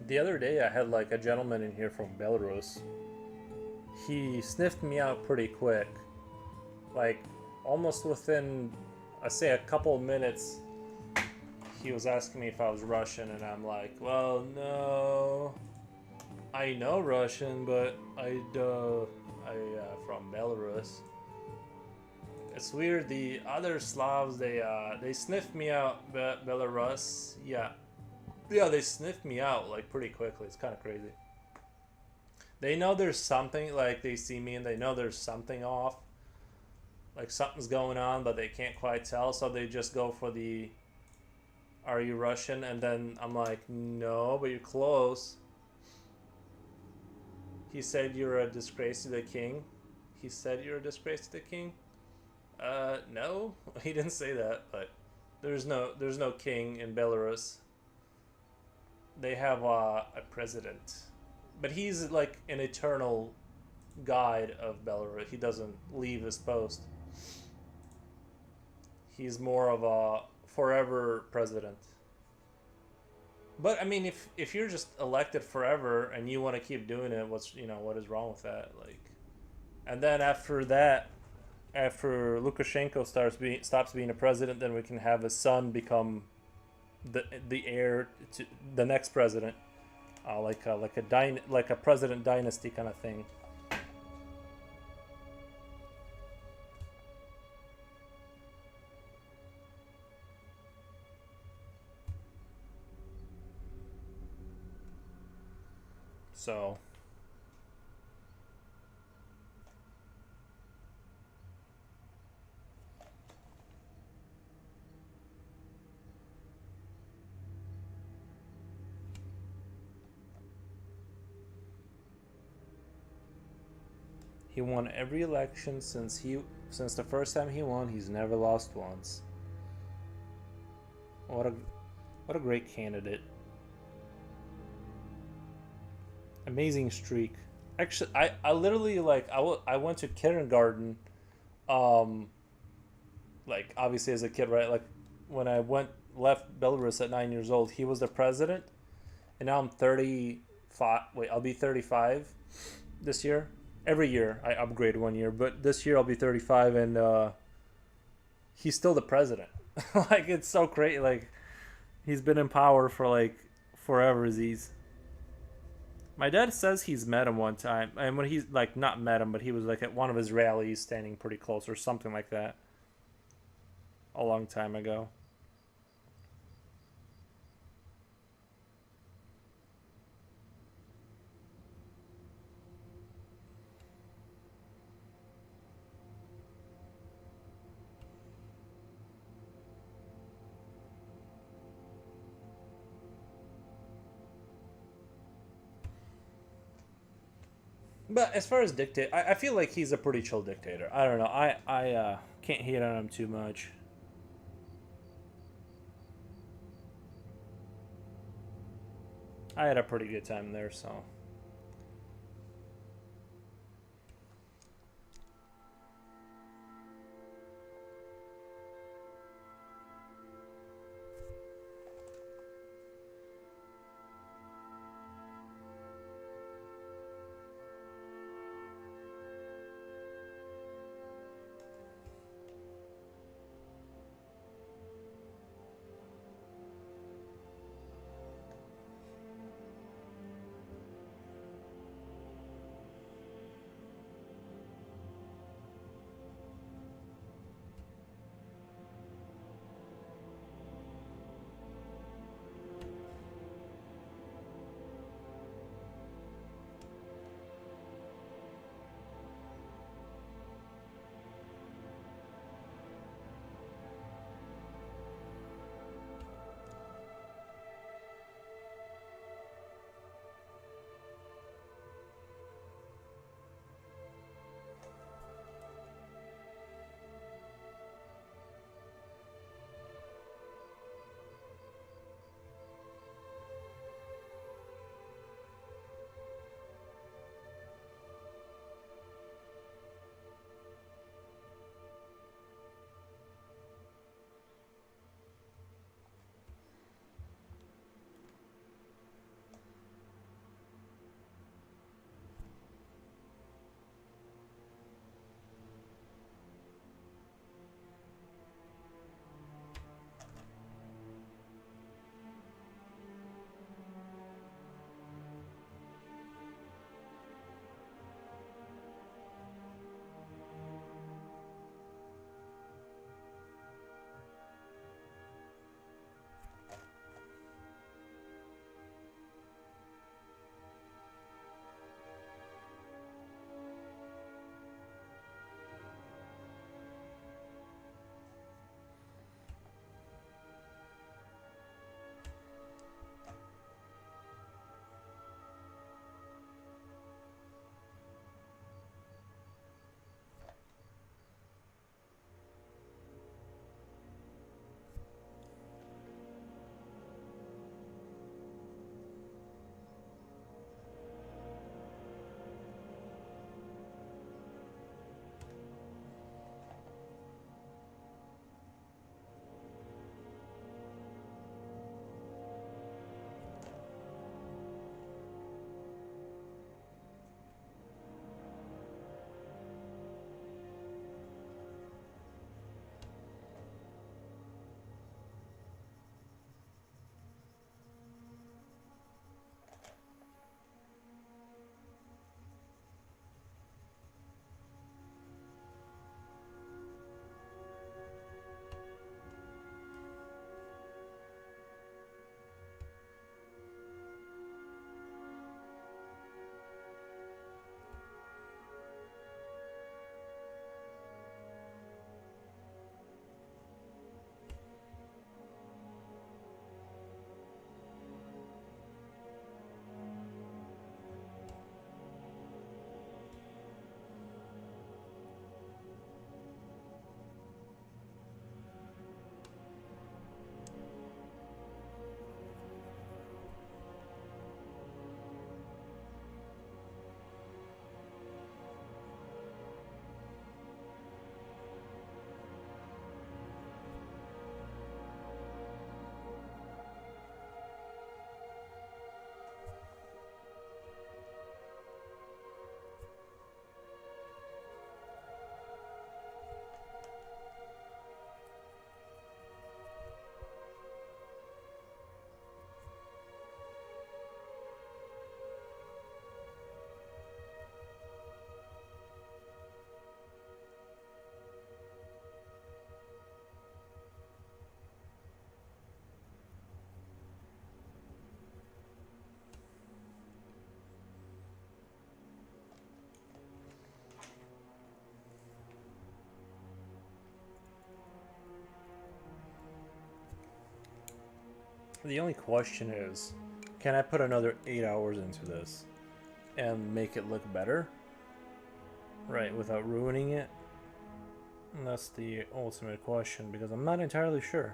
The other day I had like a gentleman in here from Belarus. He sniffed me out pretty quick. Like almost within, I say, a couple of minutes, he was asking me if I was Russian, and I'm like, well, no, I know Russian, but I from Belarus. It's weird. The other Slavs, they sniffed me out. Belarus, yeah, they sniffed me out like pretty quickly. It's kind of crazy. They know there's something, like they see me and they know there's something off, like something's going on, but they can't quite tell, so they just go for the, are you Russian? And then I'm like, no, but you're close. He said you're a disgrace to the king. He said you're a disgrace to the king. No, he didn't say that, but there's no king in Belarus. They have a president, but he's like an eternal guide of Belarus. He doesn't leave his post. He's more of a forever president. But I mean, if you're just elected forever and you want to keep doing it, what is wrong with that? Like, and then after that, after Lukashenko stops being a president, then we can have his son become the heir to the next president, like a president dynasty kind of thing. So he won every election since the first time he won. He's never lost once. What a great candidate. Amazing streak. Actually, I literally, like, I went to kindergarten, like obviously as a kid, right? Like when I left Belarus at 9 years old, he was the president, and now I'm 35. Wait, I'll be 35 this year. Every year I upgrade 1 year, but this year I'll be 35, and he's still the president. Like, it's so great. Like, he's been in power for like forever. My dad says he's met him one time, and when he's like not met him, but he was like at one of his rallies, standing pretty close or something like that, a long time ago. But as far as dictate, I feel like he's a pretty chill dictator. I don't know. I can't hate on him too much. I had a pretty good time there, so. The only question is, can I put another 8 hours into this and make it look better? Right, without ruining it? And that's the ultimate question, because I'm not entirely sure.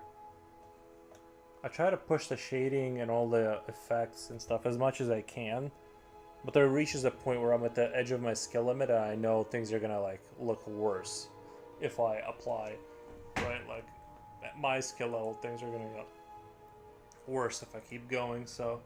I try to push the shading and all the effects and stuff as much as I can, but there reaches a point where I'm at the edge of my skill limit and I know things are gonna like look worse if I apply, right? Like at my skill level, things are gonna get worse if I keep going, so.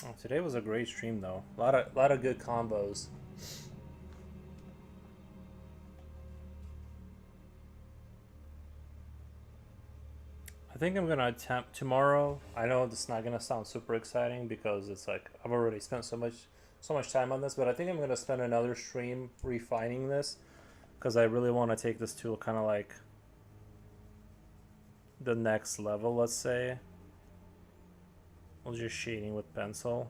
Oh, today was a great stream though. A lot of good combos. I think I'm gonna attempt tomorrow. I know it's not gonna sound super exciting because it's like I've already spent so much time on this, but I think I'm gonna spend another stream refining this because I really want to take this to kind of like the next level, let's say. We'll just shading with pencil.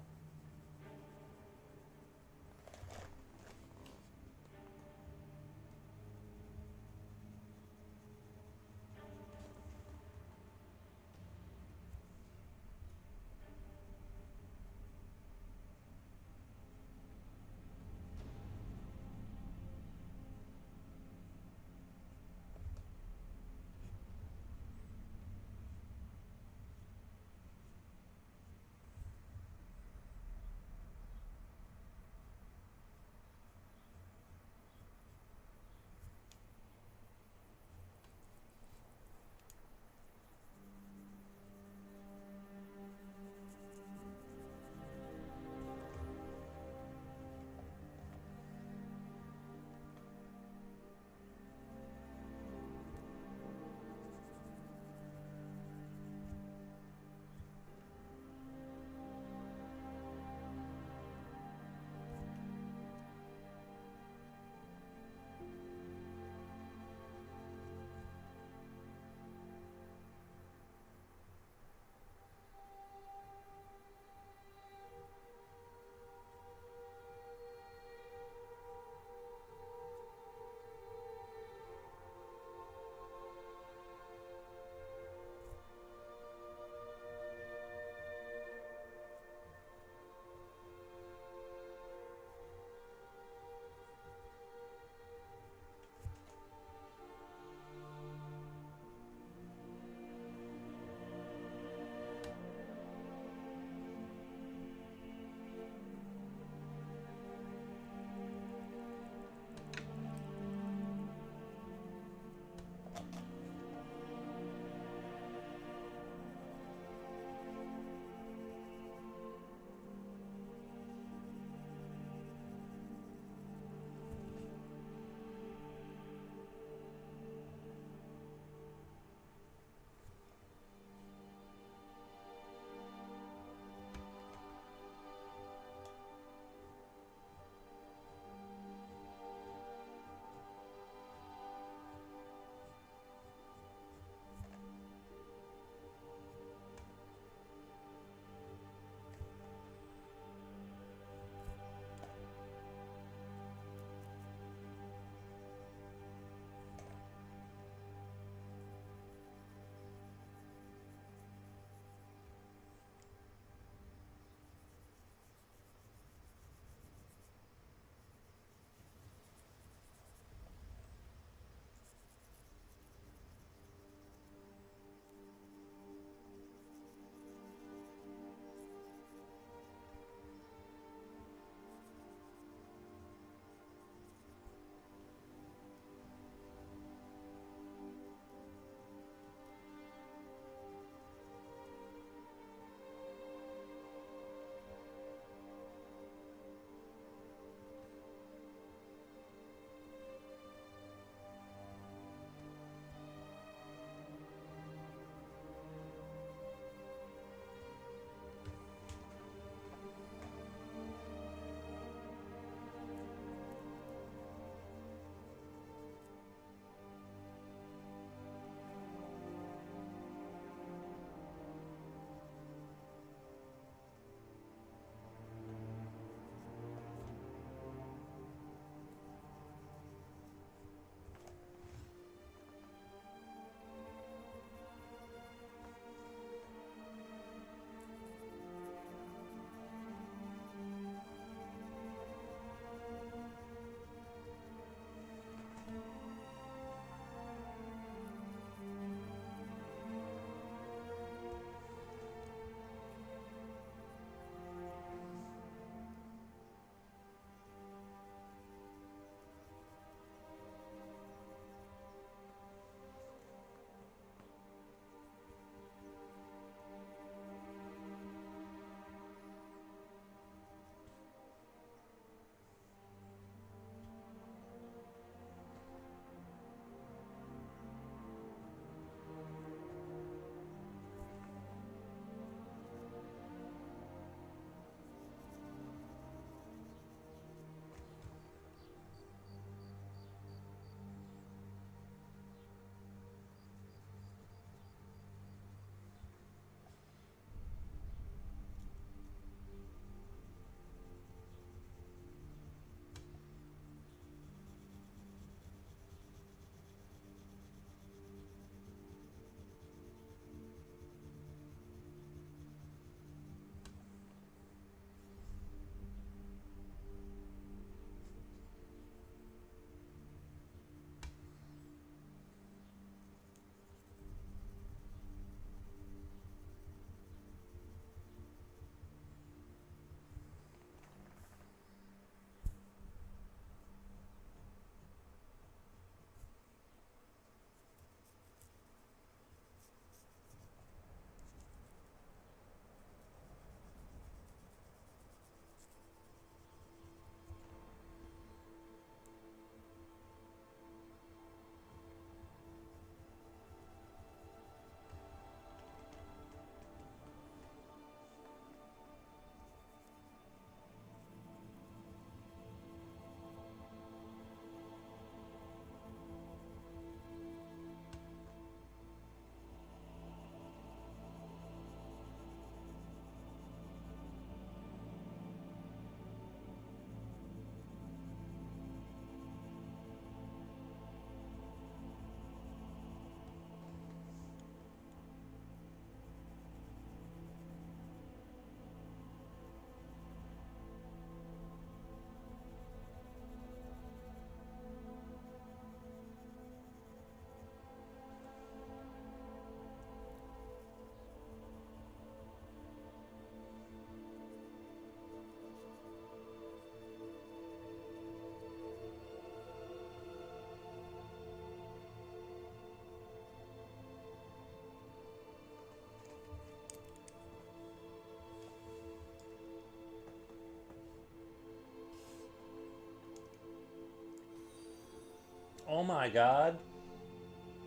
Oh my god.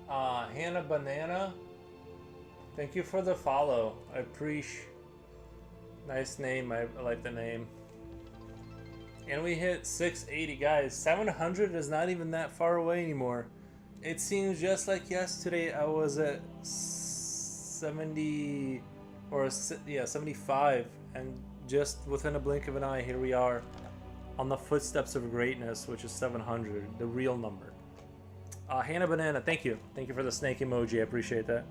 Hannah Banana, thank you for the follow. I appreciate. Nice name. I like the name. And we hit 680, guys. 700 is not even that far away anymore. It seems just like yesterday I was at 70 or yeah, 75, and just within a blink of an eye, here we are on the footsteps of greatness, which is 700, the real number. Hannah Banana, thank you. Thank you for the snake emoji. I appreciate that.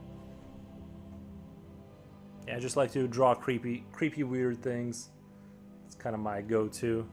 Yeah, I just like to draw creepy, weird things. It's kind of my go-to.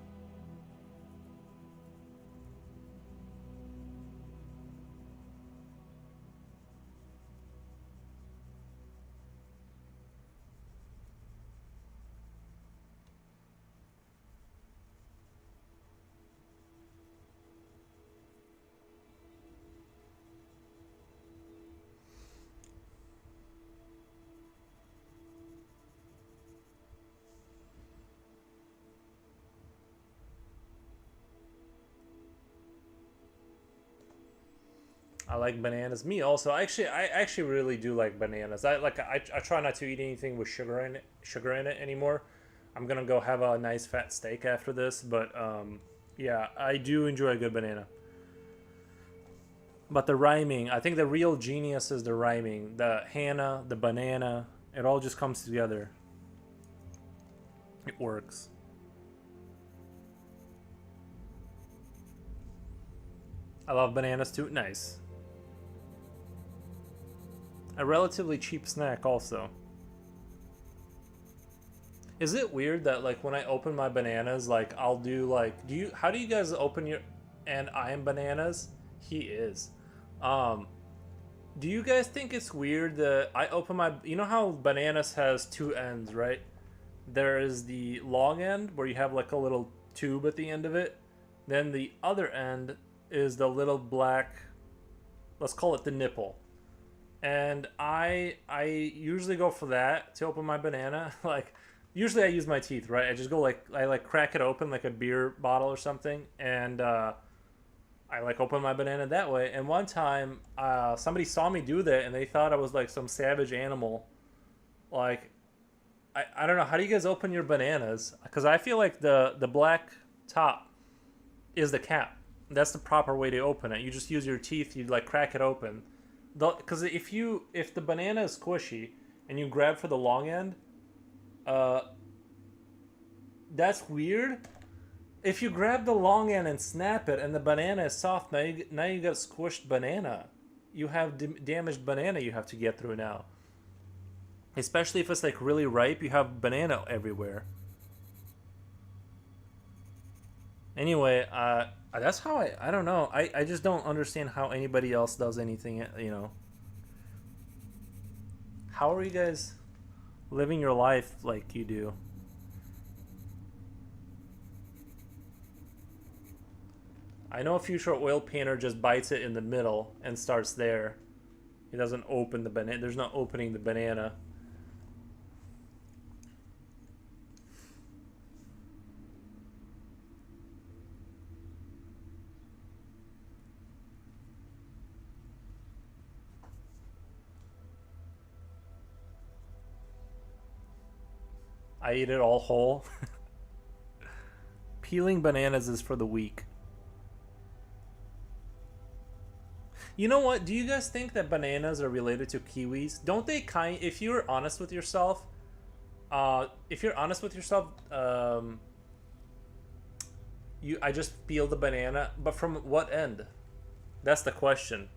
I like bananas. Me also. I actually really do like bananas. I try not to eat anything with sugar in it anymore. I'm gonna go have a nice fat steak after this, but yeah, I do enjoy a good banana. But the rhyming, I think the real genius is the rhyming. The Hannah, the banana, it all just comes together. It works. I love bananas too. Nice. A relatively cheap snack also. Is it weird that like when I open my bananas, like I'll do like, how do you guys open your, and I am bananas? He is. Do you guys think it's weird that I open my, you know how bananas has two ends, right? There is the long end where you have like a little tube at the end of it. Then the other end is the little black, let's call it the nipple. And I usually go for that to open my banana. Like usually I use my teeth, right? I just go like, I like crack it open like a beer bottle or something, and I like open my banana that way. And one time somebody saw me do that and they thought I was like some savage animal. Like I don't know, how do you guys open your bananas? Because I feel like the black top is the cap. That's the proper way to open it. You just use your teeth, you like crack it open. Because if the banana is squishy and you grab for the long end, that's weird. If you grab the long end and snap it and the banana is soft, now you got squished banana. You have damaged banana you have to get through now. Especially if it's like really ripe, you have banana everywhere. Anyway, that's how I don't know. I just don't understand how anybody else does anything, you know. How are you guys living your life like you do? I know a future oil painter just bites it in the middle and starts there. He doesn't open the banana. There's no opening the banana. I eat it all whole. Peeling bananas is for the weak. You know what? Do you guys think that bananas are related to kiwis? Don't they if you're honest with yourself, I just peel the banana, but from what end? That's the question.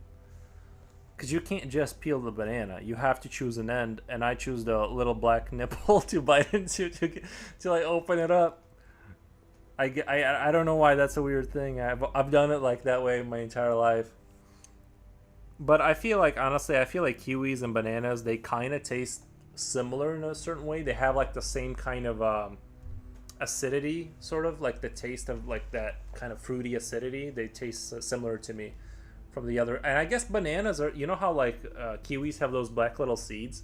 Because you can't just peel the banana. You have to choose an end, and I choose the little black nipple to bite into to like open it up. I don't know why that's a weird thing. I've done it like that way my entire life. But I feel like, honestly, I feel like kiwis and bananas, they kind of taste similar in a certain way. They have like the same kind of acidity, sort of like the taste of like that kind of fruity acidity. They taste similar to me from the other. And I guess bananas are, you know how like kiwis have those black little seeds?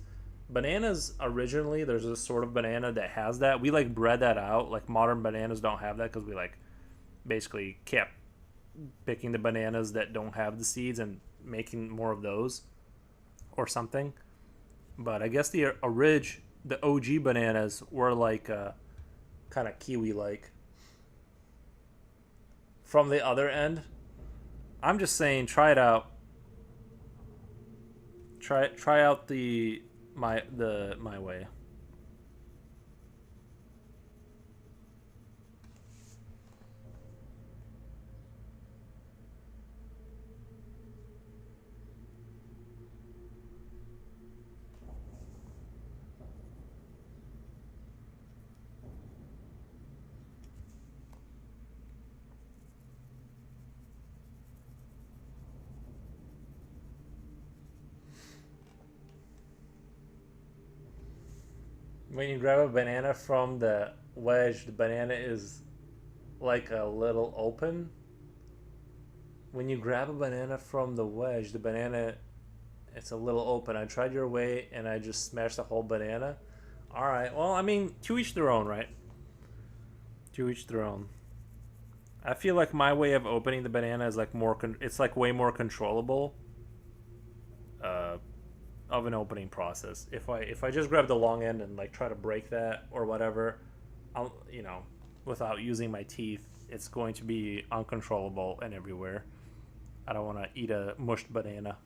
Bananas originally, there's a sort of banana that has that. We like bred that out. Like modern bananas don't have that because we like basically kept picking the bananas that don't have the seeds and making more of those or something. But I guess the OG bananas were like kind of kiwi like. From the other end, I'm just saying, try it out. Try out my way. When you grab a banana from the wedge, the banana is like a little open. When you grab a banana from the wedge, the banana it's a little open. I tried your way and I just smashed the whole banana. All right. Well, I mean, to each their own, right? To each their own. I feel like my way of opening the banana is like it's like way more controllable uh, of an opening process. If I just grab the long end and like try to break that or whatever, I'll without using my teeth, it's going to be uncontrollable and everywhere. I don't want to eat a mushed banana.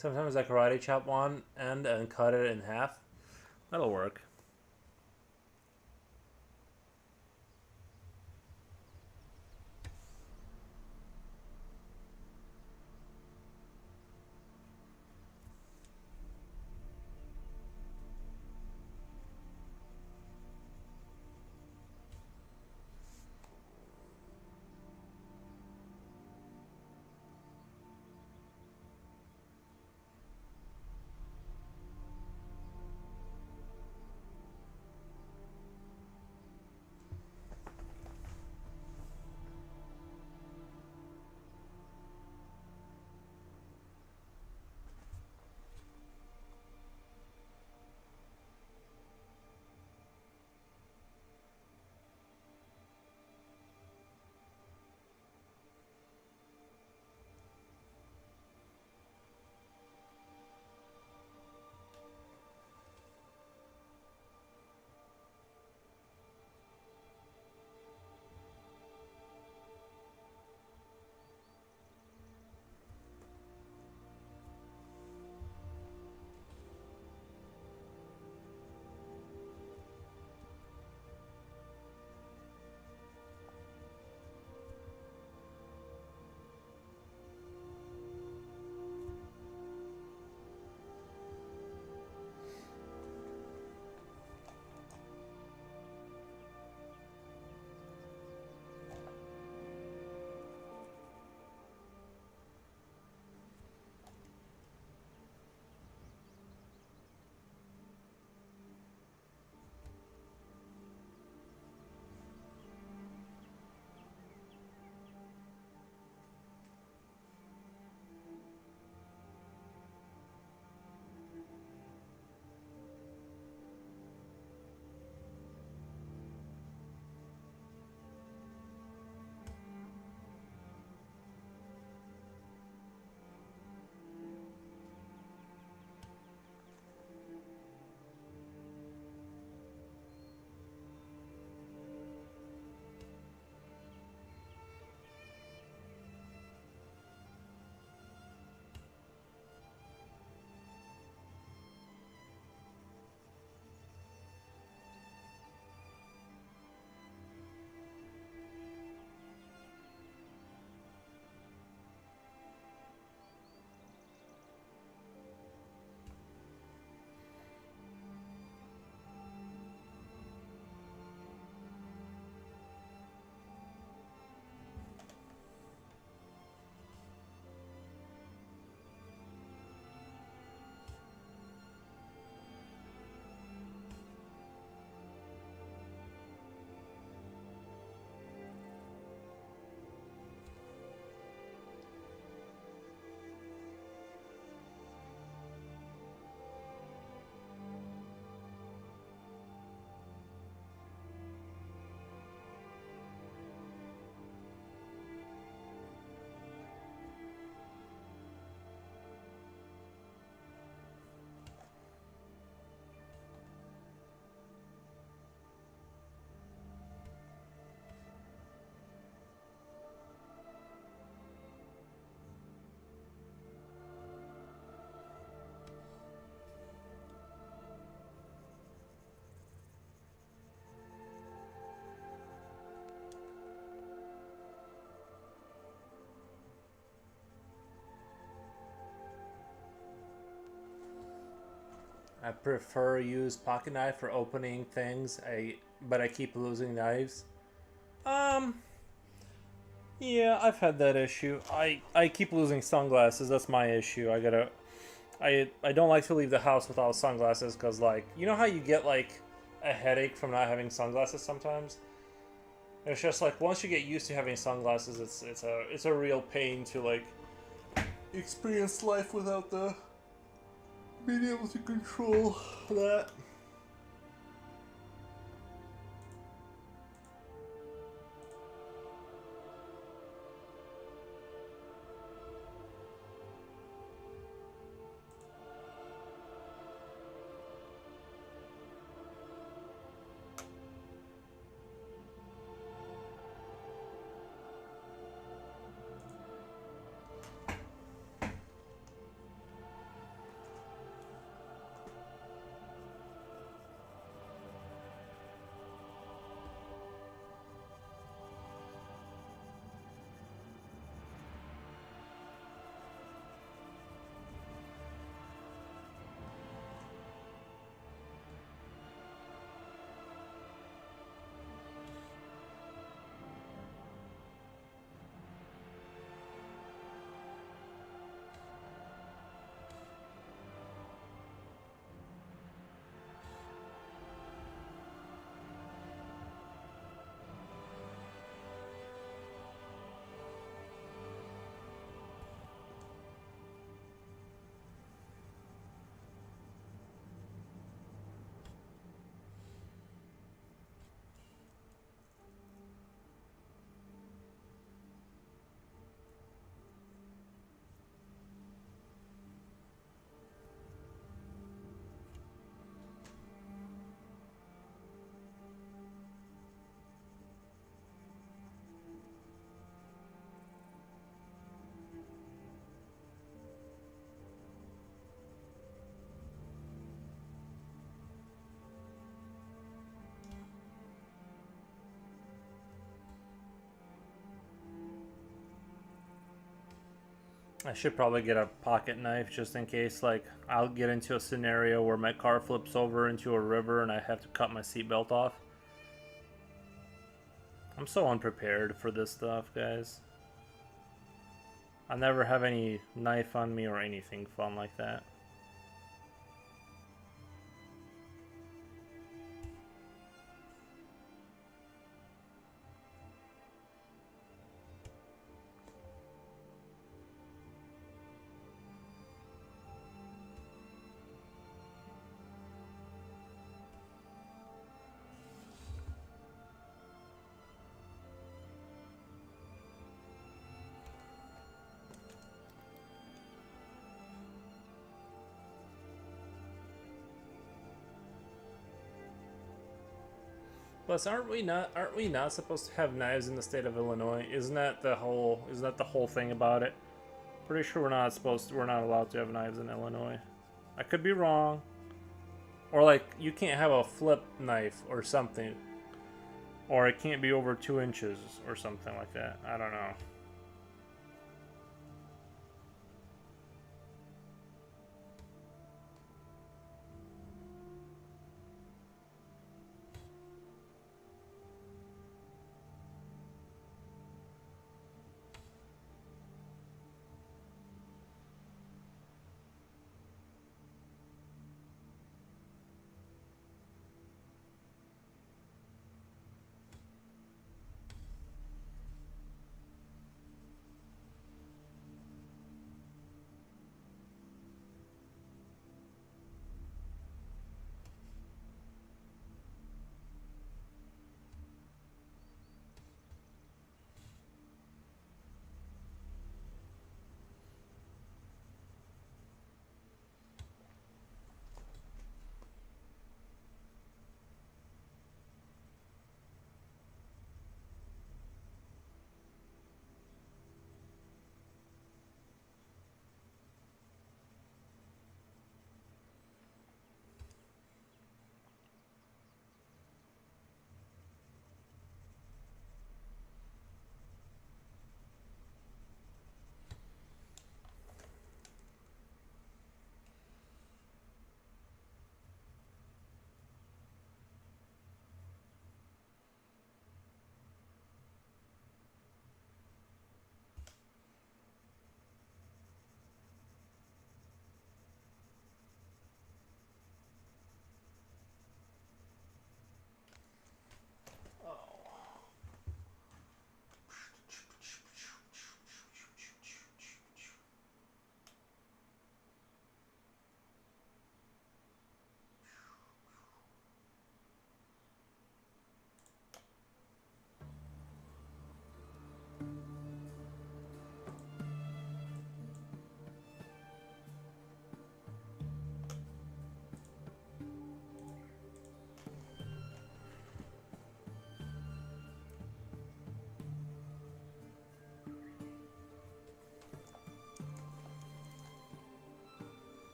Sometimes I karate chop one end and cut it in half. That'll work. I prefer use pocket knife for opening things. But I keep losing knives. Um, yeah, I've had that issue. I keep losing sunglasses. That's my issue. I don't like to leave the house without sunglasses because, like, you know how you get like a headache from not having sunglasses sometimes. It's just like once you get used to having sunglasses, it's a real pain to like experience life without the being able to control that. I should probably get a pocket knife just in case, like, I'll get into a scenario where my car flips over into a river and I have to cut my seatbelt off. I'm so unprepared for this stuff, guys. I never have any knife on me or anything fun like that. Plus, aren't we not supposed to have knives in the state of Illinois? Isn't that the whole thing about it? Pretty sure we're not allowed to have knives in Illinois. I could be wrong. Or like you can't have a flip knife or something. Or it can't be over 2 inches or something like that. I don't know.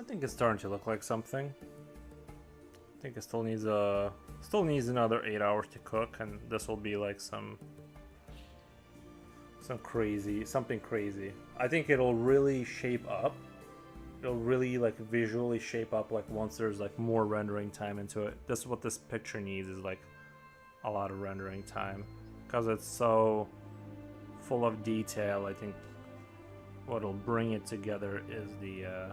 think it's starting to look like something. I think it still needs another 8 hours to cook, and this will be like something crazy. I think it'll really shape up. It'll really like visually shape up like once there's like more rendering time into it. This is what this picture needs, is like a lot of rendering time, because it's so full of detail. I think what'll bring it together is the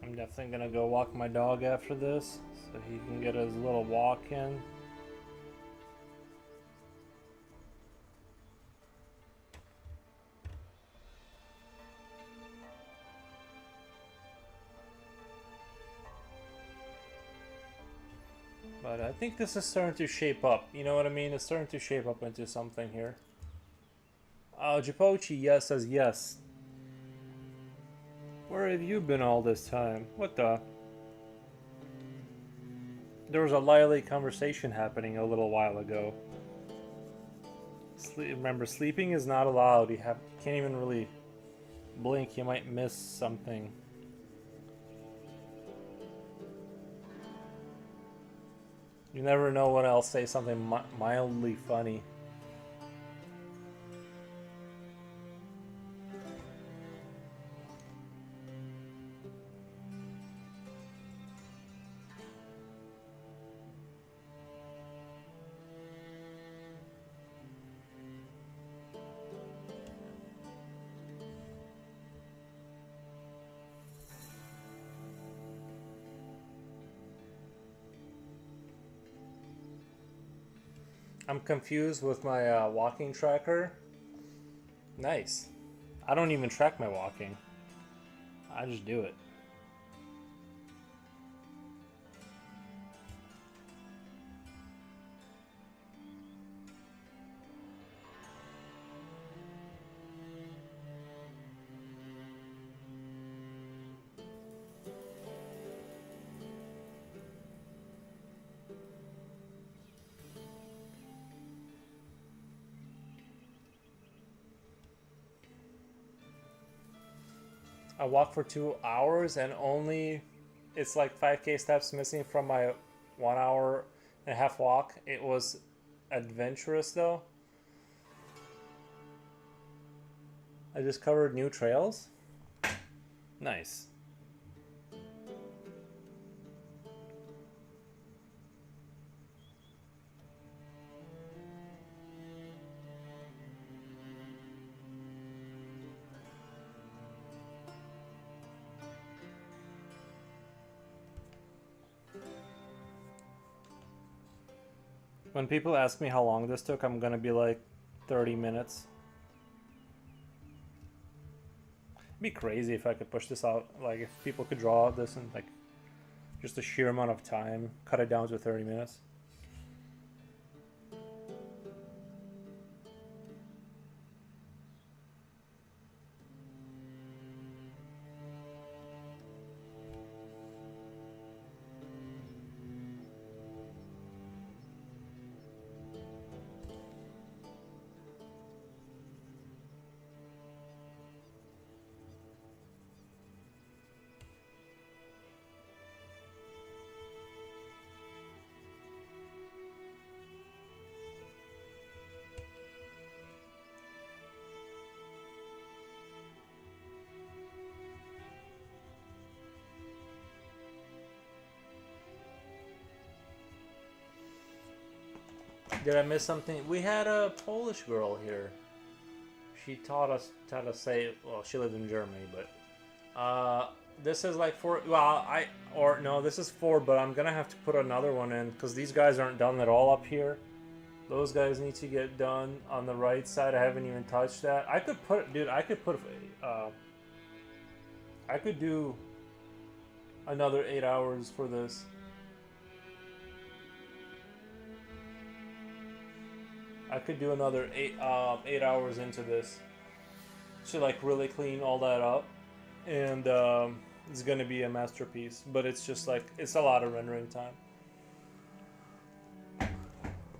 I'm definitely gonna go walk my dog after this, so he can get his little walk in. But I think this is starting to shape up, you know what I mean? It's starting to shape up into something here. Japochi, yes, says yes. Where have you been all this time? What the? There was a lively conversation happening a little while ago. Remember, sleeping is not allowed. You can't even really blink. You might miss something. You never know when I'll say something mildly funny. I'm confused with my walking tracker. Nice. I don't even track my walking. I just do it. I walk for 2 hours and only it's like 5K steps missing from my 1 hour and a half walk. It was adventurous though. I discovered new trails. Nice. When people ask me how long this took, I'm gonna be like 30 minutes. It'd be crazy if I could push this out. Like if people could draw this in like just a sheer amount of time, cut it down to 30 minutes. Did I miss something? We had a Polish girl here. She taught us how to say, well, she lived in Germany, but this is like 4, well, this is 4, but I'm gonna have to put another one in because these guys aren't done at all up here. Those guys need to get done on the right side. I haven't even touched that. I could put, dude, I could do another 8 hours for this. I could do another 8 hours into this to like really clean all that up, and it's gonna be a masterpiece. But it's just like it's a lot of rendering time.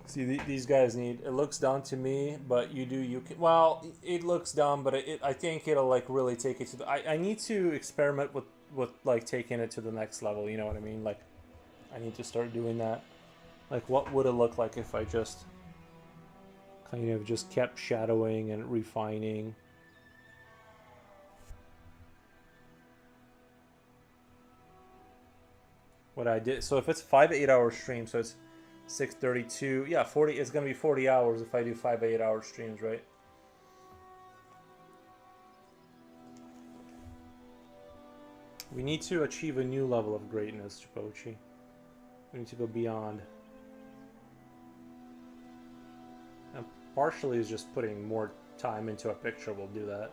See, these guys need. It looks done to me, but you can. Well, it looks done, but I think it'll like really take it to the. I need to experiment with like taking it to the next level. You know what I mean? Like, I need to start doing that. Like, what would it look like if I just kind of just kept shadowing and refining? What I did. So if it's 5 8-hour streams, so it's 632. Yeah, 40. It's gonna be 40 hours if I do 5 8-hour streams, right? We need to achieve a new level of greatness, Chipochi. We need to go beyond. And partially is just putting more time into a picture will do that.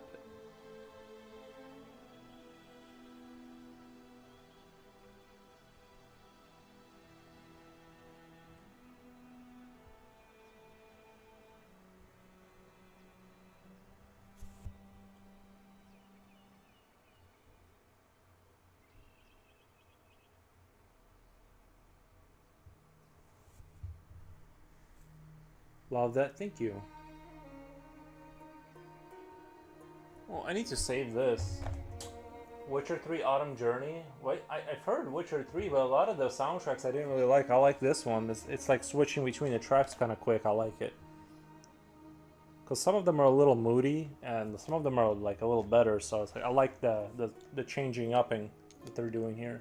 Love that, thank you. Oh, I need to save this. Witcher 3 Autumn Journey. Wait, I've heard Witcher 3, but a lot of the soundtracks I didn't really like. I like this one. It's like switching between the tracks kind of quick. I like it. Because some of them are a little moody, and some of them are like a little better. So it's like, I like the changing upping that they're doing here.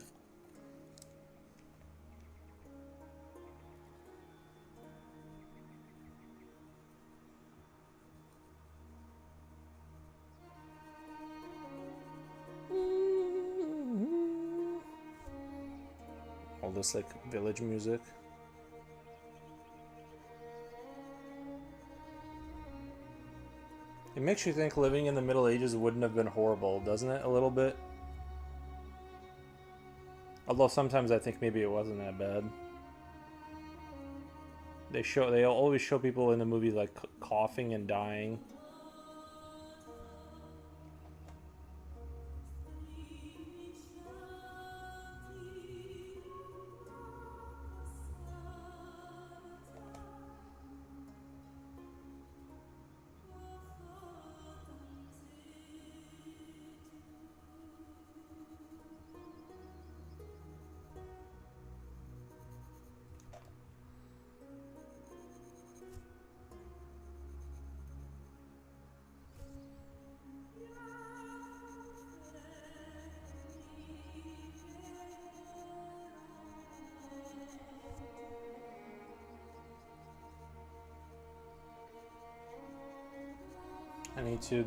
All this like village music. It makes you think living in the Middle Ages wouldn't have been horrible, doesn't it? A little bit. Although sometimes I think maybe it wasn't that bad. They always show people in the movies like coughing and dying.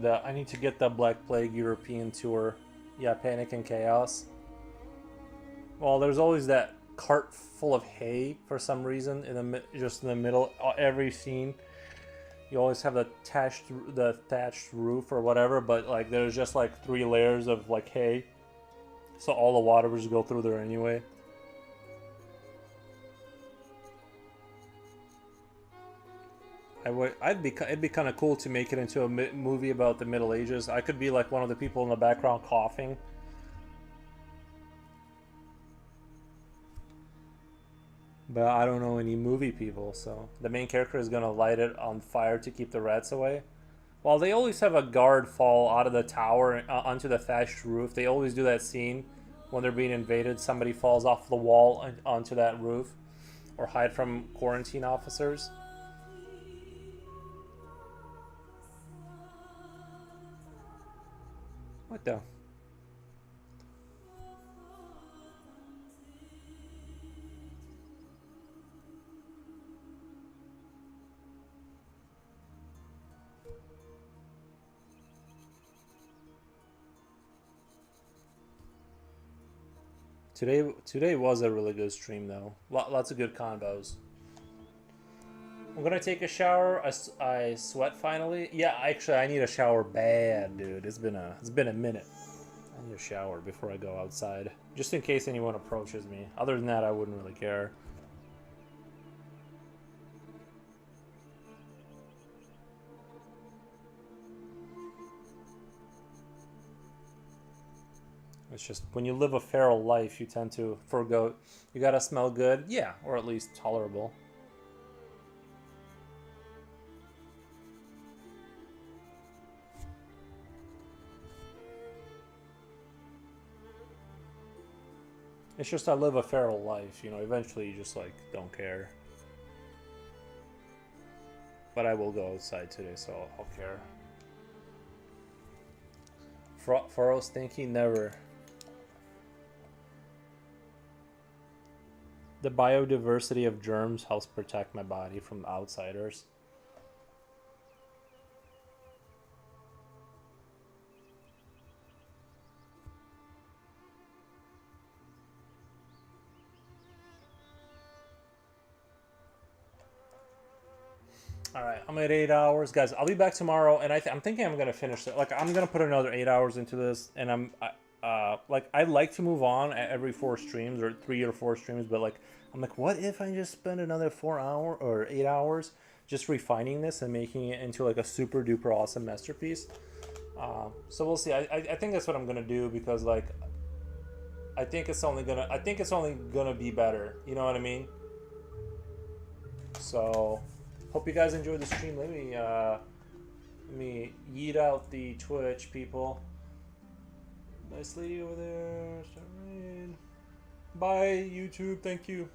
I need to get the Black Plague European tour. Yeah, Panic and Chaos. Well, there's always that cart full of hay for some reason just in the middle every scene. You always have the thatched roof or whatever, but like there's just like 3 layers of like hay, so all the water would just go through there anyway. It'd be kind of cool to make it into a movie about the Middle Ages. I could be like one of the people in the background coughing. But I don't know any movie people, so the main character is gonna light it on fire to keep the rats away. Well, they always have a guard fall out of the tower onto the thatched roof. They always do that scene when they're being invaded. Somebody falls off the wall onto that roof, or hide from quarantine officers. What the? Today was a really good stream though. Lots of good combos. I'm gonna take a shower. I sweat finally. Yeah, actually, I need a shower bad, dude. It's been a minute. I need a shower before I go outside, just in case anyone approaches me. Other than that, I wouldn't really care. It's just when you live a feral life, you tend to forgo. You gotta smell good, yeah, or at least tolerable. It's just I live a feral life, you know, eventually you just like don't care. But I will go outside today, so I'll care. FOROS thinking never. The biodiversity of germs helps protect my body from outsiders. All right, I'm at 8 hours, guys. I'll be back tomorrow, and I'm thinking I'm gonna finish it. Like, I'm gonna put another 8 hours into this, and I'd like to move on at every 4 streams or 3 or 4 streams, but like, I'm like, what if I just spend another 4 hour or 8 hours just refining this and making it into like a super duper awesome masterpiece? So we'll see. I think that's what I'm gonna do because like, I think it's only gonna be better. You know what I mean? So. Hope you guys enjoyed the stream. Let me yeet out the Twitch people. Nice lady over there. Start rain. Bye, YouTube. Thank you.